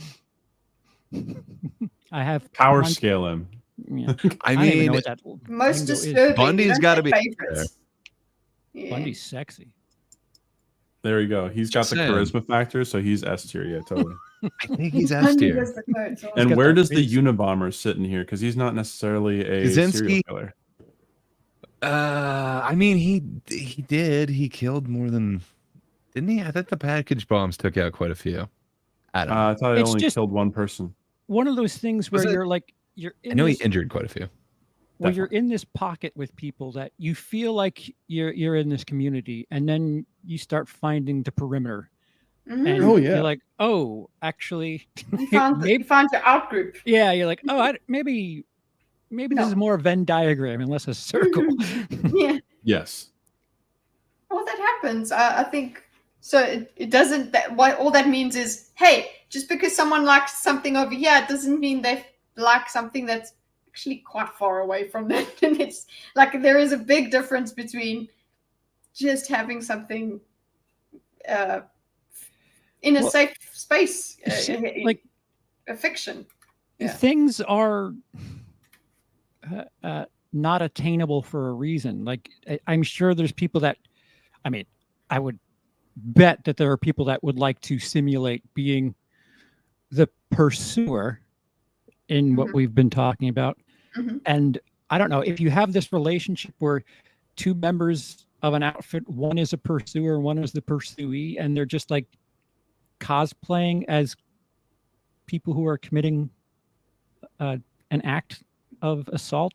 Speaker 6: I have
Speaker 3: power scale him.
Speaker 6: Yeah.
Speaker 4: I mean,
Speaker 1: most disturbing.
Speaker 4: Bundy's got to be
Speaker 1: there. Yeah.
Speaker 6: Bundy's sexy.
Speaker 3: There we go. He's got the charisma factor, so he's S tier. Yeah, totally.
Speaker 4: I think he's S tier.
Speaker 3: And where does the Unabomber sit in here? Because he's not necessarily a serial killer.
Speaker 4: I mean, he did. He killed more than, didn't he? I think the package bombs took out quite a few. I don't know.
Speaker 3: I thought he only killed one person.
Speaker 6: One of those things where you're like,
Speaker 4: I know he injured quite a few.
Speaker 6: Where you're in this pocket with people that you feel like you're in this community, and then you start finding the perimeter. And you're like, oh, actually,
Speaker 1: you found your out group.
Speaker 6: Yeah, you're like, oh, maybe this is more a Venn diagram and less a circle.
Speaker 1: Yeah.
Speaker 3: Yes.
Speaker 1: Well, that happens. I think so. It doesn't. All that means is, hey, just because someone likes something over here, it doesn't mean they like something that's actually quite far away from that. And it's like there is a big difference between just having something in a safe space,
Speaker 6: like
Speaker 1: a fiction. Yeah.
Speaker 6: Things are not attainable for a reason. Like I'm sure there's people that, I mean, I would bet that there are people that would like to simulate being the pursuer in what we've been talking about. And I don't know, if you have this relationship where two members of an outfit, one is a pursuer, one is the pursuee, and they're just like cosplaying as people who are committing an act of assault,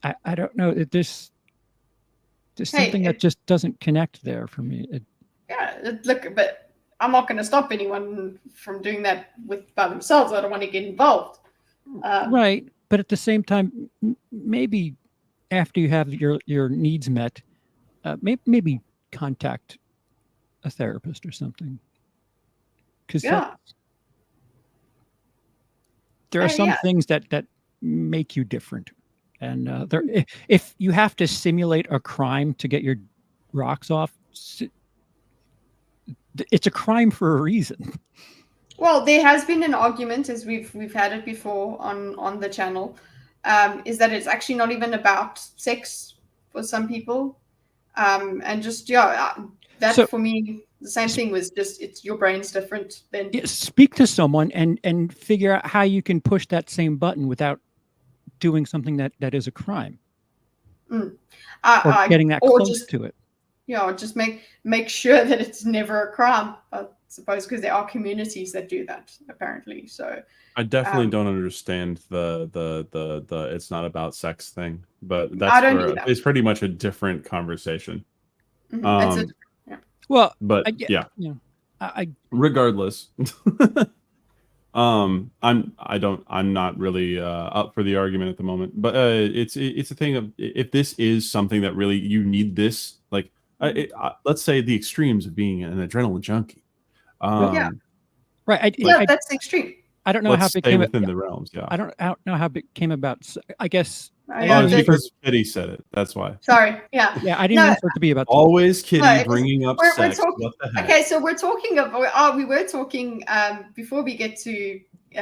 Speaker 6: I don't know. There's something that just doesn't connect there for me.
Speaker 1: Look, but I'm not going to stop anyone from doing that by themselves. I don't want to get involved.
Speaker 6: Right, but at the same time, maybe after you have your needs met, maybe contact a therapist or something. Because there are some things that make you different, and if you have to simulate a crime to get your rocks off, it's a crime for a reason.
Speaker 1: Well, there has been an argument, as we've had it before on the channel, is that it's actually not even about sex for some people, and just for me, the same thing was just it's your brain's different. Then
Speaker 6: speak to someone and figure out how you can push that same button without doing something that is a crime, or getting that close to it.
Speaker 1: Yeah, or just make sure that it's never a crime. I suppose because there are communities that do that apparently. So
Speaker 3: I definitely don't understand the it's not about sex thing, but it's pretty much a different conversm.
Speaker 6: Well,
Speaker 3: but regardless, I'm not really up for the argument at the moment. But it's a thing of if this is something that really you need this, like let's say the extremes of being an adrenaline junkie.
Speaker 6: Right.
Speaker 1: That's extreme.
Speaker 6: I don't know how it came
Speaker 3: within the realms. Yeah.
Speaker 6: I don't know how it came about. I guess.
Speaker 3: It's because Kitty said it. That's why.
Speaker 1: Sorry. Yeah.
Speaker 6: Yeah. I didn't mean for it to be about.
Speaker 3: Always Kitty bringing up sex. What the heck?
Speaker 1: Okay, so we're talking about. We were talking before we get to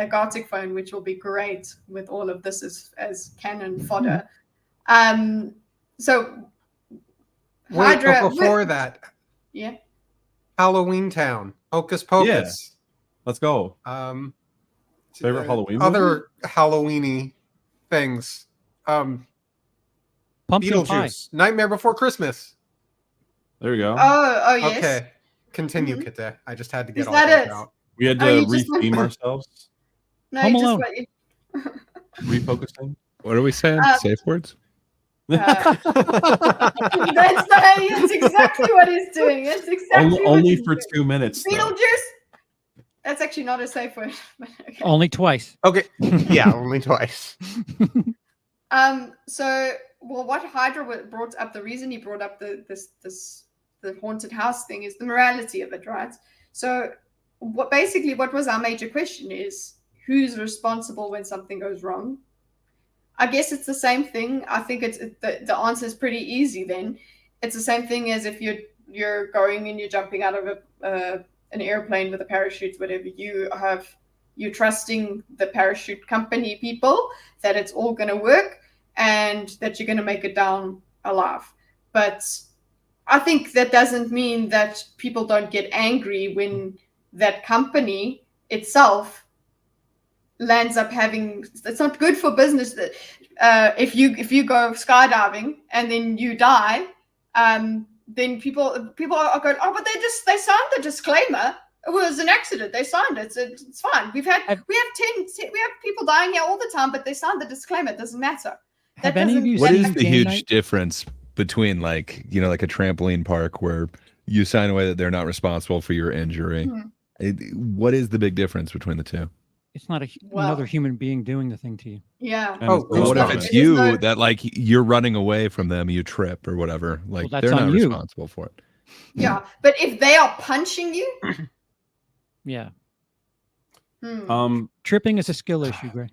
Speaker 1: Gartic Phone, which will be great with all of this as canon fodder. So.
Speaker 7: Hydra. Before that.
Speaker 1: Yeah.
Speaker 7: Halloween Town. Hocus Pocus.
Speaker 3: Yeah. Let's go. Favorite Halloween movie?
Speaker 7: Other Halloweeny things.
Speaker 6: Pumpkin
Speaker 7: Beetlejuice.
Speaker 6: Pie.
Speaker 7: Nightmare Before Christmas.
Speaker 3: There we go.
Speaker 1: Oh yes.
Speaker 7: Okay. Continue, Kite. I just had to get
Speaker 1: Is
Speaker 7: all
Speaker 1: that
Speaker 7: that
Speaker 1: it?
Speaker 7: out.
Speaker 3: We had to re-theme ourselves.
Speaker 1: No,
Speaker 6: Home
Speaker 1: you
Speaker 6: Alone.
Speaker 3: Refocusing.
Speaker 4: What are we saying? Safe words?
Speaker 1: That's exactly what he's doing. That's exactly
Speaker 3: only for 2 minutes.
Speaker 1: Beetlejuice. That's actually not a safe word. Okay.
Speaker 6: Only twice.
Speaker 7: Okay. Yeah, only twice.
Speaker 1: So, what Hydra brought up, the reason he brought up the haunted house thing is the morality of it, right? So, what was our major question is who's responsible when something goes wrong? I guess it's the same thing. I think the answer is pretty easy. Then it's the same thing as if you're going and you're jumping out of an airplane with a parachute, whatever. You're trusting the parachute company people that it's all going to work and that you're going to make it down alive. But I think that doesn't mean that people don't get angry when that company itself lands up having. It's not good for business that if you go skydiving and then you die, then people are going, oh, but they signed the disclaimer. It was an accident. They signed it. It's fine. We have people dying here all the time, but they signed the disclaimer. It doesn't matter.
Speaker 6: Have any of you
Speaker 4: What
Speaker 6: seen
Speaker 4: is the
Speaker 6: Game
Speaker 4: huge
Speaker 6: Night?
Speaker 4: difference between like a trampoline park where you sign away that they're not responsible for your injury? What is the big difference between the two?
Speaker 6: It's not another human being doing the thing to you.
Speaker 1: Yeah.
Speaker 3: And
Speaker 4: What if it's you that like you're running away from them, you trip or whatever? Like
Speaker 6: that's
Speaker 4: they're
Speaker 6: on
Speaker 4: not
Speaker 6: you.
Speaker 4: responsible for it.
Speaker 1: Yeah, but if they are punching you,
Speaker 6: Yeah.
Speaker 1: hmm.
Speaker 6: Tripping is a skill issue, Gray.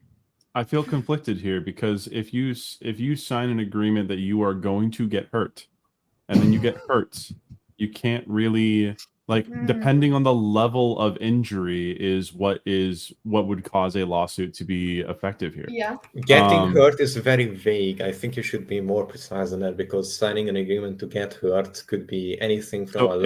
Speaker 3: I feel conflicted here because if you sign an agreement that you are going to get hurt, and then you get hurt, you can't really depending on the level of injury is what would cause a lawsuit to be effective here.
Speaker 1: Yeah.
Speaker 5: Getting hurt is very vague. I think you should be more precise than that because signing an agreement to get hurt could be anything from a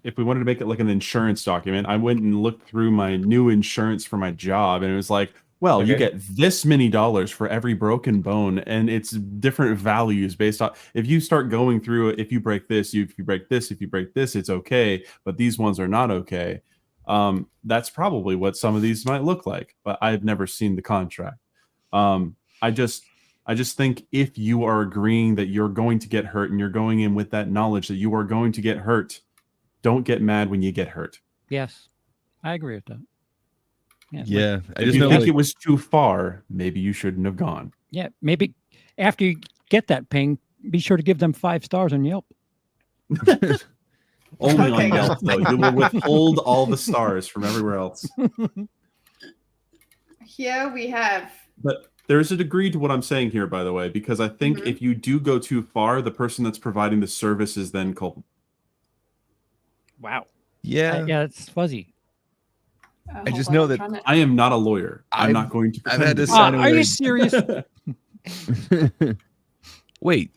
Speaker 3: if we wanted to make it like an insurance document, I went and looked through my new insurance for my job, and it was like, well, you get this many dollars for every broken bone, and it's different values based on if you start going through it. If you break this, if you break this, it's okay, but these ones are not okay. That's probably what some of these might look like, but I've never seen the contract. I just think if you are agreeing that you're going to get hurt and you're going in with that knowledge that you are going to get hurt, don't get mad when you get hurt.
Speaker 6: Yes, I agree with that.
Speaker 4: Yeah, I
Speaker 3: if
Speaker 4: just
Speaker 3: you
Speaker 4: know
Speaker 3: think
Speaker 4: like,
Speaker 3: it was too far, maybe you shouldn't have gone.
Speaker 6: Yeah, maybe after you get that ping, be sure to give them 5 stars on Yelp.
Speaker 3: Only
Speaker 1: Okay.
Speaker 3: on Yelp, though. You will withhold all the stars from everywhere else.
Speaker 1: Here we have.
Speaker 3: But there's a degree to what I'm saying here, by the way, because I think if you do go too far, the person that's providing the service is then culpable.
Speaker 6: Wow.
Speaker 4: Yeah.
Speaker 6: Yeah, it's fuzzy.
Speaker 4: I just know that
Speaker 3: I am not a lawyer. I'm not going to.
Speaker 4: I've had to
Speaker 3: pretend
Speaker 4: sign
Speaker 6: Are
Speaker 4: away.
Speaker 6: you serious?
Speaker 4: Wait,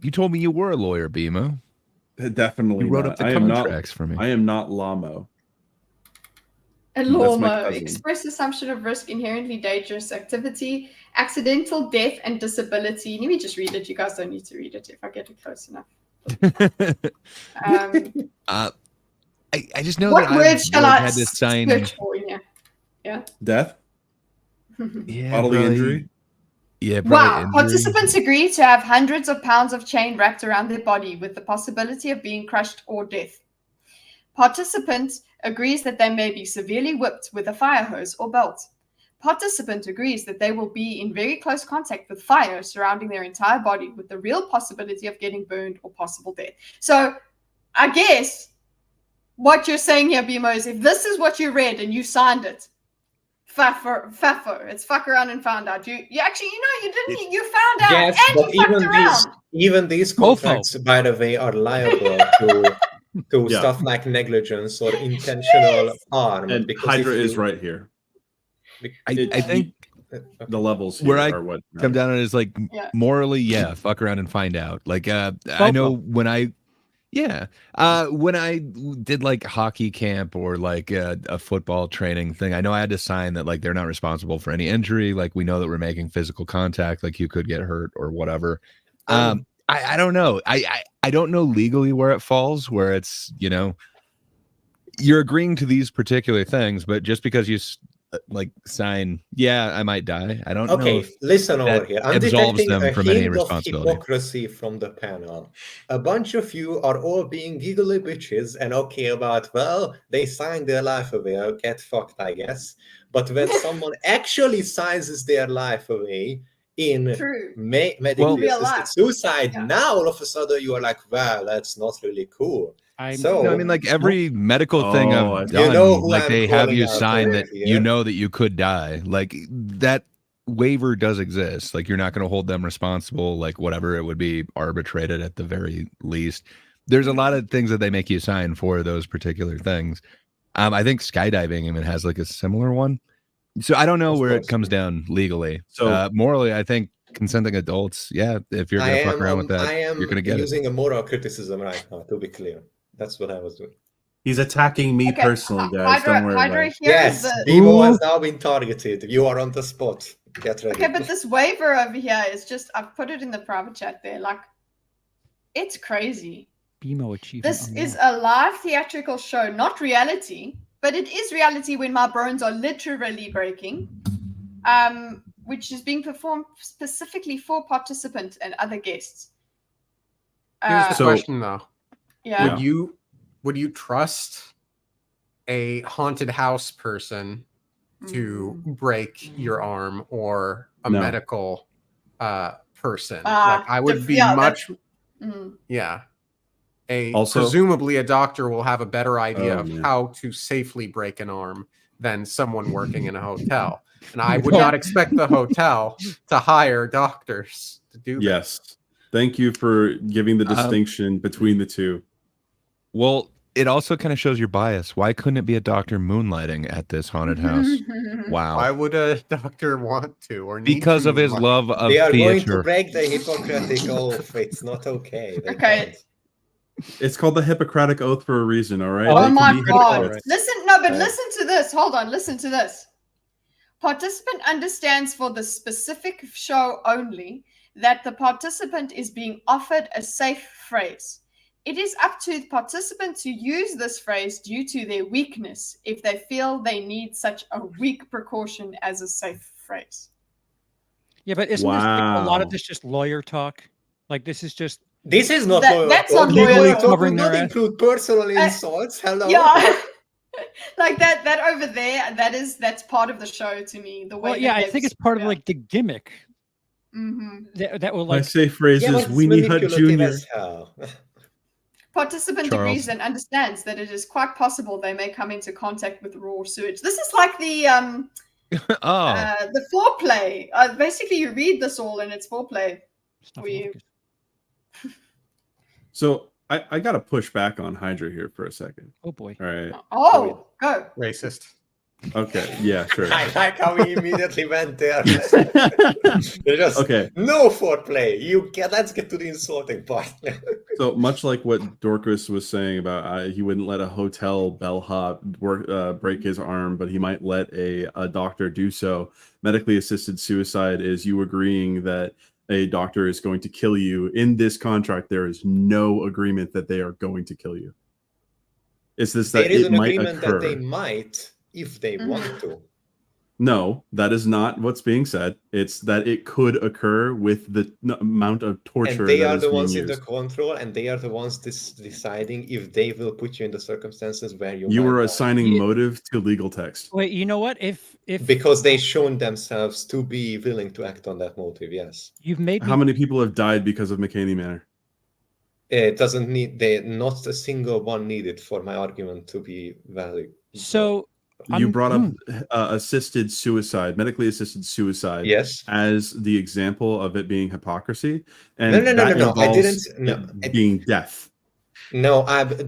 Speaker 4: you told me you were a lawyer, BMO.
Speaker 3: Definitely
Speaker 4: You wrote
Speaker 3: not.
Speaker 4: up the
Speaker 3: I am
Speaker 4: contracts for me.
Speaker 3: I am not Lamo.
Speaker 1: A
Speaker 3: That's my
Speaker 1: lawmo.
Speaker 3: cousin.
Speaker 1: Express assumption of risk, inherently dangerous activity, accidental death, and disability. Let me just read it. You guys don't need to read it if I get it close enough.
Speaker 4: I just know
Speaker 1: What
Speaker 4: that
Speaker 1: words shall I
Speaker 4: had to sign
Speaker 1: search for in here? Yeah.
Speaker 3: Death?
Speaker 4: yeah,
Speaker 3: Bodily
Speaker 4: probably-
Speaker 3: injury?
Speaker 4: Yeah, probably
Speaker 1: Wow.
Speaker 4: injury.
Speaker 1: Participants agree to have hundreds of pounds of chain wrapped around their body with the possibility of being crushed or death. Participant agrees that they may be severely whipped with a fire hose or belt. Participant agrees that they will be in very close contact with fire surrounding their entire body with the real possibility of getting burned or possible death. So I guess what you're saying here, BMO, is if this is what you read and you signed it, Fafo. It's fuck around and found out. You actually, you didn't. You found out
Speaker 5: Yes,
Speaker 1: and
Speaker 5: but
Speaker 1: you fucked around.
Speaker 5: even these contracts, by the way, are liable to
Speaker 3: Yeah.
Speaker 5: stuff like negligence or intentional harm.
Speaker 3: And
Speaker 5: because
Speaker 3: Hydra
Speaker 5: if
Speaker 3: is
Speaker 5: you-
Speaker 3: right here.
Speaker 4: I think
Speaker 3: The levels
Speaker 4: where
Speaker 3: here
Speaker 4: I
Speaker 3: are what
Speaker 4: come down on is like
Speaker 1: Yeah.
Speaker 4: morally, yeah, fuck around and find out. Like I know when I did like hockey camp or like a football training thing, I know I had to sign that like they're not responsible for any injury. Like we know that we're making physical contact, like you could get hurt or whatever. I don't know. I don't know legally where it falls, where it's, you're agreeing to these particular things, but just because you like sign, yeah, I might die. I don't know.
Speaker 5: Okay,
Speaker 4: if
Speaker 5: listen
Speaker 4: that
Speaker 5: over here. I'm
Speaker 4: absolves
Speaker 5: detecting
Speaker 4: them
Speaker 5: a
Speaker 4: from any
Speaker 5: hint of
Speaker 4: responsibility.
Speaker 5: hypocrisy from the panel. A bunch of you are all being giggly bitches and okay about, well, they signed their life away, get fucked, I guess. But when someone actually signs their life away in
Speaker 1: True.
Speaker 5: medically
Speaker 1: Real
Speaker 5: assisted
Speaker 1: life.
Speaker 5: suicide,
Speaker 1: Yeah.
Speaker 5: now all of a sudden you are like, well, that's not really cool. So,
Speaker 4: No, I mean, like every medical thing
Speaker 3: Oh,
Speaker 4: I've
Speaker 3: I
Speaker 4: done,
Speaker 5: You know who
Speaker 4: like
Speaker 5: I'm
Speaker 4: they have
Speaker 5: calling
Speaker 4: you
Speaker 5: out
Speaker 4: sign
Speaker 5: for
Speaker 4: that
Speaker 5: here.
Speaker 4: you know that you could die. Like that waiver does exist. Like you're not going to hold them responsible. Like whatever, it would be arbitrated at the very least. There's a lot of things that they make you sign for those particular things. I think skydiving even has like a similar one. So I don't know where it comes down legally.
Speaker 3: So-
Speaker 4: morally, I think consenting adults, yeah, if you're going to fuck around with that,
Speaker 5: I am
Speaker 4: you're going to get it.
Speaker 5: using a moral criticism right now, to be clear. That's what I was doing.
Speaker 3: He's attacking me
Speaker 1: Okay,
Speaker 3: personally, guys. Don't worry about it.
Speaker 1: here
Speaker 5: Yes,
Speaker 1: is the.
Speaker 5: Bimo has now been targeted. You are on the spot. Get ready.
Speaker 1: Okay, but this waiver over here is just, I've put it in the private chat there. Like, it's crazy.
Speaker 6: BMO achievement.
Speaker 1: This is a live theatrical show, not reality, but it is reality when my bones are literally breaking, which is being performed specifically for participants and other guests.
Speaker 7: Here's the question, though.
Speaker 1: Yeah.
Speaker 7: Would you trust a haunted house person to break your arm or a
Speaker 3: No.
Speaker 7: medical person?
Speaker 1: Ah,
Speaker 7: Like I would be
Speaker 1: yeah,
Speaker 7: much
Speaker 1: Mm.
Speaker 7: yeah.
Speaker 3: Also-
Speaker 7: Presumably a doctor will have a better idea
Speaker 3: Oh,
Speaker 7: of
Speaker 3: man.
Speaker 7: how to safely break an arm than someone working in a hotel. And I would not expect the hotel to hire doctors to do that.
Speaker 3: Yes. Thank you for giving the distinction between the two.
Speaker 4: Well, it also kind of shows your bias. Why couldn't it be a doctor moonlighting at this haunted house? Wow.
Speaker 7: Why would a doctor want to or need
Speaker 4: Because
Speaker 7: to
Speaker 4: of his
Speaker 7: moonlight?
Speaker 4: love of
Speaker 5: They are going to
Speaker 4: theater.
Speaker 5: break the Hippocratic oath. It's not okay. They
Speaker 1: Okay.
Speaker 5: can't.
Speaker 3: It's called the Hippocratic Oath for a reason, all right?
Speaker 1: Oh
Speaker 3: They can
Speaker 1: my
Speaker 3: be
Speaker 1: god.
Speaker 3: hypocrites.
Speaker 1: Listen to this. Hold on, listen to this. Participant understands for the specific show only that the participant is being offered a safe phrase. it is up to the participant to use this phrase due to their weakness if they feel they need such a weak precaution as a safe phrase.
Speaker 6: Yeah, but isn't this like, a lot of
Speaker 3: Wow.
Speaker 6: this just lawyer talk? Like this is just
Speaker 5: This is not
Speaker 1: That-
Speaker 5: lawyer
Speaker 1: that's
Speaker 5: talk.
Speaker 1: not lawyer
Speaker 5: Legally
Speaker 1: talk.
Speaker 5: talk
Speaker 6: Covering
Speaker 5: would
Speaker 6: their
Speaker 5: not
Speaker 6: ass.
Speaker 5: include personal insults. Hello.
Speaker 1: Yeah. Like that over there, that's part of the show to me. The way
Speaker 6: well, yeah,
Speaker 1: that
Speaker 6: I
Speaker 1: they've
Speaker 6: think it's part of
Speaker 1: yeah.
Speaker 6: like the gimmick
Speaker 1: Mhm.
Speaker 6: that will
Speaker 3: My
Speaker 6: like
Speaker 3: safe phrase
Speaker 5: Yeah,
Speaker 3: is
Speaker 5: but it's
Speaker 3: Weenie Hut
Speaker 5: manipulative
Speaker 3: Jr.
Speaker 5: as hell.
Speaker 1: Participant
Speaker 4: Charles.
Speaker 1: agrees and understands that it is quite possible they may come into contact with raw sewage. This is like the
Speaker 4: Oh,
Speaker 1: the foreplay. Basically, you read this all and it's foreplay for you.
Speaker 3: So I got to push back on Hydra here for a second.
Speaker 6: Oh boy.
Speaker 3: All right.
Speaker 1: Oh, go.
Speaker 7: Racist.
Speaker 3: Okay. Yeah, sure.
Speaker 5: I like how we immediately went there. They're just
Speaker 3: Okay.
Speaker 5: no foreplay. Let's get to the insulting part.
Speaker 3: So much like what Dorcas was saying about he wouldn't let a hotel bellhop break his arm, but he might let a doctor do so. Medically assisted suicide is you agreeing that a doctor is going to kill you. In this contract, there is no agreement that they are going to kill you. It's this that
Speaker 5: There is
Speaker 3: it
Speaker 5: an
Speaker 3: might
Speaker 5: agreement
Speaker 3: occur.
Speaker 5: that they might if they want to.
Speaker 3: No, that is not what's being said. It's that it could occur with the amount of torture
Speaker 5: And they
Speaker 3: that
Speaker 5: are
Speaker 3: is
Speaker 5: the
Speaker 3: being
Speaker 5: ones in the
Speaker 3: used.
Speaker 5: control, and they are the ones deciding if they will put you in the circumstances where you
Speaker 3: You
Speaker 5: might
Speaker 3: were
Speaker 5: die.
Speaker 3: assigning motive to legal text.
Speaker 6: Wait, you know what? If
Speaker 5: Because they've shown themselves to be willing to act on that motive, yes.
Speaker 6: you've made
Speaker 3: How
Speaker 6: me
Speaker 3: many people have died because of McCaney Manor?
Speaker 5: It doesn't need not a single one needed for my argument to be valid.
Speaker 6: so
Speaker 3: You brought up assisted suicide, medically assisted suicide,
Speaker 5: Yes.
Speaker 3: as the example of it being hypocrisy, and
Speaker 5: No.
Speaker 3: that
Speaker 5: I
Speaker 3: involves
Speaker 5: didn't. No,
Speaker 3: it being death.
Speaker 5: No,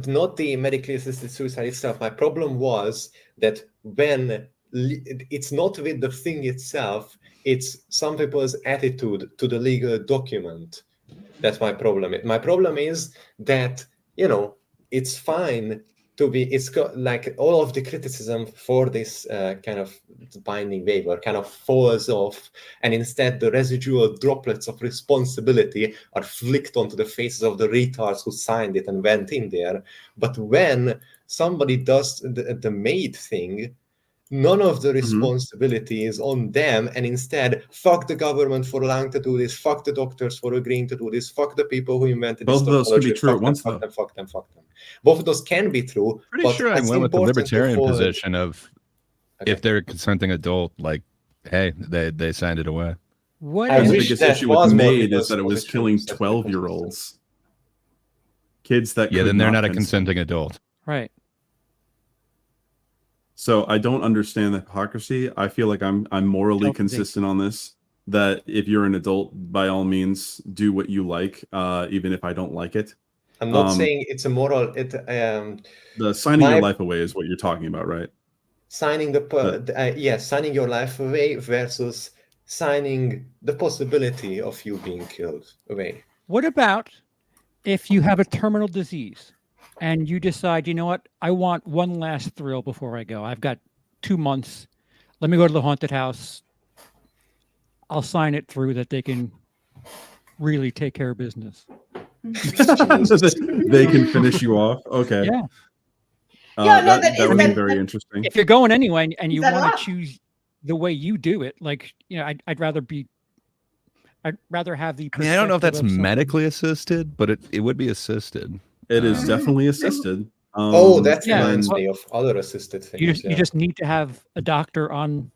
Speaker 5: not the medically assisted suicide itself. My problem was that when it's not with the thing itself, it's some people's attitude to the legal document. That's my problem. My problem is that, it's fine to be, it's got like all of the criticism for this kind of binding waiver kind of falls off, and instead the residual droplets of responsibility are flicked onto the faces of the retards who signed it and went in there. But when somebody does the maid thing, none of the responsibility is on them, and instead, fuck the government for allowing to do this, fuck the doctors for agreeing to do this, fuck the people who invented this
Speaker 3: Both of those could be
Speaker 5: technology,
Speaker 3: true at
Speaker 5: fuck
Speaker 3: once,
Speaker 5: them,
Speaker 3: though.
Speaker 5: fuck them. Both of those can be true.
Speaker 4: pretty
Speaker 5: but
Speaker 4: sure I
Speaker 5: it's
Speaker 4: went with the
Speaker 5: important to
Speaker 4: libertarian
Speaker 5: follow-
Speaker 4: position of if they're a consenting adult, like, hey, they signed it away.
Speaker 6: what
Speaker 5: I
Speaker 3: The
Speaker 5: wish
Speaker 3: biggest
Speaker 5: that
Speaker 3: issue
Speaker 5: was
Speaker 3: with
Speaker 5: more
Speaker 3: MAID
Speaker 5: people's
Speaker 3: is that it was
Speaker 5: position.
Speaker 3: killing 12-year-olds. Kids that
Speaker 4: Yeah,
Speaker 3: could
Speaker 4: then they're not a
Speaker 3: consent.
Speaker 4: consenting adult.
Speaker 6: right?
Speaker 3: So I don't understand the hypocrisy. I feel like I'm morally
Speaker 6: Self-debate.
Speaker 3: consistent on this. That if you're an adult, by all means, do what you like, even if I don't like it.
Speaker 5: I'm not saying it's a moral.
Speaker 3: The signing your
Speaker 5: my-
Speaker 3: life away is what you're talking about, right?
Speaker 5: Signing signing your life away versus signing the possibility of you being killed away.
Speaker 6: What about if you have a terminal disease and you decide, you know what, I want one last thrill before I go. I've got 2 months. Let me go to the haunted house. I'll sign it through that they can really take care of business.
Speaker 3: They can finish you off. Okay.
Speaker 6: Yeah.
Speaker 1: Yeah, no,
Speaker 3: that
Speaker 1: that
Speaker 3: would
Speaker 1: is-
Speaker 3: be very interesting.
Speaker 6: If you're going anyway and you
Speaker 1: that
Speaker 6: want
Speaker 1: allowed?
Speaker 6: to choose the way you do it, like, I'd rather have the
Speaker 4: I mean, I don't know if that's
Speaker 6: perspective of someone-
Speaker 4: medically assisted, but it would be assisted.
Speaker 3: It is definitely assisted.
Speaker 5: That
Speaker 6: Yeah,
Speaker 5: reminds
Speaker 6: well,
Speaker 5: me of other assisted things.
Speaker 6: You just need to have a doctor on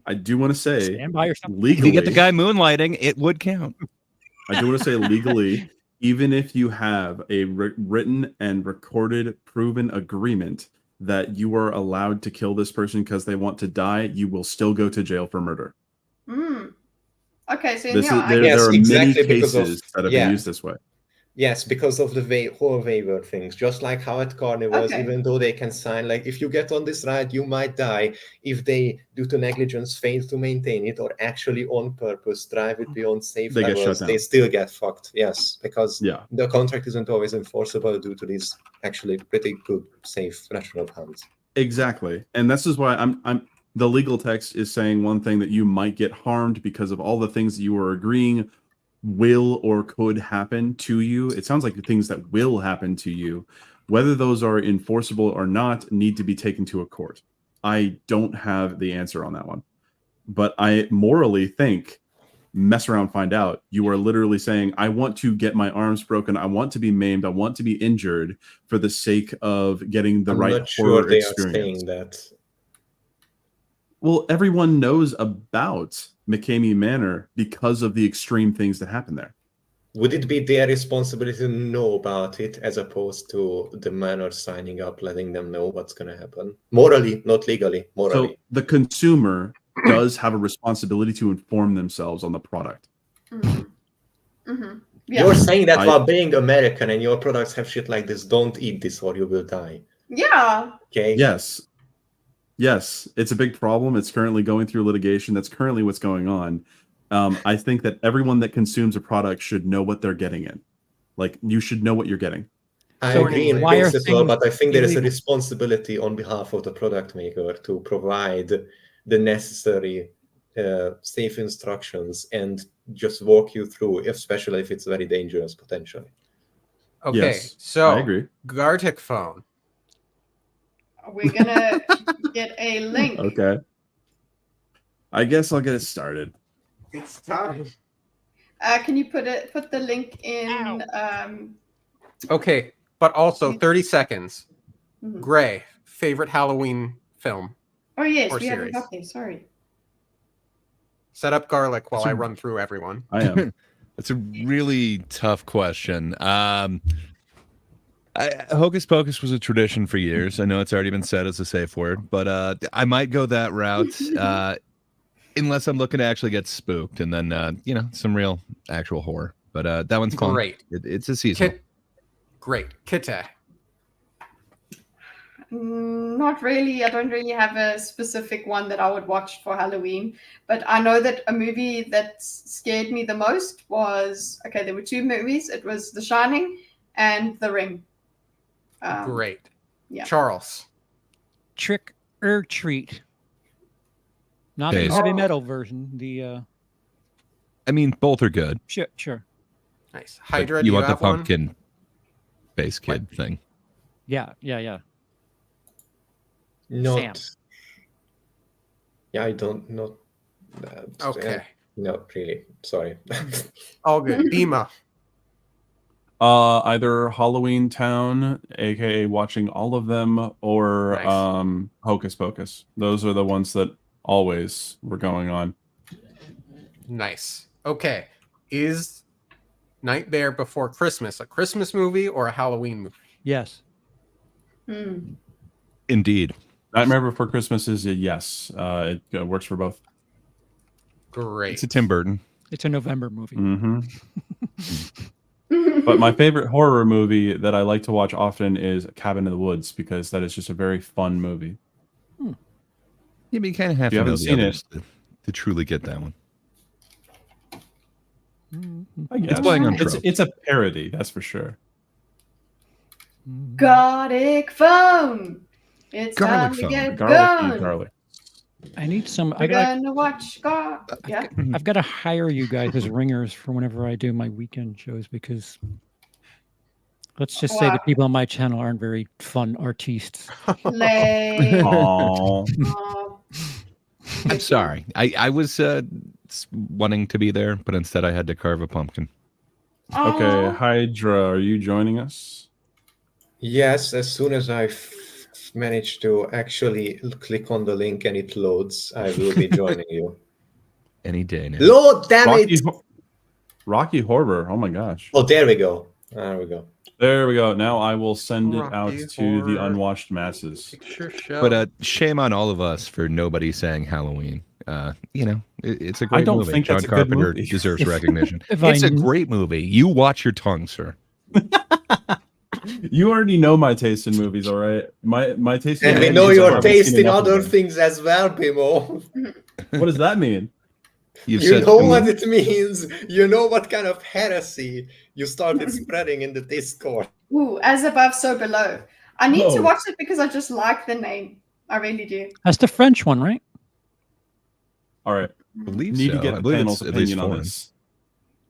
Speaker 3: I do want to say
Speaker 6: standby or something.
Speaker 4: If
Speaker 3: legally.
Speaker 4: you get the guy moonlighting, it would count.
Speaker 3: I do want to say legally, even if you have a written and recorded, proven agreement that you are allowed to kill this person because they want to die, you will still go to jail for murder.
Speaker 1: Okay, so
Speaker 3: This is,
Speaker 1: yeah,
Speaker 3: there are
Speaker 5: exactly,
Speaker 3: many
Speaker 5: because of-
Speaker 3: cases that have
Speaker 5: yeah.
Speaker 3: been used this way.
Speaker 5: Yes, because of the whole waiver things, just like how at carnivals,
Speaker 1: Okay.
Speaker 5: even though they can sign, like, if you get on this ride, you might die. If they, due to negligence, fail to maintain it or actually on purpose drive it beyond safe
Speaker 3: They get shut
Speaker 5: levels,
Speaker 3: down.
Speaker 5: they still get fucked. Yes, because
Speaker 3: Yeah.
Speaker 5: the contract isn't always enforceable due to these actually pretty good, safe, rational grounds.
Speaker 3: Exactly. And this is why I'm the legal text is saying one thing, that you might get harmed because of all the things that you were agreeing will or could happen to you. It sounds like the things that will happen to you, whether those are enforceable or not, need to be taken to a court. I don't have the answer on that one, but I morally think mess around, find out. You are literally saying, I want to get my arms broken. I want to be maimed. I want to be injured for the sake of getting the
Speaker 5: I'm
Speaker 3: right
Speaker 5: not sure
Speaker 3: horror
Speaker 5: they
Speaker 3: experience.
Speaker 5: are saying that.
Speaker 3: Well, everyone knows about McCamey Manor because of the extreme things that happen there.
Speaker 5: Would it be their responsibility to know about it as opposed to the manor signing up, letting them know what's going to happen? Morally, not legally, morally.
Speaker 3: So the consumer does have a responsibility to inform themselves on the product.
Speaker 1: Yeah.
Speaker 5: You're saying that while being American and your products have shit like this, don't eat this or you will die.
Speaker 1: Yeah.
Speaker 5: Okay.
Speaker 3: Yes. Yes, it's a big problem. It's currently going through litigation. That's currently what's going on. I think that everyone that consumes a product should know what they're getting in. Like, you should know what you're getting.
Speaker 5: I agree in principle, but I think there is a responsibility on behalf of the product maker to provide the necessary safe instructions and just walk you through, especially if it's very dangerous potentially.
Speaker 7: Okay,
Speaker 3: Yes,
Speaker 7: so
Speaker 3: I agree.
Speaker 7: Gartic phone.
Speaker 1: We're gonna get a link.
Speaker 3: Okay. I guess I'll get it started.
Speaker 12: It's time.
Speaker 1: Can you put the link in?
Speaker 7: Okay, but also 30 seconds.
Speaker 1: Mhm.
Speaker 7: Gray, favorite Halloween film.
Speaker 1: Oh yes,
Speaker 7: or
Speaker 1: we haven't
Speaker 7: series.
Speaker 1: got there. Sorry.
Speaker 7: Set up garlic while
Speaker 4: That's
Speaker 7: I
Speaker 4: a-
Speaker 7: run through everyone.
Speaker 3: I am.
Speaker 4: That's a really tough question. Hocus Pocus was a tradition for years. I know it's already been said as a safe word, but I might go that route unless I'm looking to actually get spooked, and then some real actual horror. But that one's fun.
Speaker 7: Great.
Speaker 4: It's a season.
Speaker 7: Great. Kitte.
Speaker 1: Not really. I don't really have a specific one that I would watch for Halloween, but I know that a movie that scared me the most was there were two movies. It was The Shining and The Ring.
Speaker 7: Great.
Speaker 1: Yeah.
Speaker 7: Charles.
Speaker 6: Trick or Treat. Not the
Speaker 4: Days.
Speaker 6: heavy metal version. The
Speaker 4: I mean, both are good.
Speaker 6: sure.
Speaker 7: Nice.
Speaker 4: but
Speaker 7: Hydra, do
Speaker 4: you
Speaker 7: you
Speaker 4: want the
Speaker 7: have one?
Speaker 4: pumpkin face kid thing.
Speaker 6: Yeah.
Speaker 5: Not.
Speaker 6: Sam.
Speaker 5: Yeah, I don't know.
Speaker 7: Okay.
Speaker 5: No, really. Sorry.
Speaker 7: All good. Dima.
Speaker 3: Either Halloween Town, aka watching all of them, or
Speaker 7: Nice.
Speaker 3: Hocus Pocus. Those are the ones that always were going on.
Speaker 7: Nice. Okay. Is Nightmare Before Christmas a Christmas movie or a Halloween movie?
Speaker 6: Yes.
Speaker 4: Indeed.
Speaker 3: Nightmare Before Christmas is a yes. It works for both.
Speaker 7: Great.
Speaker 4: It's a Tim Burton.
Speaker 6: It's a November movie.
Speaker 3: Mm-hmm. But my favorite horror movie that I like to watch often is Cabin in the Woods, because that is just a very fun movie.
Speaker 4: Yeah, but you kind of have
Speaker 3: If you
Speaker 4: to know
Speaker 3: haven't
Speaker 4: the
Speaker 3: seen
Speaker 4: others to truly get that one.
Speaker 3: I guess.
Speaker 4: It's playing on
Speaker 3: It's
Speaker 4: tropes.
Speaker 3: a parody, that's for sure.
Speaker 1: Garlic phone. It's
Speaker 4: Garlic
Speaker 1: time to
Speaker 4: phone.
Speaker 1: get
Speaker 3: Garlic,
Speaker 1: going.
Speaker 3: eat garlic.
Speaker 6: I need some.
Speaker 1: We're gonna watch Yeah.
Speaker 6: I've got to hire you guys as ringers for whenever I do my weekend shows, because let's just say the people on my channel aren't very fun artistes.
Speaker 1: Lame.
Speaker 3: Aww.
Speaker 1: Aw.
Speaker 4: I'm sorry. I was wanting to be there, but instead I had to carve a pumpkin.
Speaker 3: Okay,
Speaker 1: Aw.
Speaker 3: Hydra, are you joining us?
Speaker 5: Yes, as soon as I manage to actually click on the link and it loads, I will be joining you.
Speaker 4: Any day now.
Speaker 5: Load, damn it!
Speaker 3: Rocky Horror. Oh my gosh.
Speaker 5: Oh, there we go. There we go.
Speaker 3: There we go. Now I will send it out
Speaker 7: Rocky
Speaker 3: to the
Speaker 7: Horror.
Speaker 3: unwashed masses.
Speaker 7: Picture show.
Speaker 4: But shame on all of us for nobody saying Halloween. It's a great
Speaker 3: don't
Speaker 4: movie.
Speaker 3: think
Speaker 4: John
Speaker 3: that's a good
Speaker 4: Carpenter
Speaker 3: movie.
Speaker 4: deserves recognition.
Speaker 6: If
Speaker 4: It's
Speaker 6: I
Speaker 4: a
Speaker 6: kn-
Speaker 4: great movie. You watch your tongue, sir.
Speaker 3: You already know my taste in movies, all right? My taste in
Speaker 5: And we
Speaker 3: movies
Speaker 5: know
Speaker 3: is I
Speaker 5: your
Speaker 3: haven't
Speaker 5: taste
Speaker 3: seen
Speaker 5: in
Speaker 3: enough of
Speaker 5: other
Speaker 3: them.
Speaker 5: things as well, Pimo.
Speaker 3: What does that mean?
Speaker 4: You've
Speaker 5: You
Speaker 4: said
Speaker 5: know
Speaker 4: to
Speaker 5: what
Speaker 4: me-
Speaker 5: it means. You know what kind of heresy you started spreading in the Discord.
Speaker 1: Ooh, as above, so below. I need to
Speaker 3: Oh.
Speaker 1: watch it because I just like the name. I really do.
Speaker 6: That's the French one, right?
Speaker 3: All right.
Speaker 4: I believe
Speaker 3: Need
Speaker 4: so.
Speaker 3: to get
Speaker 4: I
Speaker 3: the
Speaker 4: believe
Speaker 3: panel's
Speaker 4: it's at least
Speaker 3: opinion on
Speaker 4: foreign.
Speaker 3: this.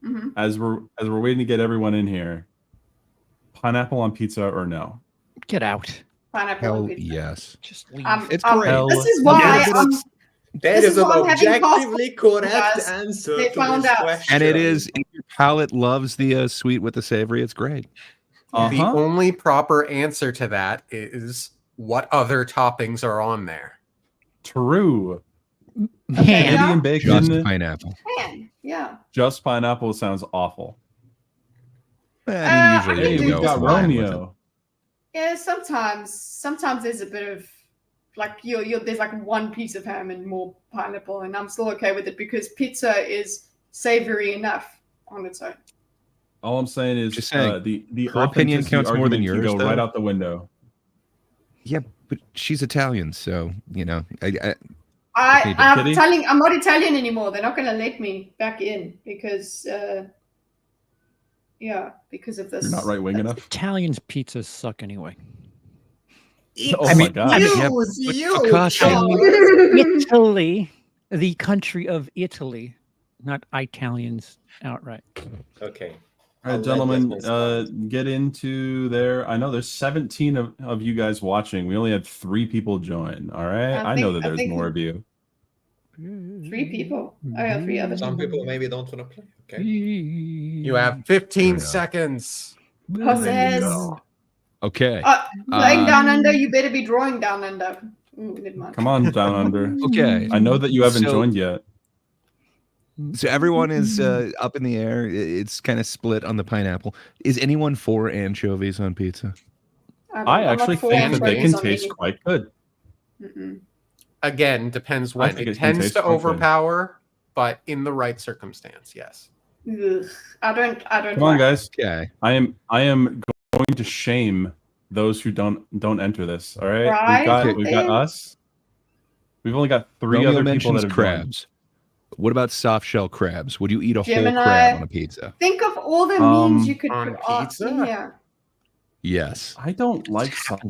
Speaker 1: Mhm.
Speaker 3: As we're waiting to get everyone in here, pineapple on pizza or no?
Speaker 6: Get out.
Speaker 1: Pineapple on
Speaker 4: Hell
Speaker 1: pizza.
Speaker 4: yes.
Speaker 6: Just leave.
Speaker 4: It's great.
Speaker 1: This is why
Speaker 5: Yes.
Speaker 1: I'm.
Speaker 5: That
Speaker 1: This
Speaker 5: is
Speaker 1: is
Speaker 5: an
Speaker 1: why I'm having
Speaker 5: objectively correct
Speaker 1: guys.
Speaker 5: answer
Speaker 1: They
Speaker 5: to
Speaker 1: found
Speaker 5: this
Speaker 1: out.
Speaker 5: question.
Speaker 4: And it is, if your palate loves the sweet with the savory, it's great.
Speaker 7: The only proper answer to that is what other toppings are on there.
Speaker 3: True.
Speaker 6: Man.
Speaker 3: Candy and bacon.
Speaker 4: Just pineapple.
Speaker 1: Man, yeah.
Speaker 3: Just pineapple sounds awful.
Speaker 4: I mean,
Speaker 1: I
Speaker 4: usually
Speaker 1: can
Speaker 3: Hey,
Speaker 1: do
Speaker 3: we
Speaker 4: you go
Speaker 3: got
Speaker 4: with lime with it.
Speaker 3: Romeo.
Speaker 1: Yeah, sometimes there's a bit of like there's like one piece of ham and more pineapple, and I'm still okay with it because pizza is savory enough on its own.
Speaker 3: All I'm saying is
Speaker 4: Just saying,
Speaker 3: the
Speaker 4: her opinion
Speaker 3: authenticity
Speaker 4: counts more than
Speaker 3: argument can
Speaker 4: yours,
Speaker 3: go
Speaker 4: though.
Speaker 3: right out the window.
Speaker 4: Yeah, but she's Italian, so you know.
Speaker 1: I'm
Speaker 3: Kitty?
Speaker 1: I'm not Italian anymore. They're not going to let me back in because because of this.
Speaker 3: You're not right wing enough.
Speaker 6: Italians pizzas suck anyway.
Speaker 3: Oh
Speaker 6: I
Speaker 3: my
Speaker 6: mean,
Speaker 3: god.
Speaker 6: Italy, the country of Italy, not Italians outright.
Speaker 5: Okay.
Speaker 3: All right, gentlemen, get into there. I know there's 17 of you guys watching. We only had 3 people join. All right. I know that there's more of you.
Speaker 1: 3 people. Oh yeah, 3 others.
Speaker 5: Some people maybe don't want to play. Okay.
Speaker 7: You have 15 seconds.
Speaker 1: Horses.
Speaker 4: Okay.
Speaker 1: Playing down under, you better be drawing down under. Ooh, never mind.
Speaker 3: Come on, down under.
Speaker 4: Okay.
Speaker 3: I know that you haven't
Speaker 4: So-
Speaker 3: joined yet.
Speaker 4: So everyone is up in the air. It's kind of split on the pineapple. Is anyone for anchovies on pizza?
Speaker 3: I actually think that they can taste quite good.
Speaker 7: Again, depends
Speaker 3: I
Speaker 7: when.
Speaker 3: think
Speaker 7: It
Speaker 3: it can
Speaker 7: tends
Speaker 3: taste
Speaker 7: to
Speaker 3: quite good.
Speaker 7: overpower, but in the right circumstance, yes.
Speaker 1: Ugh, I don't.
Speaker 3: Come on,
Speaker 1: like-
Speaker 3: guys.
Speaker 4: Okay.
Speaker 3: I am going to shame those who don't enter this. All right.
Speaker 1: Right,
Speaker 3: We got us. We've only got 3
Speaker 4: Romeo
Speaker 3: other people
Speaker 4: mentions
Speaker 3: that have
Speaker 4: crabs. What about soft shell crabs? Would you eat a
Speaker 1: Gemini.
Speaker 4: whole crab on a pizza?
Speaker 1: Think of all the memes you could
Speaker 7: on
Speaker 1: put on
Speaker 7: pizza?
Speaker 1: in here.
Speaker 4: Yes.
Speaker 3: I don't like soft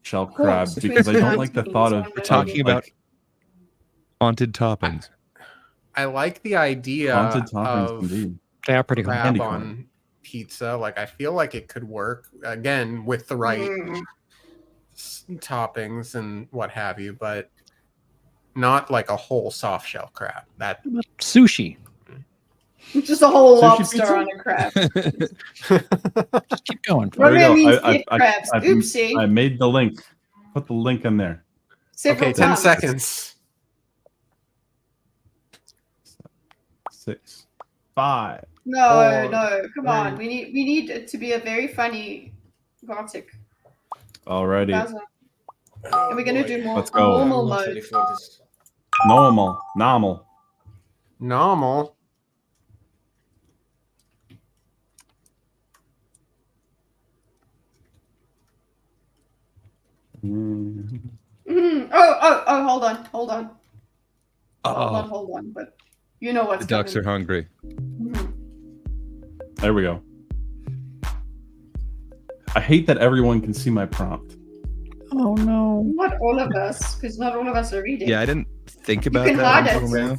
Speaker 3: shell
Speaker 1: Horse
Speaker 3: crabs
Speaker 1: between
Speaker 3: because I don't like the
Speaker 1: beans
Speaker 3: thought of
Speaker 1: on
Speaker 4: We're talking about haunted toppings.
Speaker 7: I like the idea
Speaker 3: haunted toppings
Speaker 7: of
Speaker 3: indeed.
Speaker 6: They are pretty good.
Speaker 7: crab
Speaker 3: Candy
Speaker 7: on
Speaker 3: corn.
Speaker 7: pizza. Like, I feel like it could work, again, with the right
Speaker 1: Mm.
Speaker 7: toppings and what have you, but not like a whole soft shell crab. That
Speaker 6: Sushi.
Speaker 1: Just a whole
Speaker 3: Sushi
Speaker 1: lobster
Speaker 3: pizza?
Speaker 1: on a crab.
Speaker 6: Just keep going.
Speaker 3: There we
Speaker 1: Romeo
Speaker 3: go.
Speaker 1: means
Speaker 3: I-
Speaker 1: gift crabs.
Speaker 3: I
Speaker 1: Oopsie.
Speaker 3: made the link. Put the link in there.
Speaker 1: Several
Speaker 7: okay, 10
Speaker 1: times.
Speaker 7: seconds.
Speaker 3: 6, 5.
Speaker 1: No,
Speaker 7: 4,
Speaker 1: no, come on.
Speaker 7: 3.
Speaker 1: We need it to be a very funny gothic.
Speaker 3: Alrighty.
Speaker 1: Bowser. And we're gonna do more
Speaker 3: Let's go.
Speaker 1: normal
Speaker 5: I'm not
Speaker 1: mode.
Speaker 5: ready for this.
Speaker 3: Normal.
Speaker 7: Normal.
Speaker 3: Mm.
Speaker 1: Oh, hold on. Hold
Speaker 4: Oh,
Speaker 1: on. But you know what's
Speaker 4: the ducks are
Speaker 1: coming.
Speaker 4: hungry.
Speaker 3: There we go. I hate that everyone can see my prompt.
Speaker 6: Oh no.
Speaker 1: Not all of us, because not all of us are reading.
Speaker 4: Yeah, I didn't think about
Speaker 1: can
Speaker 4: that.
Speaker 1: hide
Speaker 4: until
Speaker 1: it.
Speaker 4: now.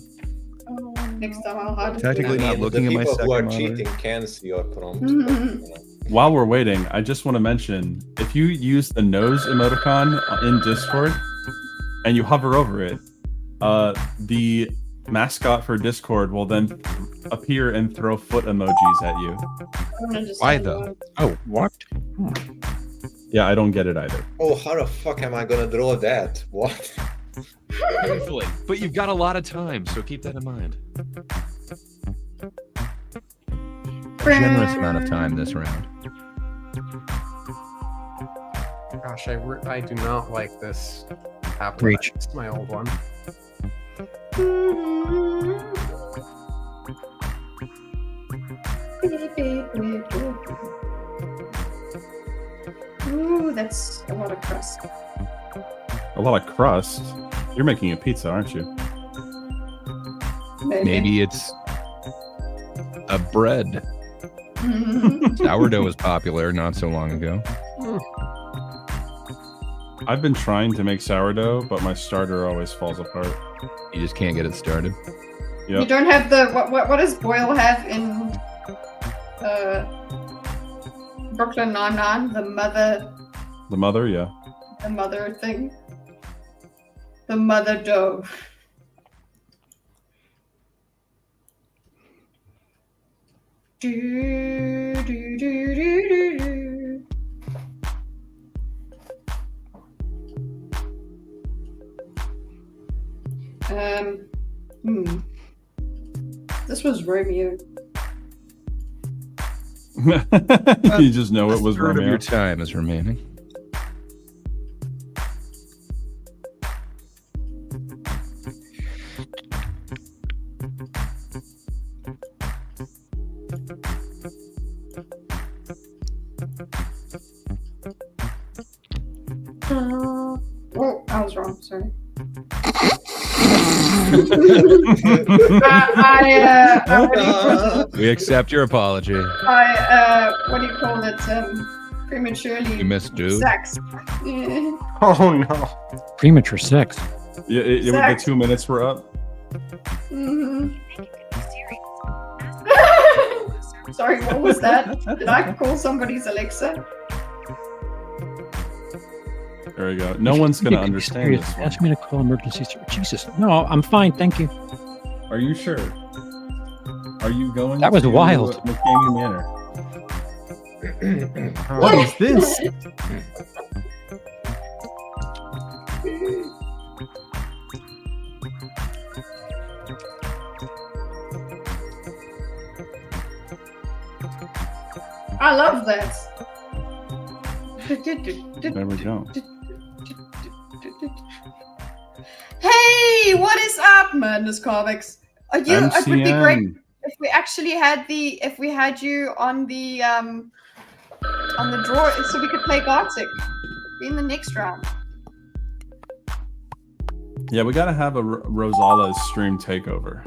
Speaker 1: Next time I'll hide it.
Speaker 4: Technically not looking
Speaker 5: the
Speaker 4: at my
Speaker 5: people who are
Speaker 4: second monitor.
Speaker 5: cheating can see your prompt.
Speaker 3: While we're waiting, I just want to mention, if you use the nose emoticon in Discord and you hover over it, the mascot for Discord will then appear and throw foot emojis at you.
Speaker 4: Why though? Oh, what?
Speaker 3: Yeah, I don't get it either.
Speaker 5: Oh, how the fuck am I gonna draw that? What?
Speaker 15: Carefully, but you've got a lot of time, so keep that in mind.
Speaker 4: Generous amount of time this round.
Speaker 7: Gosh, I do not like this apparatus.
Speaker 6: Reach.
Speaker 7: It's my old one.
Speaker 1: Ooh, that's a lot of crust.
Speaker 3: A lot of crust. You're making a pizza, aren't you?
Speaker 4: Maybe it's a bread. Sourdough was popular not so long ago.
Speaker 3: I've been trying to make sourdough, but my starter always falls apart.
Speaker 4: You just can't get it started.
Speaker 1: You don't have the what does Boyle have in Brooklyn Nine-Nine? The mother,
Speaker 3: yeah.
Speaker 1: the mother thing, the mother doe. Do, do, do, do, do, do. This was Romeo.
Speaker 3: You just know it was
Speaker 4: Third of
Speaker 3: Romeo.
Speaker 4: your time is remaining.
Speaker 1: Oh, I was wrong. Sorry.
Speaker 4: We accept your apology.
Speaker 1: What do you call it? Prematurely.
Speaker 4: You missed, dude.
Speaker 1: Sex.
Speaker 7: Oh no.
Speaker 6: Premature sex.
Speaker 3: Yeah, the 2 minutes were up.
Speaker 1: Mhm. Sorry, what was that? Did I call somebody's Alexa?
Speaker 3: There we go. No one's gonna understand this.
Speaker 6: Ask me to call emergency service. Jesus. No, I'm fine. Thank you.
Speaker 3: Are you sure? Are you going?
Speaker 6: That was
Speaker 3: to
Speaker 6: wild.
Speaker 3: McCamey Manor?
Speaker 7: What is this?
Speaker 1: I love that.
Speaker 3: There we go.
Speaker 1: Hey, what is up, Madness Comics? It would be great
Speaker 3: MCM.
Speaker 1: if we actually had you on the draw, so we could play Gartic in the next round.
Speaker 3: Yeah, we gotta have a Rosala's stream takeover.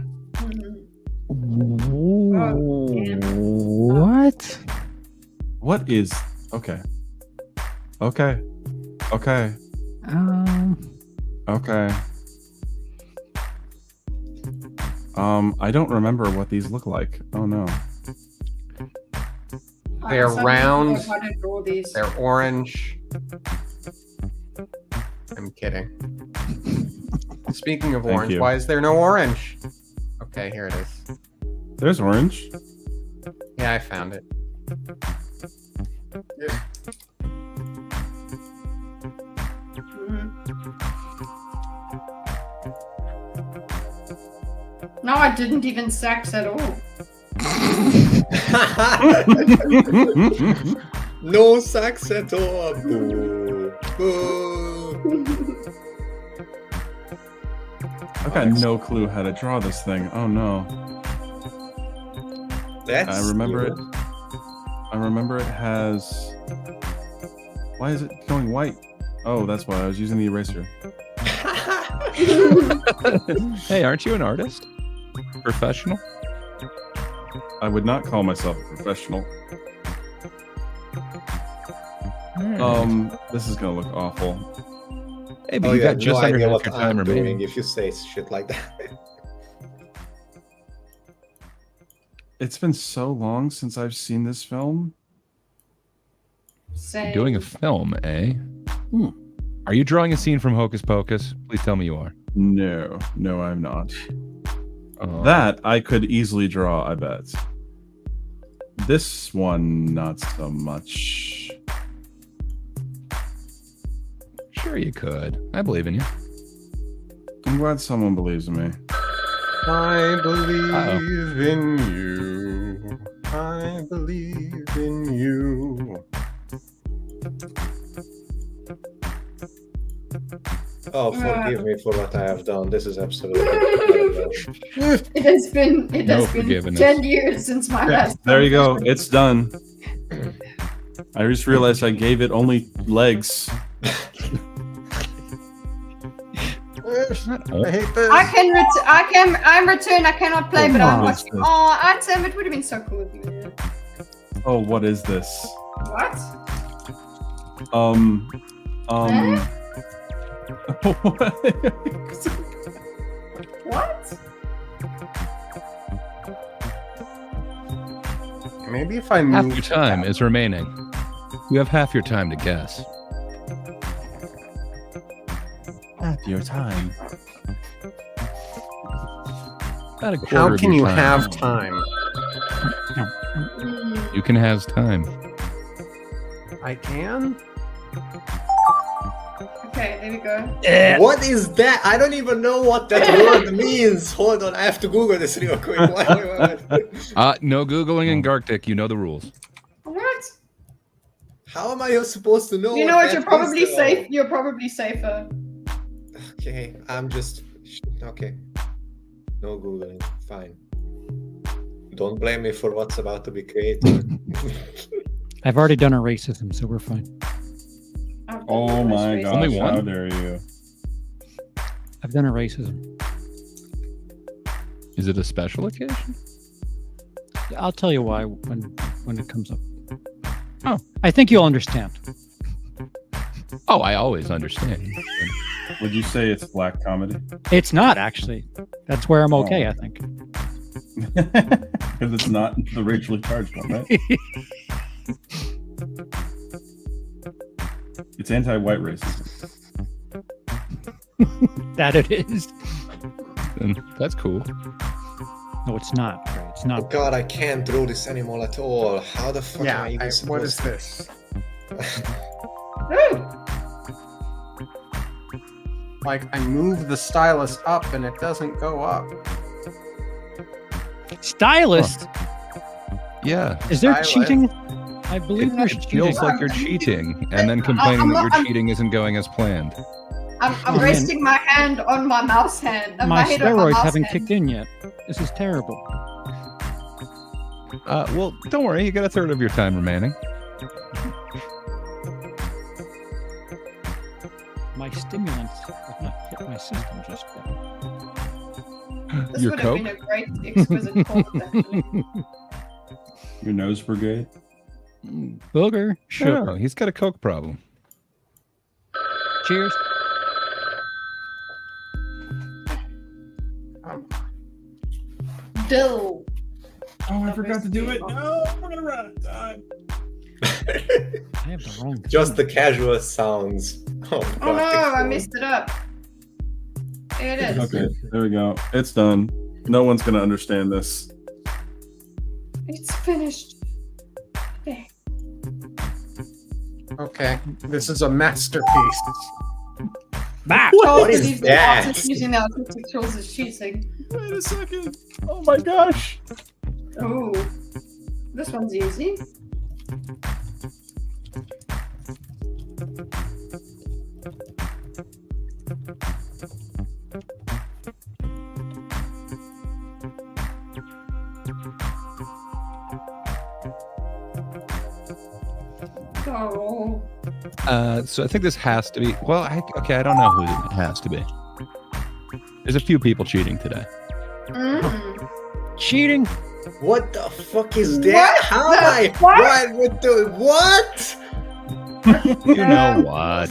Speaker 6: What?
Speaker 3: What is? Okay. Okay. Okay. Okay. I don't remember what these look like. Oh no.
Speaker 7: They're round.
Speaker 1: How to draw these.
Speaker 7: They're orange. I'm kidding. Speaking of
Speaker 3: Thank
Speaker 7: orange,
Speaker 3: you.
Speaker 7: why is there no orange? Okay, here it is.
Speaker 3: There's orange.
Speaker 7: Yeah, I found it.
Speaker 1: No, I didn't even sex at all.
Speaker 5: No sax at all. Boo. Boo.
Speaker 3: I've got no clue how to draw this thing. Oh no.
Speaker 5: That's
Speaker 3: I remember
Speaker 5: new.
Speaker 3: it. I remember it has. Why is it going white? Oh, that's why I was using the eraser.
Speaker 4: Hey, aren't you an artist? Professional?
Speaker 3: I would not call myself a professional. This is gonna look awful.
Speaker 4: Hey, but
Speaker 5: Oh,
Speaker 4: you
Speaker 5: yeah,
Speaker 4: got just
Speaker 5: no
Speaker 4: under
Speaker 5: idea
Speaker 4: half
Speaker 5: what
Speaker 4: your time
Speaker 5: I'm doing
Speaker 4: remaining.
Speaker 5: if you say shit like that.
Speaker 3: It's been so long since I've seen this film.
Speaker 1: Same.
Speaker 4: Doing a film, eh? Are you drawing a scene from Hocus Pocus? Please tell me you are.
Speaker 3: No, I'm not. That I could easily draw, I bet. This one, not so much.
Speaker 4: Sure you could. I believe in you.
Speaker 3: I'm glad someone believes in me.
Speaker 7: I believe in you. I believe in you.
Speaker 5: Oh, forgive me for what I have done. This is absolutely terrible.
Speaker 1: It has been
Speaker 3: No
Speaker 1: 10
Speaker 3: forgiveness.
Speaker 1: years since my last.
Speaker 3: There you go. It's done. I just realized I gave it only legs.
Speaker 7: I hate this.
Speaker 1: I'm returned. I cannot play, but I'm
Speaker 3: What is
Speaker 1: watching.
Speaker 3: this?
Speaker 1: Oh, Aunt Sam, it would have been so cool if you were there.
Speaker 3: Oh, what is this?
Speaker 1: What?
Speaker 3: What?
Speaker 1: What?
Speaker 7: maybe if I
Speaker 4: Half
Speaker 7: move
Speaker 4: your time is remaining. You have half your time to guess.
Speaker 3: Half your time.
Speaker 4: About a quarter
Speaker 7: How
Speaker 4: of
Speaker 7: can
Speaker 4: your
Speaker 7: you
Speaker 4: time.
Speaker 7: have time?
Speaker 4: You can have time.
Speaker 7: I can?
Speaker 1: Okay, there we go.
Speaker 5: What is that? I don't even know what that word means. Hold on, I have to Google this real quick. Wait.
Speaker 4: No Googling in Gartic. You know the rules.
Speaker 1: What?
Speaker 5: How am I supposed to know?
Speaker 1: You know what? You're
Speaker 5: that
Speaker 1: probably
Speaker 5: is, though?
Speaker 1: safe. You're probably safer.
Speaker 5: Okay, I'm just okay. No Googling. Fine. Don't blame me for what's about to be created.
Speaker 6: I've already done a racism, so we're fine.
Speaker 3: Oh my gosh,
Speaker 4: Only one?
Speaker 3: how dare you.
Speaker 6: I've done a racism.
Speaker 4: Is it a special occasion?
Speaker 6: I'll tell you why when it comes up.
Speaker 4: Oh.
Speaker 6: I think you'll understand.
Speaker 4: Oh, I always understand.
Speaker 3: Would you say it's black comedy?
Speaker 6: It's not actually. That's where I'm okay,
Speaker 3: Oh.
Speaker 6: I think.
Speaker 3: Because it's not the racially charged one, right? It's anti-white racism.
Speaker 6: That it is.
Speaker 4: And that's cool.
Speaker 6: No, it's not. Right? It's
Speaker 5: Oh
Speaker 6: not.
Speaker 5: god, I can't draw this anymore at all. How the fuck
Speaker 7: Yeah,
Speaker 5: am I even
Speaker 7: what
Speaker 5: supposed
Speaker 7: is this? Like, I move the stylus up and it doesn't go up.
Speaker 6: Stylist?
Speaker 4: Yeah.
Speaker 6: Is there
Speaker 7: Stylist.
Speaker 6: cheating? I believe
Speaker 4: It
Speaker 6: there's
Speaker 4: feels
Speaker 6: cheating.
Speaker 4: like you're cheating and then complaining that your cheating isn't going as planned.
Speaker 1: I'm resting my hand on my mouse hand.
Speaker 6: My
Speaker 1: head on my
Speaker 6: steroids
Speaker 1: mouse
Speaker 6: haven't
Speaker 1: hand.
Speaker 6: kicked in yet. This is terrible.
Speaker 4: Well, don't worry. You got a third of your time remaining.
Speaker 6: My stimulants have not hit my system just yet.
Speaker 1: This
Speaker 4: Your
Speaker 1: would
Speaker 4: Coke?
Speaker 1: have been a great exquisite course, actually.
Speaker 3: Your nose brigade?
Speaker 6: Booger. Sugar.
Speaker 4: Oh, he's got a Coke problem.
Speaker 6: Cheers.
Speaker 1: Dill.
Speaker 3: Oh, I forgot to do it. No, we're gonna run out of time.
Speaker 6: I have the wrong.
Speaker 5: Just the casual sounds.
Speaker 1: Oh no, I messed it up. There it is.
Speaker 3: Okay, there we go. It's done. No one's gonna understand this.
Speaker 1: It's finished. There.
Speaker 7: Okay, this is a masterpiece.
Speaker 6: Back.
Speaker 5: What is that?
Speaker 1: Artists using the artistic tools as cheating.
Speaker 3: Wait a second. Oh my gosh.
Speaker 1: Oh, this one's easy. Oh.
Speaker 4: So I think this has to be. Well, okay, I don't know who it has to be. There's a few people cheating today.
Speaker 6: Cheating?
Speaker 5: What the fuck is that? How am I? What? What?
Speaker 4: You know what?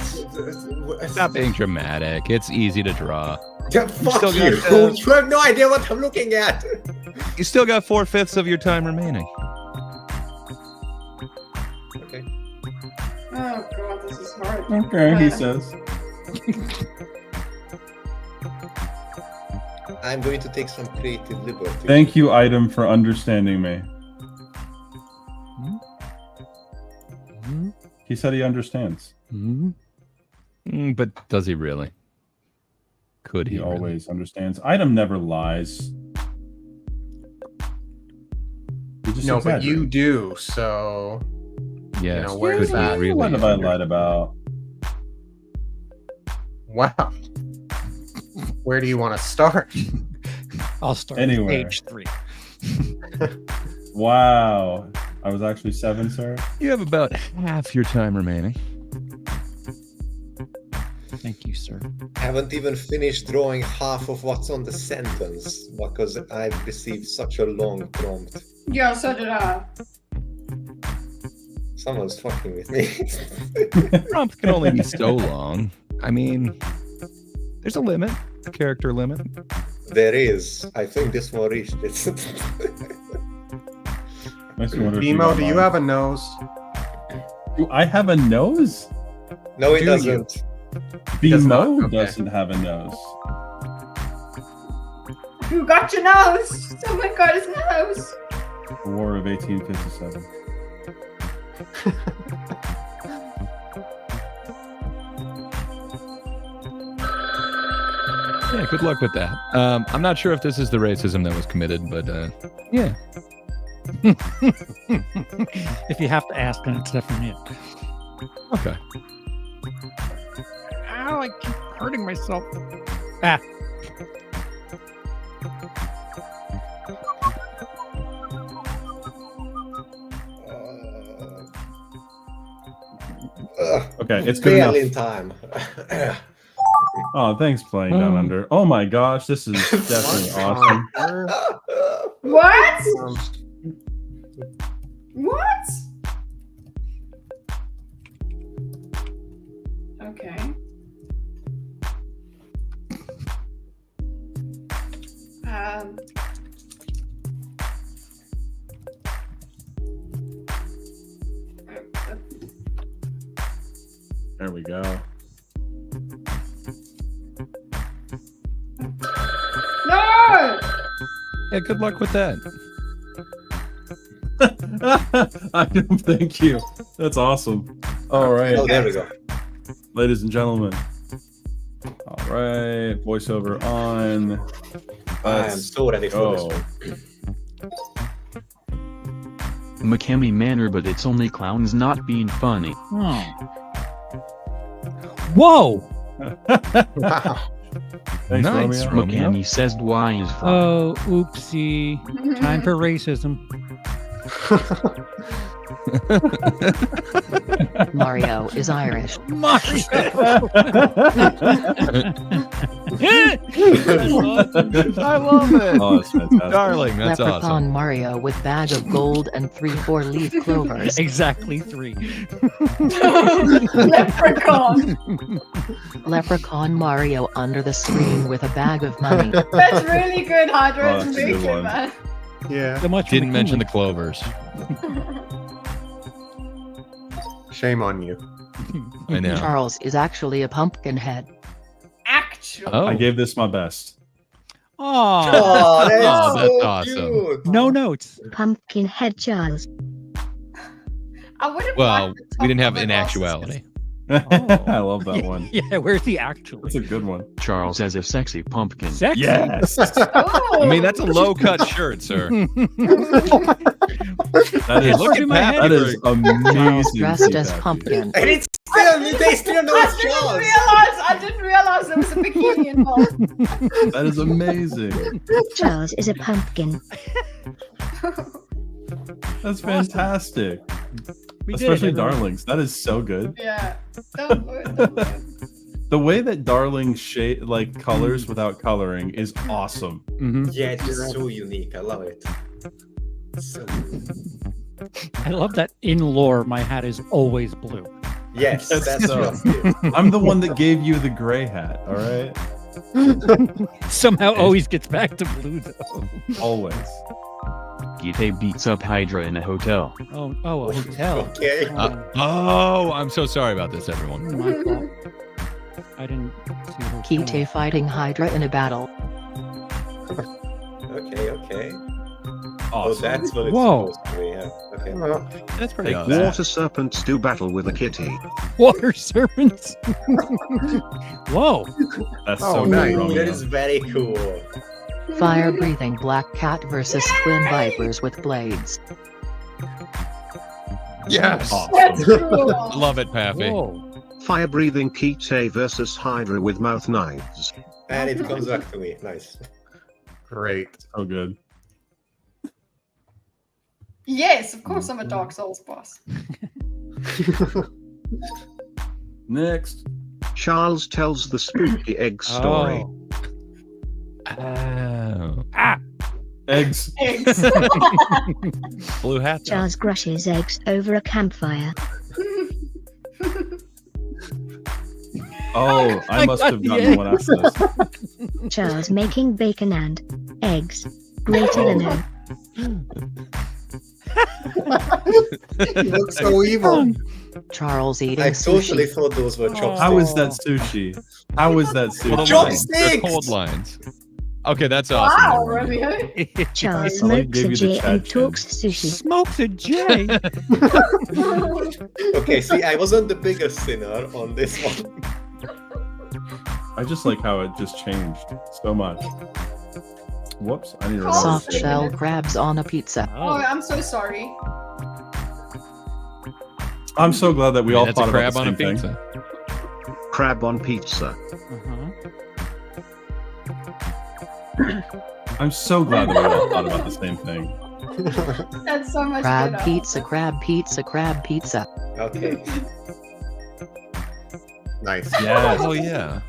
Speaker 4: Stop being dramatic. It's easy to draw.
Speaker 5: Yeah, fuck
Speaker 4: still
Speaker 5: you.
Speaker 4: got,
Speaker 5: You have no idea what I'm looking at.
Speaker 4: You still got 4/5 of your time remaining.
Speaker 5: Okay.
Speaker 1: Oh god, this is hard.
Speaker 3: Okay, he says.
Speaker 5: I'm going to take some creative liberty.
Speaker 3: Thank you, Item, for understanding me. He said he understands.
Speaker 4: But does he really? Could he?
Speaker 3: He always understands. Item never lies. He just
Speaker 7: No, but
Speaker 3: exaggerates.
Speaker 7: you do, so...
Speaker 4: Yes.
Speaker 7: You know, where's
Speaker 4: could he
Speaker 7: that?
Speaker 4: really
Speaker 3: What have I lied about?
Speaker 7: Wow. Where do you want to start?
Speaker 6: I'll start
Speaker 3: Anywhere.
Speaker 6: at page 3.
Speaker 3: Wow. I was actually 7, sir.
Speaker 4: You have about half your time remaining.
Speaker 6: Thank you, sir.
Speaker 5: Haven't even finished drawing half of what's on the sentence because I've received such a long prompt.
Speaker 1: Yeah, so did I.
Speaker 5: Someone's fucking with me.
Speaker 4: Prompts can only be so long. I mean, there's a limit, a character limit.
Speaker 5: There is. I think this one reached it.
Speaker 3: Makes me wonder if you
Speaker 7: Emo,
Speaker 3: got
Speaker 7: do you
Speaker 3: mine.
Speaker 7: have a nose?
Speaker 3: Do I have a nose?
Speaker 5: No, it
Speaker 7: Do
Speaker 5: doesn't.
Speaker 7: does not?
Speaker 3: Bemo
Speaker 7: Okay.
Speaker 3: doesn't have a nose.
Speaker 1: Who got your nose? Someone got his nose.
Speaker 3: War of 1857.
Speaker 4: Yeah, good luck with that. I'm not sure if this is the racism that was committed, but yeah.
Speaker 6: If you have to ask, then it's definitely it.
Speaker 4: Okay.
Speaker 6: Ow, I keep hurting myself. Ah.
Speaker 3: Okay, it's good
Speaker 5: Barely
Speaker 3: enough.
Speaker 5: in time.
Speaker 3: Oh, thanks, Playing Down Under. Oh my gosh, this is definitely awesome.
Speaker 1: What? What? Okay.
Speaker 3: There we go.
Speaker 1: No!
Speaker 4: Yeah, good luck with that.
Speaker 3: I don't thank you. That's awesome. All right.
Speaker 5: Oh, there we go.
Speaker 3: Ladies and gentlemen. All right. Voiceover on.
Speaker 5: I am so ready for this.
Speaker 16: McKamey Manor, but it's only clowns not being funny.
Speaker 6: Oh. Whoa!
Speaker 7: Wow.
Speaker 3: Thanks,
Speaker 16: Nice.
Speaker 3: Romeo.
Speaker 16: McKamey says Dwayne is fine.
Speaker 6: Oh, oopsie. Time for racism.
Speaker 17: Mario is Irish.
Speaker 6: Mario!
Speaker 4: I love it.
Speaker 3: Oh, that's fantastic.
Speaker 4: Darling, that's
Speaker 17: Leprechaun
Speaker 4: awesome.
Speaker 17: Mario with bag of gold and 3 4-leaf clovers.
Speaker 6: Exactly 3.
Speaker 1: Leprechaun.
Speaker 17: Leprechaun Mario under the screen with a bag of money.
Speaker 1: That's really good, Hydra.
Speaker 3: Oh,
Speaker 1: It's
Speaker 3: that's a
Speaker 1: very
Speaker 3: good
Speaker 1: good,
Speaker 3: one.
Speaker 1: man.
Speaker 7: Yeah.
Speaker 6: So much
Speaker 4: Didn't
Speaker 6: for
Speaker 4: mention the
Speaker 6: McKinley.
Speaker 4: clovers.
Speaker 7: Shame on you.
Speaker 4: I know.
Speaker 17: Charles is actually a pumpkin head.
Speaker 1: Actually.
Speaker 4: Oh,
Speaker 3: I gave this my best.
Speaker 6: Oh,
Speaker 5: Oh, that's
Speaker 4: Oh, that's
Speaker 5: so
Speaker 4: awesome.
Speaker 5: cute.
Speaker 6: no notes.
Speaker 8: Pumpkin head Charles.
Speaker 1: I would have
Speaker 4: well,
Speaker 1: liked the
Speaker 4: we didn't
Speaker 1: top
Speaker 4: have
Speaker 1: of
Speaker 4: in
Speaker 1: the
Speaker 4: actuality.
Speaker 3: I love that one.
Speaker 6: Yeah, where's the actual?
Speaker 3: That's a good one.
Speaker 16: Charles as a sexy pumpkin.
Speaker 6: Sexy.
Speaker 3: Yes.
Speaker 1: Oh.
Speaker 4: I mean, that's a low cut shirt, sir.
Speaker 3: That
Speaker 4: Hey,
Speaker 3: is,
Speaker 4: look at Pat.
Speaker 3: that is
Speaker 17: Charles
Speaker 3: amazing.
Speaker 17: dressed as
Speaker 3: Peacock.
Speaker 17: pumpkin.
Speaker 5: And it's still, they still know it's Charles.
Speaker 1: I didn't realize there was a bikini involved.
Speaker 3: That is amazing.
Speaker 8: Charles is a pumpkin.
Speaker 3: That's fantastic.
Speaker 6: We did
Speaker 3: Especially
Speaker 6: it, everyone.
Speaker 3: Darlings. That is so good.
Speaker 1: Yeah. Don't worry.
Speaker 3: The way that Darling like colors without coloring is awesome.
Speaker 6: Mhm.
Speaker 5: Yeah, it's just so unique. I love it. So
Speaker 6: I love that in lore, my hat is always blue.
Speaker 5: yes,
Speaker 3: That's
Speaker 5: that's
Speaker 3: so-
Speaker 5: just it.
Speaker 3: I'm the one that gave you the gray hat, all right?
Speaker 6: Somehow always gets back to blue, though.
Speaker 3: Always.
Speaker 16: Gite beats up Hydra in a hotel.
Speaker 6: Oh, a hotel.
Speaker 5: Okay.
Speaker 4: Oh, I'm so sorry about this, everyone.
Speaker 6: My fault. I didn't see hotel.
Speaker 17: Kite fighting Hydra in a battle.
Speaker 5: Okay. Oh,
Speaker 3: Awesome.
Speaker 5: that's what it's
Speaker 6: Whoa.
Speaker 5: supposed to be. Yeah. Okay.
Speaker 4: That's pretty
Speaker 3: Take
Speaker 4: awesome.
Speaker 3: that.
Speaker 18: Water serpents do battle with a kitty.
Speaker 6: Water serpents. Whoa.
Speaker 3: That's
Speaker 7: Oh,
Speaker 3: so
Speaker 7: nice.
Speaker 3: good, Romeo.
Speaker 5: That is very cool.
Speaker 17: Fire breathing black cat versus twin vipers with blades.
Speaker 18: Yes.
Speaker 1: That's cool.
Speaker 4: Love it, Pappy.
Speaker 6: Whoa.
Speaker 18: Fire breathing Kite versus Hydra with mouth knives.
Speaker 5: And it comes back to me. Nice.
Speaker 7: Great.
Speaker 3: So good.
Speaker 1: Yes, of course I'm a Dark Souls boss.
Speaker 3: Next.
Speaker 18: Charles tells the spooky egg story.
Speaker 4: Oh.
Speaker 6: Ah.
Speaker 3: Eggs.
Speaker 1: Eggs.
Speaker 4: Blue hat. though.
Speaker 8: Charles crushes eggs over a campfire.
Speaker 3: Oh, I
Speaker 6: I
Speaker 3: must
Speaker 6: got
Speaker 3: have
Speaker 6: the
Speaker 3: gotten
Speaker 6: egg.
Speaker 3: one after this.
Speaker 8: Charles making bacon and eggs. Greater than O.
Speaker 7: He looks so evil.
Speaker 17: Charles eating
Speaker 5: I totally
Speaker 17: sushi.
Speaker 5: thought those were chopsticks.
Speaker 3: How is that sushi? How is that
Speaker 4: Well,
Speaker 3: sushi?
Speaker 4: the lines, they're
Speaker 5: Chopsticks!
Speaker 4: cold lines. Okay, that's awesome.
Speaker 1: Wow,
Speaker 4: though, Romeo.
Speaker 1: Romeo.
Speaker 17: Charles
Speaker 3: I like
Speaker 17: smokes
Speaker 3: gave
Speaker 17: a
Speaker 3: you the
Speaker 17: J
Speaker 3: chat
Speaker 17: and
Speaker 3: chin.
Speaker 17: talks sushi.
Speaker 6: Smokes a J.
Speaker 5: Okay, see, I wasn't the biggest sinner on this one.
Speaker 3: I just like how it just changed so much. Whoops, I need to
Speaker 17: Soft
Speaker 3: remember.
Speaker 17: shell crabs on a pizza.
Speaker 1: Oh, I'm so sorry.
Speaker 3: I'm so glad that we
Speaker 4: I mean,
Speaker 3: all
Speaker 4: that's
Speaker 3: thought
Speaker 4: a crab
Speaker 3: about
Speaker 4: on
Speaker 3: the
Speaker 4: a
Speaker 3: same thing.
Speaker 4: pizza.
Speaker 18: Crab on pizza.
Speaker 3: I'm so glad that we all thought about the same thing.
Speaker 1: That's so much
Speaker 17: Crab
Speaker 1: better.
Speaker 17: pizza, crab pizza, crab pizza.
Speaker 5: Okay.
Speaker 7: Nice.
Speaker 3: Yes.
Speaker 4: Oh yeah,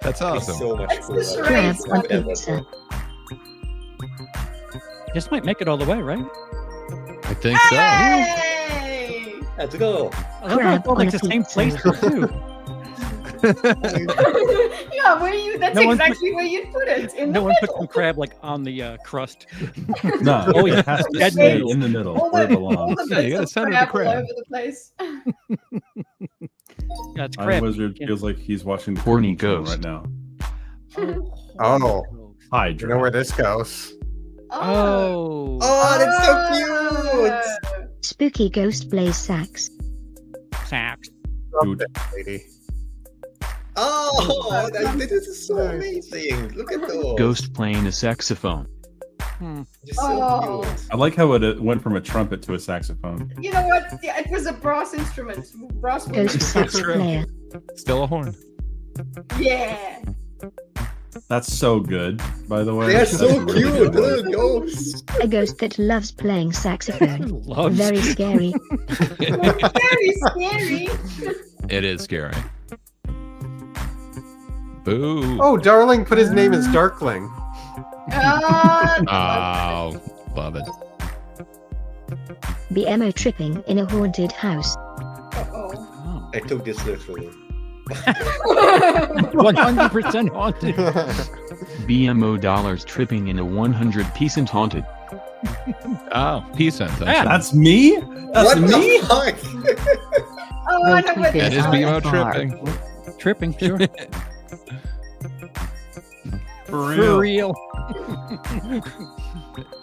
Speaker 4: that's
Speaker 5: It's
Speaker 4: awesome.
Speaker 5: so much
Speaker 1: That's the
Speaker 5: cooler.
Speaker 1: charade.
Speaker 17: Crab on pizza.
Speaker 6: This might make it all the way, right?
Speaker 4: I think so.
Speaker 1: Hey!
Speaker 5: Let's go.
Speaker 6: I love how
Speaker 17: Crab
Speaker 6: it's all
Speaker 17: on
Speaker 6: like
Speaker 17: a
Speaker 6: the same
Speaker 17: pizza.
Speaker 6: place too.
Speaker 1: Yeah, where you? That's
Speaker 6: No one put-
Speaker 1: exactly where you'd put it. In
Speaker 6: No
Speaker 1: the
Speaker 6: one put
Speaker 1: middle.
Speaker 6: some crab like on the crust.
Speaker 3: No,
Speaker 6: Oh, yeah.
Speaker 3: it has to
Speaker 6: Dead
Speaker 3: stay
Speaker 6: middle.
Speaker 3: in the middle
Speaker 1: All
Speaker 3: where it
Speaker 1: the, all
Speaker 3: belongs.
Speaker 1: the
Speaker 4: Yeah, you
Speaker 1: bits
Speaker 4: gotta
Speaker 1: of
Speaker 4: center the
Speaker 1: crab all
Speaker 4: crab.
Speaker 1: over the place.
Speaker 6: Yeah, it's
Speaker 3: Our
Speaker 6: crab.
Speaker 3: wizard
Speaker 6: Yeah.
Speaker 3: feels like he's watching the
Speaker 16: Horny
Speaker 3: Cooking Show
Speaker 16: ghost.
Speaker 3: right now.
Speaker 7: Oh,
Speaker 3: Hydra.
Speaker 7: you know where this goes.
Speaker 6: Oh.
Speaker 5: Oh, that's so cute!
Speaker 8: Spooky ghost blaze sax.
Speaker 6: Sax.
Speaker 7: Love this lady.
Speaker 5: Oh, this is so amazing. Look at those.
Speaker 16: Ghost playing a saxophone.
Speaker 5: Just so
Speaker 1: Oh.
Speaker 5: cute.
Speaker 3: I like how it went from a trumpet to a saxophone.
Speaker 1: You know what? Yeah, it was a brass instrument. Brass woman.
Speaker 8: Ghost sax
Speaker 4: True.
Speaker 8: player.
Speaker 4: Still a horn.
Speaker 1: Yeah.
Speaker 3: That's so good, by the way.
Speaker 5: They are so
Speaker 3: That's really
Speaker 5: cute,
Speaker 3: good.
Speaker 5: little ghosts.
Speaker 8: A ghost that loves playing saxophone.
Speaker 6: Loves.
Speaker 8: Very scary.
Speaker 1: Very scary.
Speaker 4: It is scary. Boo.
Speaker 7: Oh, Darling put his name as Darkling.
Speaker 4: Oh, love it.
Speaker 8: BMO tripping in a haunted house.
Speaker 1: Uh-oh.
Speaker 5: I took this literally.
Speaker 6: 100% haunted.
Speaker 16: BMO dollars tripping in a 100-piece and haunted.
Speaker 4: Oh, peace sense.
Speaker 6: Yeah.
Speaker 3: That's me? That's
Speaker 5: What
Speaker 3: me?
Speaker 5: the fuck?
Speaker 1: Oh, I know what
Speaker 17: That
Speaker 4: That is
Speaker 17: on
Speaker 4: BMO
Speaker 17: a bar.
Speaker 4: tripping.
Speaker 6: Tripping, sure.
Speaker 3: For
Speaker 6: For
Speaker 3: real.
Speaker 6: real.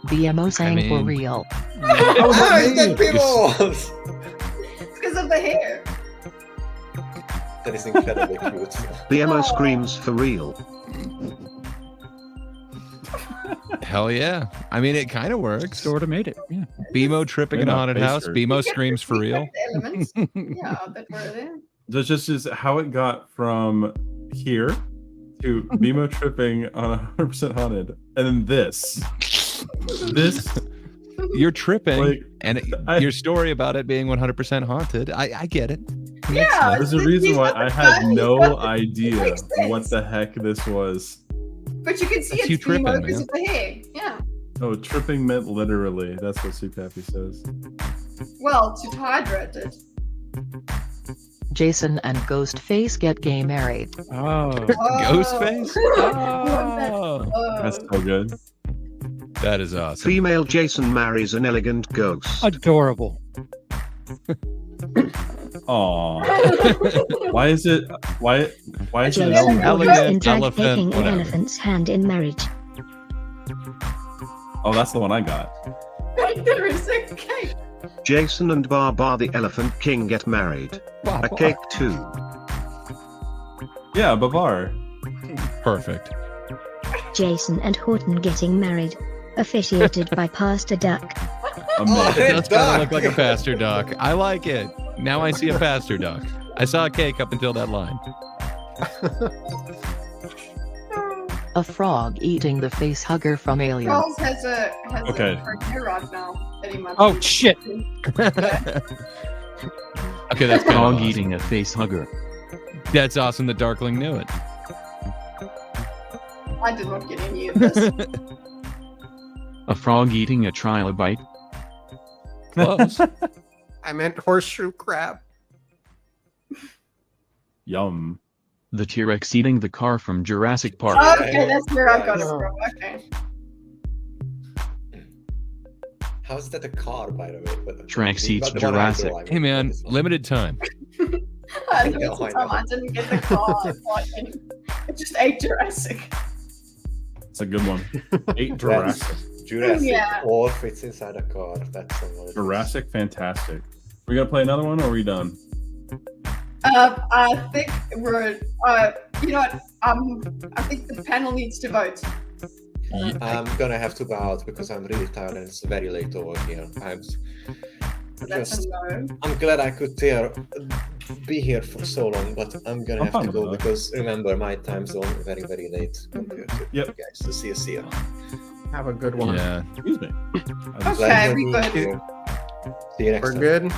Speaker 17: BMO saying for
Speaker 4: mean-
Speaker 17: real.
Speaker 5: Ah, it's that people!
Speaker 1: It's because of the hair.
Speaker 5: That is incredibly cute.
Speaker 18: BMO screams for real.
Speaker 4: Hell yeah. I mean, it kind of works.
Speaker 6: Sort of made it. Yeah.
Speaker 4: BMO tripping in a haunted house. BMO screams for real.
Speaker 1: The elements. Yeah, that were there.
Speaker 3: That's just is how it got from here to BMO tripping on 100% haunted, and then this.
Speaker 4: You're tripping,
Speaker 3: Like,
Speaker 4: and your story about it being 100% haunted. I get it.
Speaker 1: Yeah.
Speaker 3: There's a
Speaker 1: it's-
Speaker 3: reason
Speaker 1: he's
Speaker 3: why
Speaker 1: got the
Speaker 3: I had
Speaker 1: gun, he's
Speaker 3: no
Speaker 1: got-
Speaker 3: idea
Speaker 1: makes sense.
Speaker 3: what the heck this was.
Speaker 1: But you can see
Speaker 4: That's
Speaker 1: it's
Speaker 4: you tripping,
Speaker 1: BMO because
Speaker 4: man.
Speaker 1: of the hair. Yeah.
Speaker 3: Oh, tripping meant literally. That's what Soup Happy says.
Speaker 1: Well, to hydrate it.
Speaker 17: Jason and Ghostface get gay married.
Speaker 6: Oh.
Speaker 4: Ghostface?
Speaker 6: Oh.
Speaker 3: That's so good.
Speaker 4: That is awesome.
Speaker 18: Female Jason marries an elegant ghost.
Speaker 6: Adorable.
Speaker 3: Aw. Why is it? Why is it an
Speaker 8: Jason
Speaker 3: elephant?
Speaker 4: Elegant
Speaker 8: in drag
Speaker 4: elephant,
Speaker 8: taking an
Speaker 4: whatever.
Speaker 8: elephant's hand in marriage.
Speaker 3: Oh, that's the one I got.
Speaker 1: There is a cake.
Speaker 18: Jason and Baba the Elephant King get married. A cake too.
Speaker 3: Yeah, Babar.
Speaker 4: Perfect.
Speaker 8: Jason and Horton getting married. Officiated by Pastor Duck.
Speaker 3: Amazing.
Speaker 4: It does kind of look like a pastor duck. I like it. Now I see a pastor duck. I saw a cake up until that line.
Speaker 17: A frog eating the face hugger from Alien.
Speaker 1: Charles has a
Speaker 3: Okay.
Speaker 1: hair rod now that he must.
Speaker 6: Oh, shit.
Speaker 4: Okay, that's kind of
Speaker 16: Frog
Speaker 4: awesome.
Speaker 16: eating a face hugger.
Speaker 4: That's awesome that Darkling knew it.
Speaker 1: I did not get any of this.
Speaker 16: A frog eating a trilobite.
Speaker 4: Close.
Speaker 7: I meant horseshoe crab.
Speaker 3: Yum.
Speaker 16: The T-Rex eating the car from Jurassic Park.
Speaker 1: Okay, that's where I got it from. Okay.
Speaker 5: How's that a car, by the way?
Speaker 16: Trax eats
Speaker 5: But the one I
Speaker 16: Jurassic.
Speaker 5: draw, I mean,
Speaker 15: Hey man, limited time.
Speaker 1: I
Speaker 5: know,
Speaker 1: know,
Speaker 5: I know.
Speaker 1: I didn't get the car. I just ate Jurassic.
Speaker 3: It's a good one. 8 Jurassic.
Speaker 5: That's Jurassic
Speaker 1: Yeah.
Speaker 5: all fits inside a car. That's so what it is.
Speaker 3: Jurassic, fantastic. We gonna play another one, or are we done?
Speaker 1: I think we're. You know what? I think the panel needs to vote.
Speaker 5: I'm gonna have to bow out because I'm really tired and it's very late over here.
Speaker 1: That's a no.
Speaker 5: I'm glad I could be here for so long, but I'm gonna have to go because remember my time zone very very late compared to you guys. So see you.
Speaker 7: Have a good one.
Speaker 4: Yeah.
Speaker 3: Excuse me.
Speaker 1: Okay, we good.
Speaker 5: See you next
Speaker 7: We're
Speaker 5: time.
Speaker 7: good.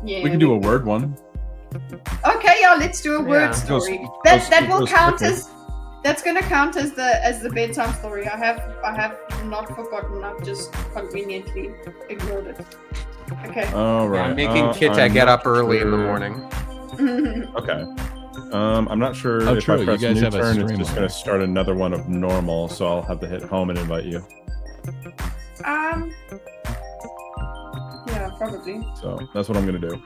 Speaker 1: Yeah.
Speaker 3: We can do a word one.
Speaker 1: Okay, yeah, let's do a word
Speaker 7: Yeah.
Speaker 1: story.
Speaker 3: Goes-
Speaker 1: That will
Speaker 3: goes
Speaker 1: count
Speaker 3: quicker.
Speaker 1: as. That's gonna count as the bedtime story. I have not forgotten. I've just conveniently ignored it. Okay.
Speaker 3: All right.
Speaker 7: I'm making Kit
Speaker 3: I'm
Speaker 7: get
Speaker 3: not
Speaker 7: up early in the
Speaker 3: sure.
Speaker 7: morning.
Speaker 3: Okay. I'm not sure
Speaker 4: Oh,
Speaker 3: if
Speaker 4: true,
Speaker 3: I
Speaker 4: you
Speaker 3: press
Speaker 4: guys
Speaker 3: new
Speaker 4: have a
Speaker 3: turn, it's
Speaker 4: stream
Speaker 3: just
Speaker 4: on.
Speaker 3: going to start another one of normal, so I'll have to hit home and invite you.
Speaker 1: Yeah, probably.
Speaker 3: So that's what I'm going to do.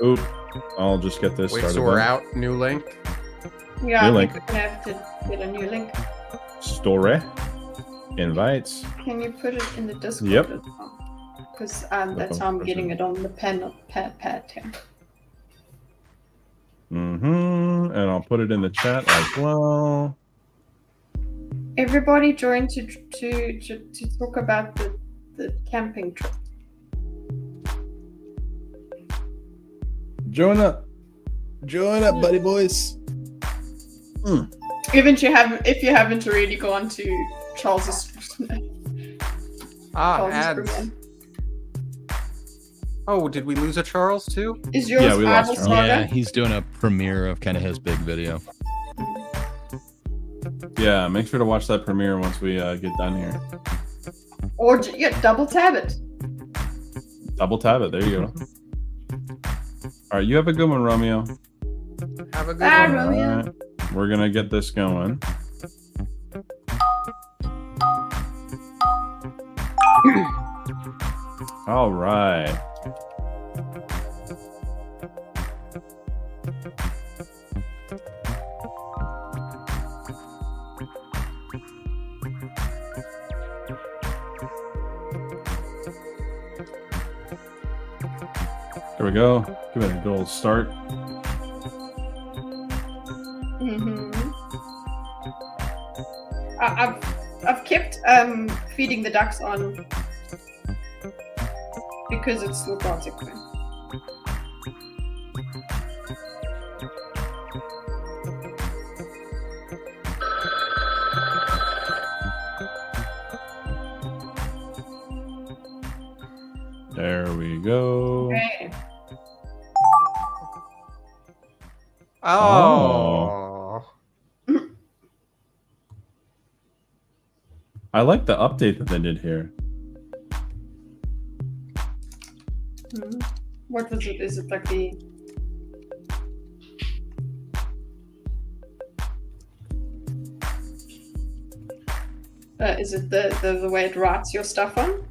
Speaker 3: Oop. I'll just get this
Speaker 7: Wait,
Speaker 3: started.
Speaker 7: so we're
Speaker 3: then.
Speaker 7: out. New link.
Speaker 1: Yeah,
Speaker 3: New
Speaker 1: I
Speaker 3: link.
Speaker 1: think we're gonna have to get a new link.
Speaker 3: Story. Invites.
Speaker 1: Can you put it in the Discord?
Speaker 3: Yep.
Speaker 1: Because that's how I'm getting it on the pad here.
Speaker 3: And I'll put it in the chat as well.
Speaker 1: Everybody join to talk about the camping trip.
Speaker 3: Join up. Join up, buddy boys.
Speaker 1: Even if you haven't already gone to Charles's. Charles's
Speaker 7: Ads.
Speaker 1: room.
Speaker 7: Oh, did we lose a Charles too?
Speaker 1: Is yours
Speaker 3: Yeah, we lost
Speaker 1: Idle
Speaker 3: Charles.
Speaker 1: Saga?
Speaker 4: Yeah, he's doing a premiere of kind of his big video.
Speaker 3: Yeah, make sure to watch that premiere once we get done here.
Speaker 1: Or double tab it.
Speaker 3: Double tab it. There you go. All right, you have a good one, Romeo.
Speaker 7: Have a good
Speaker 1: Bye,
Speaker 7: one.
Speaker 1: Romeo.
Speaker 3: All right, we're gonna get this going. All right. There we go. Give it a good old start.
Speaker 1: I've kept feeding the ducks on because it's robotic.
Speaker 3: There we go.
Speaker 1: Okay.
Speaker 7: Oh.
Speaker 3: I like the update that they did here.
Speaker 1: What was it? Is it like the? Is it the way it writes your stuff on?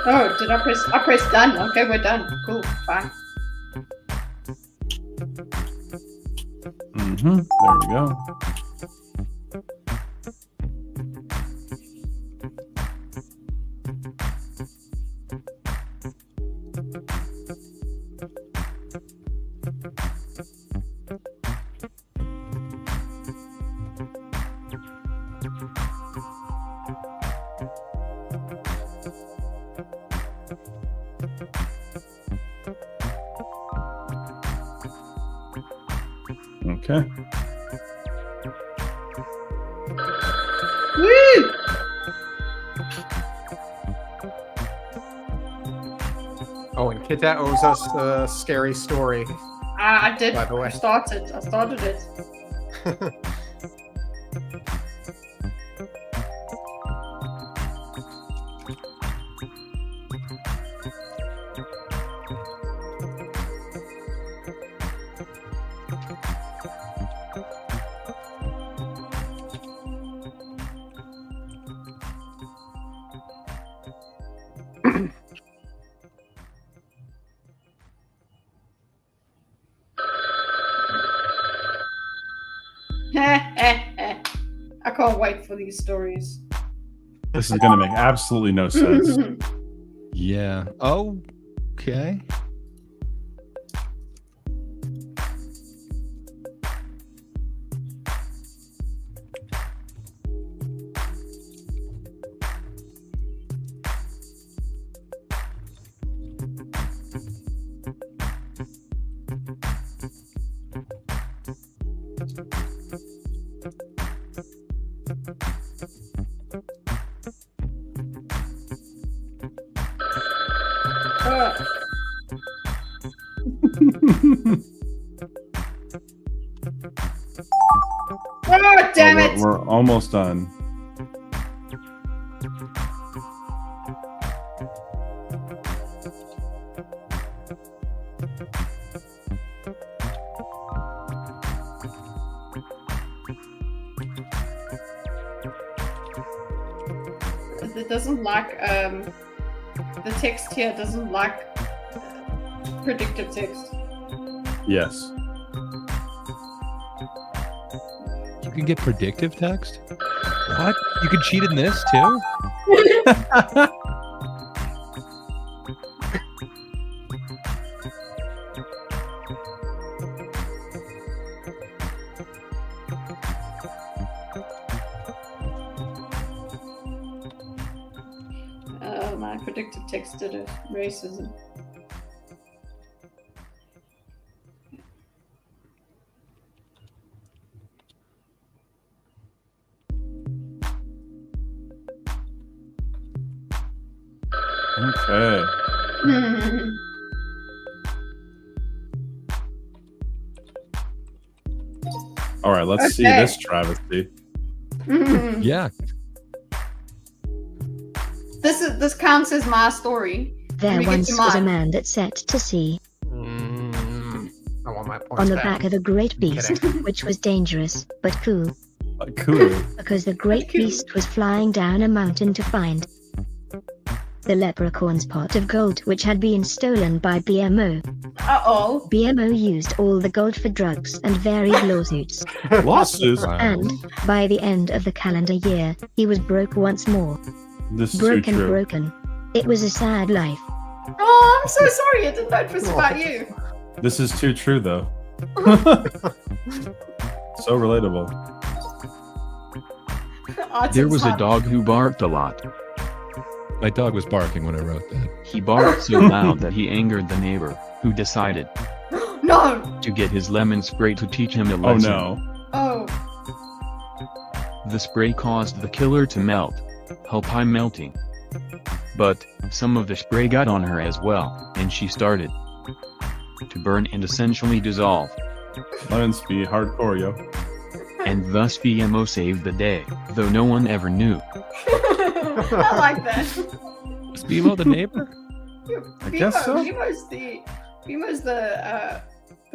Speaker 1: Oh, did I press? I pressed done. Okay, we're done. Cool. Fine.
Speaker 3: There we go. Okay.
Speaker 1: Woo!
Speaker 7: Oh, and Kita owes us a scary story.
Speaker 1: I did.
Speaker 7: By the way.
Speaker 1: I started it. I can't wait for these stories.
Speaker 3: This is gonna make absolutely no sense.
Speaker 4: Yeah. Okay.
Speaker 1: Oh, damn it!
Speaker 3: We're almost done.
Speaker 1: It doesn't like the text here doesn't like predictive text.
Speaker 3: Yes.
Speaker 4: You can get predictive text? What? You can cheat in this too?
Speaker 1: Oh, my predictive text did it. Racism.
Speaker 3: Okay. All right, let's see
Speaker 1: Okay.
Speaker 3: this travesty.
Speaker 4: Yeah.
Speaker 1: This counts as my story.
Speaker 8: There
Speaker 1: Let me get
Speaker 8: once
Speaker 1: to
Speaker 8: was a
Speaker 1: mine.
Speaker 8: man that set to sea
Speaker 7: I want my points
Speaker 8: on the
Speaker 7: back.
Speaker 8: back of a great
Speaker 7: I'm
Speaker 8: beast,
Speaker 7: kidding.
Speaker 8: which was dangerous, but cool,
Speaker 3: Cool.
Speaker 8: because the great beast was flying down a mountain to find the leprechaun's pot of gold, which had been stolen by BMO.
Speaker 1: Uh-oh.
Speaker 8: BMO used all the gold for drugs and varied lawsuits.
Speaker 3: Losses.
Speaker 8: And by the end of the calendar year, he was broke once more.
Speaker 3: This is
Speaker 8: Broken,
Speaker 3: too true.
Speaker 8: broken. It was a sad life.
Speaker 1: Oh, I'm so sorry. I didn't know it was about you.
Speaker 3: This is too true, though. So relatable.
Speaker 16: There was a dog who barked a lot.
Speaker 4: My dog was barking when I wrote that.
Speaker 16: He barked so loud that he angered the neighbor, who decided
Speaker 1: No.
Speaker 16: to get his lemon spray to teach him a
Speaker 3: Oh
Speaker 16: lesson.
Speaker 3: no.
Speaker 1: Oh.
Speaker 16: The spray caused the killer to melt, help him melting. But some of the spray got on her as well, and she started to burn and essentially dissolve.
Speaker 3: Lemons be hardcore, yo.
Speaker 16: And thus BMO saved the day, though no one ever knew.
Speaker 1: I like that.
Speaker 4: Was BMO the neighbor?
Speaker 3: I guess so.
Speaker 1: BMO's the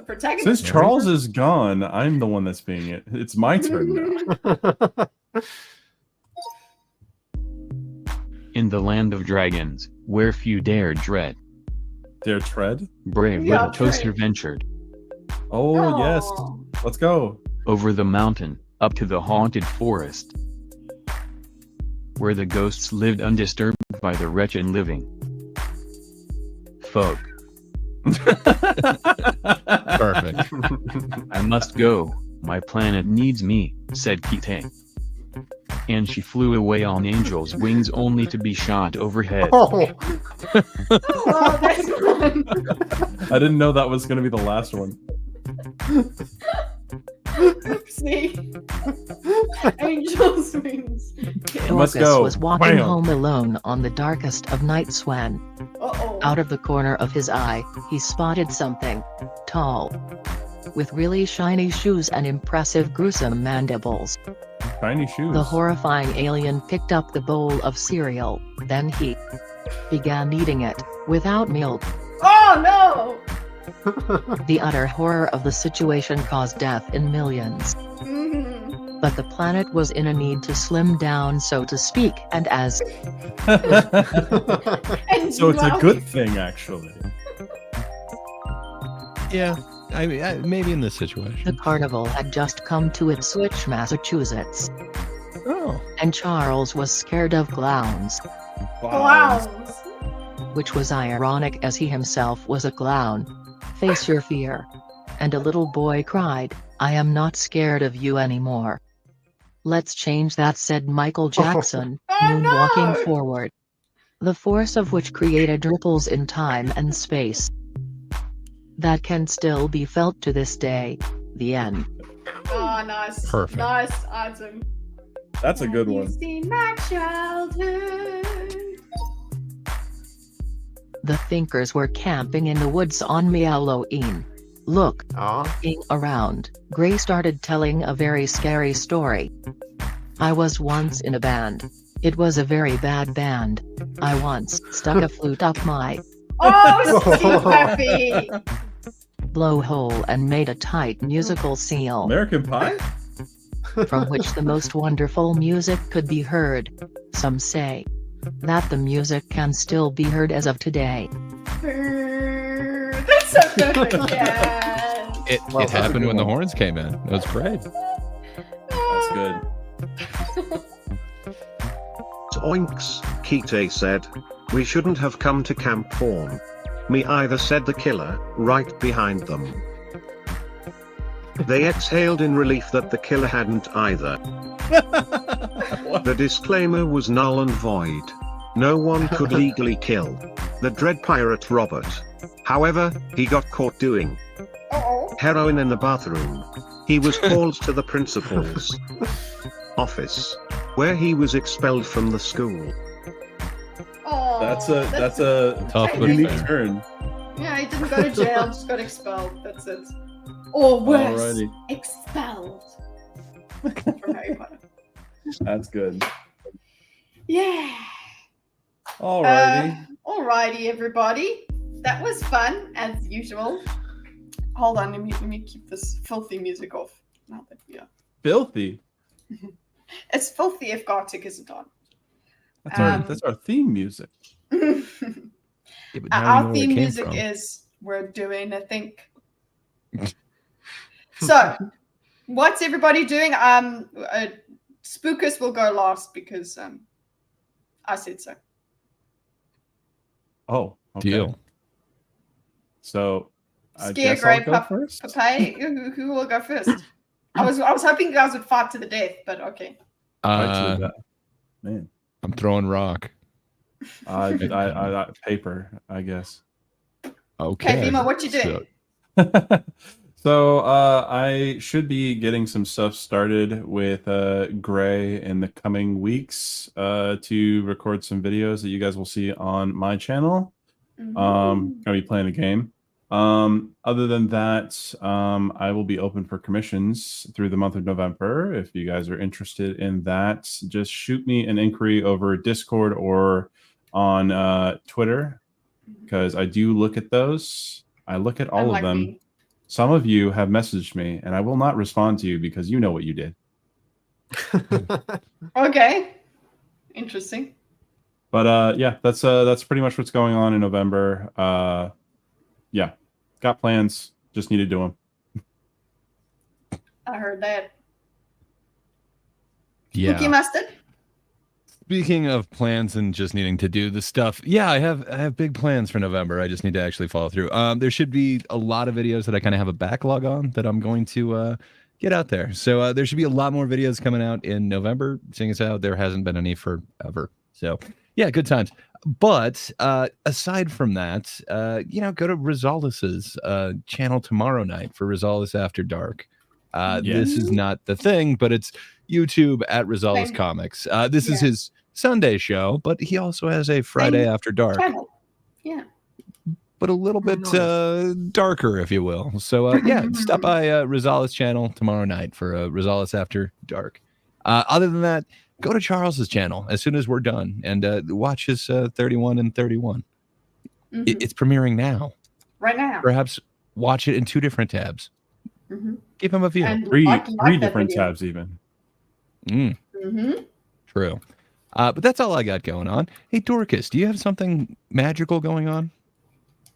Speaker 1: protagonist.
Speaker 3: Since Charles is gone, I'm the one that's being it. It's my turn now.
Speaker 16: In the land of dragons, where few dare tread,
Speaker 3: Dare tread?
Speaker 16: brave
Speaker 1: Yeah,
Speaker 16: little toaster
Speaker 1: tread.
Speaker 16: ventured
Speaker 3: Oh, yes. Let's go.
Speaker 16: over the mountain, up to the haunted forest, where the ghosts lived undisturbed by the wretched living folk.
Speaker 4: Perfect.
Speaker 16: I must go, my planet needs me, said Kite. And she flew away on angel's wings only to be shot overhead.
Speaker 1: Oh, that's fun.
Speaker 3: I didn't know that was going to be the last one.
Speaker 1: Oopsie. Angel's wings.
Speaker 3: Must
Speaker 17: Dorcas
Speaker 3: go.
Speaker 17: was walking
Speaker 3: Bam.
Speaker 17: home alone on the darkest of nights when,
Speaker 1: Uh-oh.
Speaker 17: out of the corner of his eye, he spotted something tall, with really shiny shoes and impressive gruesome mandibles.
Speaker 3: Tiny shoes.
Speaker 17: The horrifying alien picked up the bowl of cereal, then he began eating it, without milk.
Speaker 1: Oh no!
Speaker 17: The utter horror of the situation caused death in millions.
Speaker 1: Mhm.
Speaker 17: But the planet was in a need to slim down, so to speak, and as
Speaker 1: And
Speaker 3: So it's a
Speaker 1: love-
Speaker 3: good thing, actually.
Speaker 4: Yeah. I mean, maybe in this situation.
Speaker 17: The carnival had just come to Ipswich, Massachusetts.
Speaker 4: Oh.
Speaker 17: And Charles was scared of clowns.
Speaker 1: Clowns.
Speaker 17: Which was ironic as he himself was a clown. Face your fear. And a little boy cried, I am not scared of you anymore. Let's change that, said Michael Jackson, moonwalking forward. The force of which created ripples in time and space that can still be felt to this day. The end.
Speaker 1: Oh, nice.
Speaker 4: Perfect.
Speaker 1: Nice item.
Speaker 3: That's a good one.
Speaker 1: You've seen my childhood.
Speaker 17: The thinkers were camping in the woods on Halloween. Looking around, Gray started telling a very scary story. I was once in a band. It was a very bad band. I once stuck a flute up my
Speaker 1: happy
Speaker 17: blowhole and made a tight musical seal.
Speaker 3: American Pie?
Speaker 17: From which the most wonderful music could be heard. Some say that the music can still be heard as of today.
Speaker 1: That's so perfect. Yes.
Speaker 4: It happened when the horns came in. It was great.
Speaker 3: That's good.
Speaker 18: Oinks, Kite said. We shouldn't have come to Camp Fawn. Me either, said the killer, right behind them. They exhaled in relief that the killer hadn't either. The disclaimer was null and void. No one could legally kill the dread pirate Robert. However, he got caught doing heroin in the bathroom. He was called to the principal's office, where he was expelled from the school.
Speaker 3: That's a
Speaker 4: tough
Speaker 3: unique
Speaker 4: affair.
Speaker 3: turn.
Speaker 1: Yeah, he didn't go to jail, just got expelled. That's it. Or worse,
Speaker 3: Alrighty.
Speaker 1: expelled. From Harry Potter.
Speaker 3: That's good.
Speaker 1: Yeah.
Speaker 3: Alrighty.
Speaker 1: Alrighty, everybody. That was fun, as usual. Hold on, let me keep this filthy music off. Now that we are.
Speaker 3: Filthy.
Speaker 1: It's filthy if Gartic isn't on.
Speaker 3: That's our theme music.
Speaker 1: Our theme music is we're doing a think. So, what's everybody doing? Spookus will go last because I said so.
Speaker 3: Oh, okay.
Speaker 4: Deal.
Speaker 3: So, I
Speaker 1: Scare
Speaker 3: guess I'll
Speaker 1: Grey
Speaker 3: go first.
Speaker 1: Papay, who will go first? I was hoping you guys would fight to the death, but okay.
Speaker 3: Man,
Speaker 4: I'm throwing rock.
Speaker 3: I paper, I guess.
Speaker 4: Okay.
Speaker 1: Bima, what you doing?
Speaker 3: So I should be getting some stuff started with Gray in the coming weeks to record some videos that you guys will see on my channel. Gonna be playing a game. Other than that, I will be open for commissions through the month of November. If you guys are interested in that, just shoot me an inquiry over Discord or on Twitter, because I do look at those. I look at all of them. Some of you have messaged me, and I will not respond to you because you know what you did.
Speaker 1: Okay. Interesting.
Speaker 3: But yeah, that's pretty much what's going on in November. Yeah, got plans. Just need to do them.
Speaker 1: I heard that.
Speaker 4: Yeah.
Speaker 1: Spooky Mustard?
Speaker 4: Speaking of plans and just needing to do the stuff, yeah, I have big plans for November. I just need to actually follow through. There should be a lot of videos that I kind of have a backlog on that I'm going to get out there. So there should be a lot more videos coming out in November, seeing as how there hasn't been any forever. So yeah, good times. But aside from that, go to Rosalis's channel tomorrow night for Rosalis After Dark. This is not the thing, but it's YouTube at Rosalis Comics. This is his Sunday show, but he also has a Friday After Dark.
Speaker 1: Channel. Yeah.
Speaker 4: But a little bit darker, if you will. So yeah, stop by Rosalis channel tomorrow night for Rosalis After Dark. Other than that, go to Charles's channel as soon as we're done and watch his 31 and 31. It's premiering now.
Speaker 1: Right now.
Speaker 4: Perhaps watch it in 2 different tabs. Give him a view.
Speaker 1: And
Speaker 3: Three
Speaker 1: like
Speaker 3: different
Speaker 1: video.
Speaker 3: tabs even.
Speaker 4: True. But that's all I got going on. Hey, Dorcas, do you have something magical going on?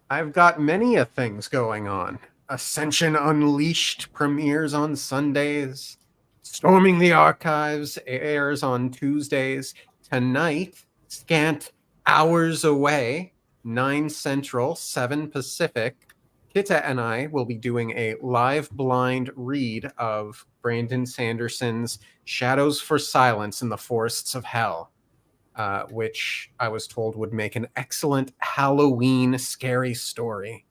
Speaker 7: I've got many things going on. Ascension Unleashed premieres on Sundays. Storming the Archives airs on Tuesdays. Tonight, scant hours away, 9 Central, 7 Pacific, Kita and I will be doing a live blind read of Brandon Sanderson's Shadows for Silence in the Forests of Hell, which I was told would make an excellent Halloween scary story.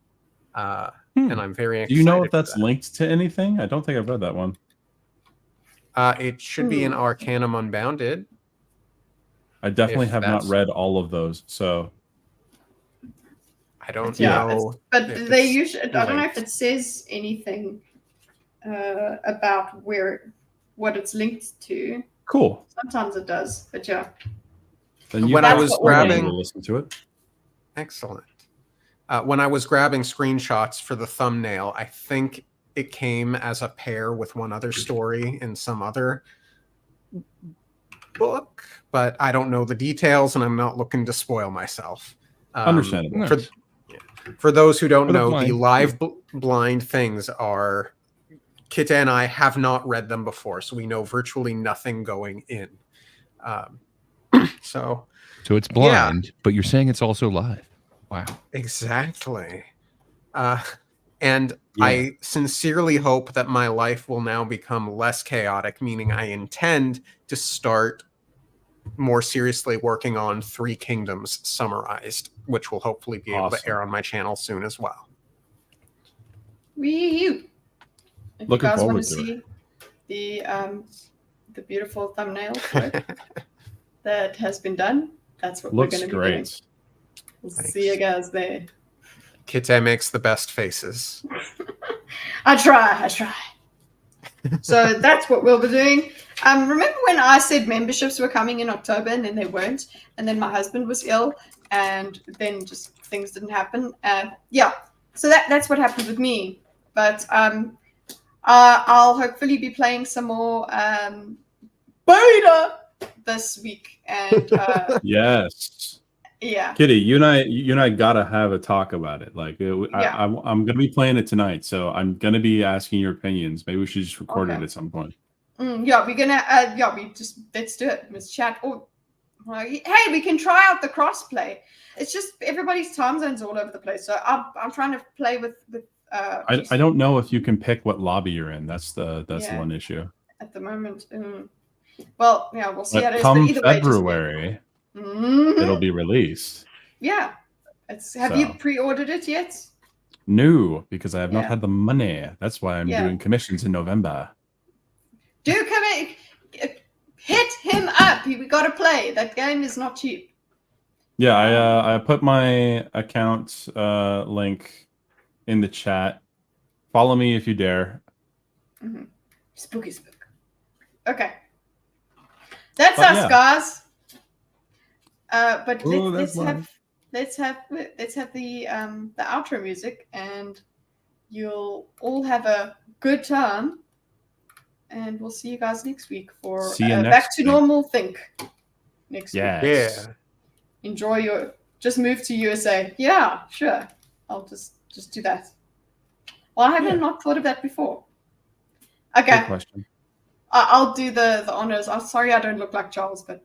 Speaker 7: And I'm very excited.
Speaker 3: Do you know if
Speaker 7: for
Speaker 3: that's
Speaker 7: that.
Speaker 3: linked to anything? I don't think I've read that one.
Speaker 7: It should be in Arcanum Unbounded.
Speaker 3: I definitely
Speaker 7: If
Speaker 3: have not
Speaker 7: that's-
Speaker 3: read all of those, so
Speaker 7: I don't
Speaker 1: Yeah,
Speaker 7: know.
Speaker 1: but
Speaker 7: if
Speaker 1: they
Speaker 7: it's
Speaker 1: usually, I don't know if
Speaker 7: linked.
Speaker 1: it says anything about what it's linked to.
Speaker 3: cool.
Speaker 1: Sometimes it does, but yeah.
Speaker 3: Then you
Speaker 7: When I
Speaker 3: have
Speaker 7: was
Speaker 3: a plan
Speaker 7: grabbing-
Speaker 3: to listen to it.
Speaker 7: Excellent. When I was grabbing screenshots for the thumbnail, I think it came as a pair with one other story in some other book, but I don't know the details, and I'm not looking to spoil myself.
Speaker 3: Understandable.
Speaker 7: For those who don't
Speaker 3: For the
Speaker 7: know, the
Speaker 3: blind.
Speaker 7: live blind things are Kita and I have not read them before, so we know virtually nothing going in. So
Speaker 4: it's blind, but you're saying it's also live. Wow.
Speaker 7: exactly. And I sincerely hope that my life will now become less chaotic, meaning I intend to start more seriously working on Three Kingdoms Summarized, which will hopefully be able to
Speaker 3: Awesome.
Speaker 7: air on my channel soon as well.
Speaker 1: Wee If
Speaker 3: Looking
Speaker 1: you guys
Speaker 3: forward
Speaker 1: want
Speaker 3: to
Speaker 1: to see the beautiful thumbnail for it that has been done, that's what
Speaker 3: Looks
Speaker 1: we're going to be doing.
Speaker 3: great.
Speaker 1: We'll see you guys there.
Speaker 7: Kite makes the best faces.
Speaker 1: I try. So that's what we'll be doing. Remember when I said memberships were coming in October and then they weren't, and then my husband was ill, and then just things didn't happen. Yeah, so that's what happened with me. But I'll hopefully be playing some more beta this week, and
Speaker 3: Yes.
Speaker 1: yeah.
Speaker 3: Kitty, you and I gotta have a talk about it. Like,
Speaker 1: Yeah.
Speaker 3: I'm gonna be playing it tonight, so I'm gonna be asking your opinions. Maybe we should just record it
Speaker 1: Okay.
Speaker 3: at some point.
Speaker 1: Yeah, we're gonna. Let's do it. Let's chat. Oh, hey, we can try out the crossplay. It's just everybody's time zones all over the place. So I'm trying to play with.
Speaker 3: I don't know if you can pick what lobby you're in. That's the
Speaker 1: Yeah.
Speaker 3: one issue.
Speaker 1: At the moment. Well, yeah, we'll see how
Speaker 3: But
Speaker 1: it is.
Speaker 3: come
Speaker 1: But either way, just
Speaker 3: February,
Speaker 1: Mhm.
Speaker 3: it'll be released.
Speaker 1: yeah. Have you
Speaker 3: So.
Speaker 1: pre-ordered it yet?
Speaker 3: No, because I have
Speaker 1: Yeah.
Speaker 3: not had the money. That's why I'm
Speaker 1: Yeah.
Speaker 3: doing commissions in November.
Speaker 1: Do come in. Hit him up. We got to play. That game is not cheap.
Speaker 3: Yeah, I put my account link in the chat. Follow me if you dare.
Speaker 1: Mhm. Spooky spook. Okay. That's
Speaker 3: But
Speaker 1: us,
Speaker 3: yeah.
Speaker 1: guys. But
Speaker 3: Ooh,
Speaker 1: let's
Speaker 3: that's
Speaker 1: have the outro music, and you'll all have a good time. And we'll see you guys next week for
Speaker 3: See you
Speaker 1: Back
Speaker 3: next
Speaker 1: to
Speaker 3: week.
Speaker 1: Normal Think. Next week.
Speaker 3: Yes.
Speaker 1: Enjoy just move to USA. Yeah, sure. I'll just do that. Well, I haven't not thought of that before. Okay.
Speaker 3: Good question.
Speaker 1: I'll do the honors. I'm sorry I don't look like Charles, but